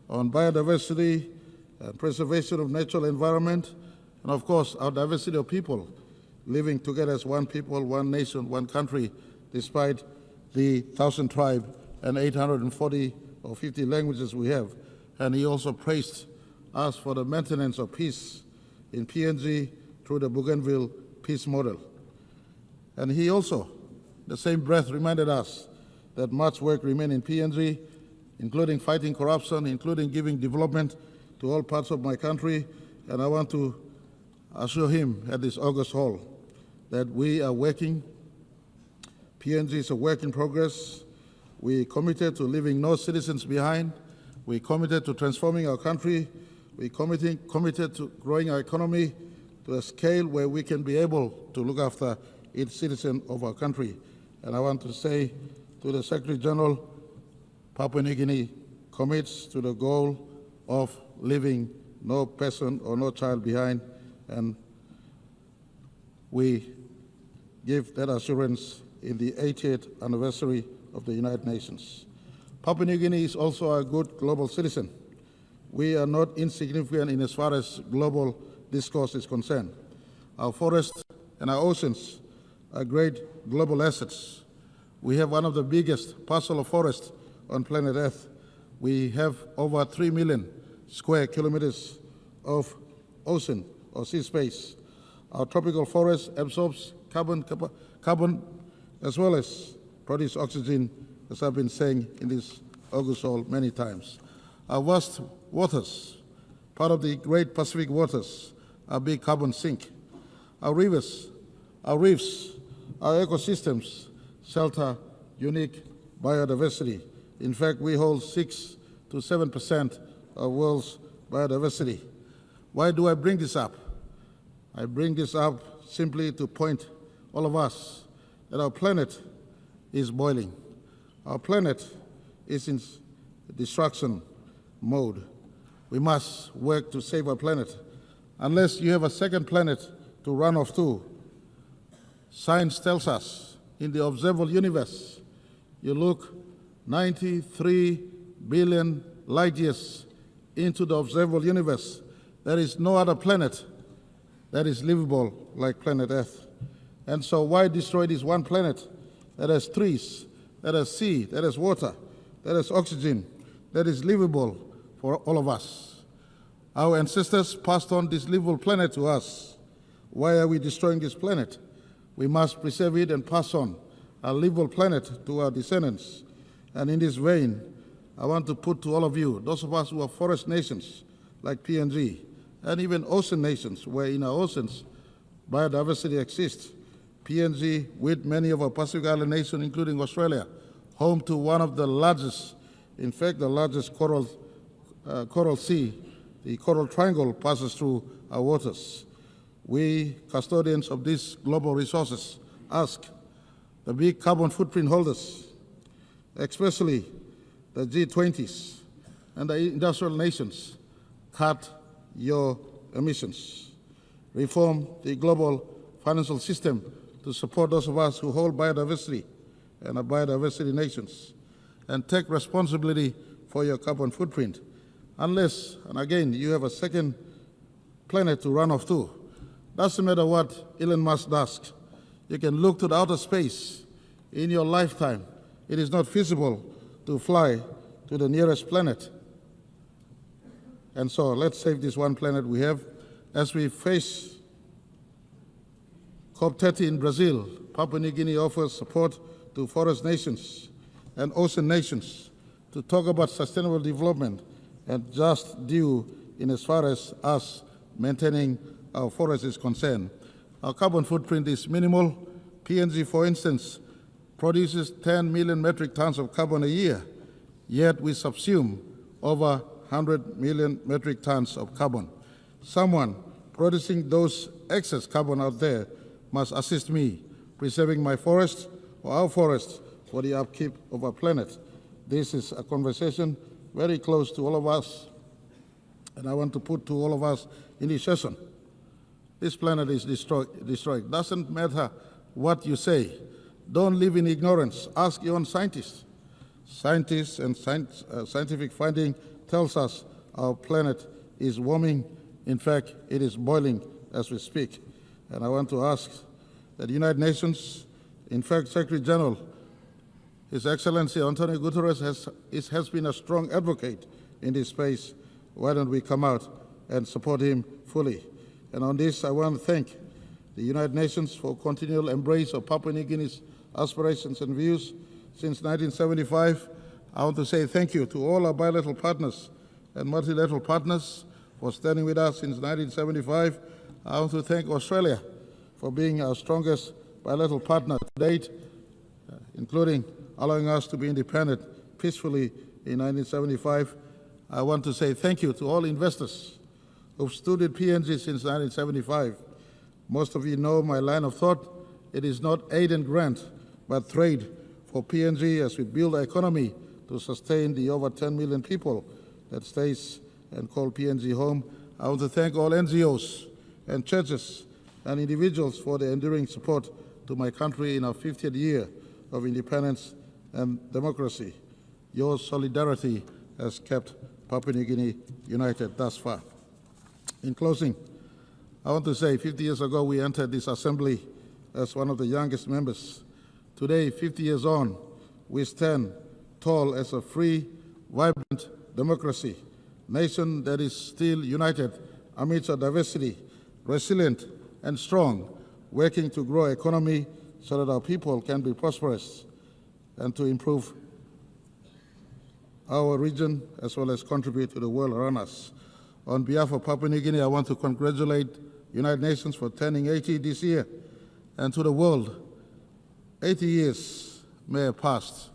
on biodiversity, preservation of natural environment, and of course, our diversity of people living together as one people, one nation, one country, despite the 1,000 tribes and 840 or 50 languages we have. And he also praised us for the maintenance of peace in PNG through the Bougainville peace model. And he also, the same breath, reminded us that much work remains in PNG, including fighting corruption, including giving development to all parts of my country. And I want to assure him at this August Hall that we are working. PNG is a work in progress. We committed to leaving no citizens behind. We committed to transforming our country. We committed to growing our economy to a scale where we can be able to look after each citizen of our country. And I want to say to the Secretary General, Papua New Guinea commits to the goal of leaving no person or no child behind, and we give that assurance in the 80th anniversary of the United Nations. Papua New Guinea is also a good global citizen. We are not insignificant in as far as global discourse is concerned. Our forests and our oceans are great global assets. We have one of the biggest parcel of forest on planet Earth. We have over 3 million square kilometers of ocean or sea space. Our tropical forest absorbs carbon as well as produce oxygen, as I've been saying in this August Hall many times. Our vast waters, part of the great Pacific waters, are big carbon sink. Our rivers, our reefs, our ecosystems shelter unique biodiversity. In fact, we hold 6 to 7% of world's biodiversity. Why do I bring this up? I bring this up simply to point all of us that our planet is boiling. Our planet is in destruction mode. We must work to save our planet. Unless you have a second planet to run off to, Science tells us in the observable universe, you look 93 billion light years into the observable universe, there is no other planet that is livable like planet Earth. And so why destroy this one planet that has trees, that has sea, that has water, that has oxygen, that is livable for all of us? Our ancestors passed on this livable planet to us. Why are we destroying this planet? We must preserve it and pass on a livable planet to our descendants. And in this vein, I want to put to all of you, those of us who are forest nations like PNG, and even ocean nations, where in our oceans biodiversity exists. PNG, with many of our Pacific Island nations, including Australia, home to one of the largest, in fact, the largest coral sea, the Coral Triangle passes through our waters. We, custodians of these global resources, ask the big carbon footprint holders, especially the G20s and the industrial nations, cut your emissions. Reform the global financial system to support those of us who hold biodiversity and are biodiversity nations, and take responsibility for your carbon footprint. Unless, and again, you have a second planet to run off to. Doesn't matter what Elon Musk does. You can look to the outer space. In your lifetime, it is not feasible to fly to the nearest planet. And so let's save this one planet we have. As we face COP30 in Brazil, Papua New Guinea offers support to forest nations and ocean nations to talk about sustainable development and just due in as far as us maintaining our forest is concerned. Our carbon footprint is minimal. PNG, for instance, produces 10 million metric tons of carbon a year, yet we subsume over 100 million metric tons of carbon. Someone producing those excess carbon out there must assist me preserving my forest or our forest for the upkeep of our planet. This is a conversation very close to all of us, and I want to put to all of us in this session. This planet is destroyed. Doesn't matter what you say. Don't live in ignorance. Ask your own scientists. Scientists and scientific finding tells us our planet is warming. In fact, it is boiling as we speak. And I want to ask that the United Nations, in fact, Secretary General, His Excellency Antonio Guterres has been a strong advocate in this space. Why don't we come out and support him fully? And on this, I want to thank the United Nations for continual embrace of Papua New Guinea's aspirations and views since 1975. I want to say thank you to all our bilateral partners and multilateral partners for standing with us since 1975. I want to thank Australia for being our strongest bilateral partner to date, including allowing us to be independent peacefully in 1975. I want to say thank you to all investors who've stood with PNG since 1975. Most of you know my line of thought. It is not aid and grant, but trade for PNG as we build our economy to sustain the over 10 million people that stays and call PNG home. I want to thank all NGOs and churches and individuals for their enduring support to my country in our 50th year of independence and democracy. Your solidarity has kept Papua New Guinea united thus far. In closing, I want to say 50 years ago we entered this assembly as one of the youngest members. Today, 50 years on, we stand tall as a free, vibrant democracy, nation that is still united amidst our diversity, resilient and strong, working to grow our economy so that our people can be prosperous and to improve our region as well as contribute to the world around us. On behalf of Papua New Guinea, I want to congratulate United Nations for turning 80 this year, and to the world, 80 years may have passed.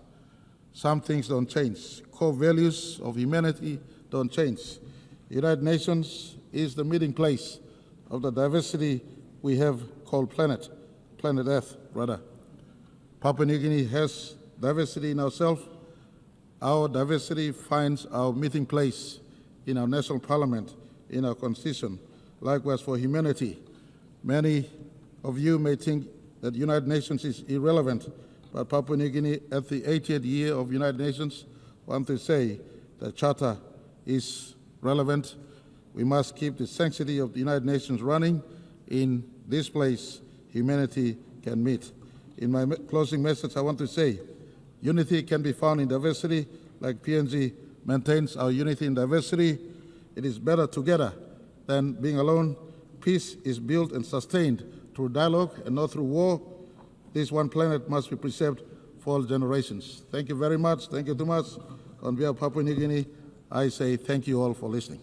Some things don't change. Core values of humanity don't change. United Nations is the meeting place of the diversity we have called planet Earth, rather. Papua New Guinea has diversity in ourselves. Our diversity finds our meeting place in our national parliament, in our constitution. Likewise for humanity. Many of you may think that United Nations is irrelevant, but Papua New Guinea at the 80th year of United Nations want to say the Charter is relevant. We must keep the sanctity of the United Nations running. In this place, humanity can meet. In my closing message, I want to say, unity can be found in diversity, like PNG maintains our unity in diversity. It is better together than being alone. Peace is built and sustained through dialogue and not through war. This one planet must be preserved for all generations. Thank you very much. Thank you too much. On behalf of Papua New Guinea, I say thank you all for listening.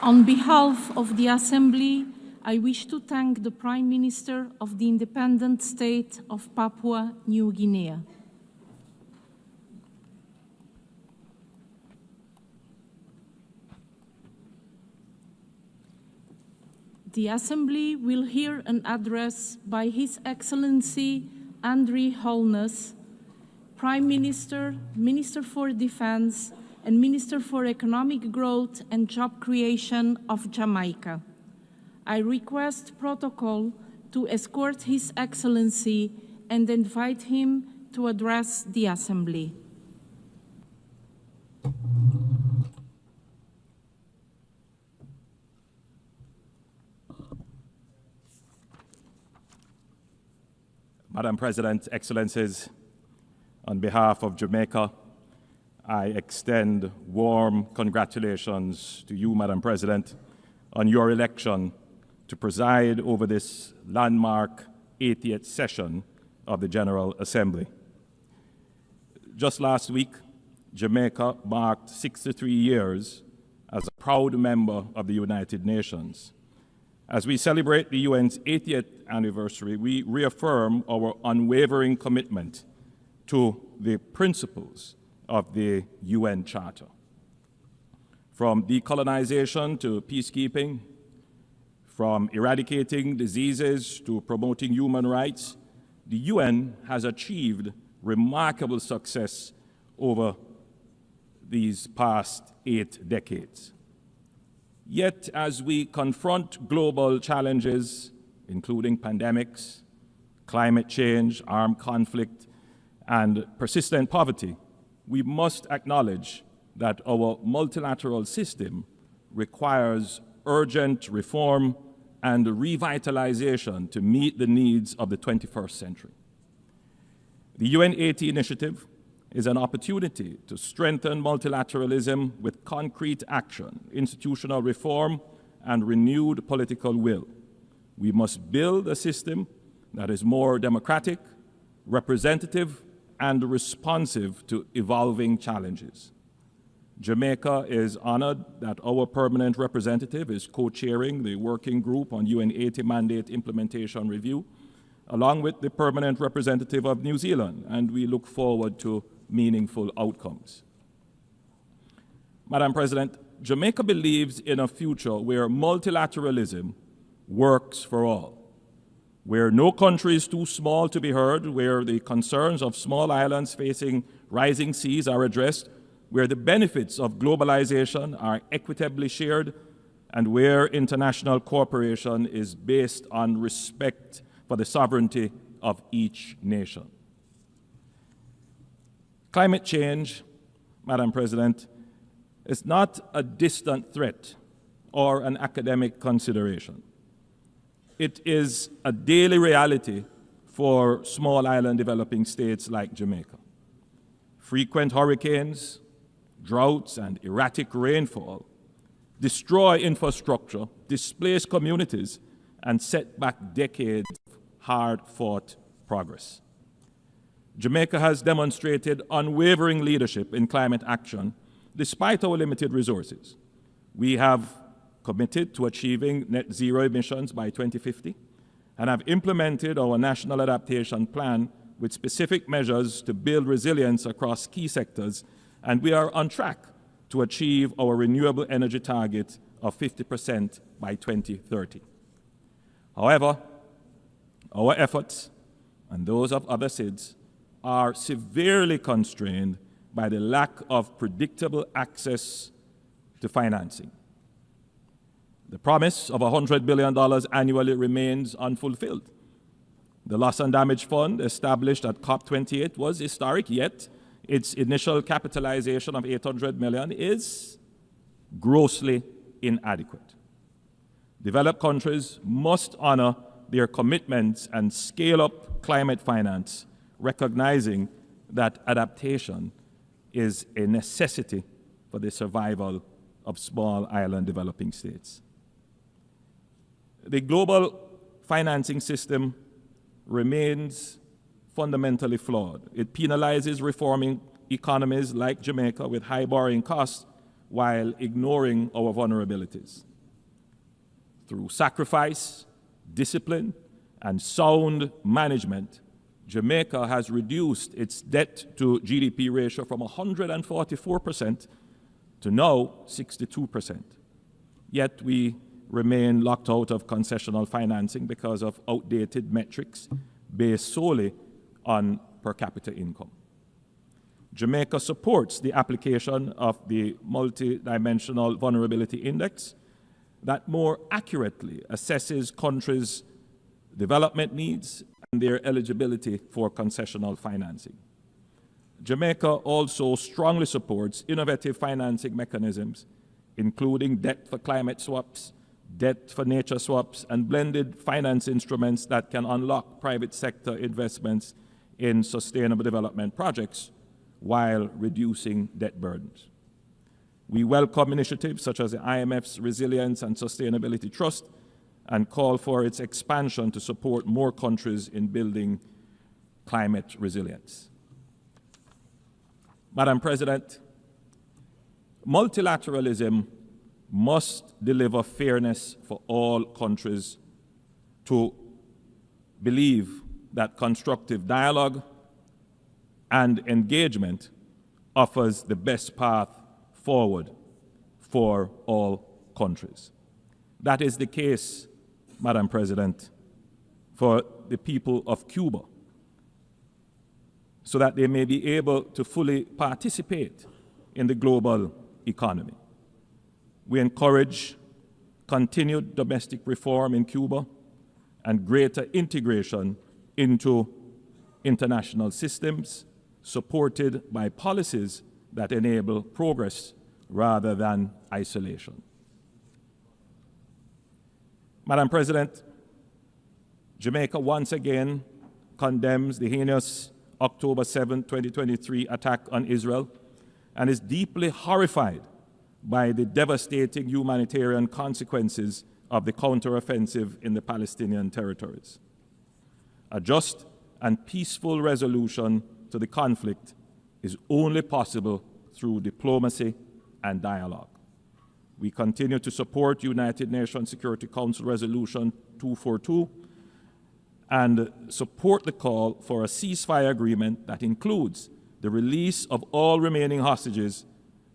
On behalf of the Assembly, I wish to thank the Prime Minister of the independent state of Papua New Guinea. The Assembly will hear an address by His Excellency Andry Holness, Prime Minister, Minister for Defense, and Minister for Economic Growth and Job Creation of Jamaica. I request protocol to escort His Excellency and invite him to address the Assembly. Madam President, Excellencies, on behalf of Jamaica, I extend warm congratulations to you, Madam President, on your election to preside over this landmark 80th session of the General Assembly. Just last week, Jamaica marked 63 years as a proud member of the United Nations. As we celebrate the UN's 80th anniversary, we reaffirm our unwavering commitment to the principles of the UN Charter. From decolonization to peacekeeping, from eradicating diseases to promoting human rights, the UN has achieved remarkable success over these past 8 decades. Yet, as we confront global challenges, including pandemics, climate change, armed conflict, and persistent poverty, we must acknowledge that our multilateral system requires urgent reform and revitalization to meet the needs of the 21st century. The UN80 initiative is an opportunity to strengthen multilateralism with concrete action, institutional reform, and renewed political will. We must build a system that is more democratic, representative, and responsive to evolving challenges. Jamaica is honored that our permanent representative is co-chairing the working group on UN80 mandate implementation review, along with the permanent representative of New Zealand, and we look forward to meaningful outcomes. Madam President, Jamaica believes in a future where multilateralism works for all, where no country is too small to be heard, where the concerns of small islands facing rising seas are addressed, where the benefits of globalization are equitably shared, and where international cooperation is based on respect for the sovereignty of each nation. Climate change, Madam President, is not a distant threat or an academic consideration. It is a daily reality for small island developing states like Jamaica. Frequent hurricanes, droughts, and erratic rainfall destroy infrastructure, displace communities, and set back decades of hard-fought progress. Jamaica has demonstrated unwavering leadership in climate action despite our limited resources. We have committed to achieving net zero emissions by 2050 and have implemented our national adaptation plan with specific measures to build resilience across key sectors, and we are on track to achieve our renewable energy target of 50% by 2030. However, our efforts and those of other SIDS are severely constrained by the lack of predictable access to financing. The promise of $100 billion annually remains unfulfilled. The Loss and Damage Fund, established at COP28, was historic, yet its initial capitalization of $800 million is grossly inadequate. Developed countries must honor their commitments and scale up climate finance, recognizing that adaptation is a necessity for the survival of small island developing states. The global financing system remains fundamentally flawed. It penalizes reforming economies like Jamaica with high borrowing costs while ignoring our vulnerabilities. Through sacrifice, discipline, and sound management, Jamaica has reduced its debt to GDP ratio from 144% to now 62%. Yet we remain locked out of concessional financing because of outdated metrics based solely on per capita income. Jamaica supports the application of the Multidimensional Vulnerability Index that more accurately assesses countries' development needs and their eligibility for concessional financing. Jamaica also strongly supports innovative financing mechanisms, including debt for climate swaps, debt for nature swaps, and blended finance instruments that can unlock private sector investments in sustainable development projects while reducing debt burdens. We welcome initiatives such as the IMF's Resilience and Sustainability Trust and call for its expansion to support more countries in building climate resilience. Madam President, multilateralism must deliver fairness for all countries to believe that constructive dialogue and engagement offers the best path forward for all countries. That is the case, Madam President, for the people of Cuba, so that they may be able to fully participate in the global economy. We encourage continued domestic reform in Cuba and greater integration into international systems, supported by policies that enable progress rather than isolation. Madam President, Jamaica once again condemns the heinous October 7, 2023 attack on Israel and is deeply horrified by the devastating humanitarian consequences of the counteroffensive in the Palestinian territories. A just and peaceful resolution to the conflict is only possible through diplomacy and dialogue. We continue to support United Nations Security Council Resolution 242 and support the call for a ceasefire agreement that includes the release of all remaining hostages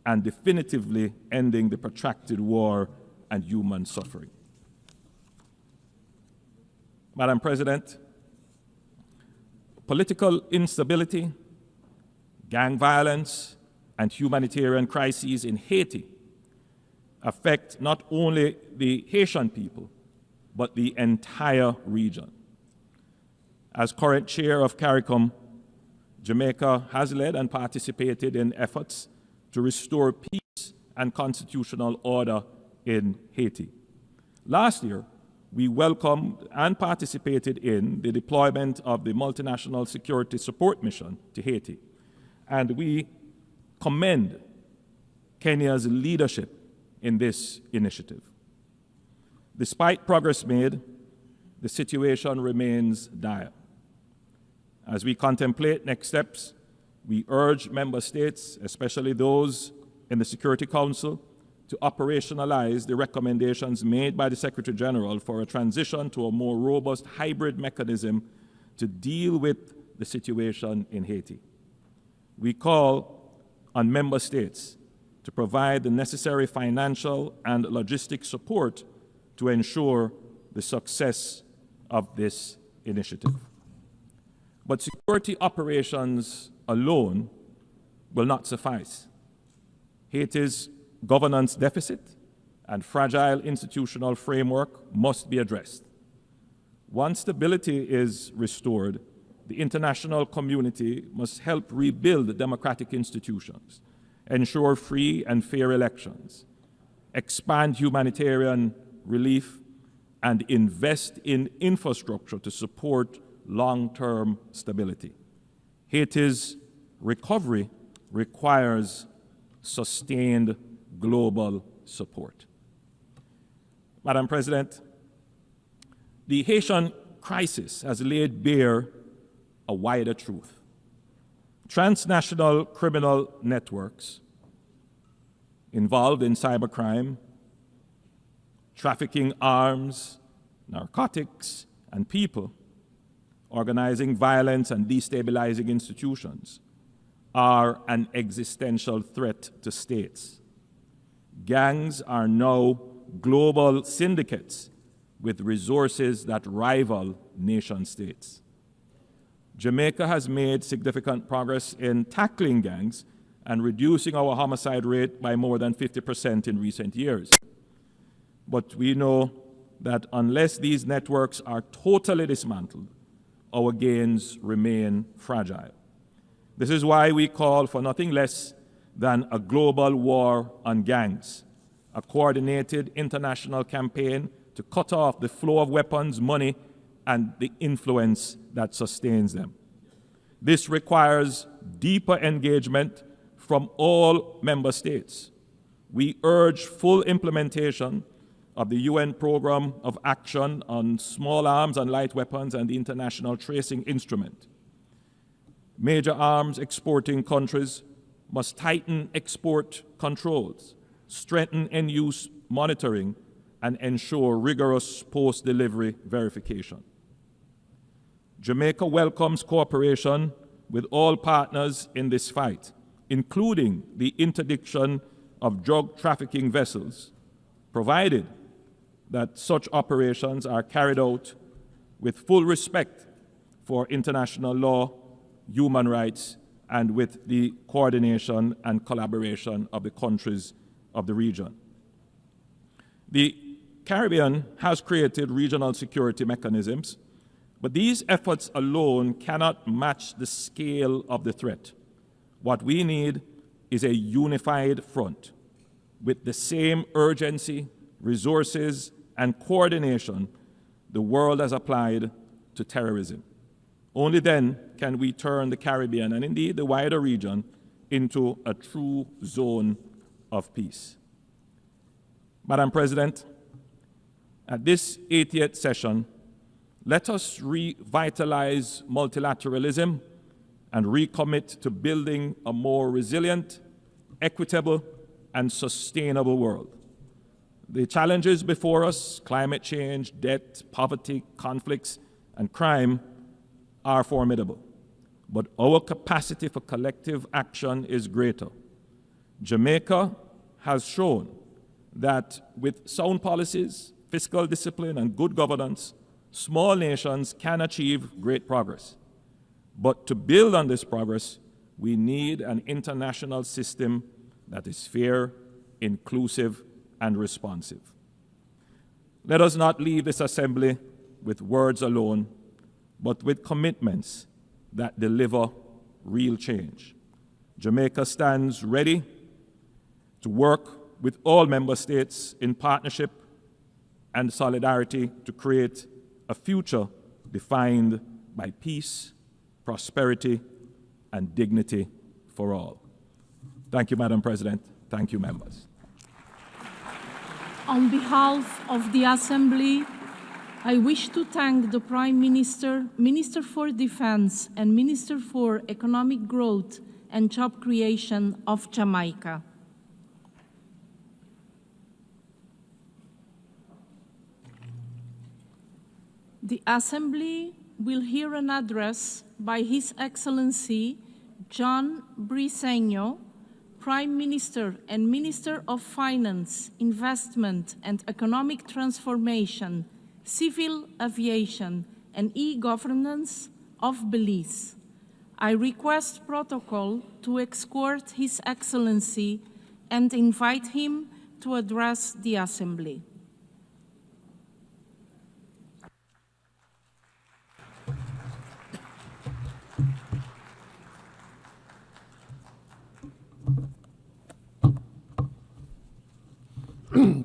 and definitively ending the protracted war and human suffering. Madam President, political instability, gang violence, and humanitarian crises in Haiti affect not only the Haitian people, but the entire region. As current chair of CARICOM, Jamaica has led and participated in efforts to restore peace and constitutional order in Haiti. Last year, we welcomed and participated in the deployment of the Multinational Security Support Mission to Haiti, and we commend Kenya's leadership in this initiative. Despite progress made, the situation remains dire. As we contemplate next steps, we urge member states, especially those in the Security Council, to operationalize the recommendations made by the Secretary General for a transition to a more robust hybrid mechanism to deal with the situation in Haiti. We call on member states to provide the necessary financial and logistic support to ensure the success of this initiative. But security operations alone will not suffice. Haiti's governance deficit and fragile institutional framework must be addressed. Once stability is restored, the international community must help rebuild democratic institutions, ensure free and fair elections, expand humanitarian relief, and invest in infrastructure to support long-term stability. Haiti's recovery requires sustained global support. Madam President, the Haitian crisis has laid bare a wider truth. Transnational criminal networks involved in cybercrime, trafficking arms, narcotics, and people, organizing violence and destabilizing institutions, are an existential threat to states. Gangs are now global syndicates with resources that rival nation states. Jamaica has made significant progress in tackling gangs and reducing our homicide rate by more than 50% in recent years. But we know that unless these networks are totally dismantled, our gains remain fragile. This is why we call for nothing less than a global war on gangs, a coordinated international campaign to cut off the flow of weapons, money, and the influence that sustains them. This requires deeper engagement from all member states. We urge full implementation of the UN Programme of Action on Small Arms and Light Weapons and the International Tracing Instrument. Major arms exporting countries must tighten export controls, strengthen end-use monitoring, and ensure rigorous post-delivery verification. Jamaica welcomes cooperation with all partners in this fight, including the interdiction of drug trafficking vessels, provided that such operations are carried out with full respect for international law, human rights, and with the coordination and collaboration of the countries of the region. The Caribbean has created regional security mechanisms, but these efforts alone cannot match the scale of the threat. What we need is a unified front with the same urgency, resources, and coordination the world has applied to terrorism. Only then can we turn the Caribbean, and indeed the wider region, into a true zone of peace. Madam President, at this 80th session, let us revitalize multilateralism and recommit to building a more resilient, equitable, and sustainable world. The challenges before us, climate change, debt, poverty, conflicts, and crime, are formidable. But our capacity for collective action is greater. Jamaica has shown that with sound policies, fiscal discipline, and good governance, small nations can achieve great progress. But to build on this progress, we need an international system that is fair, inclusive, and responsive. Let us not leave this assembly with words alone, but with commitments that deliver real change. Jamaica stands ready to work with all member states in partnership and solidarity to create a future defined by peace, prosperity, and dignity for all. Thank you, Madam President. Thank you, members. On behalf of the Assembly, I wish to thank the Prime Minister, Minister for Defense, and Minister for Economic Growth and Job Creation of Jamaica. The Assembly will hear an address by His Excellency John Briceño, Prime Minister and Minister of Finance, Investment and Economic Transformation, Civil Aviation and E-Governance of Belize. I request protocol to escort His Excellency and invite him to address the Assembly.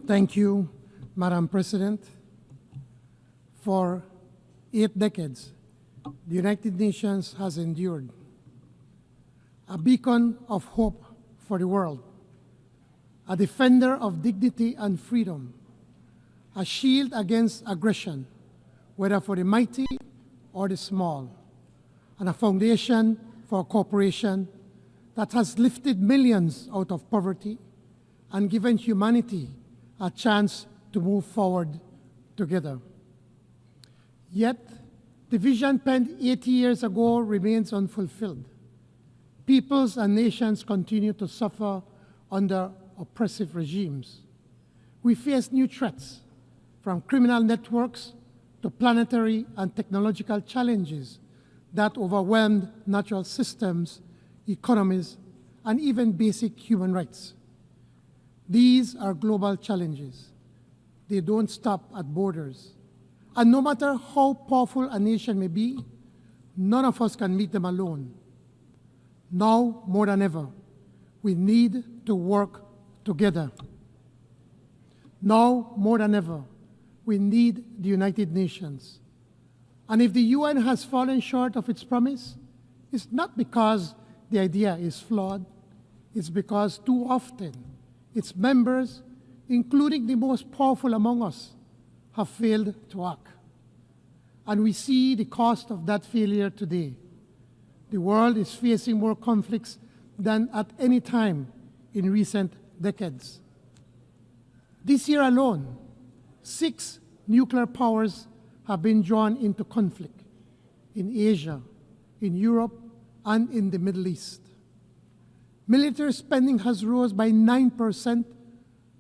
Thank you, Madam President. For 8 decades, the United Nations has endured, a beacon of hope for the world, a defender of dignity and freedom, a shield against aggression, whether for the mighty or the small, and a foundation for cooperation that has lifted millions out of poverty and given humanity a chance to move forward together. Yet, the vision penned 80 years ago remains unfulfilled. Peoples and nations continue to suffer under oppressive regimes. We face new threats, from criminal networks to planetary and technological challenges that overwhelmed natural systems, economies, and even basic human rights. These are global challenges. They don't stop at borders. And no matter how powerful a nation may be, none of us can meet them alone. Now, more than ever, we need to work together. Now, more than ever, we need the United Nations. And if the UN has fallen short of its promise, it's not because the idea is flawed. It's because too often its members, including the most powerful among us, have failed to act. And we see the cost of that failure today. The world is facing more conflicts than at any time in recent decades. This year alone, 6 nuclear powers have been drawn into conflict in Asia, in Europe, and in the Middle East. Military spending has rose by 9%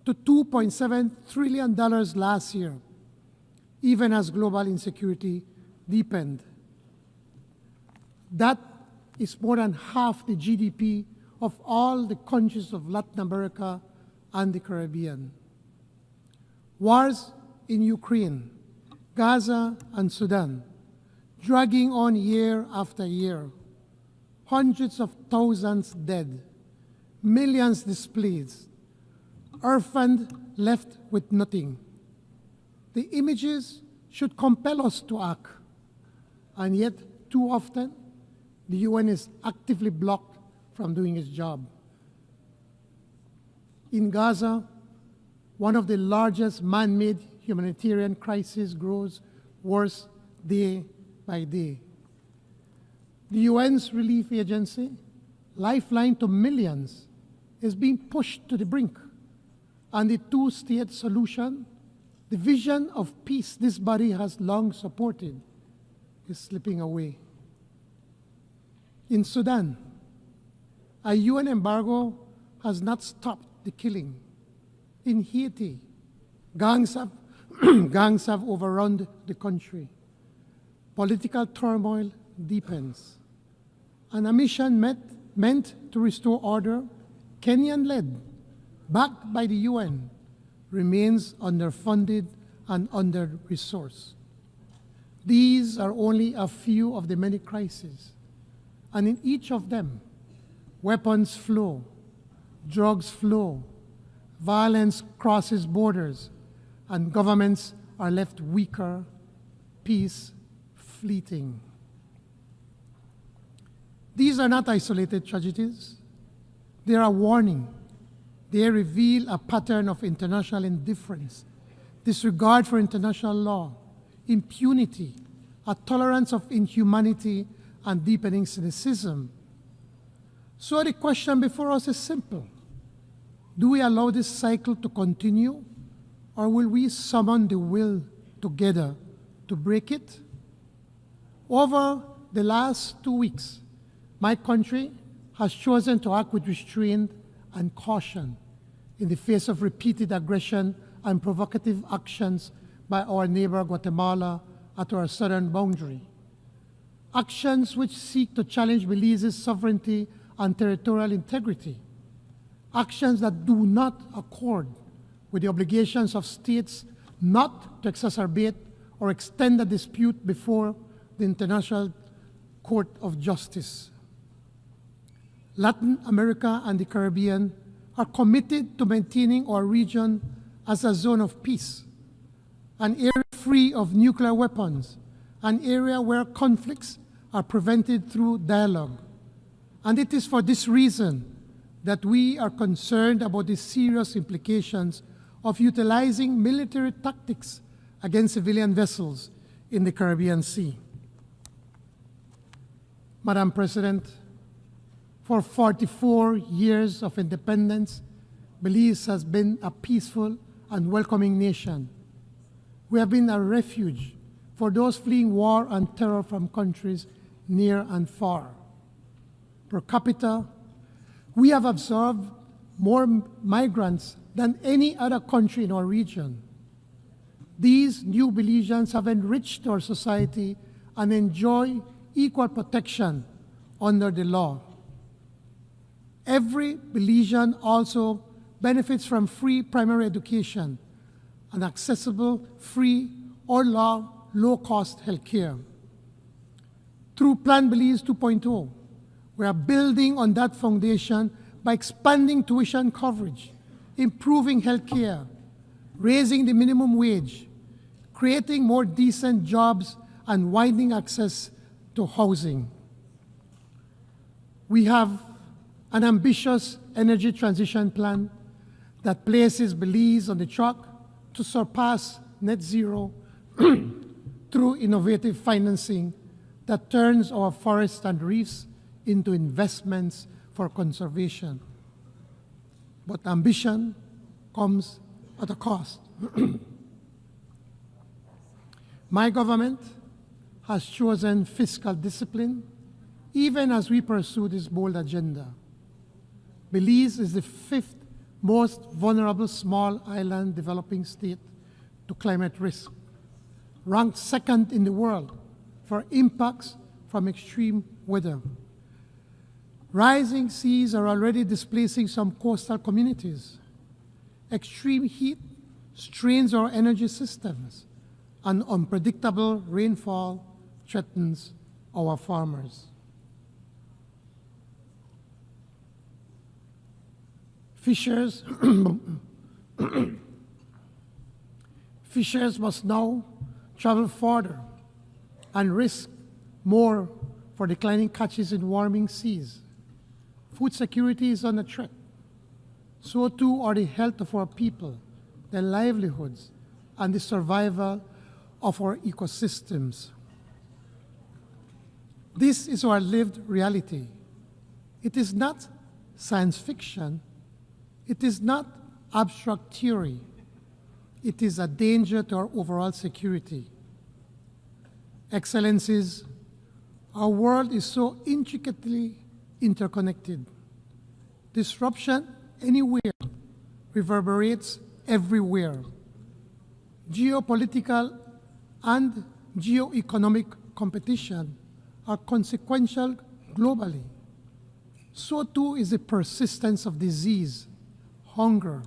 to $2.7 trillion last year, even as global insecurity deepened. That is more than half the GDP of all the countries of Latin America and the Caribbean. Wars in Ukraine, Gaza, and Sudan, dragging on year after year. Hundreds of thousands dead, millions displaced, orphaned, left with nothing. The images should compel us to act, and yet too often the UN is actively blocked from doing its job. In Gaza, one of the largest man-made humanitarian crises grows worse day by day. The UN's relief agency, lifeline to millions, is being pushed to the brink. And the two-state solution, the vision of peace this body has long supported, is slipping away. In Sudan, a UN embargo has not stopped the killing. In Haiti, gangs have overrun the country. Political turmoil deepens. And a mission meant to restore order, Kenyan-led, backed by the UN, remains underfunded and under-resourced. These are only a few of the many crises. And in each of them, weapons flow, drugs flow, violence crosses borders, and governments are left weaker, peace fleeting. These are not isolated tragedies. They are a warning. They reveal a pattern of international indifference, disregard for international law, impunity, a tolerance of inhumanity, and deepening cynicism. So the question before us is simple. Do we allow this cycle to continue, or will we summon the will together to break it? Over the last 2 weeks, my country has chosen to act with restraint and caution in the face of repeated aggression and provocative actions by our neighbor Guatemala at our southern boundary. Actions which seek to challenge Belize's sovereignty and territorial integrity. Actions that do not accord with the obligations of states not to exacerbate or extend the dispute before the International Court of Justice. Latin America and the Caribbean are committed to maintaining our region as a zone of peace, an area free of nuclear weapons, an area where conflicts are prevented through dialogue. And it is for this reason that we are concerned about the serious implications of utilizing military tactics against civilian vessels in the Caribbean Sea. Madam President, for 44 years of independence, Belize has been a peaceful and welcoming nation. We have been a refuge for those fleeing war and terror from countries near and far. Per capita, we have absorbed more migrants than any other country in our region. These new Belizeans have enriched our society and enjoy equal protection under the law. Every Belizean also benefits from free primary education and accessible, free, or low-cost health care. Through Plan Belize 2.0, we are building on that foundation by expanding tuition coverage, improving health care, raising the minimum wage, creating more decent jobs, and widening access to housing. We have an ambitious energy transition plan that places Belize on the track to surpass net zero through innovative financing that turns our forests and reefs into investments for conservation. But ambition comes at a cost. My government has chosen fiscal discipline even as we pursue this bold agenda. Belize is the 5th most vulnerable small island developing state to climate risk, ranked 2nd in the world for impacts from extreme weather. Rising seas are already displacing some coastal communities. Extreme heat strains our energy systems, and unpredictable rainfall threatens our farmers. Fishers must now travel farther and risk more for declining catches in warming seas. Food security is under threat. So too are the health of our people, their livelihoods, and the survival of our ecosystems. This is our lived reality. It is not science fiction. It is not abstract theory. It is a danger to our overall security. Excellencies, our world is so intricately interconnected. Disruption anywhere reverberates everywhere. Geopolitical and geoeconomic competition are consequential globally. So too is the persistence of disease, hunger,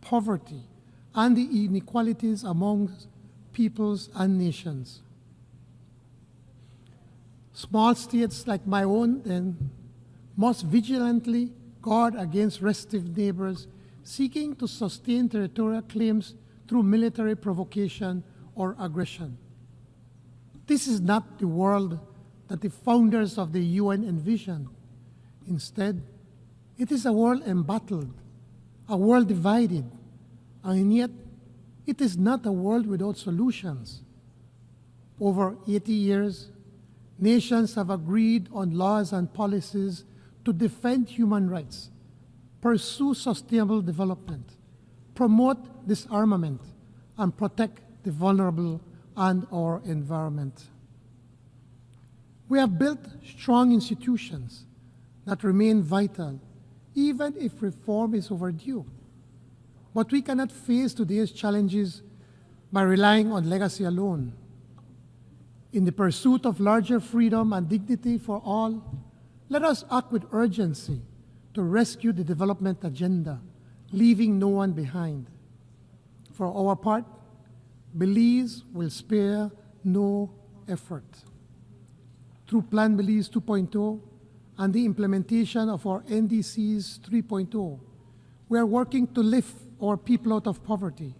poverty, and the inequalities among peoples and nations. Small states like my own then must vigilantly guard against restive neighbors seeking to sustain territorial claims through military provocation or aggression. This is not the world that the founders of the UN envisioned. Instead, it is a world embattled, a world divided, and yet it is not a world without solutions. Over 80 years, nations have agreed on laws and policies to defend human rights, pursue sustainable development, promote disarmament, and protect the vulnerable and our environment. We have built strong institutions that remain vital, even if reform is overdue. But we cannot face today's challenges by relying on legacy alone. In the pursuit of larger freedom and dignity for all, let us act with urgency to rescue the development agenda, leaving no one behind. For our part, Belize will spare no effort. Through Plan Belize 2.0 and the implementation of our NDCs 3.0, we are working to lift our people out of poverty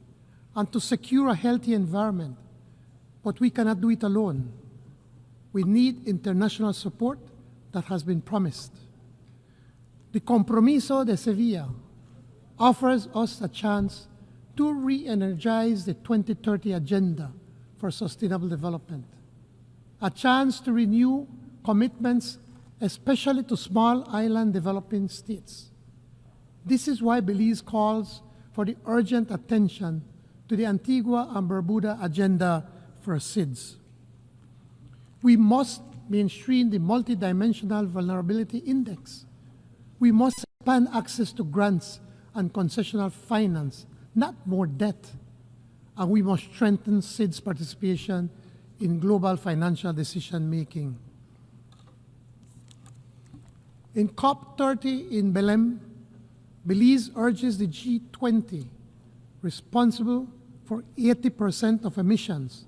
and to secure a healthy environment. But we cannot do it alone. We need international support that has been promised. The Compromiso de Sevilla offers us a chance to re-energize the 2030 Agenda for Sustainable Development, a chance to renew commitments, especially to small island developing states. This is why Belize calls for the urgent attention to the Antigua and Barbuda Agenda for SIDS. We must mainstream the Multidimensional Vulnerability Index. We must expand access to grants and concessional finance, not more debt. And we must strengthen SIDS participation in global financial decision-making. In COP30 in Belém, Belize urges the G20, responsible for 80% of emissions,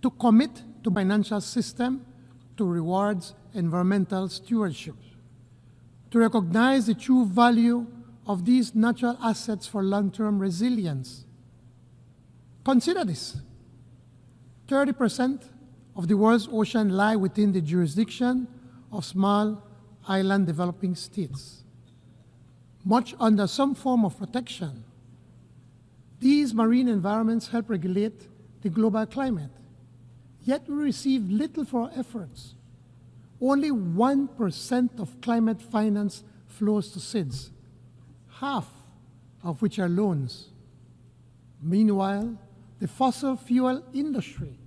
to commit to a financial system to reward environmental stewardship, to recognize the true value of these natural assets for long-term resilience. Consider this. 30% of the world's ocean lie within the jurisdiction of small island developing states, much under some form of protection. These marine environments help regulate the global climate, yet we receive little for our efforts. Only 1% of climate finance flows to SIDS, half of which are loans. Meanwhile, the fossil fuel industry,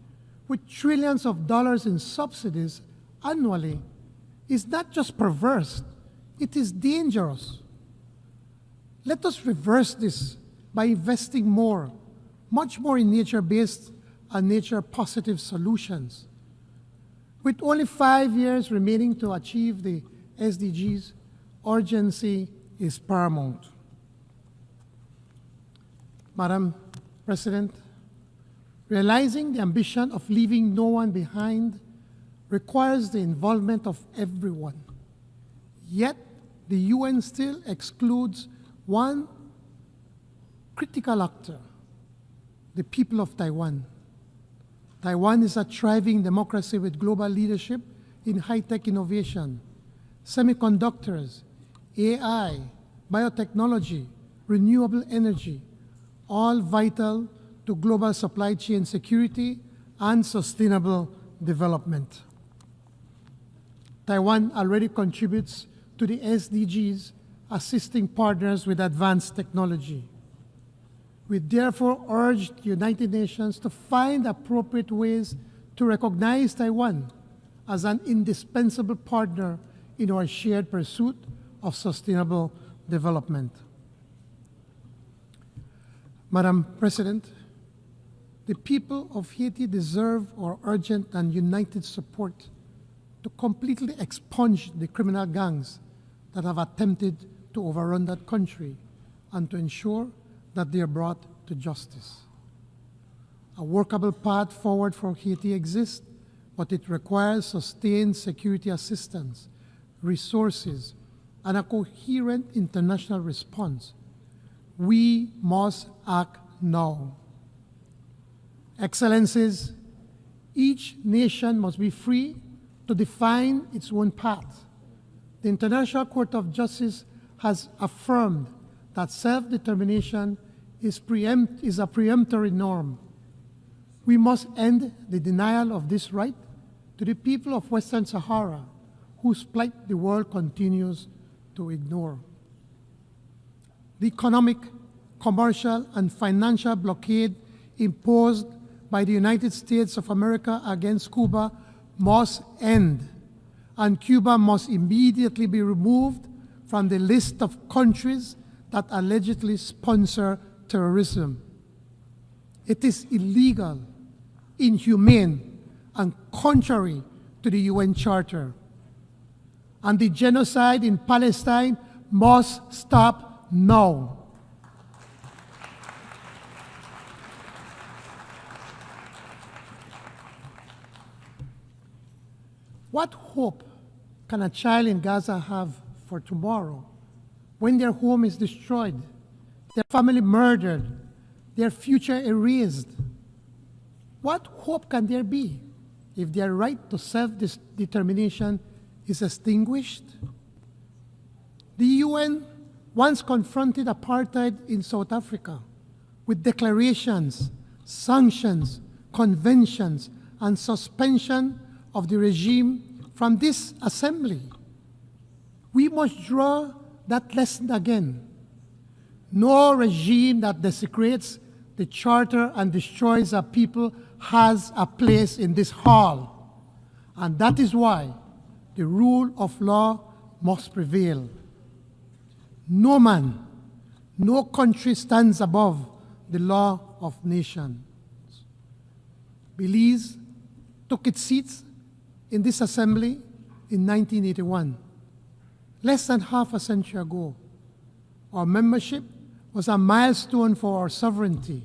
with trillions of dollars in subsidies annually, is not just perverse, it is dangerous. Let us reverse this by investing more, much more in nature-based and nature-positive solutions. With only 5 years remaining to achieve the SDGs, urgency is paramount. Madam President, realizing the ambition of leaving no one behind requires the involvement of everyone. Yet, the UN still excludes one critical actor, the people of Taiwan. Taiwan is a thriving democracy with global leadership in high-tech innovation, semiconductors, AI, biotechnology, renewable energy, all vital to global supply chain security and sustainable development. Taiwan already contributes to the SDGs, assisting partners with advanced technology. We therefore urge the United Nations to find appropriate ways to recognize Taiwan as an indispensable partner in our shared pursuit of sustainable development. Madam President, the people of Haiti deserve our urgent and united support to completely expunge the criminal gangs that have attempted to overrun that country and to ensure that they are brought to justice. A workable path forward for Haiti exists, but it requires sustained security assistance, resources, and a coherent international response. We must act now. Excellencies, each nation must be free to define its own path. The International Court of Justice has affirmed that self-determination is a preemptory norm. We must end the denial of this right to the people of Western Sahara, whose plight the world continues to ignore. The economic, commercial, and financial blockade imposed by the United States of America against Cuba must end, and Cuba must immediately be removed from the list of countries that allegedly sponsor terrorism. It is illegal, inhumane, and contrary to the UN Charter. And the genocide in Palestine must stop now. What hope can a child in Gaza have for tomorrow when their home is destroyed, their family murdered, their future erased? What hope can there be if their right to self-determination is extinguished? The UN once confronted apartheid in South Africa with declarations, sanctions, conventions, and suspension of the regime from this assembly. We must draw that lesson again. No regime that desecrates the Charter and destroys a people has a place in this hall. And that is why the rule of law must prevail. No man, no country stands above the law of nations. Belize took its seats in this assembly in 1981, less than half a century ago. Our membership was a milestone for our sovereignty.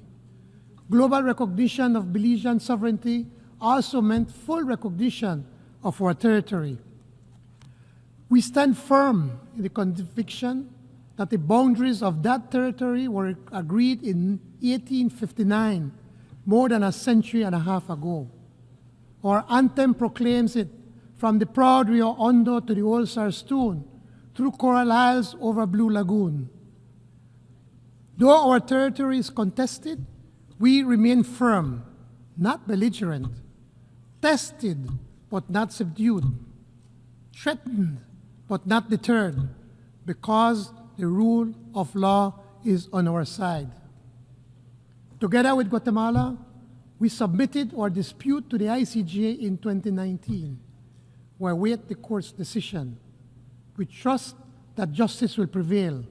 Global recognition of Belizean sovereignty also meant full recognition of our territory. We stand firm in the conviction that the boundaries of that territory were agreed in 1859, more than a century and a half ago. Our anthem proclaims it, from the proud Rio Hondo to the old Sarstone, through Coral Isles over Blue Lagoon. Though our territory is contested, we remain firm, not belligerent, tested but not subdued, threatened but not deterred, because the rule of law is on our side. Together with Guatemala, we submitted our dispute to the ICJ in 2019. We await the court's decision. We trust that justice will prevail.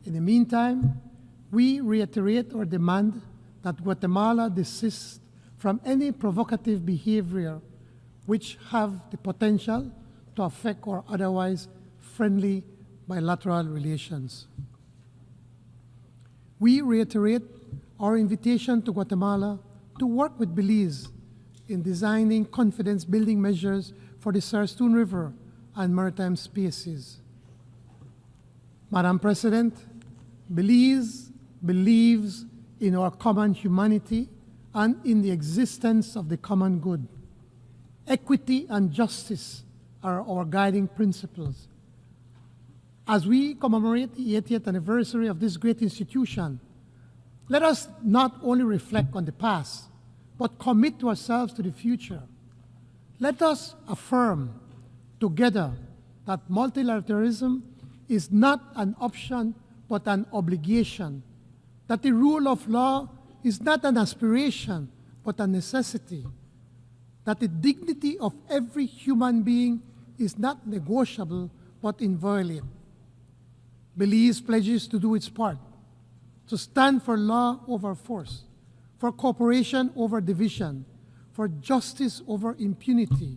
In the meantime, we reiterate our demand that Guatemala desist from any provocative behavior which have the potential to affect our otherwise friendly bilateral relations. We reiterate our invitation to Guatemala to work with Belize in designing confidence-building measures for the Sarstone River and maritime spaces. Madam President, Belize believes in our common humanity and in the existence of the common good. Equity and justice are our guiding principles. As we commemorate the 80th anniversary of this great institution, let us not only reflect on the past, but commit ourselves to the future. Let us affirm together that multilateralism is not an option, but an obligation, that the rule of law is not an aspiration, but a necessity, that the dignity of every human being is not negotiable, but inviolate. Belize pledges to do its part, to stand for law over force, for cooperation over division, for justice over impunity,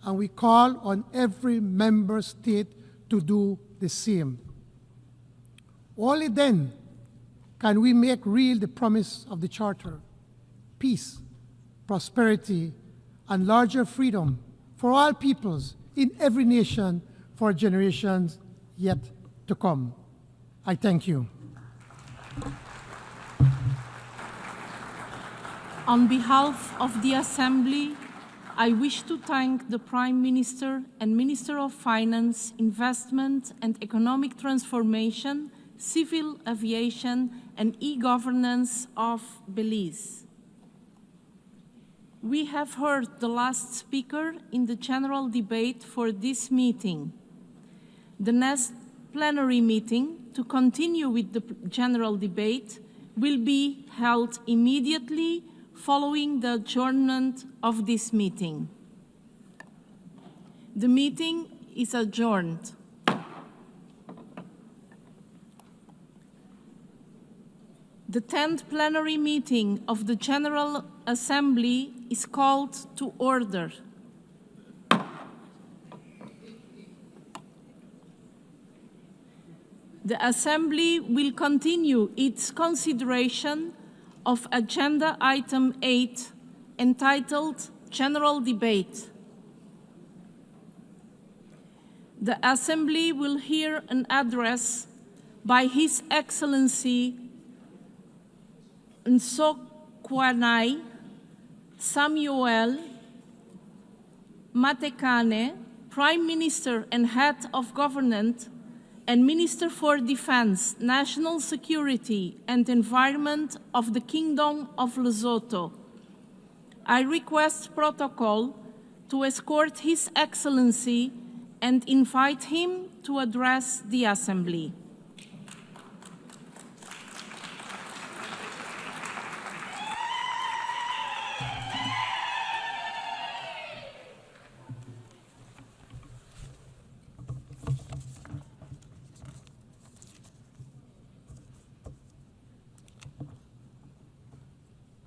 and we call on every member state to do the same. Only then can we make real the promise of the Charter: peace, prosperity, and larger freedom for all peoples in every nation for generations yet to come. I thank you. On behalf of the Assembly, I wish to thank the Prime Minister and Minister of Finance, Investment and Economic Transformation, Civil Aviation and E-Governance of Belize. We have heard the last speaker in the general debate for this meeting. The next plenary meeting to continue with the general debate will be held immediately following the adjournment of this meeting. The meeting is adjourned. The 10th plenary meeting of the General Assembly is called to order. The Assembly will continue its consideration of Agenda Item 8, entitled General Debate. the Assembly will hear an address by His Excellency Nsokwanai Samuel Matekane, Prime Minister and Head of Government and Minister for Defense, National Security and Environment of the Kingdom of Lesotho. I request protocol to escort His Excellency and invite him to address the Assembly.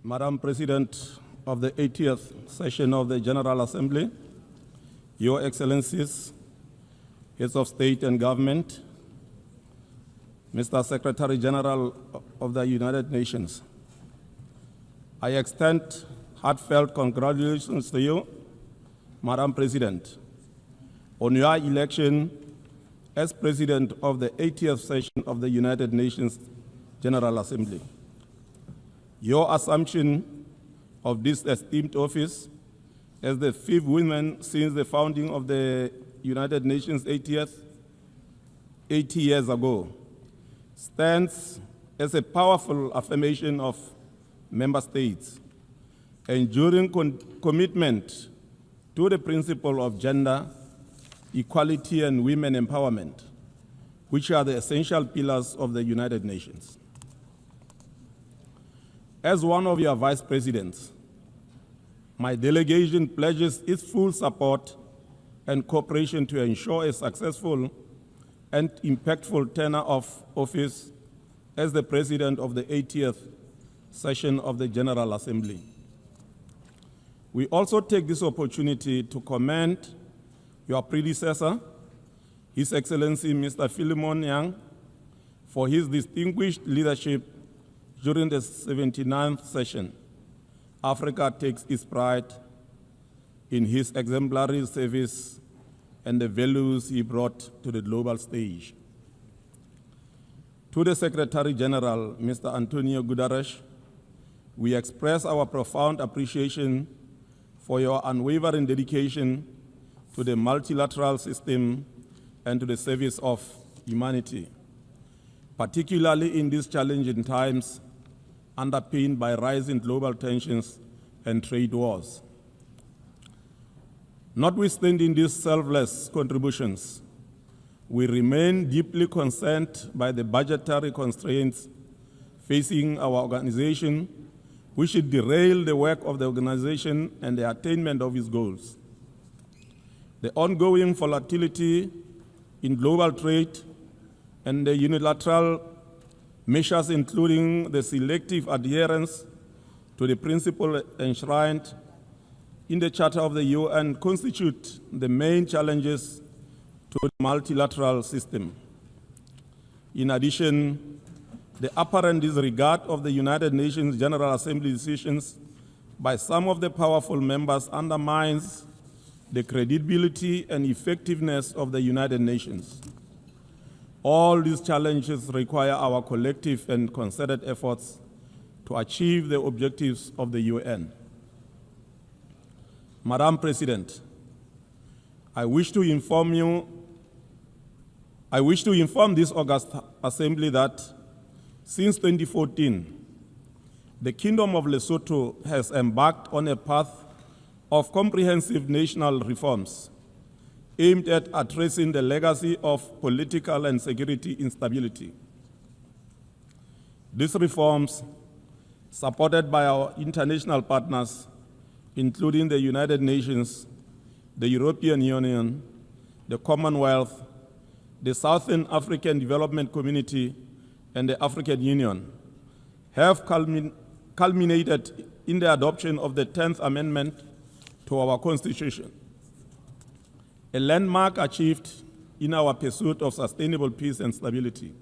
Madam President of the 80th session of the General Assembly, Your Excellencies, Heads of State and Government, Mr. Secretary General of the United Nations, I extend heartfelt congratulations to you, Madam President, on your election as President of the 80th session of the United Nations General Assembly. Your assumption of this esteemed office as the 5th woman since the founding of the United Nations 80 years ago stands as a powerful affirmation of member states' enduring commitment to the principle of gender equality and women empowerment, which are the essential pillars of the United Nations. As one of your vice presidents, my delegation pledges its full support and cooperation to ensure a successful and impactful tenure of office as the President of the 80th session of the General Assembly. We also take this opportunity to commend your predecessor, His Excellency Mr. Philemon Yang, for his distinguished leadership during the 79th session. Africa takes its pride in his exemplary service and the values he brought to the global stage. To the Secretary General, Mr. Antonio Guterres, we express our profound appreciation for your unwavering dedication to the multilateral system and to the service of humanity, particularly in these challenging times underpinned by rising global tensions and trade wars. Notwithstanding these selfless contributions, we remain deeply concerned by the budgetary constraints facing our organization, which should derail the work of the organization and the attainment of its goals. The ongoing volatility in global trade and the unilateral measures, including the selective adherence to the principle enshrined in the Charter of the UN, constitute the main challenges to the multilateral system. In addition, the apparent disregard of the United Nations General Assembly decisions by some of the powerful members undermines the credibility and effectiveness of the United Nations. All these challenges require our collective and concerted efforts to achieve the objectives of the UN. Madam President, I wish to inform this August Assembly that since 2014, the Kingdom of Lesotho has embarked on a path of comprehensive national reforms aimed at addressing the legacy of political and security instability. These reforms, supported by our international partners, including the United Nations, the European Union, the Commonwealth, the Southern African Development Community, and the African Union, have culminated in the adoption of the 10th Amendment to our Constitution, a landmark achieved in our pursuit of sustainable peace and stability.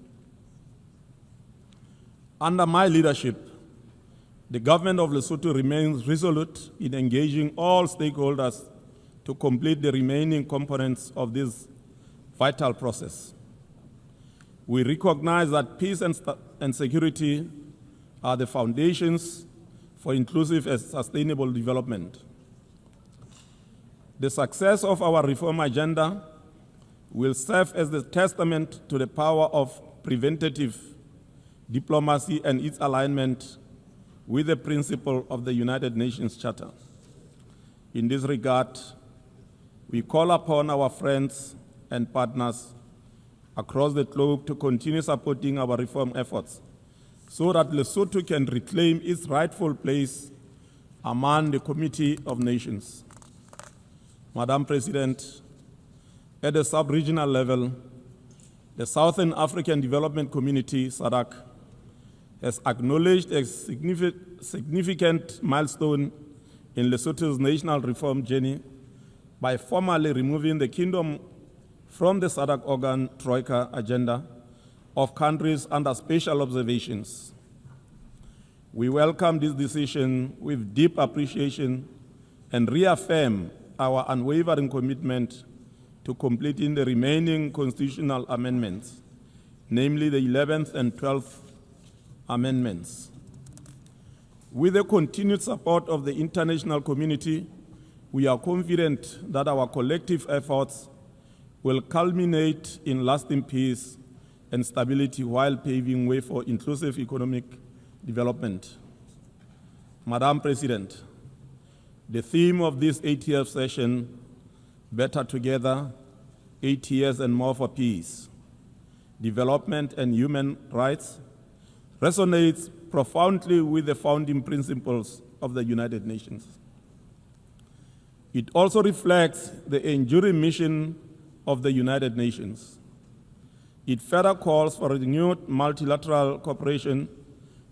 Under my leadership, the government of Lesotho remains resolute in engaging all stakeholders to complete the remaining components of these vital process. We recognize that peace and security are the foundations for inclusive and sustainable development. The success of our reform agenda will serve as the testament to the power of preventative diplomacy and its alignment with the principle of the United Nations Charter. In this regard, we call upon our friends and partners across the globe to continue supporting our reform efforts so that Lesotho can reclaim its rightful place among the Committee of Nations. Madam President, at the sub-regional level, the Southern African Development Community, SADC, has acknowledged a significant milestone in Lesotho's national reform journey by formally removing the kingdom from the SADC organ Troika agenda of countries under special observations. We welcome this decision with deep appreciation and reaffirm our unwavering commitment to completing the remaining constitutional amendments, namely the 11th and 12th amendments. With the continued support of the international community, we are confident that our collective efforts will culminate in lasting peace and stability while paving way for inclusive economic development. Madam President, the theme of this 8th session, Better Together, 8 years and more for peace, development and human rights, resonates profoundly with the founding principles of the United Nations. It also reflects the enduring mission of the United Nations. It further calls for renewed multilateral cooperation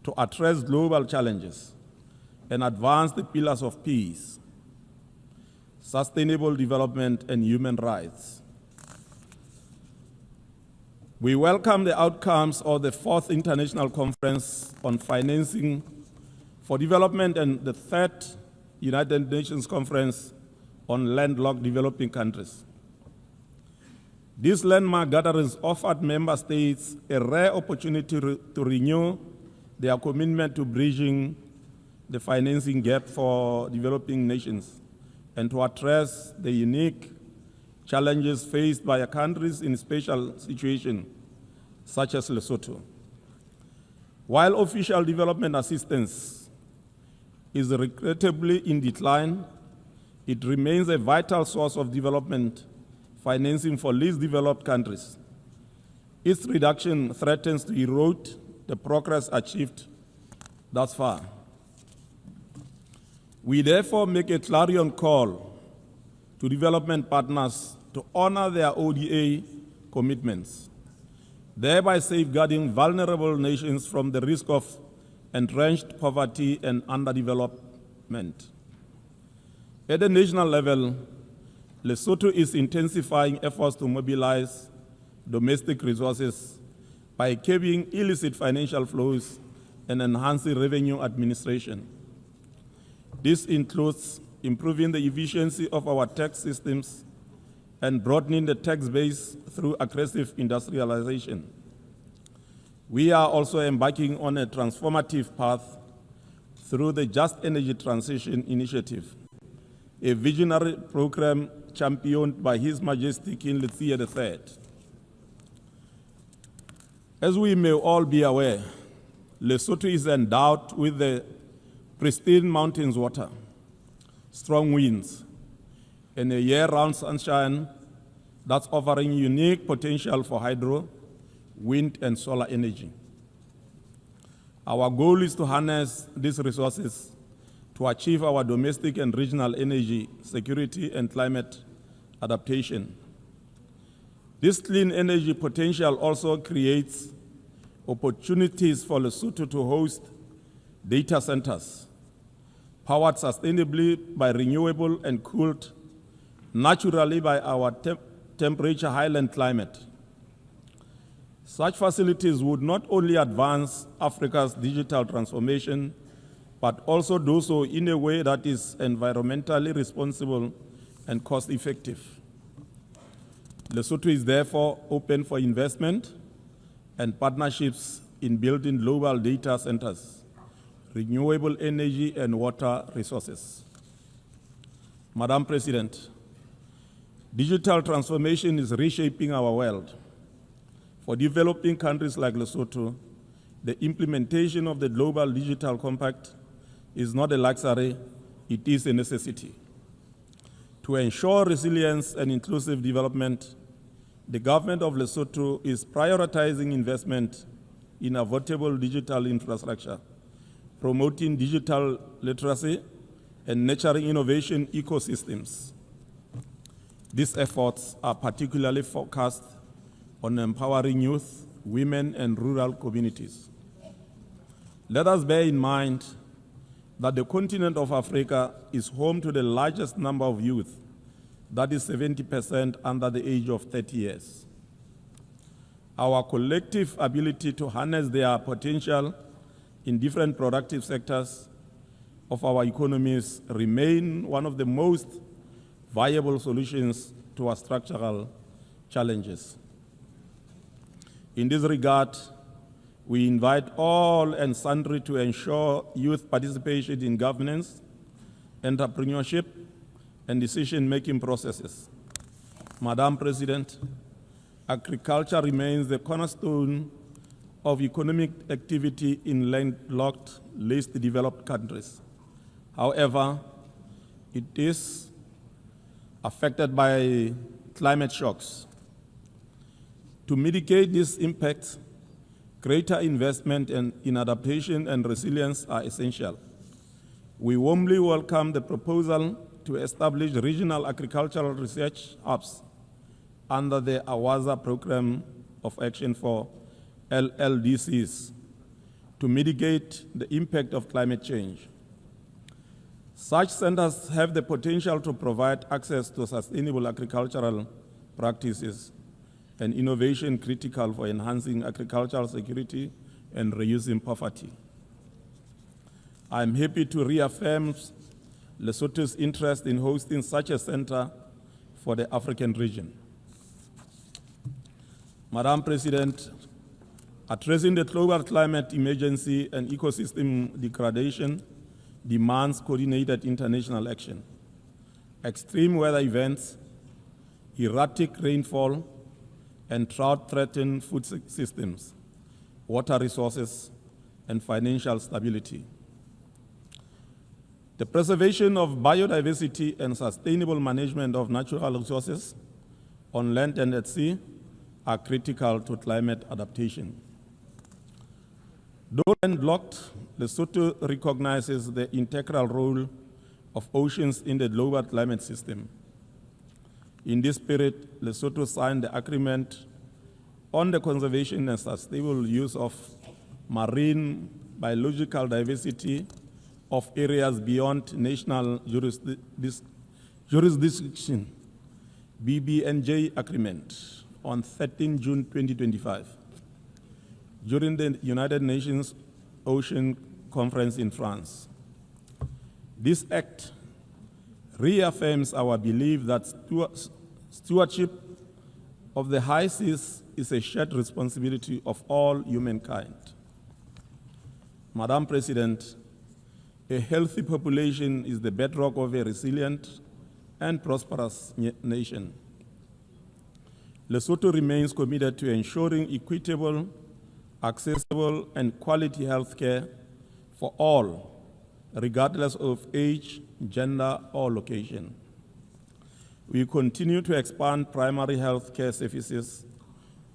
to address global challenges and advance the pillars of peace, sustainable development, and human rights. We welcome the outcomes of the 4th International Conference on Financing for Development and the 3rd United Nations Conference on Landlocked Developing Countries. These landmark gatherings offered member states a rare opportunity to renew their commitment to bridging the financing gap for developing nations and to address the unique challenges faced by countries in special situations, such as Lesotho. While official development assistance is regrettably in decline, it remains a vital source of development financing for least developed countries. Its reduction threatens to erode the progress achieved thus far. We therefore make a clarion call to development partners to honor their ODA commitments, thereby safeguarding vulnerable nations from the risk of entrenched poverty and underdevelopment. At the national level, Lesotho is intensifying efforts to mobilize domestic resources by curbing illicit financial flows and enhancing revenue administration. This includes improving the efficiency of our tax systems and broadening the tax base through aggressive industrialization. We are also embarking on a transformative path through the Just Energy Transition Initiative, a visionary program championed by His Majesty King Letsie III. As we may all be aware, Lesotho is endowed with the pristine mountains water, strong winds, and a year-round sunshine that's offering unique potential for hydro, wind, and solar energy. Our goal is to harness these resources to achieve our domestic and regional energy security and climate adaptation. This clean energy potential also creates opportunities for Lesotho to host data centers, powered sustainably by renewable and cooled naturally by our temperature highland climate. Such facilities would not only advance Africa's digital transformation, but also do so in a way that is environmentally responsible and cost-effective. Lesotho is therefore open for investment and partnerships in building global data centers, renewable energy and water resources. Madam President, digital transformation is reshaping our world. For developing countries like Lesotho, the implementation of the Global Digital Compact is not a luxury, it is a necessity. To ensure resilience and inclusive development, the government of Lesotho is prioritizing investment in affordable digital infrastructure, promoting digital literacy, and nurturing innovation ecosystems. These efforts are particularly focused on empowering youth, women, and rural communities. Let us bear in mind that the continent of Africa is home to the largest number of youth, that is 70% under the age of 30 years. Our collective ability to harness their potential in different productive sectors of our economies remain one of the most viable solutions to our structural challenges. In this regard, we invite all and sundry to ensure youth participation in governance, entrepreneurship, and decision-making processes. Madam President, agriculture remains the cornerstone of economic activity in landlocked, least developed countries. However, it is affected by climate shocks. To mitigate these impacts, greater investment in adaptation and resilience are essential. We warmly welcome the proposal to establish regional agricultural research hubs under the AWASA Program of Action for LLDCs to mitigate the impact of climate change. Such centers have the potential to provide access to sustainable agricultural practices and innovation critical for enhancing agricultural security and reducing poverty. I am happy to reaffirm Lesotho's interest in hosting such a center for the African region. Madam President, addressing the global climate emergency and ecosystem degradation demands coordinated international action. Extreme weather events, erratic rainfall, and drought threaten food systems, water resources, and financial stability. The preservation of biodiversity and sustainable management of natural resources on land and at sea are critical to climate adaptation. Though landlocked, Lesotho recognizes the integral role of oceans in the global climate system. In this spirit, Lesotho signed the agreement on the conservation and sustainable use of marine biological diversity of areas beyond national jurisdiction, BBNJ agreement, on 13 June 2025, during the United Nations Ocean Conference in France. This act reaffirms our belief that stewardship of the high seas is a shared responsibility of all humankind. Madam President, a healthy population is the bedrock of a resilient and prosperous nation. Lesotho remains committed to ensuring equitable, accessible, and quality health care for all, regardless of age, gender, or location. We continue to expand primary health care services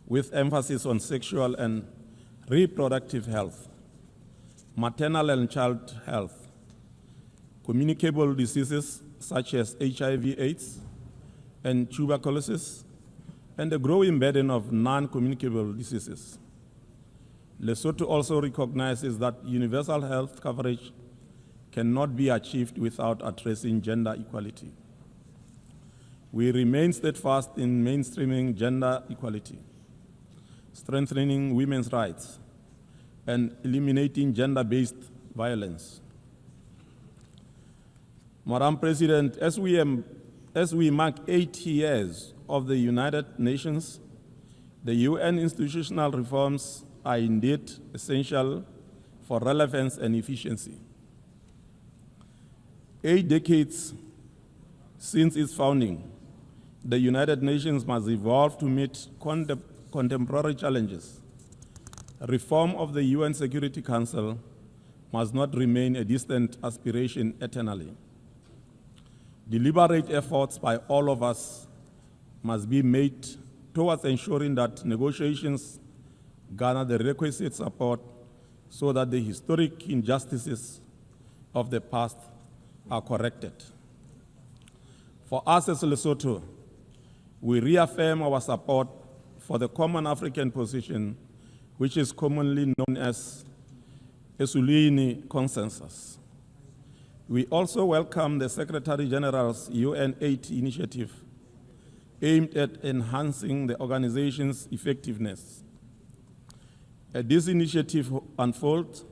with emphasis on sexual and reproductive health, maternal and child health, communicable diseases such as HIV/AIDS and tuberculosis, and the growing burden of non-communicable diseases. Lesotho also recognizes that universal health coverage cannot be achieved without addressing gender equality. We remain steadfast in mainstreaming gender equality, strengthening women's rights, and eliminating gender-based violence. Madam President, as we mark 8 years of the United Nations, the UN institutional reforms are indeed essential for relevance and efficiency. 8 decades since its founding, the United Nations must evolve to meet contemporary challenges. Reform of the UN Security Council must not remain a distant aspiration eternally. Deliberate efforts by all of us must be made towards ensuring that negotiations garner the requisite support so that the historic injustices of the past are corrected. For us as Lesotho, we reaffirm our support for the common African position, which is commonly known as Esulwini Consensus. We also welcome the Secretary General's UN 8 initiative aimed at enhancing the organization's effectiveness. As this initiative unfolds,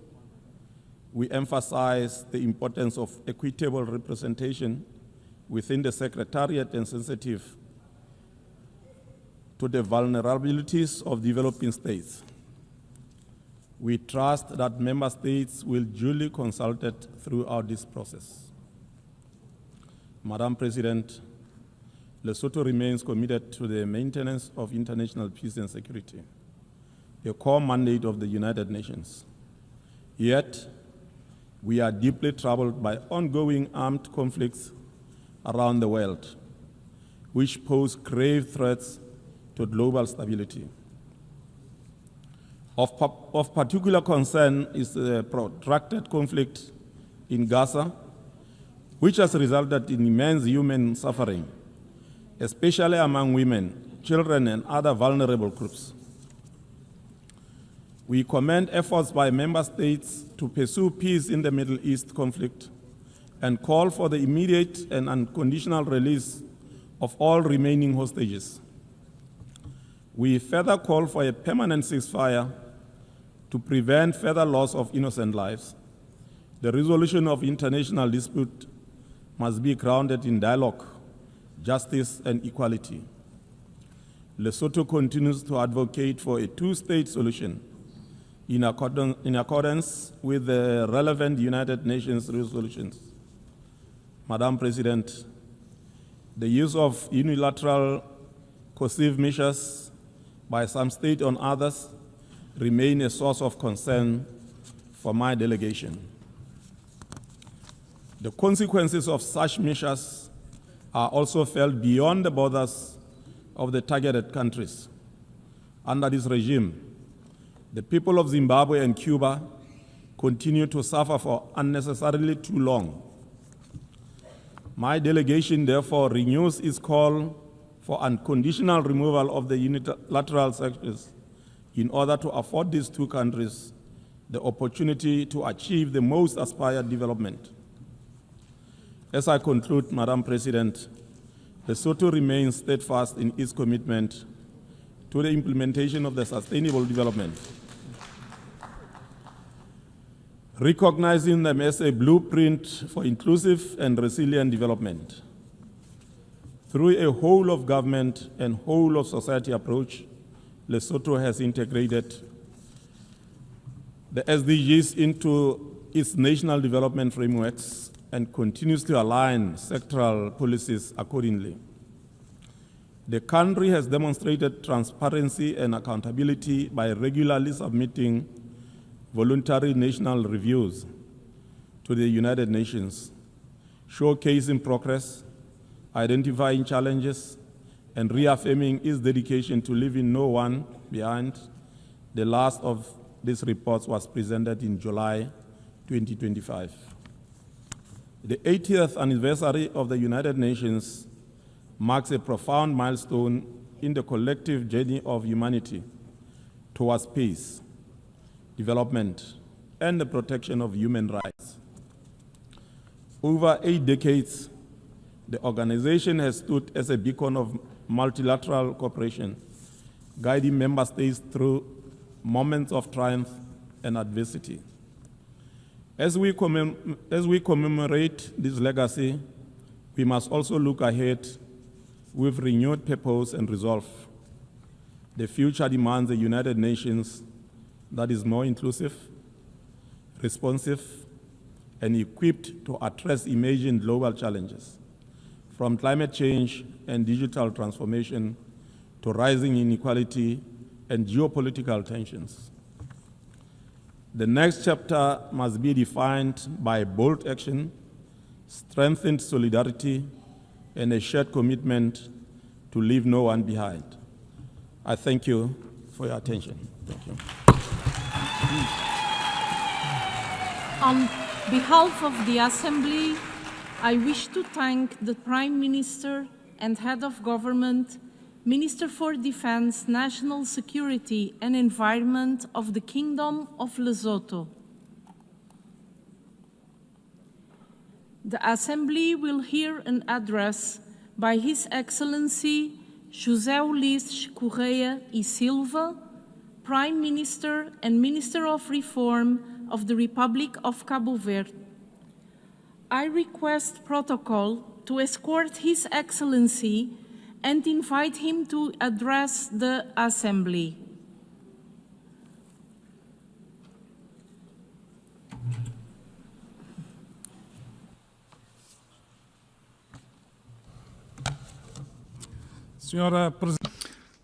we emphasize the importance of equitable representation within the Secretariat and sensitive to the vulnerabilities of developing states. We trust that member states will duly consulted throughout this process. Madam President, Lesotho remains committed to the maintenance of international peace and security, a core mandate of the United Nations. Yet, we are deeply troubled by ongoing armed conflicts around the world, which pose grave threats to global stability. Of particular concern is the protracted conflict in Gaza, which has resulted in immense human suffering, especially among women, children, and other vulnerable groups. We commend efforts by member states to pursue peace in the Middle East conflict and call for the immediate and unconditional release of all remaining hostages. We further call for a permanent ceasefire to prevent further loss of innocent lives. The resolution of international dispute must be grounded in dialogue, justice, and equality. Lesotho continues to advocate for a two-state solution in accordance with the relevant United Nations resolutions. Madam President, the use of unilateral coercive measures by some states on others remain a source of concern for my delegation. The consequences of such measures are also felt beyond the borders of the targeted countries. Under this regime, the people of Zimbabwe and Cuba continue to suffer for unnecessarily too long. My delegation therefore renews its call for unconditional removal of the unilateral sanctions in order to afford these two countries the opportunity to achieve the most aspired development. As I conclude, Madam President, Lesotho remains steadfast in its commitment to the implementation of the Sustainable Development, recognizing them as a blueprint for inclusive and resilient development. Through a whole of government and whole of society approach, Lesotho has integrated the SDGs into its national development frameworks and continues to align sectoral policies accordingly. The country has demonstrated transparency and accountability by regularly submitting voluntary national reviews to the United Nations, showcasing progress, identifying challenges, and reaffirming its dedication to leaving no one behind. The last of these reports was presented in July 2025. The 80th anniversary of the United Nations marks a profound milestone in the collective journey of humanity towards peace, development, and the protection of human rights. Over 8 decades, the organization has stood as a beacon of multilateral cooperation, guiding member states through moments of triumph and adversity. As we commemorate this legacy, we must also look ahead with renewed purpose and resolve. The future demands a United Nations that is more inclusive, responsive, and equipped to address emerging global challenges, from climate change and digital transformation to rising inequality and geopolitical tensions. The next chapter must be defined by bold action, strengthened solidarity, and a shared commitment to leave no one behind. I thank you for your attention. Thank you. On behalf of the Assembly, I wish to thank the Prime Minister and Head of Government, Minister for Defense, National Security and Environment of the Kingdom of Lesotho. The Assembly will hear an address by His Excellency José Ulisses Correia e Silva, Prime Minister and Minister of Reform of the Republic of Cabo Verde. I request protocol to escort His Excellency and invite him to address the Assembly.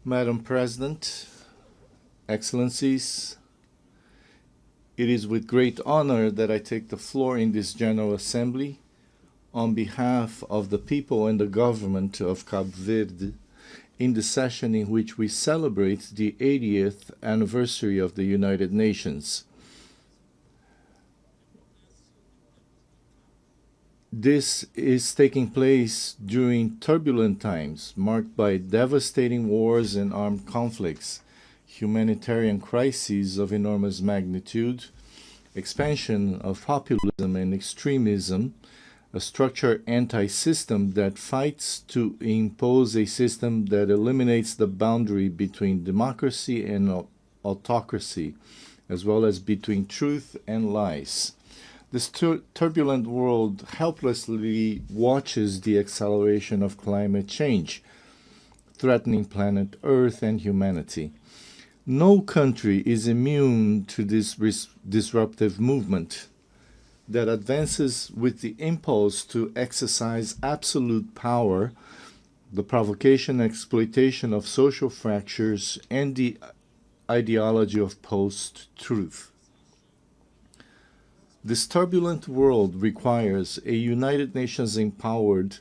Madam President, Excellencies, it is with great honor that I take the floor in this General Assembly on behalf of the people and the government of Cabo Verde in the session in which we celebrate the 80th anniversary of the United Nations. This is taking place during turbulent times marked by devastating wars and armed conflicts, humanitarian crises of enormous magnitude, expansion of populism and extremism, a structured anti-system that fights to impose a system that eliminates the boundary between democracy and autocracy, as well as between truth and lies. This turbulent world helplessly watches the acceleration of climate change, threatening planet Earth and humanity. No country is immune to this disruptive movement that advances with the impulse to exercise absolute power, the provocation and exploitation of social fractures, and the ideology of post-truth. This turbulent world requires a United Nations empowered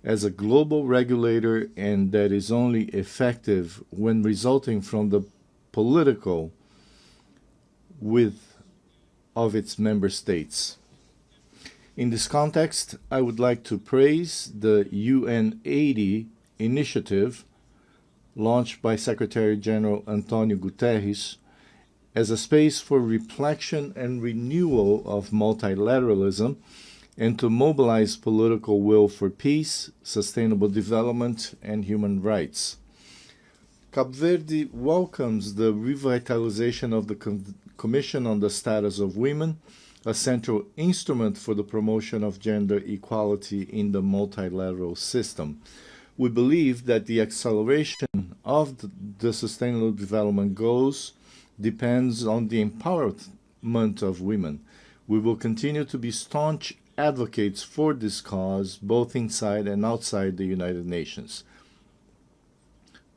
as a global regulator, and that is only effective when resulting from the political will of its member states. In this context, I would like to praise the UN 80 initiative launched by Secretary General Antonio Guterres as a space for reflection and renewal of multilateralism and to mobilize political will for peace, sustainable development, and human rights. Cabo Verde welcomes the revitalization of the Commission on the Status of Women, a central instrument for the promotion of gender equality in the multilateral system. We believe that the acceleration of the Sustainable Development Goals depends on the empowerment of women. We will continue to be staunch advocates for this cause, both inside and outside the United Nations.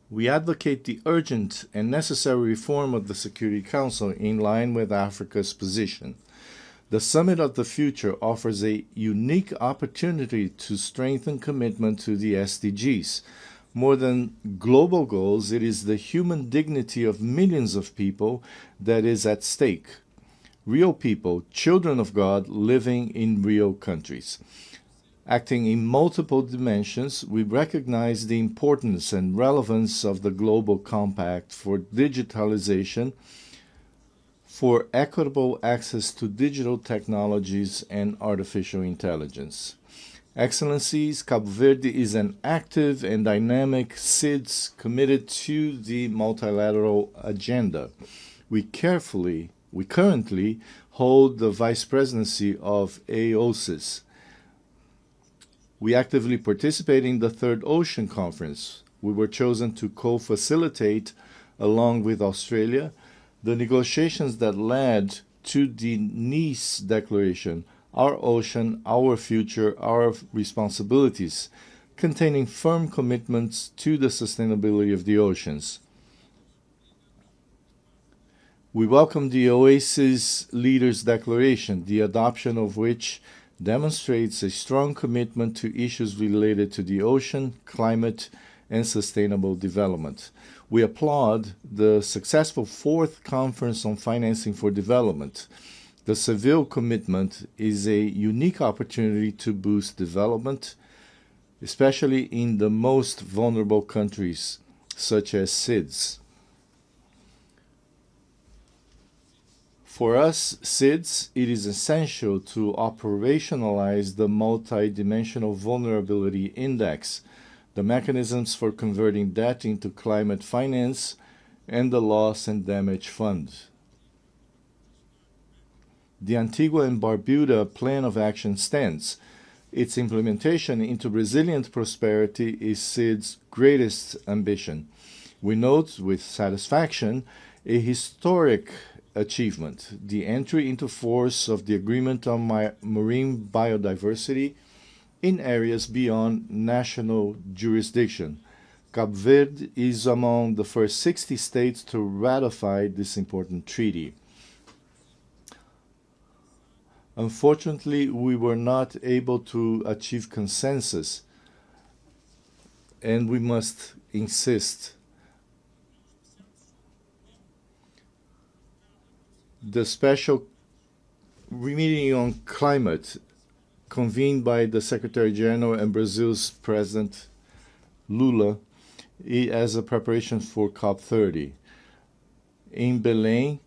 We advocate the urgent and necessary reform of the Security Council in line with Africa's position. The Summit of the Future offers a unique opportunity to strengthen commitment to the SDGs. More than global goals, it is the human dignity of millions of people that is at stake. Real people, children of God, living in real countries. Acting in multiple dimensions, we recognize the importance and relevance of the Global Compact for digitalization, for equitable access to digital technologies and artificial intelligence. Excellencies, Cabo Verde is an active and dynamic CIDS committed to the multilateral agenda. We currently hold the vice presidency of AOSIS. We actively participate in the Third Ocean Conference. We were chosen to co-facilitate, along with Australia, the negotiations that led to the Nice Declaration, Our Ocean, Our Future, Our Responsibilities, containing firm commitments to the sustainability of the oceans. We welcome the OASIS Leaders Declaration, the adoption of which demonstrates a strong commitment to issues related to the ocean, climate, and sustainable development. We applaud the successful fourth Conference on Financing for Development. The Seville commitment is a unique opportunity to boost development, especially in the most vulnerable countries, such as SIDS. For us, SIDS, it is essential to operationalize the Multidimensional Vulnerability Index, the mechanisms for converting debt into climate finance, and the Loss and Damage Fund. The Antigua and Barbuda Plan of Action stands. Its implementation into resilient prosperity is SIDS' greatest ambition. We note with satisfaction a historic achievement, the entry into force of the Agreement on Marine Biodiversity in areas beyond national jurisdiction. Cape Verde is among the first 60 states to ratify this important treaty. Unfortunately, we were not able to achieve consensus, and we must insist. The special meeting on climate convened by the Secretary General and Brazil's President Lula as a preparation for COP30 in Belém,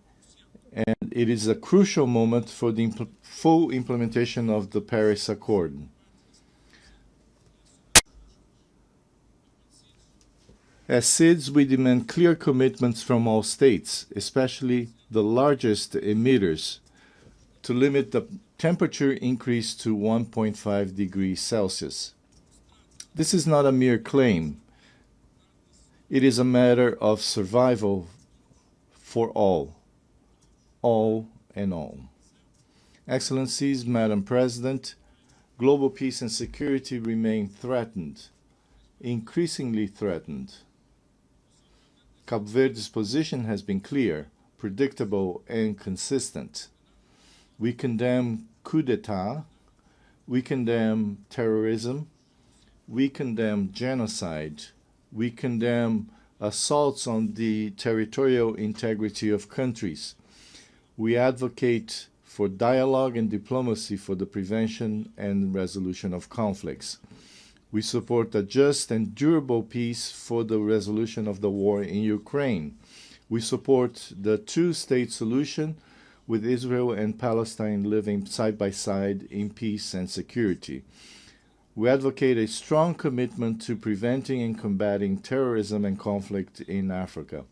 and it is a crucial moment for the full implementation of the Paris Accord. As SIDS, we demand clear commitments from all states, especially the largest emitters, to limit the temperature increase to 1.5 degrees Celsius. This is not a mere claim. It is a matter of survival for all and all. Excellencies, Madam President, global peace and security remain threatened, increasingly threatened. Cape Verde's position has been clear, predictable, and consistent. We condemn coup d'etat, we condemn terrorism, we condemn genocide, we condemn assaults on the territorial integrity of countries. We advocate for dialogue and diplomacy for the prevention and resolution of conflicts. We support a just and durable peace for the resolution of the war in Ukraine. We support the two-state solution with Israel and Palestine living side by side in peace and security. We advocate a strong commitment to preventing and combating terrorism and conflict in Africa.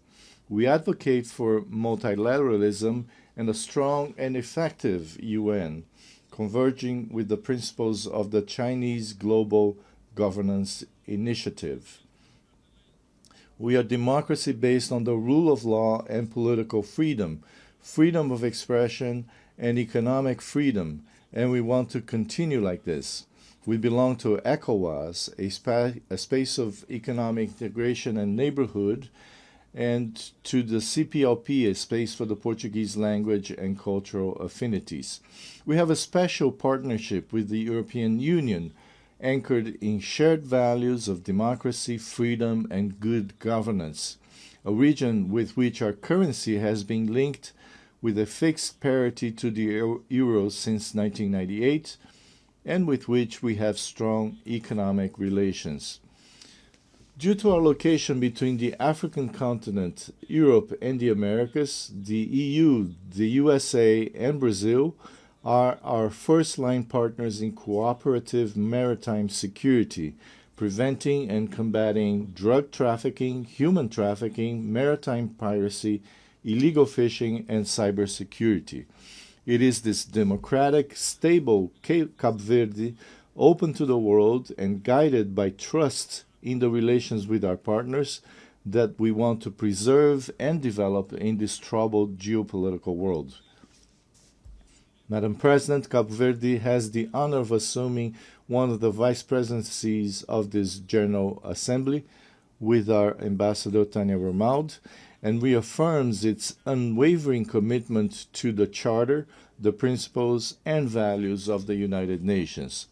We advocate for multilateralism and a strong and effective UN, converging with the principles of the Chinese Global Governance Initiative. We are democracy based on the rule of law and political freedom, freedom of expression and economic freedom, and we want to continue like this. We belong to ECOWAS, a space of economic integration and neighborhood, and to the CPLP, a space for the Portuguese language and cultural affinities. We have a special partnership with the European Union, anchored in shared values of democracy, freedom, and good governance, a region with which our currency has been linked with a fixed parity to the euro since 1998, and with which we have strong economic relations. Due to our location between the African continent, Europe, and the Americas, the EU, the USA, and Brazil are our first-line partners in cooperative maritime security, preventing and combating drug trafficking, human trafficking, maritime piracy, illegal fishing, and cybersecurity. It is this democratic, stable Cape Verde open to the world and guided by trust in the relations with our partners that we want to preserve and develop in this troubled geopolitical world. Madam President, Cabo Verde has the honor of assuming one of the vice presidencies of this General Assembly with our Ambassador Tânia Romuald, and reaffirms its unwavering commitment to the Charter, the principles and values of the United Nations.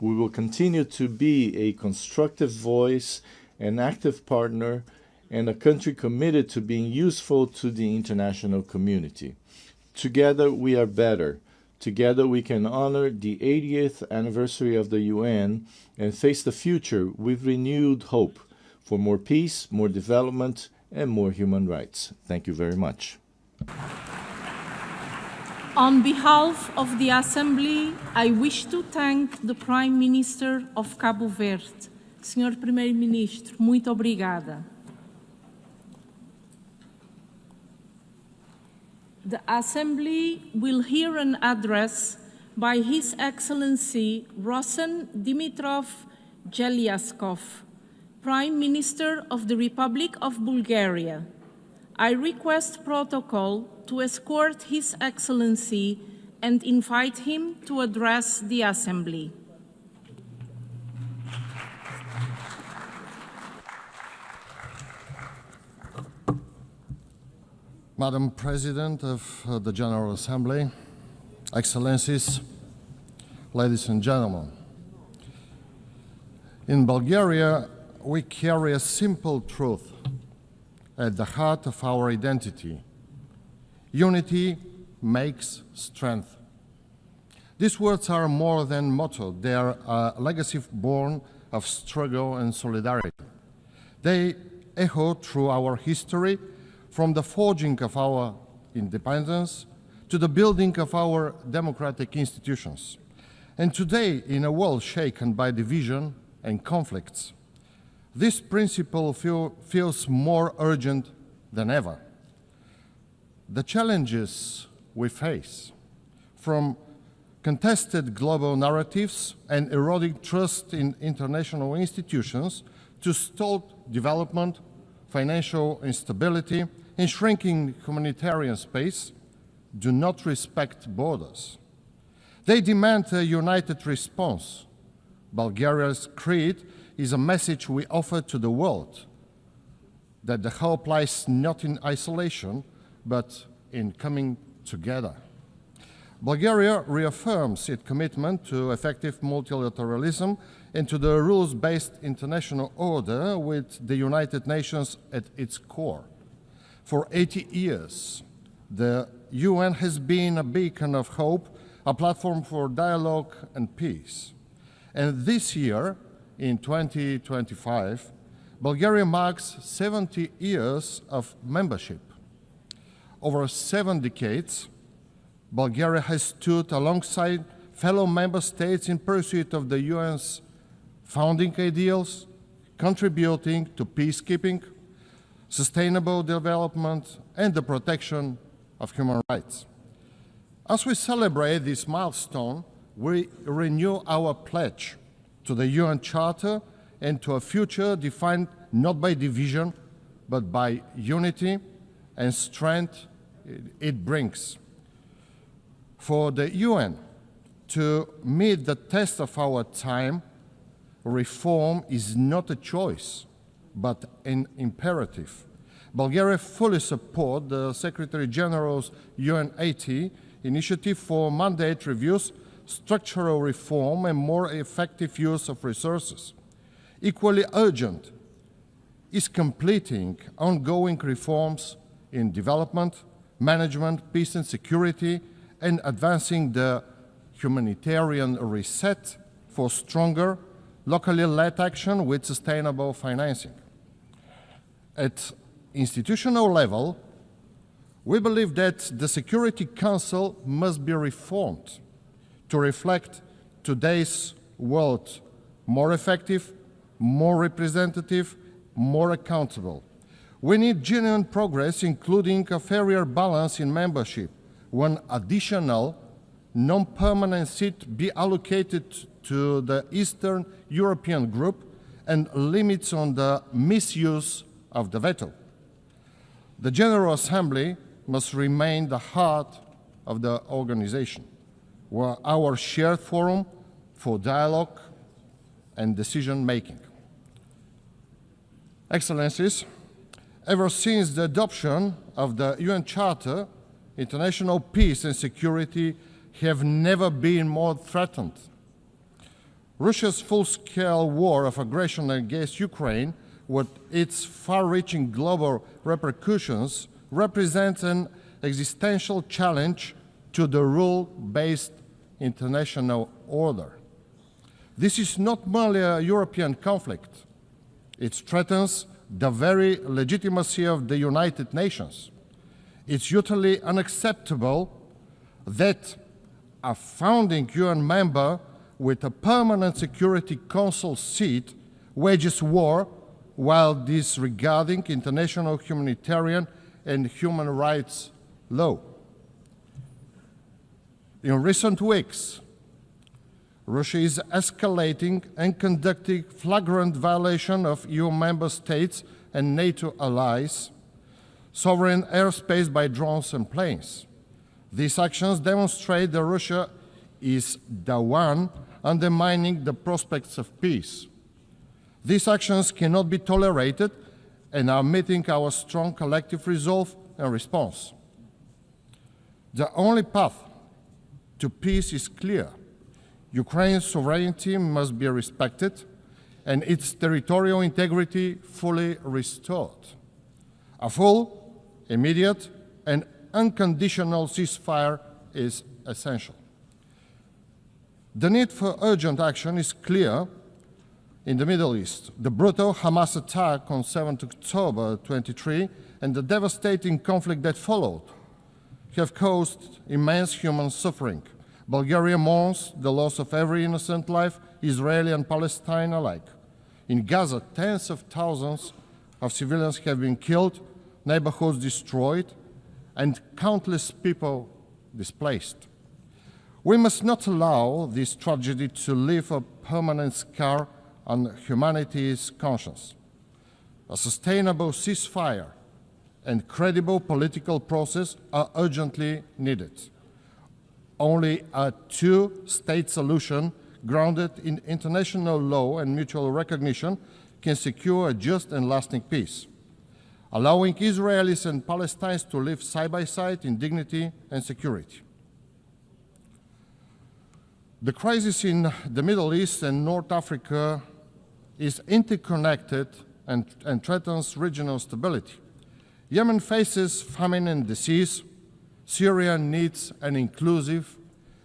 We will continue to be a constructive voice, an active partner, and a country committed to being useful to the international community. Together we are better. Together we can honor the 80th anniversary of the UN and face the future with renewed hope for more peace, more development, and more human rights. Thank you very much. On behalf of the Assembly, I wish to thank the Prime Minister of Cabo Verde. Senhor Primeiro-Ministro, muito obrigada. The Assembly will hear an address by His Excellency Rosen Dimitrov Gelyaskov, Prime Minister of the Republic of Bulgaria. I request protocol to escort His Excellency and invite him to address the Assembly. Madam President of the General Assembly, Excellencies, ladies and gentlemen, in Bulgaria, we carry a simple truth at the heart of our identity. Unity makes strength. These words are more than motto. They are a legacy born of struggle and solidarity. They echo through our history, from the forging of our independence to the building of our democratic institutions. And today, in a world shaken by division and conflicts, this principle feels more urgent than ever. The challenges we face, from contested global narratives and eroding trust in international institutions to stalled development, financial instability, and shrinking humanitarian space, do not respect borders. They demand a united response. Bulgaria's creed is a message we offer to the world, that the hope lies not in isolation, but in coming together. Bulgaria reaffirms its commitment to effective multilateralism and to the rules-based international order with the United Nations at its core. For 80 years, the UN has been a beacon of hope, a platform for dialogue and peace. And this year, in 2025, Bulgaria marks 70 years of membership. Over 7 decades, Bulgaria has stood alongside fellow member states in pursuit of the UN's founding ideals, contributing to peacekeeping, sustainable development, and the protection of human rights. As we celebrate this milestone, we renew our pledge to the UN Charter and to a future defined not by division, but by unity and strength it brings. For the UN to meet the test of our time, reform is not a choice, but an imperative. Bulgaria fully supports the Secretary General's UN80 initiative for mandate reviews, structural reform, and more effective use of resources. Equally urgent is completing ongoing reforms in development, management, peace and security, and advancing the humanitarian reset for stronger, locally led action with sustainable financing. At institutional level, we believe that the Security Council must be reformed to reflect today's world more effective, more representative, more accountable. We need genuine progress, including a fairer balance in membership, one additional non-permanent seat be allocated to the Eastern European group and limits on the misuse of the veto. The General Assembly must remain the heart of the organization, where our shared forum for dialogue and decision-making. Excellencies, ever since the adoption of the UN Charter, international peace and security have never been more threatened. Russia's full-scale war of aggression against Ukraine, with its far-reaching global repercussions, represents an existential challenge to the rule-based international order. This is not merely a European conflict. It threatens the very legitimacy of the United Nations. It's utterly unacceptable that a founding UN member with a permanent Security Council seat wages war while disregarding international humanitarian and human rights law. In recent weeks, Russia is escalating and conducting flagrant violation of EU member states and NATO allies' sovereign airspace by drones and planes. These actions demonstrate that Russia is the one undermining the prospects of peace. These actions cannot be tolerated and are meeting our strong collective resolve and response. The only path to peace is clear. Ukraine's sovereignty must be respected and its territorial integrity fully restored. A full, immediate, and unconditional ceasefire is essential. The need for urgent action is clear in the Middle East. The brutal Hamas attack on 7 October 2023 and the devastating conflict that followed have caused immense human suffering. Bulgaria mourns the loss of every innocent life, Israeli and Palestine alike. In Gaza, tens of thousands of civilians have been killed, neighborhoods destroyed, and countless people displaced. We must not allow this tragedy to leave a permanent scar on humanity's conscience. A sustainable ceasefire and credible political process are urgently needed. Only a two-state solution grounded in international law and mutual recognition can secure a just and lasting peace, allowing Israelis and Palestinians to live side by side in dignity and security. The crisis in the Middle East and North Africa is interconnected and threatens regional stability. Yemen faces famine and disease. Syria needs an inclusive,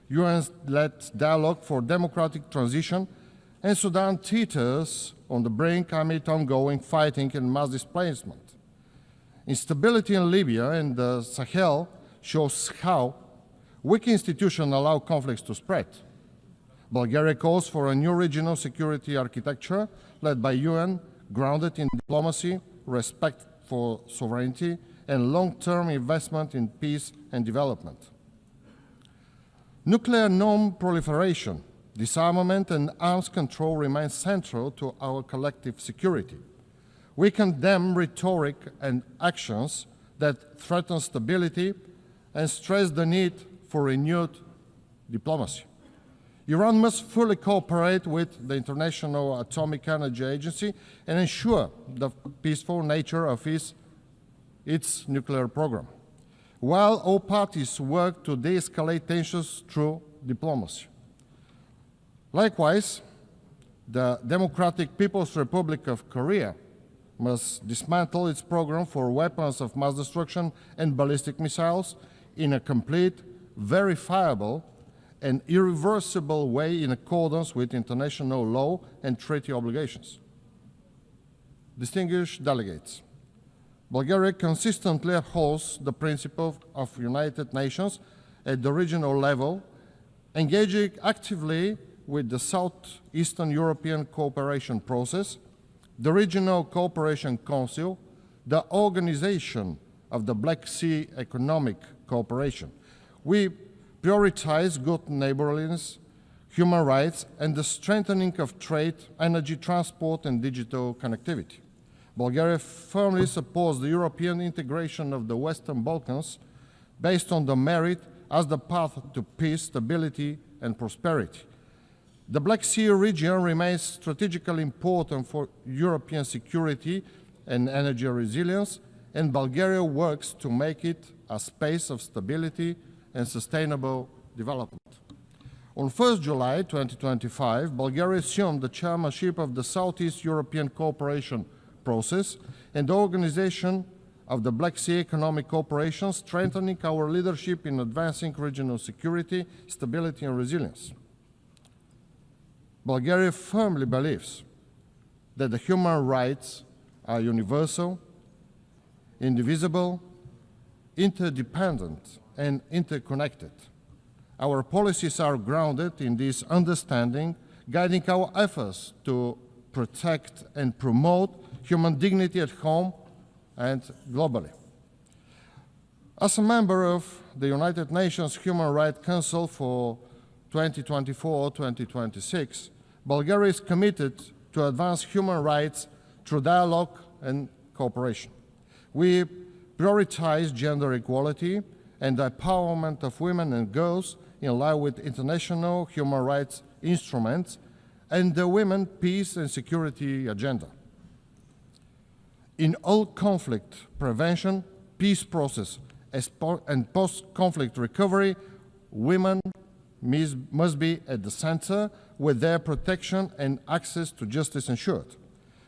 UN-led dialogue for democratic transition, and Sudan teeters on the brink amid ongoing fighting and mass displacement. Instability in Libya and the Sahel shows how weak institutions allow conflicts to spread. Bulgaria calls for a new regional security architecture led by UN, grounded in diplomacy, respect for sovereignty, and long-term investment in peace and development. Nuclear non-proliferation, disarmament, and arms control remain central to our collective security. We condemn rhetoric and actions that threaten stability and stress the need for renewed diplomacy. Iran must fully cooperate with the International Atomic Energy Agency and ensure the peaceful nature of its nuclear program, while all parties work to de-escalate tensions through diplomacy. Likewise, the Democratic People's Republic of Korea must dismantle its program for weapons of mass destruction and ballistic missiles in a complete, verifiable, and irreversible way in accordance with international law and treaty obligations. Distinguished delegates, Bulgaria consistently upholds the principle of United Nations at the regional level, engaging actively with the Southeastern European cooperation process, the Regional Cooperation Council, the Organization of the Black Sea Economic Cooperation. We prioritize good neighborliness, human rights, and the strengthening of trade, energy, transport, and digital connectivity. Bulgaria firmly supports the European integration of the Western Balkans based on the merit as the path to peace, stability, and prosperity. The Black Sea region remains strategically important for European security and energy resilience, and Bulgaria works to make it a space of stability and sustainable development. On 1 July 2025, Bulgaria assumed the chairmanship of the Southeast European Cooperation Process and the organization of the Black Sea Economic Cooperation, strengthening our leadership in advancing regional security, stability, and resilience. Bulgaria firmly believes that the human rights are universal, indivisible, interdependent, and interconnected. Our policies are grounded in this understanding, guiding our efforts to protect and promote human dignity at home and globally. As a member of the United Nations Human Rights Council for 2024-2026, Bulgaria is committed to advance human rights through dialogue and cooperation. We prioritize gender equality and the empowerment of women and girls in line with international human rights instruments and the Women, Peace and Security Agenda. In all conflict prevention, peace process, and post-conflict recovery, women must be at the center with their protection and access to justice ensured.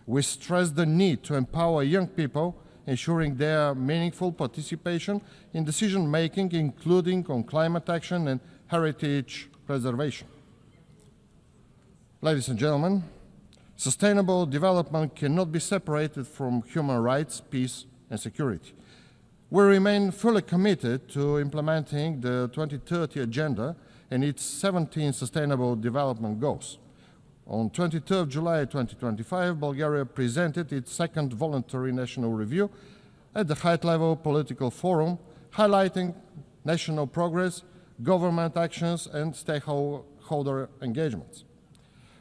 We stress the need to empower young people, ensuring their meaningful participation in decision-making, including on climate action and heritage preservation. Ladies and gentlemen, sustainable development cannot be separated from human rights, peace, and security. We remain fully committed to implementing the 2030 Agenda and its 17 Sustainable Development Goals. On 23 July 2025, Bulgaria presented its second voluntary national review at the high-level political forum, highlighting national progress, government actions, and stakeholder engagements.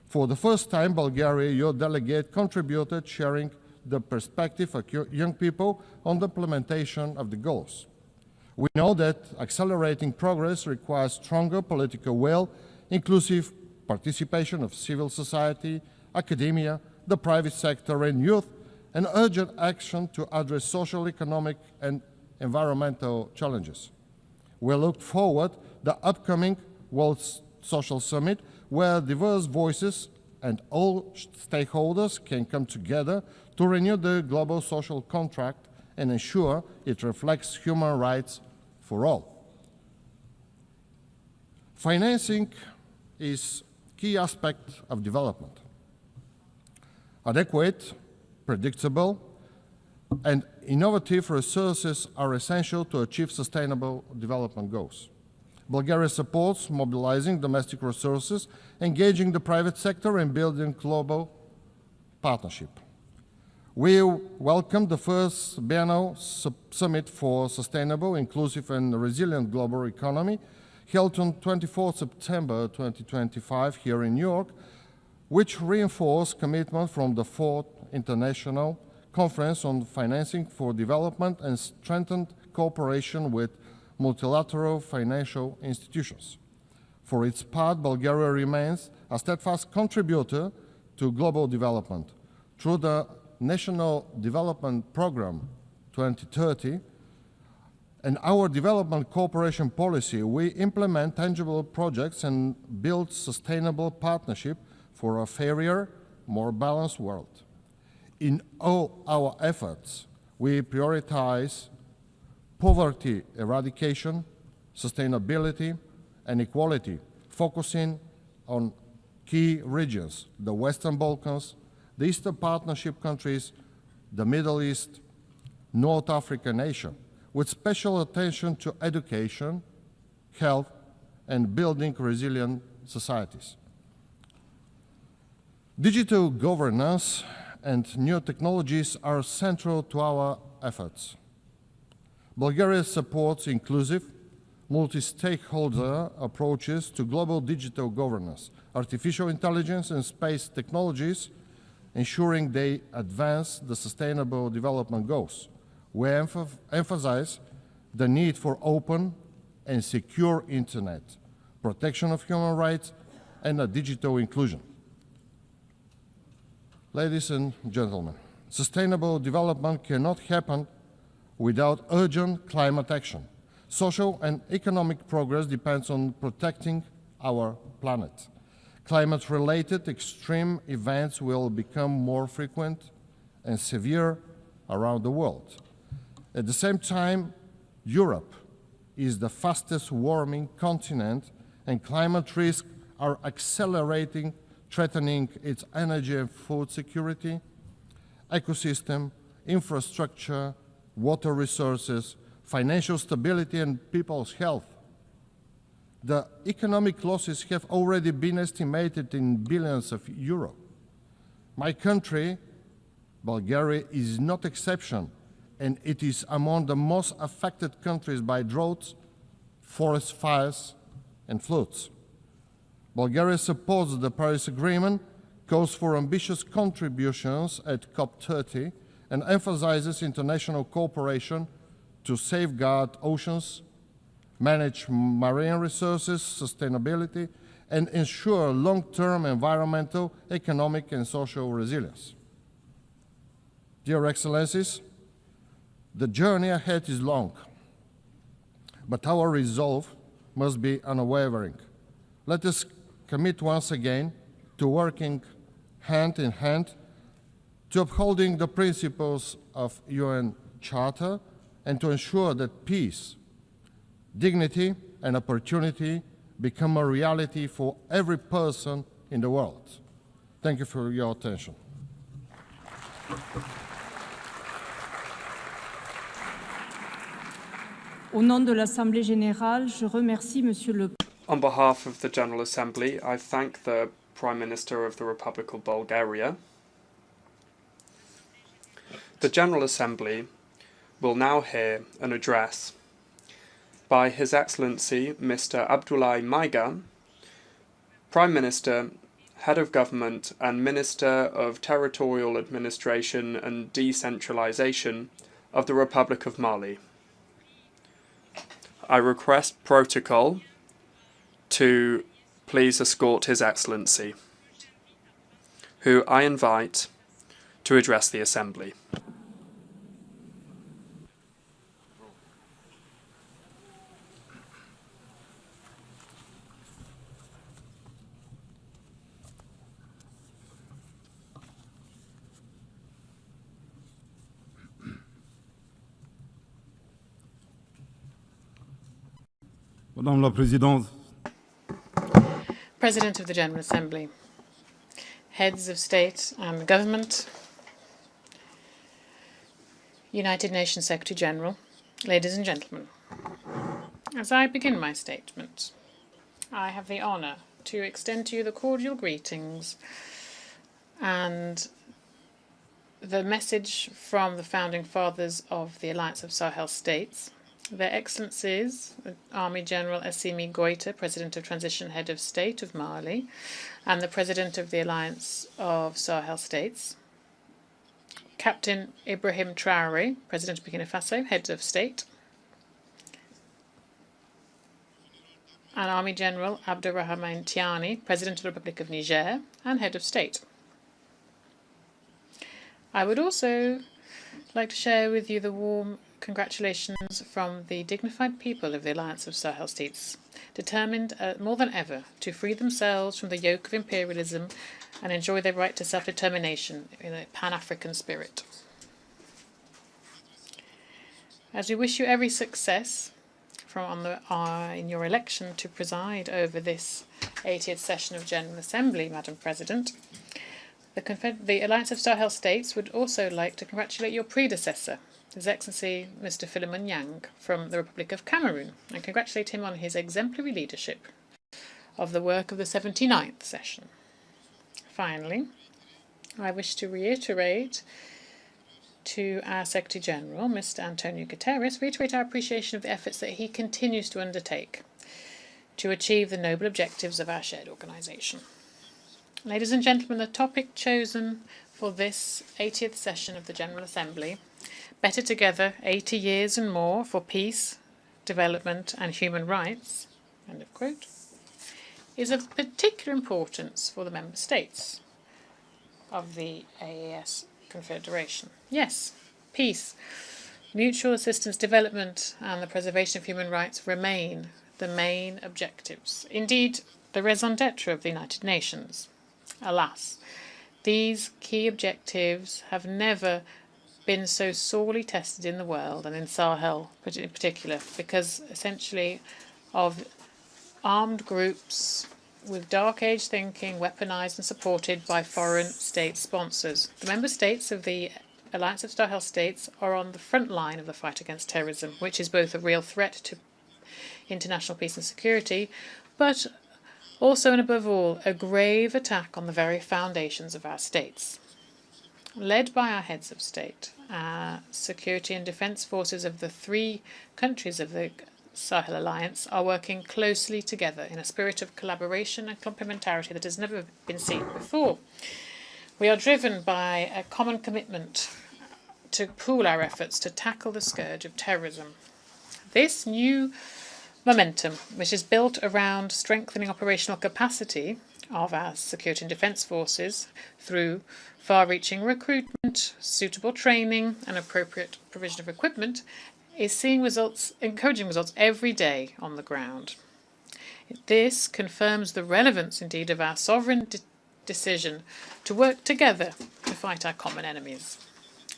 For the first time, Bulgaria, your delegate, contributed, sharing the perspective of young people on the implementation of the goals. We know that accelerating progress requires stronger political will, inclusive participation of civil society, academia, the private sector, and youth, and urgent action to address social, economic, and environmental challenges. We look forward to the upcoming World Social Summit, where diverse voices and all stakeholders can come together to renew the global social contract and ensure it reflects human rights for all. Financing is a key aspect of development. Adequate, predictable, and innovative resources are essential to achieve sustainable development goals. Bulgaria supports mobilizing domestic resources, engaging the private sector, and building global partnership. We welcome the first biennial summit for sustainable, inclusive, and resilient global economy, held on 24 September 2025 here in New York, which reinforced commitment from the Fourth International Conference on Financing for Development and strengthened cooperation with multilateral financial institutions. For its part, Bulgaria remains a steadfast contributor to global development. Through the National Development Program 2030 and our development cooperation policy, we implement tangible projects and build sustainable partnership for a fairer, more balanced world. In all our efforts, we prioritize poverty eradication, sustainability, and equality, focusing on key regions, the Western Balkans, the Eastern Partnership countries, the Middle East, North Africa and Asia, with special attention to education, health, and building resilient societies. Digital governance and new technologies are central to our efforts. Bulgaria supports inclusive, multi-stakeholder approaches to global digital governance, artificial intelligence and space technologies, ensuring they advance the Sustainable Development Goals. We emphasize the need for open and secure internet, protection of human rights, and a digital inclusion. Ladies and gentlemen, sustainable development cannot happen without urgent climate action. Social and economic progress depends on protecting our planet. Climate-related extreme events will become more frequent and severe around the world. At the same time, Europe is the fastest warming continent, and climate risks are accelerating, threatening its energy and food security, ecosystem, infrastructure, water resources, financial stability, and people's health. The economic losses have already been estimated in billions of euros. My country, Bulgaria, is no exception, and it is among the most affected countries by droughts, forest fires, and floods. Bulgaria supports the Paris Agreement, calls for ambitious contributions at COP30, and emphasizes international cooperation to safeguard oceans, manage marine resources, sustainability, and ensure long-term environmental, economic, and social resilience. Dear Excellencies, the journey ahead is long, but our resolve must be unwavering. Let us commit once again to working hand in hand to upholding the principles of UN Charter and to ensure that peace, dignity, and opportunity become a reality for every person in the world. Thank you for your attention. Au nom de l'Assemblée générale, je remercie Monsieur le On behalf of the General Assembly, I thank the Prime Minister of the Republic of Bulgaria. The General Assembly will now hear an address by His Excellency Mr. Abdullahi Maiga, Prime Minister, Head of Government and Minister of Territorial Administration and Decentralization of the Republic of Mali. I request protocol to please escort His Excellency, who I invite to address the Assembly. Madame la Présidente, President of the General Assembly, heads of state and government, United Nations Secretary General, ladies and gentlemen. As I begin my statement, I have the honour to extend to you the cordial greetings and the message from the founding fathers of the Alliance of Sahel States, Their Excellencies, Army General Assimi Goïta, President of Transition Head of State of Mali, and the President of the Alliance of Sahel States, Captain Ibrahim Traoré, President of Burkina Faso, Head of State, and Army General Abdurrahman Tiani, President of the Republic of Niger, and Head of State. I would also like to share with you the warm congratulations from the dignified people of the Alliance of Sahel States, determined more than ever to free themselves from the yoke of imperialism and enjoy their right to self-determination in a Pan-African spirit. As we wish you every success in your election to preside over this 80th session of General Assembly, Madam President, the Alliance of Sahel States would also like to congratulate your predecessor, His Excellency Mr. Philemon Yang from the Republic of Cameroon, and congratulate him on his exemplary leadership of the work of the 79th session. Finally, I wish to reiterate to our Secretary General, Mr. Antonio Guterres, reiterate our appreciation of the efforts that he continues to undertake to achieve the noble objectives of our shared organisation. Ladies and gentlemen, the topic chosen for this 80th session of the General Assembly, Better Together, 80 Years and More for Peace, Development and Human Rights, end of quote, is of particular importance for the Member States of the AES Confederation. Yes, peace, mutual assistance, development and the preservation of human rights remain the main objectives. Indeed, the raison d'etre of the United Nations. Alas, these key objectives have never been so sorely tested in the world, and in Sahel in particular, because essentially of armed groups with dark age thinking, weaponized and supported by foreign state sponsors. The member states of the Alliance of Sahel States are on the front line of the fight against terrorism, which is both a real threat to international peace and security, but also and above all, a grave attack on the very foundations of our states. Led by our heads of state, our security and defence forces of the 3 countries of the Sahel Alliance are working closely together in a spirit of collaboration and complementarity that has never been seen before. We are driven by a common commitment to pool our efforts to tackle the scourge of terrorism. This new momentum, which is built around strengthening operational capacity of our security and defence forces through far-reaching recruitment, suitable training and appropriate provision of equipment, is seeing results, encouraging results every day on the ground. This confirms the relevance indeed of our sovereign decision to work together to fight our common enemies.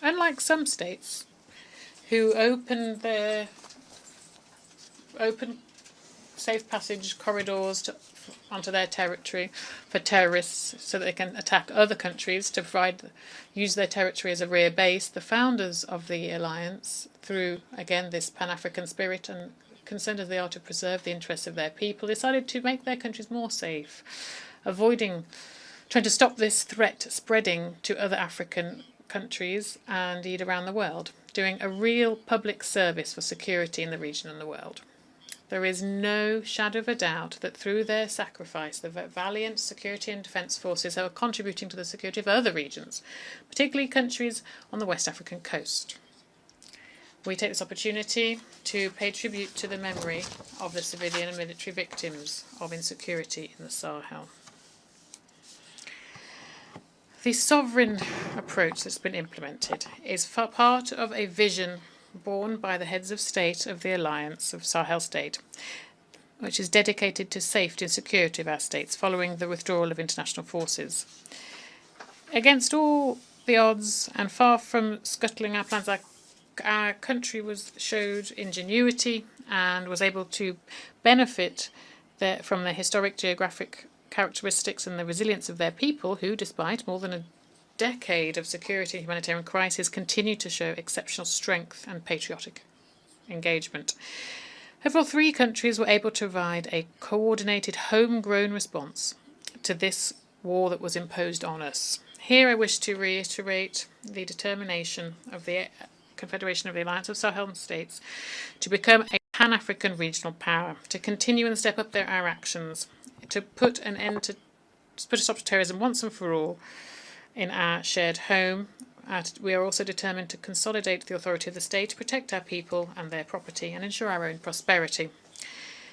Unlike some states who open safe passage corridors onto their territory for terrorists so that they can attack other countries to use their territory as a rear base, the founders of the alliance, through, again, this Pan-African spirit and concerned as they are to preserve the interests of their people, decided to make their countries more safe, trying to stop this threat spreading to other African countries and indeed around the world, doing a real public service for security in the region and the world. There is no shadow of a doubt that through their sacrifice, the valiant security and defence forces are contributing to the security of other regions, particularly countries on the West African coast. We take this opportunity to pay tribute to the memory of the civilian and military victims of insecurity in the Sahel. The sovereign approach that's been implemented is part of a vision borne by the heads of state of the Alliance of Sahel State, which is dedicated to safety and security of our states following the withdrawal of international forces. Against all the odds and far from scuttling our plans, our country showed ingenuity and was able to benefit from the historic geographic characteristics and the resilience of their people who, despite more than a decade of security and humanitarian crisis, continue to show exceptional strength and patriotic engagement. Overall, 3 countries were able to provide a coordinated, homegrown response to this war that was imposed on us. Here I wish to reiterate the determination of the Confederation of the Alliance of Sahel States to become a Pan-African regional power, to continue and step up our actions, to put a stop to terrorism once and for all in our shared home. We are also determined to consolidate the authority of the state, to protect our people and their property, and ensure our own prosperity.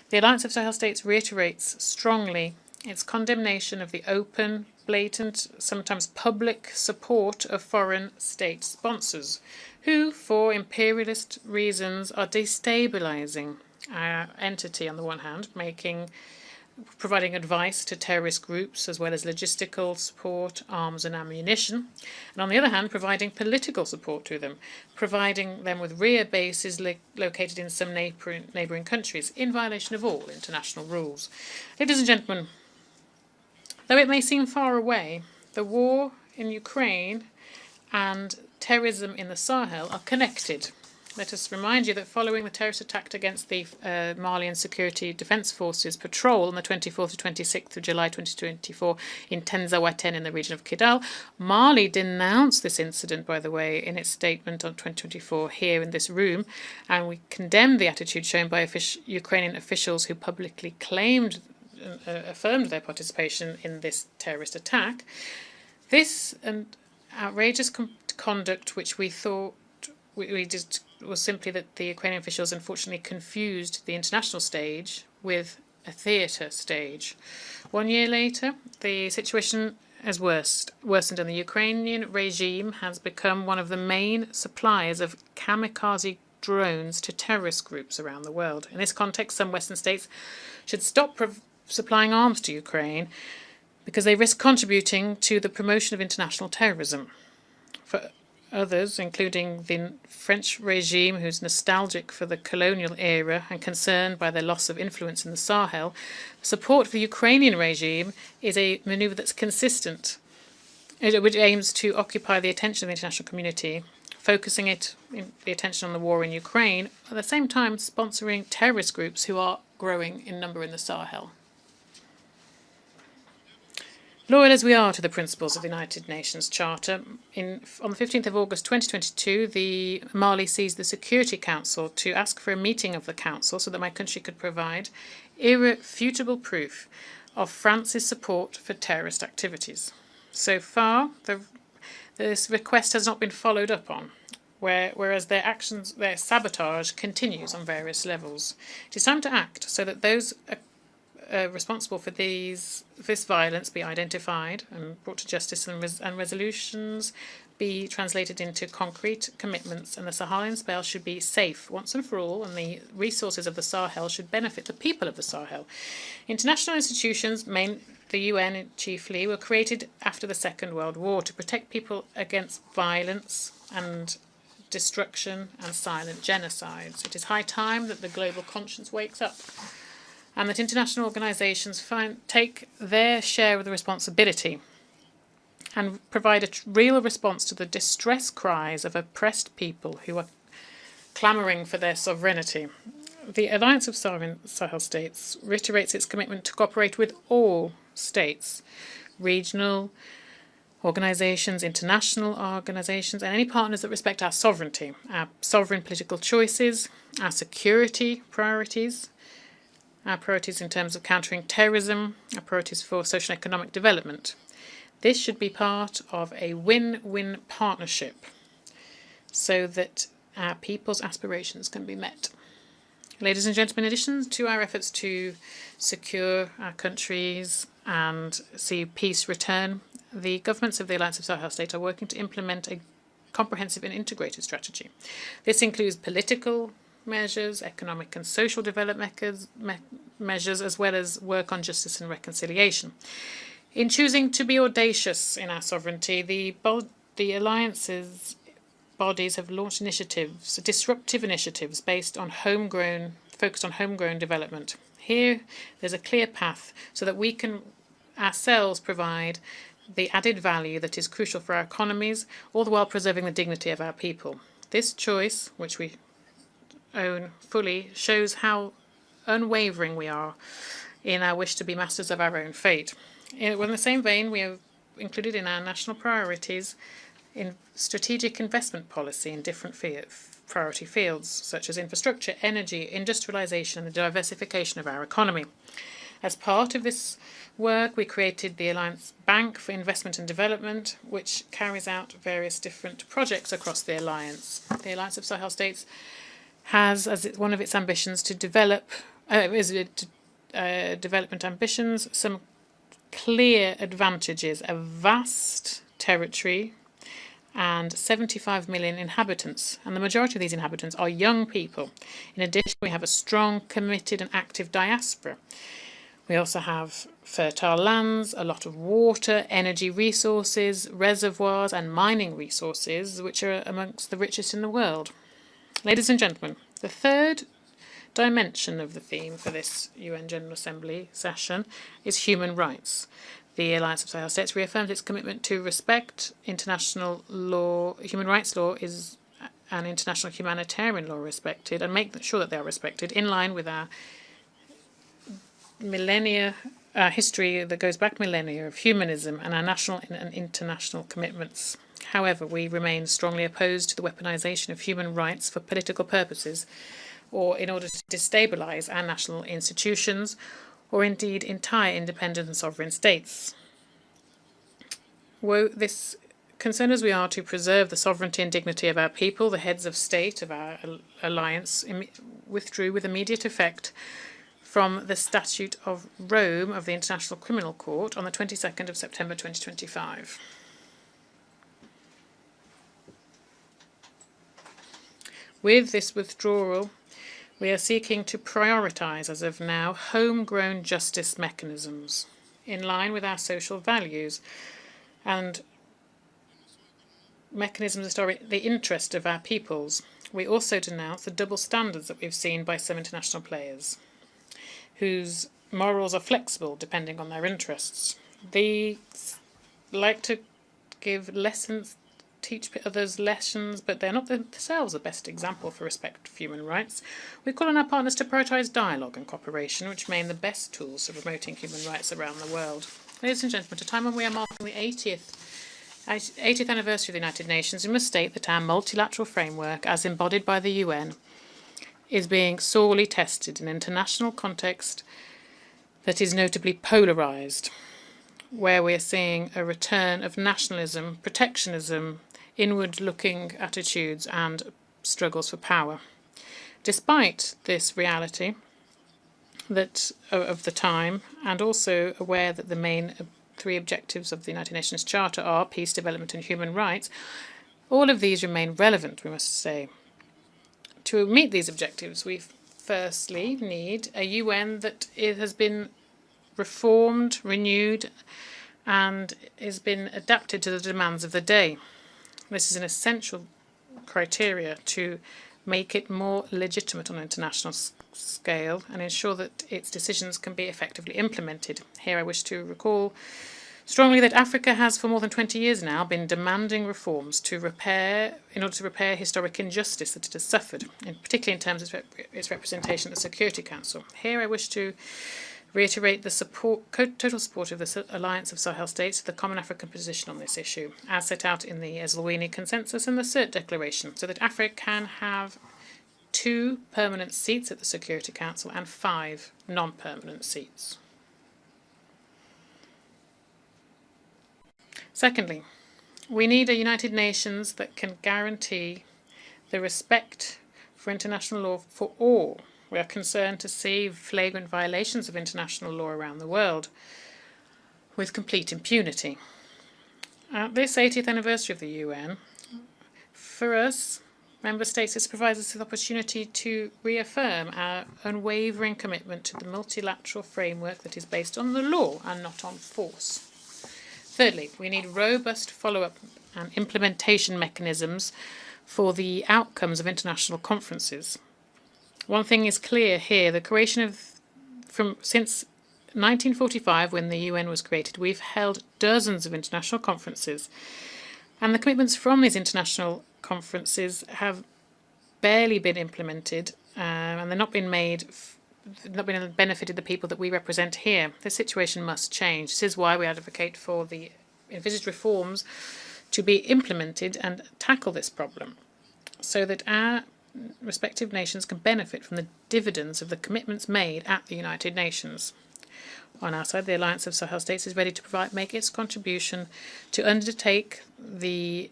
The Alliance of Sahel States reiterates strongly its condemnation of the open, blatant, sometimes public support of foreign state sponsors, who, for imperialist reasons, are destabilizing our entity on the one hand, providing advice to terrorist groups as well as logistical support, arms and ammunition, and on the other hand providing political support to them, providing them with rear bases located in some neighbouring countries in violation of all international rules. Ladies and gentlemen, though it may seem far away, the war in Ukraine and terrorism in the Sahel are connected. let us remind you that following the terrorist attack against the Malian Security Defence Forces patrol on the 24th to 26th of July 2024 in Tenzawaten in the region of Kidal, Mali denounced this incident, by the way, in its statement on 2024 here in this room, and we condemned the attitude shown by Ukrainian officials who publicly claimed affirmed their participation in this terrorist attack. This outrageous conduct, which we thought we just was simply that the Ukrainian officials unfortunately confused the international stage with a stage. 1 year later, the situation has worsened, and the Ukrainian regime has become one of the main suppliers of kamikaze drones to terrorist groups around the world. In this context, some Western states should stop supplying arms to Ukraine because they risk contributing to the promotion of international terrorism. For others, including the French regime, who's nostalgic for the colonial era and concerned by their loss of influence in the Sahel, support for the Ukrainian regime is a maneuver that's consistent, which aims to occupy the attention of the international community, focusing the attention on the war in Ukraine, at the same time sponsoring terrorist groups who are growing in number in the Sahel. Loyal as we are to the principles of the United Nations Charter, on the 15th of August 2022, Mali seized the Security Council to ask for a meeting of the Council so that my country could provide irrefutable proof of France's support for terrorist activities. So far, this request has not been followed up on, whereas their sabotage continues on various levels. It is time to act so that those responsible for this violence be identified and brought to justice, and resolutions be translated into concrete commitments, and the Sahelian spell should be safe once and for all, and the resources of the Sahel should benefit the people of the Sahel. International institutions, the UN chiefly, were created after the Second World War to protect people against violence and destruction and silent genocides. It is high time that the global conscience wakes up, and that international organisations take their share of the responsibility and provide a real response to the distress cries of oppressed people who are clamouring for their sovereignty. The Alliance of Sahel States reiterates its commitment to cooperate with all states, regional organisations, international organisations, and any partners that respect our sovereignty, our sovereign political choices, our security priorities, our priorities in terms of countering terrorism, our priorities for social and economic development. This should be part of a win-win partnership so that our people's aspirations can be met. Ladies and gentlemen, in addition to our efforts to secure our countries and see peace return, the governments of the Alliance of Sahel States are working to implement a comprehensive and integrated strategy. This includes political measures, economic and social development measures, as well as work on justice and reconciliation. In choosing to be audacious in our sovereignty, the Alliance's bodies have launched initiatives, disruptive initiatives, focused on homegrown development. Here, there's a clear path so that we can ourselves provide the added value that is crucial for our economies, all the while preserving the dignity of our people. This choice, which we own fully, shows how unwavering we are in our wish to be masters of our own fate. In the same vein, we have included in our national priorities in strategic investment policy in different priority fields, such as infrastructure, energy, industrialisation, and the diversification of our economy. As part of this work, we created the Alliance Bank for Investment and Development, which carries out various different projects across the Alliance. The Alliance of Sahel States has as one of its ambitions to development ambitions some clear advantages: a vast territory and 75 million inhabitants, and the majority of these inhabitants are young people. In addition, we have a strong, committed and active diaspora. We also have fertile lands, a lot of water, energy resources, reservoirs and mining resources, which are amongst the richest in the world. Ladies and gentlemen, the third dimension of the theme for this UN General Assembly session is human rights. The Alliance of Sahel States reaffirmed its commitment to respect international law. Human rights law is and international humanitarian law respected, and make sure that they are respected in line with our millennia history that goes back millennia of humanism and our national and international commitments. However, we remain strongly opposed to the weaponization of human rights for political purposes or in order to destabilize our national institutions or indeed entire independent and sovereign states. This concerned as we are to preserve the sovereignty and dignity of our people, the heads of state of our alliance withdrew with immediate effect from the Statute of Rome of the International Criminal Court on the 22nd of September 2025. With this withdrawal, we are seeking to prioritize, as of now, homegrown justice mechanisms in line with our social values and mechanisms that are in the interest of our peoples. We also denounce the double standards that we've seen by some international players, whose morals are flexible depending on their interests. They like to give lessons, teach others lessons, but they're not themselves the best example for respect for human rights. We call on our partners to prioritise dialogue and cooperation, which remain the best tools for promoting human rights around the world. Ladies and gentlemen, at a time when we are marking the 80th anniversary of the United Nations, we must state that our multilateral framework, as embodied by the UN, is being sorely tested in an international context that is notably polarised, where we are seeing a return of nationalism, protectionism, inward-looking attitudes and struggles for power. Despite this reality of the time, and also aware that the main three objectives of the United Nations Charter are peace, development and human rights, all of these remain relevant, we must say. To meet these objectives, we firstly need a UN that has been reformed, renewed, and has been adapted to the demands of the day. This is an essential criteria to make it more legitimate on an international scale and ensure that its decisions can be effectively implemented. Here I wish to recall strongly that Africa has for more than 20 years now been demanding reforms in order to repair historic injustice that it has suffered, particularly in terms of its representation at the Security Council. Here I wish to reiterate the total support of the Alliance of Sahel States to the Common African Position on this issue, as set out in the Eswatini Consensus and the CERT Declaration, so that Africa can have 2 permanent seats at the Security Council and 5 non-permanent seats. Secondly, we need a United Nations that can guarantee the respect for international law for all. We are concerned to see flagrant violations of international law around the world with complete impunity. At this 80th anniversary of the UN, for us, Member States, this provides us with the opportunity to reaffirm our unwavering commitment to the multilateral framework that is based on the law and not on force. Thirdly, we need robust follow-up and implementation mechanisms for the outcomes of international conferences. One thing is clear here, the creation since 1945, when the UN was created, we've held dozens of international conferences, and the commitments from these international conferences have barely been implemented, and they're not benefited the people that we represent here. This situation must change. This is why we advocate for the envisaged reforms to be implemented and tackle this problem, so that our respective nations can benefit from the dividends of the commitments made at the United Nations. On our side, the Alliance of Sahel States is ready to make its contribution to undertake the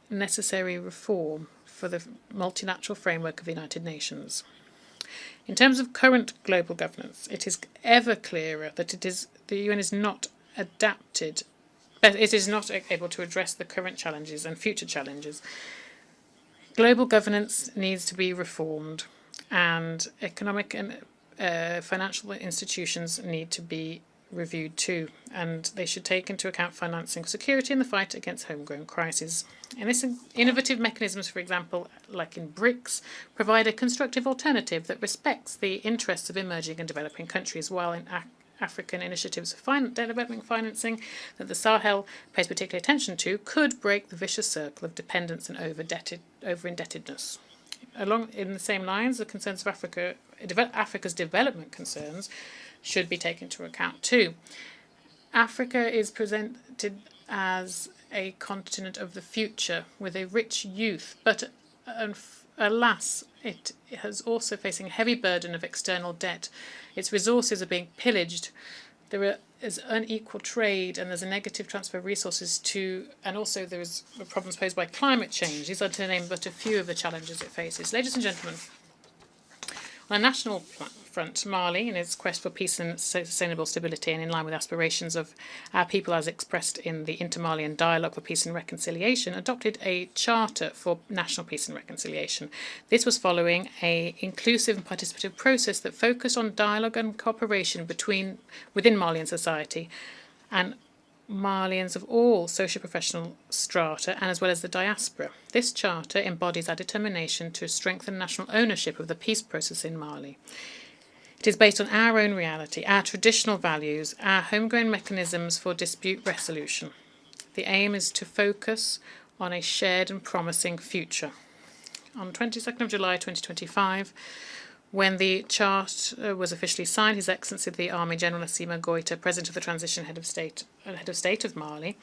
necessary reform for the multilateral framework of the United Nations. In terms of current global governance, it is ever clearer that the UN is not adapted, it is not able to address the current challenges and future challenges. Global governance needs to be reformed, and economic and financial institutions need to be reviewed too, and they should take into account financing security in the fight against homegrown crises. And this innovative mechanisms, for example, like in BRICS, provide a constructive alternative that respects the interests of emerging and developing countries while African initiatives of development financing that the Sahel pays particular attention to could break the vicious circle of dependence and over-indebtedness. Along in the same lines, the concerns of Africa's development concerns should be taken into account too. Africa is presented as a continent of the future with a rich youth, but alas, it is also facing a heavy burden of external debt. Its resources are being pillaged. There is unequal trade, and there's a negative transfer of resources to, and also there is problems posed by climate change. These are to name but a few of the challenges it faces. Ladies and gentlemen, on a national front, Mali, in its quest for peace and sustainable stability and in line with aspirations of our people as expressed in the Inter-Malian Dialogue for Peace and Reconciliation, adopted a charter for national peace and reconciliation. This was following an inclusive and participative process that focused on dialogue and cooperation within Malian society and Malians of all socio-professional strata, and as well as the diaspora. This charter embodies our determination to strengthen national ownership of the peace process in Mali. It is based on our own reality, our traditional values, our homegrown mechanisms for dispute resolution. The aim is to focus on a shared and promising future. On 22nd of July 2025, when the charter was officially signed, His Excellency the Army General Assimi Goïta, President of the Transition Head of State of Mali,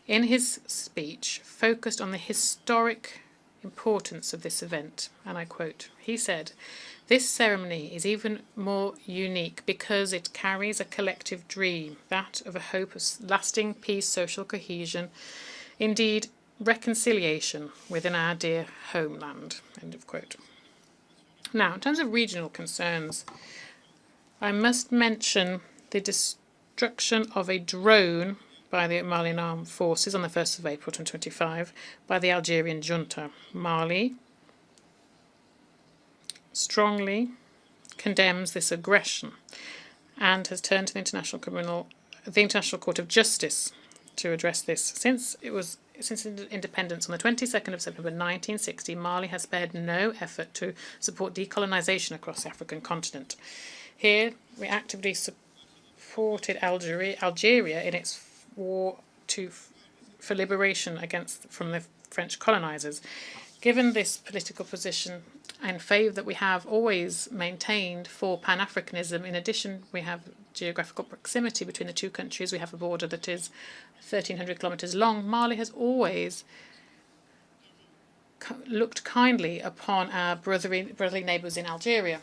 in his speech focused on the historic importance of this event, and I quote, he said, "This ceremony is even more unique because it carries a collective dream, that of a hope of lasting peace, social cohesion, indeed reconciliation within our dear homeland." End of quote. Now, in terms of regional concerns, I must mention the destruction of a drone by the Malian Armed Forces on the 1st of April 2025 by the Algerian junta. Mali strongly condemns this aggression and has turned to the International Court of Justice to address this. Since independence on the 22nd of September 1960, Mali has spared no effort to support decolonization across the African continent. Here, we actively supported Algeria in its war for liberation from the French colonizers. Given this political position and favour that we have always maintained for Pan-Africanism, in addition, we have geographical proximity between the two countries. We have a border that is 1,300 kilometres long. Mali has always looked kindly upon our brotherly neighbours in Algeria.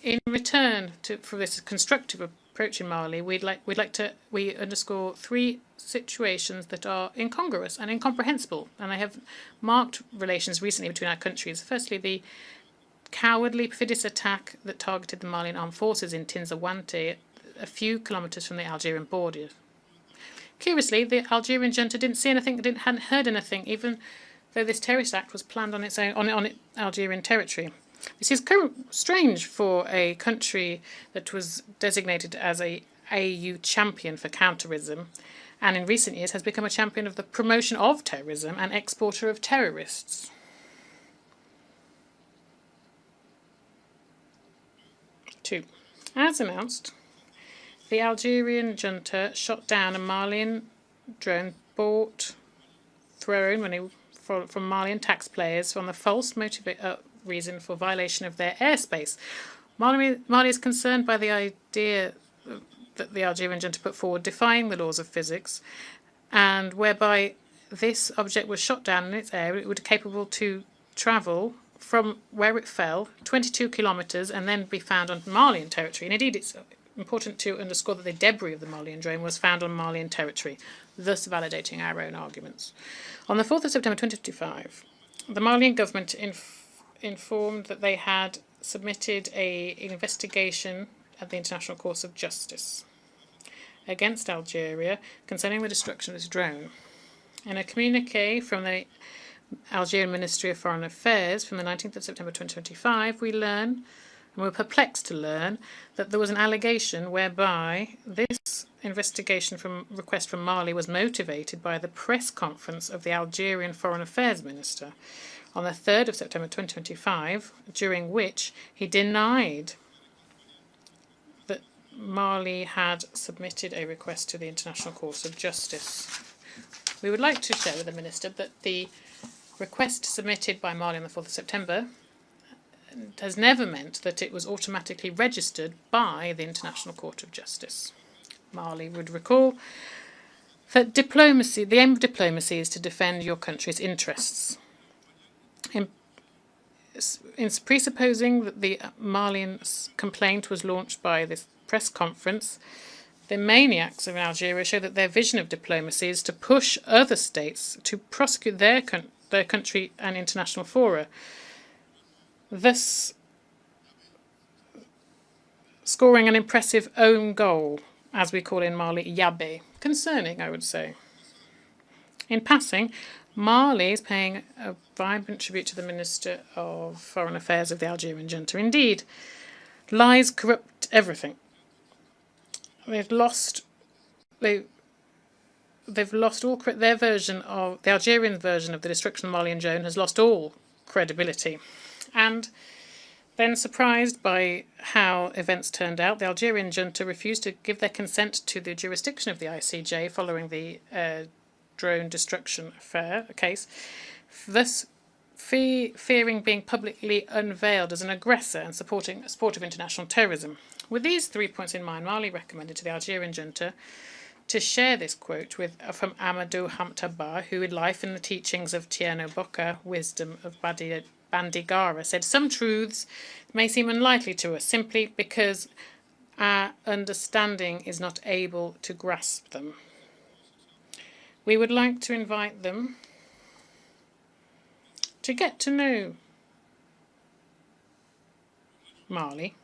In return for this constructive approach in Mali, we underscore three situations that are incongruous and incomprehensible, and they have marked relations recently between our countries. Firstly, the cowardly, perfidious attack that targeted the Malian armed forces in Tinzawante, a few kilometres from the Algerian border. Curiously, the Algerian junta didn't see anything, hadn't heard anything, even though this terrorist act was planned on its Algerian territory. This is strange for a country that was designated as a AU champion for counterterrorism, and in recent years has become a champion of the promotion of terrorism and exporter of terrorists. Two, as announced, the Algerian junta shot down a Malian drone thrown from Malian taxpayers on the false reason for violation of their airspace. Mali is concerned by the idea that the Algerian junta put forward, defying the laws of physics, and whereby this object was shot down in its air, it would be capable to travel from where it fell 22 kilometres and then be found on Malian territory. And indeed, it's important to underscore that the debris of the Malian drone was found on Malian territory, thus validating our own arguments. On the 4th of September 2025, the Malian government informed that they had submitted an investigation at the International Court of Justice against Algeria concerning the destruction of this drone. In a communiqué from the Algerian Ministry of Foreign Affairs from the 19th of September 2025, we were perplexed to learn that there was an allegation whereby this investigation request from Mali was motivated by the press conference of the Algerian Foreign Affairs Minister on the 3rd of September 2025, during which he denied Mali had submitted a request to the International Court of Justice. We would like to share with the Minister that the request submitted by Mali on the 4th of September has never meant that it was automatically registered by the International Court of Justice. Mali would recall that diplomacy, the aim of diplomacy is to defend your country's interests. In presupposing that the Malian complaint was launched by this press conference, the maniacs of Algeria show that their vision of diplomacy is to push other states to prosecute their country and international fora, thus scoring an impressive own goal, as we call in Mali, Yabe. Concerning, I would say. In passing, Mali is paying a vibrant tribute to the Minister of Foreign Affairs of the Algerian junta. Indeed, lies corrupt everything. They've lost all their version of the Algerian version of the destruction of Mali and Joan has lost all credibility. And then, surprised by how events turned out, the Algerian junta refused to give their consent to the jurisdiction of the ICJ following the drone destruction case, thus fearing being publicly unveiled as an aggressor and supporting a sport of international terrorism. With these 3 points in mind, Mali recommended to the Algerian junta to share this quote from Amadou Hamtaba, who, in Life and the Teachings of Tierno Bocca, Wisdom of Bandigara, said, "Some truths may seem unlikely to us simply because our understanding is not able to grasp them. We would like to invite them to get to know Mali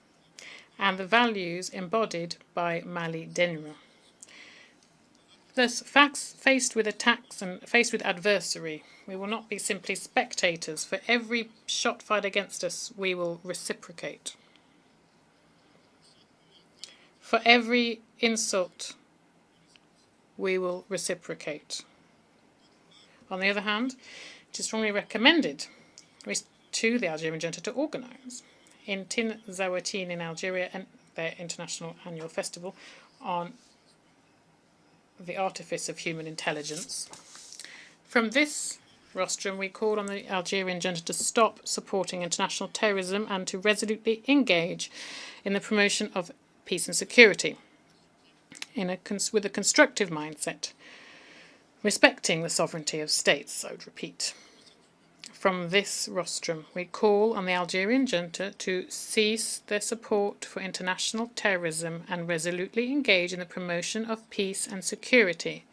and the values embodied by Mali Denra. Thus, faced with attacks and faced with adversary, we will not be simply spectators. For every shot fired against us, we will reciprocate. For every insult, we will reciprocate. On the other hand, it is strongly recommended to the Algerian junta to organise in Tin Zawatin in Algeria and their international annual festival on the artifice of human intelligence. From this rostrum, we call on the Algerian junta to stop supporting international terrorism and to resolutely engage in the promotion of peace and security with a constructive mindset, respecting the sovereignty of states, I would repeat. From this rostrum, we call on the Algerian junta to cease their support for international terrorism and resolutely engage in the promotion of peace and security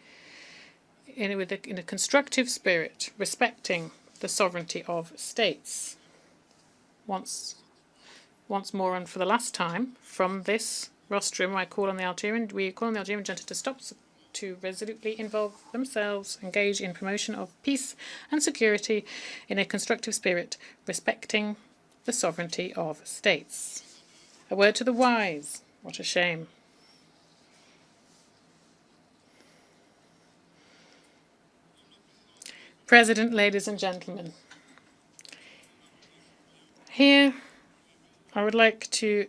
in a constructive spirit, respecting the sovereignty of states. Once more and for the last time, from this rostrum, we call on the Algerian junta to resolutely involve themselves, engage in promotion of peace and security in a constructive spirit, respecting the sovereignty of states. A word to the wise. What a shame. President, ladies and gentlemen, here I would like to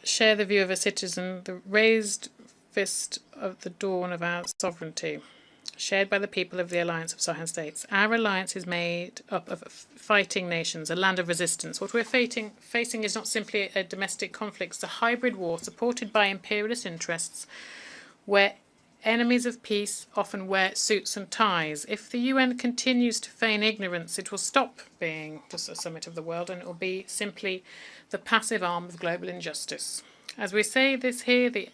share the view of a citizen, the raised fist of the dawn of our sovereignty, shared by the people of the Alliance of Sahel States. Our alliance is made up of fighting nations, a land of resistance. What we're facing is not simply a domestic conflict, it's a hybrid war supported by imperialist interests where enemies of peace often wear suits and ties. If the UN continues to feign ignorance, it will stop being just a summit of the world and it will be simply the passive arm of global injustice. As we say this here, the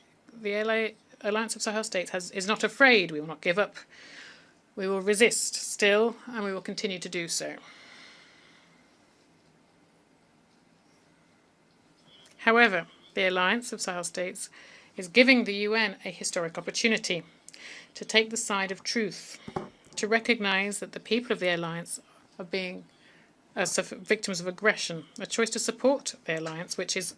Alliance of Sahel States is not afraid. We will not give up. We will resist still, and we will continue to do so. However, the Alliance of Sahel States is giving the UN a historic opportunity to take the side of truth, to recognise that the people of the Alliance are being victims of aggression, a choice to support the Alliance, which is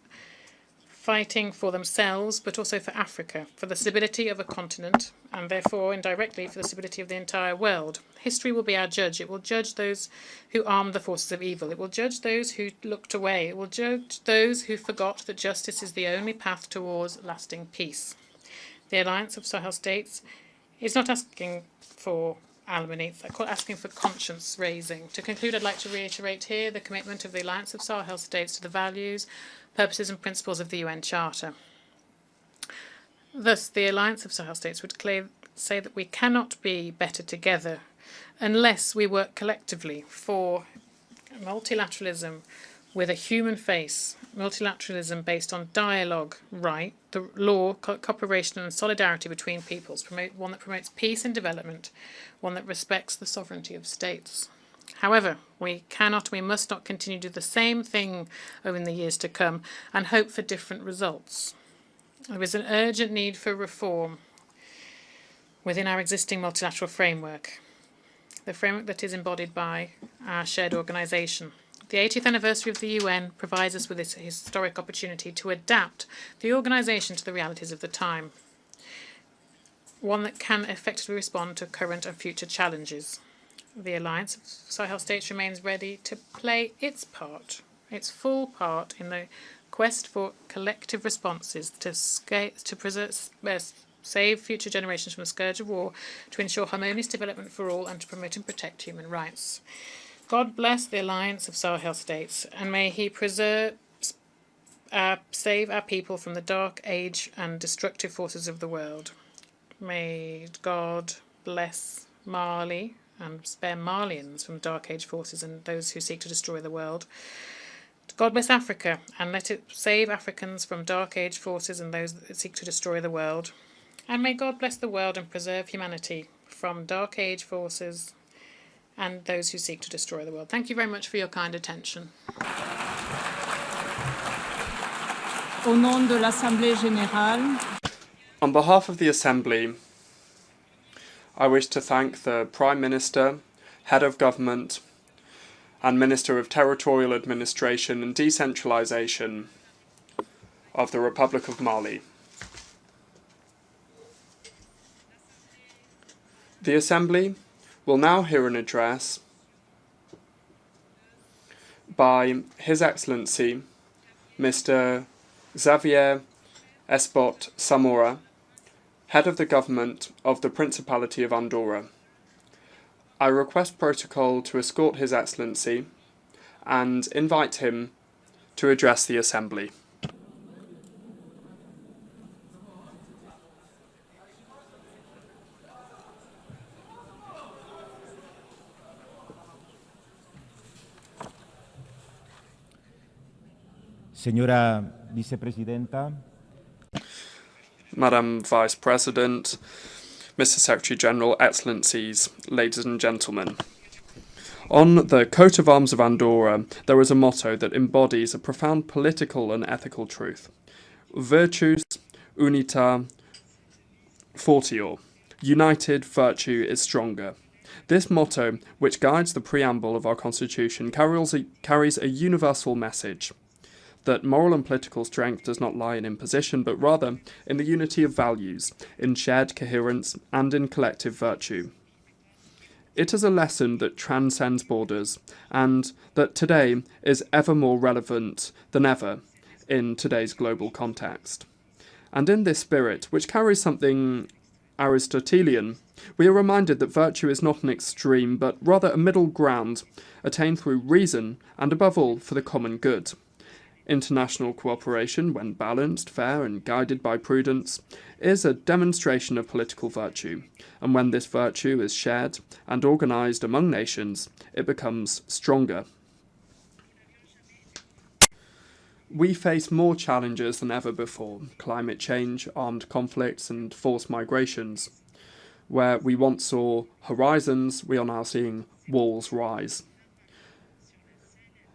fighting for themselves, but also for Africa, for the stability of a continent, and therefore indirectly for the stability of the entire world. History will be our judge. It will judge those who armed the forces of evil. It will judge those who looked away. It will judge those who forgot that justice is the only path towards lasting peace. The Alliance of Sahel States is not asking for alimony, asking for conscience raising. To conclude, I'd like to reiterate here the commitment of the Alliance of Sahel States to the values, purposes and principles of the UN Charter. Thus, the Alliance of Sahel States would say that we cannot be better together unless we work collectively for multilateralism with a human face, multilateralism based on dialogue, right, the law, cooperation and solidarity between peoples, one that promotes peace and development, one that respects the sovereignty of states. However, we must not continue to do the same thing over the years to come and hope for different results. There is an urgent need for reform within our existing multilateral framework, the framework that is embodied by our shared organisation. The 80th anniversary of the UN provides us with this historic opportunity to adapt the organisation to the realities of the time, one that can effectively respond to current and future challenges. The Alliance of Sahel States remains ready to play its part, its full part in the quest for collective responses to save future generations from the scourge of war, to ensure harmonious development for all, and to promote and protect human rights. God bless the Alliance of Sahel States, and may He save our people from the dark age and destructive forces of the world. May God bless Mali and spare Malians from dark age forces and those who seek to destroy the world. God bless Africa, and let it save Africans from dark age forces and those that seek to destroy the world. And may God bless the world and preserve humanity from dark age forces and those who seek to destroy the world. Thank you very much for your kind attention. Au nom de l'Assemblée Générale. On behalf of the Assembly, I wish to thank the Prime Minister, Head of Government, and Minister of Territorial Administration and Decentralisation of the Republic of Mali. The Assembly will now hear an address by His Excellency Mr. Xavier Espot Samora, Head of the Government of the Principality of Andorra. I request protocol to escort His Excellency and invite him to address the Assembly. Señora Vicepresidenta. Madam Vice President, Mr. Secretary General, Excellencies, ladies and gentlemen. On the coat of arms of Andorra, there is a motto that embodies a profound political and ethical truth. Virtus unita fortior. United, virtue is stronger. This motto, which guides the preamble of our Constitution, carries a universal message, that moral and political strength does not lie in imposition, but rather in the unity of values, in shared coherence, and in collective virtue. It is a lesson that transcends borders, and that today is ever more relevant than ever in today's global context. And in this spirit, which carries something Aristotelian, we are reminded that virtue is not an extreme, but rather a middle ground, attained through reason, and above all, for the common good. International cooperation, when balanced, fair, and guided by prudence, is a demonstration of political virtue, and when this virtue is shared and organised among nations, it becomes stronger. We face more challenges than ever before: climate change, armed conflicts, and forced migrations. Where we once saw horizons, we are now seeing walls rise.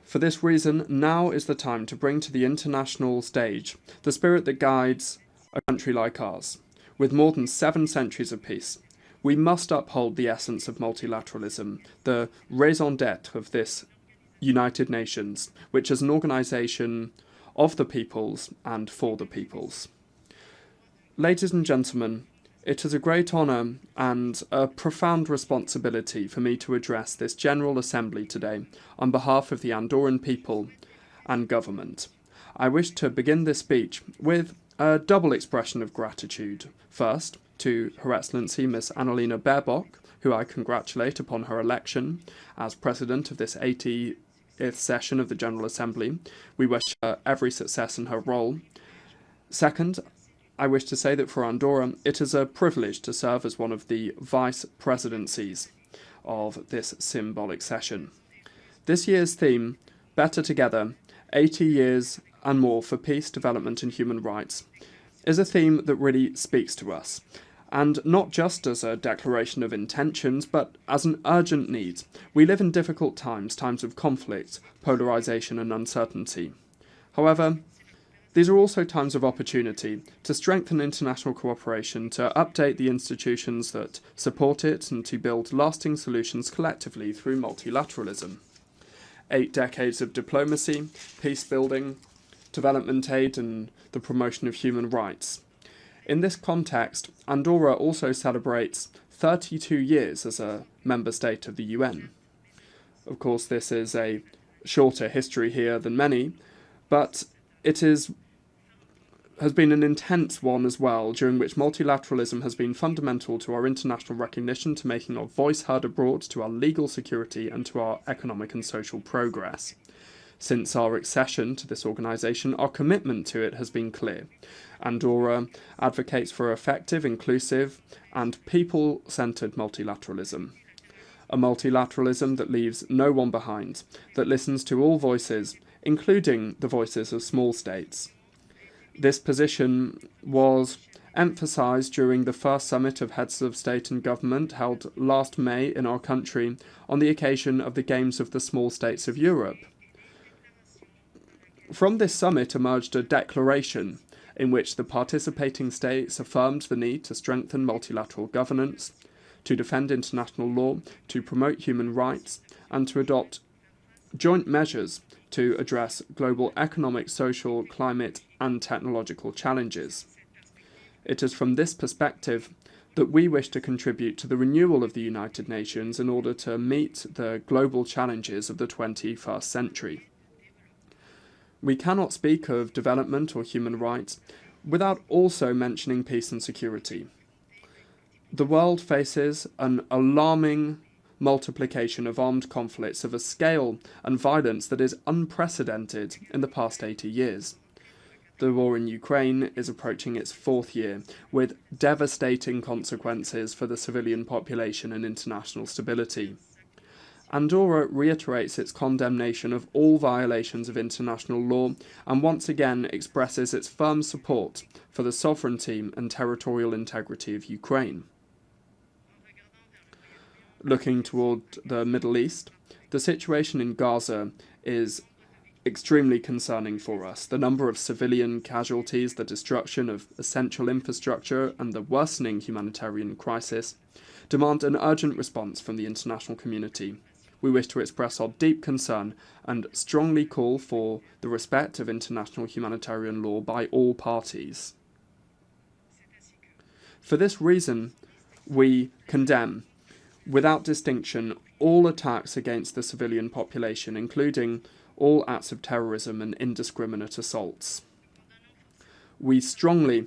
For this reason, now is the time to bring to the international stage the spirit that guides a country like ours. With more than 7 centuries of peace, we must uphold the essence of multilateralism, the raison d'etre of this United Nations, which is an organisation of the peoples and for the peoples. Ladies and gentlemen, it is a great honour and a profound responsibility for me to address this General Assembly today on behalf of the Andorran people and government. I wish to begin this speech with a double expression of gratitude. First, to Her Excellency Miss Annalena Baerbock, who I congratulate upon her election as President of this 80th session of the General Assembly. We wish her every success in her role. Second, I wish to say that for Andorra, it is a privilege to serve as one of the vice presidencies of this symbolic session. This year's theme, Better Together, 80 Years and More for Peace, Development and Human Rights, is a theme that really speaks to us, and not just as a declaration of intentions, but as an urgent need. We live in difficult times, times of conflict, polarization and uncertainty. However, these are also times of opportunity to strengthen international cooperation, to update the institutions that support it, and to build lasting solutions collectively through multilateralism. 8 decades of diplomacy, peace building, development aid, and the promotion of human rights. In this context, Andorra also celebrates 32 years as a member state of the UN. Of course, this is a shorter history here than many, but it has been an intense one as well, during which multilateralism has been fundamental to our international recognition, to making our voice heard abroad, to our legal security, and to our economic and social progress. Since our accession to this organisation, our commitment to it has been clear. Andorra advocates for effective, inclusive, and people-centred multilateralism. A multilateralism that leaves no one behind, that listens to all voices, including the voices of small states. This position was emphasised during the first summit of heads of state and government held last May in our country on the occasion of the Games of the Small States of Europe. From this summit emerged a declaration in which the participating states affirmed the need to strengthen multilateral governance, to defend international law, to promote human rights, and to adopt joint measures to address global economic, social, climate, and technological challenges. It is from this perspective that we wish to contribute to the renewal of the United Nations in order to meet the global challenges of the 21st century. We cannot speak of development or human rights without also mentioning peace and security. The world faces an alarming multiplication of armed conflicts of a scale and violence that is unprecedented in the past 80 years. The war in Ukraine is approaching its 4th year, with devastating consequences for the civilian population and international stability. Andorra reiterates its condemnation of all violations of international law and once again expresses its firm support for the sovereignty and territorial integrity of Ukraine. Looking toward the Middle East, the situation in Gaza is extremely concerning for us. The number of civilian casualties, the destruction of essential infrastructure, and the worsening humanitarian crisis demand an urgent response from the international community. We wish to express our deep concern and strongly call for the respect of international humanitarian law by all parties. For this reason, we condemn, without distinction, all attacks against the civilian population, including all acts of terrorism and indiscriminate assaults. We strongly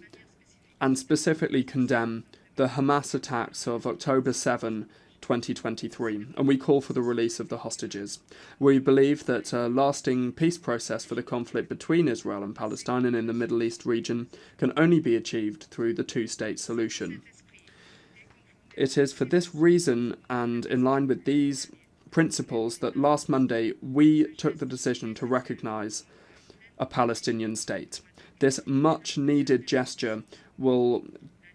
and specifically condemn the Hamas attacks of October 7, 2023, and we call for the release of the hostages. We believe that a lasting peace process for the conflict between Israel and Palestine and in the Middle East region can only be achieved through the two-state solution. It is for this reason and in line with these principles that last Monday we took the decision to recognise a Palestinian state. This much-needed gesture will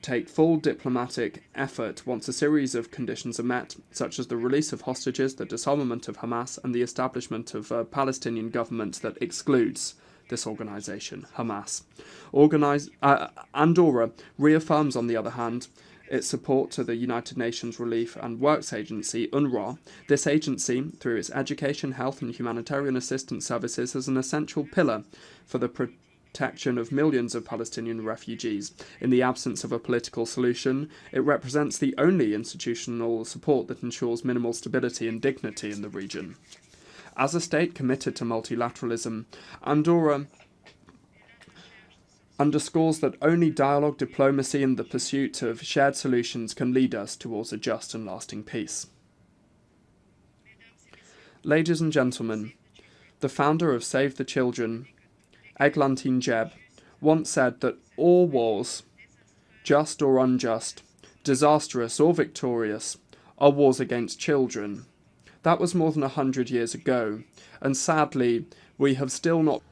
take full diplomatic effort once a series of conditions are met, such as the release of hostages, the disarmament of Hamas, and the establishment of a Palestinian government that excludes this organisation, Hamas. Andorra reaffirms, on the other hand, its support to the United Nations Relief and Works Agency, UNRWA. This agency, through its education, health and humanitarian assistance services, is an essential pillar for the protection of millions of Palestinian refugees. In the absence of a political solution, it represents the only institutional support that ensures minimal stability and dignity in the region. As a state committed to multilateralism, Andorra underscores that only dialogue, diplomacy and the pursuit of shared solutions can lead us towards a just and lasting peace. Ladies and gentlemen, the founder of Save the Children, Eglantine Jebb, once said that all wars, just or unjust, disastrous or victorious, are wars against children. That was more than 100 years ago, and sadly, we have still not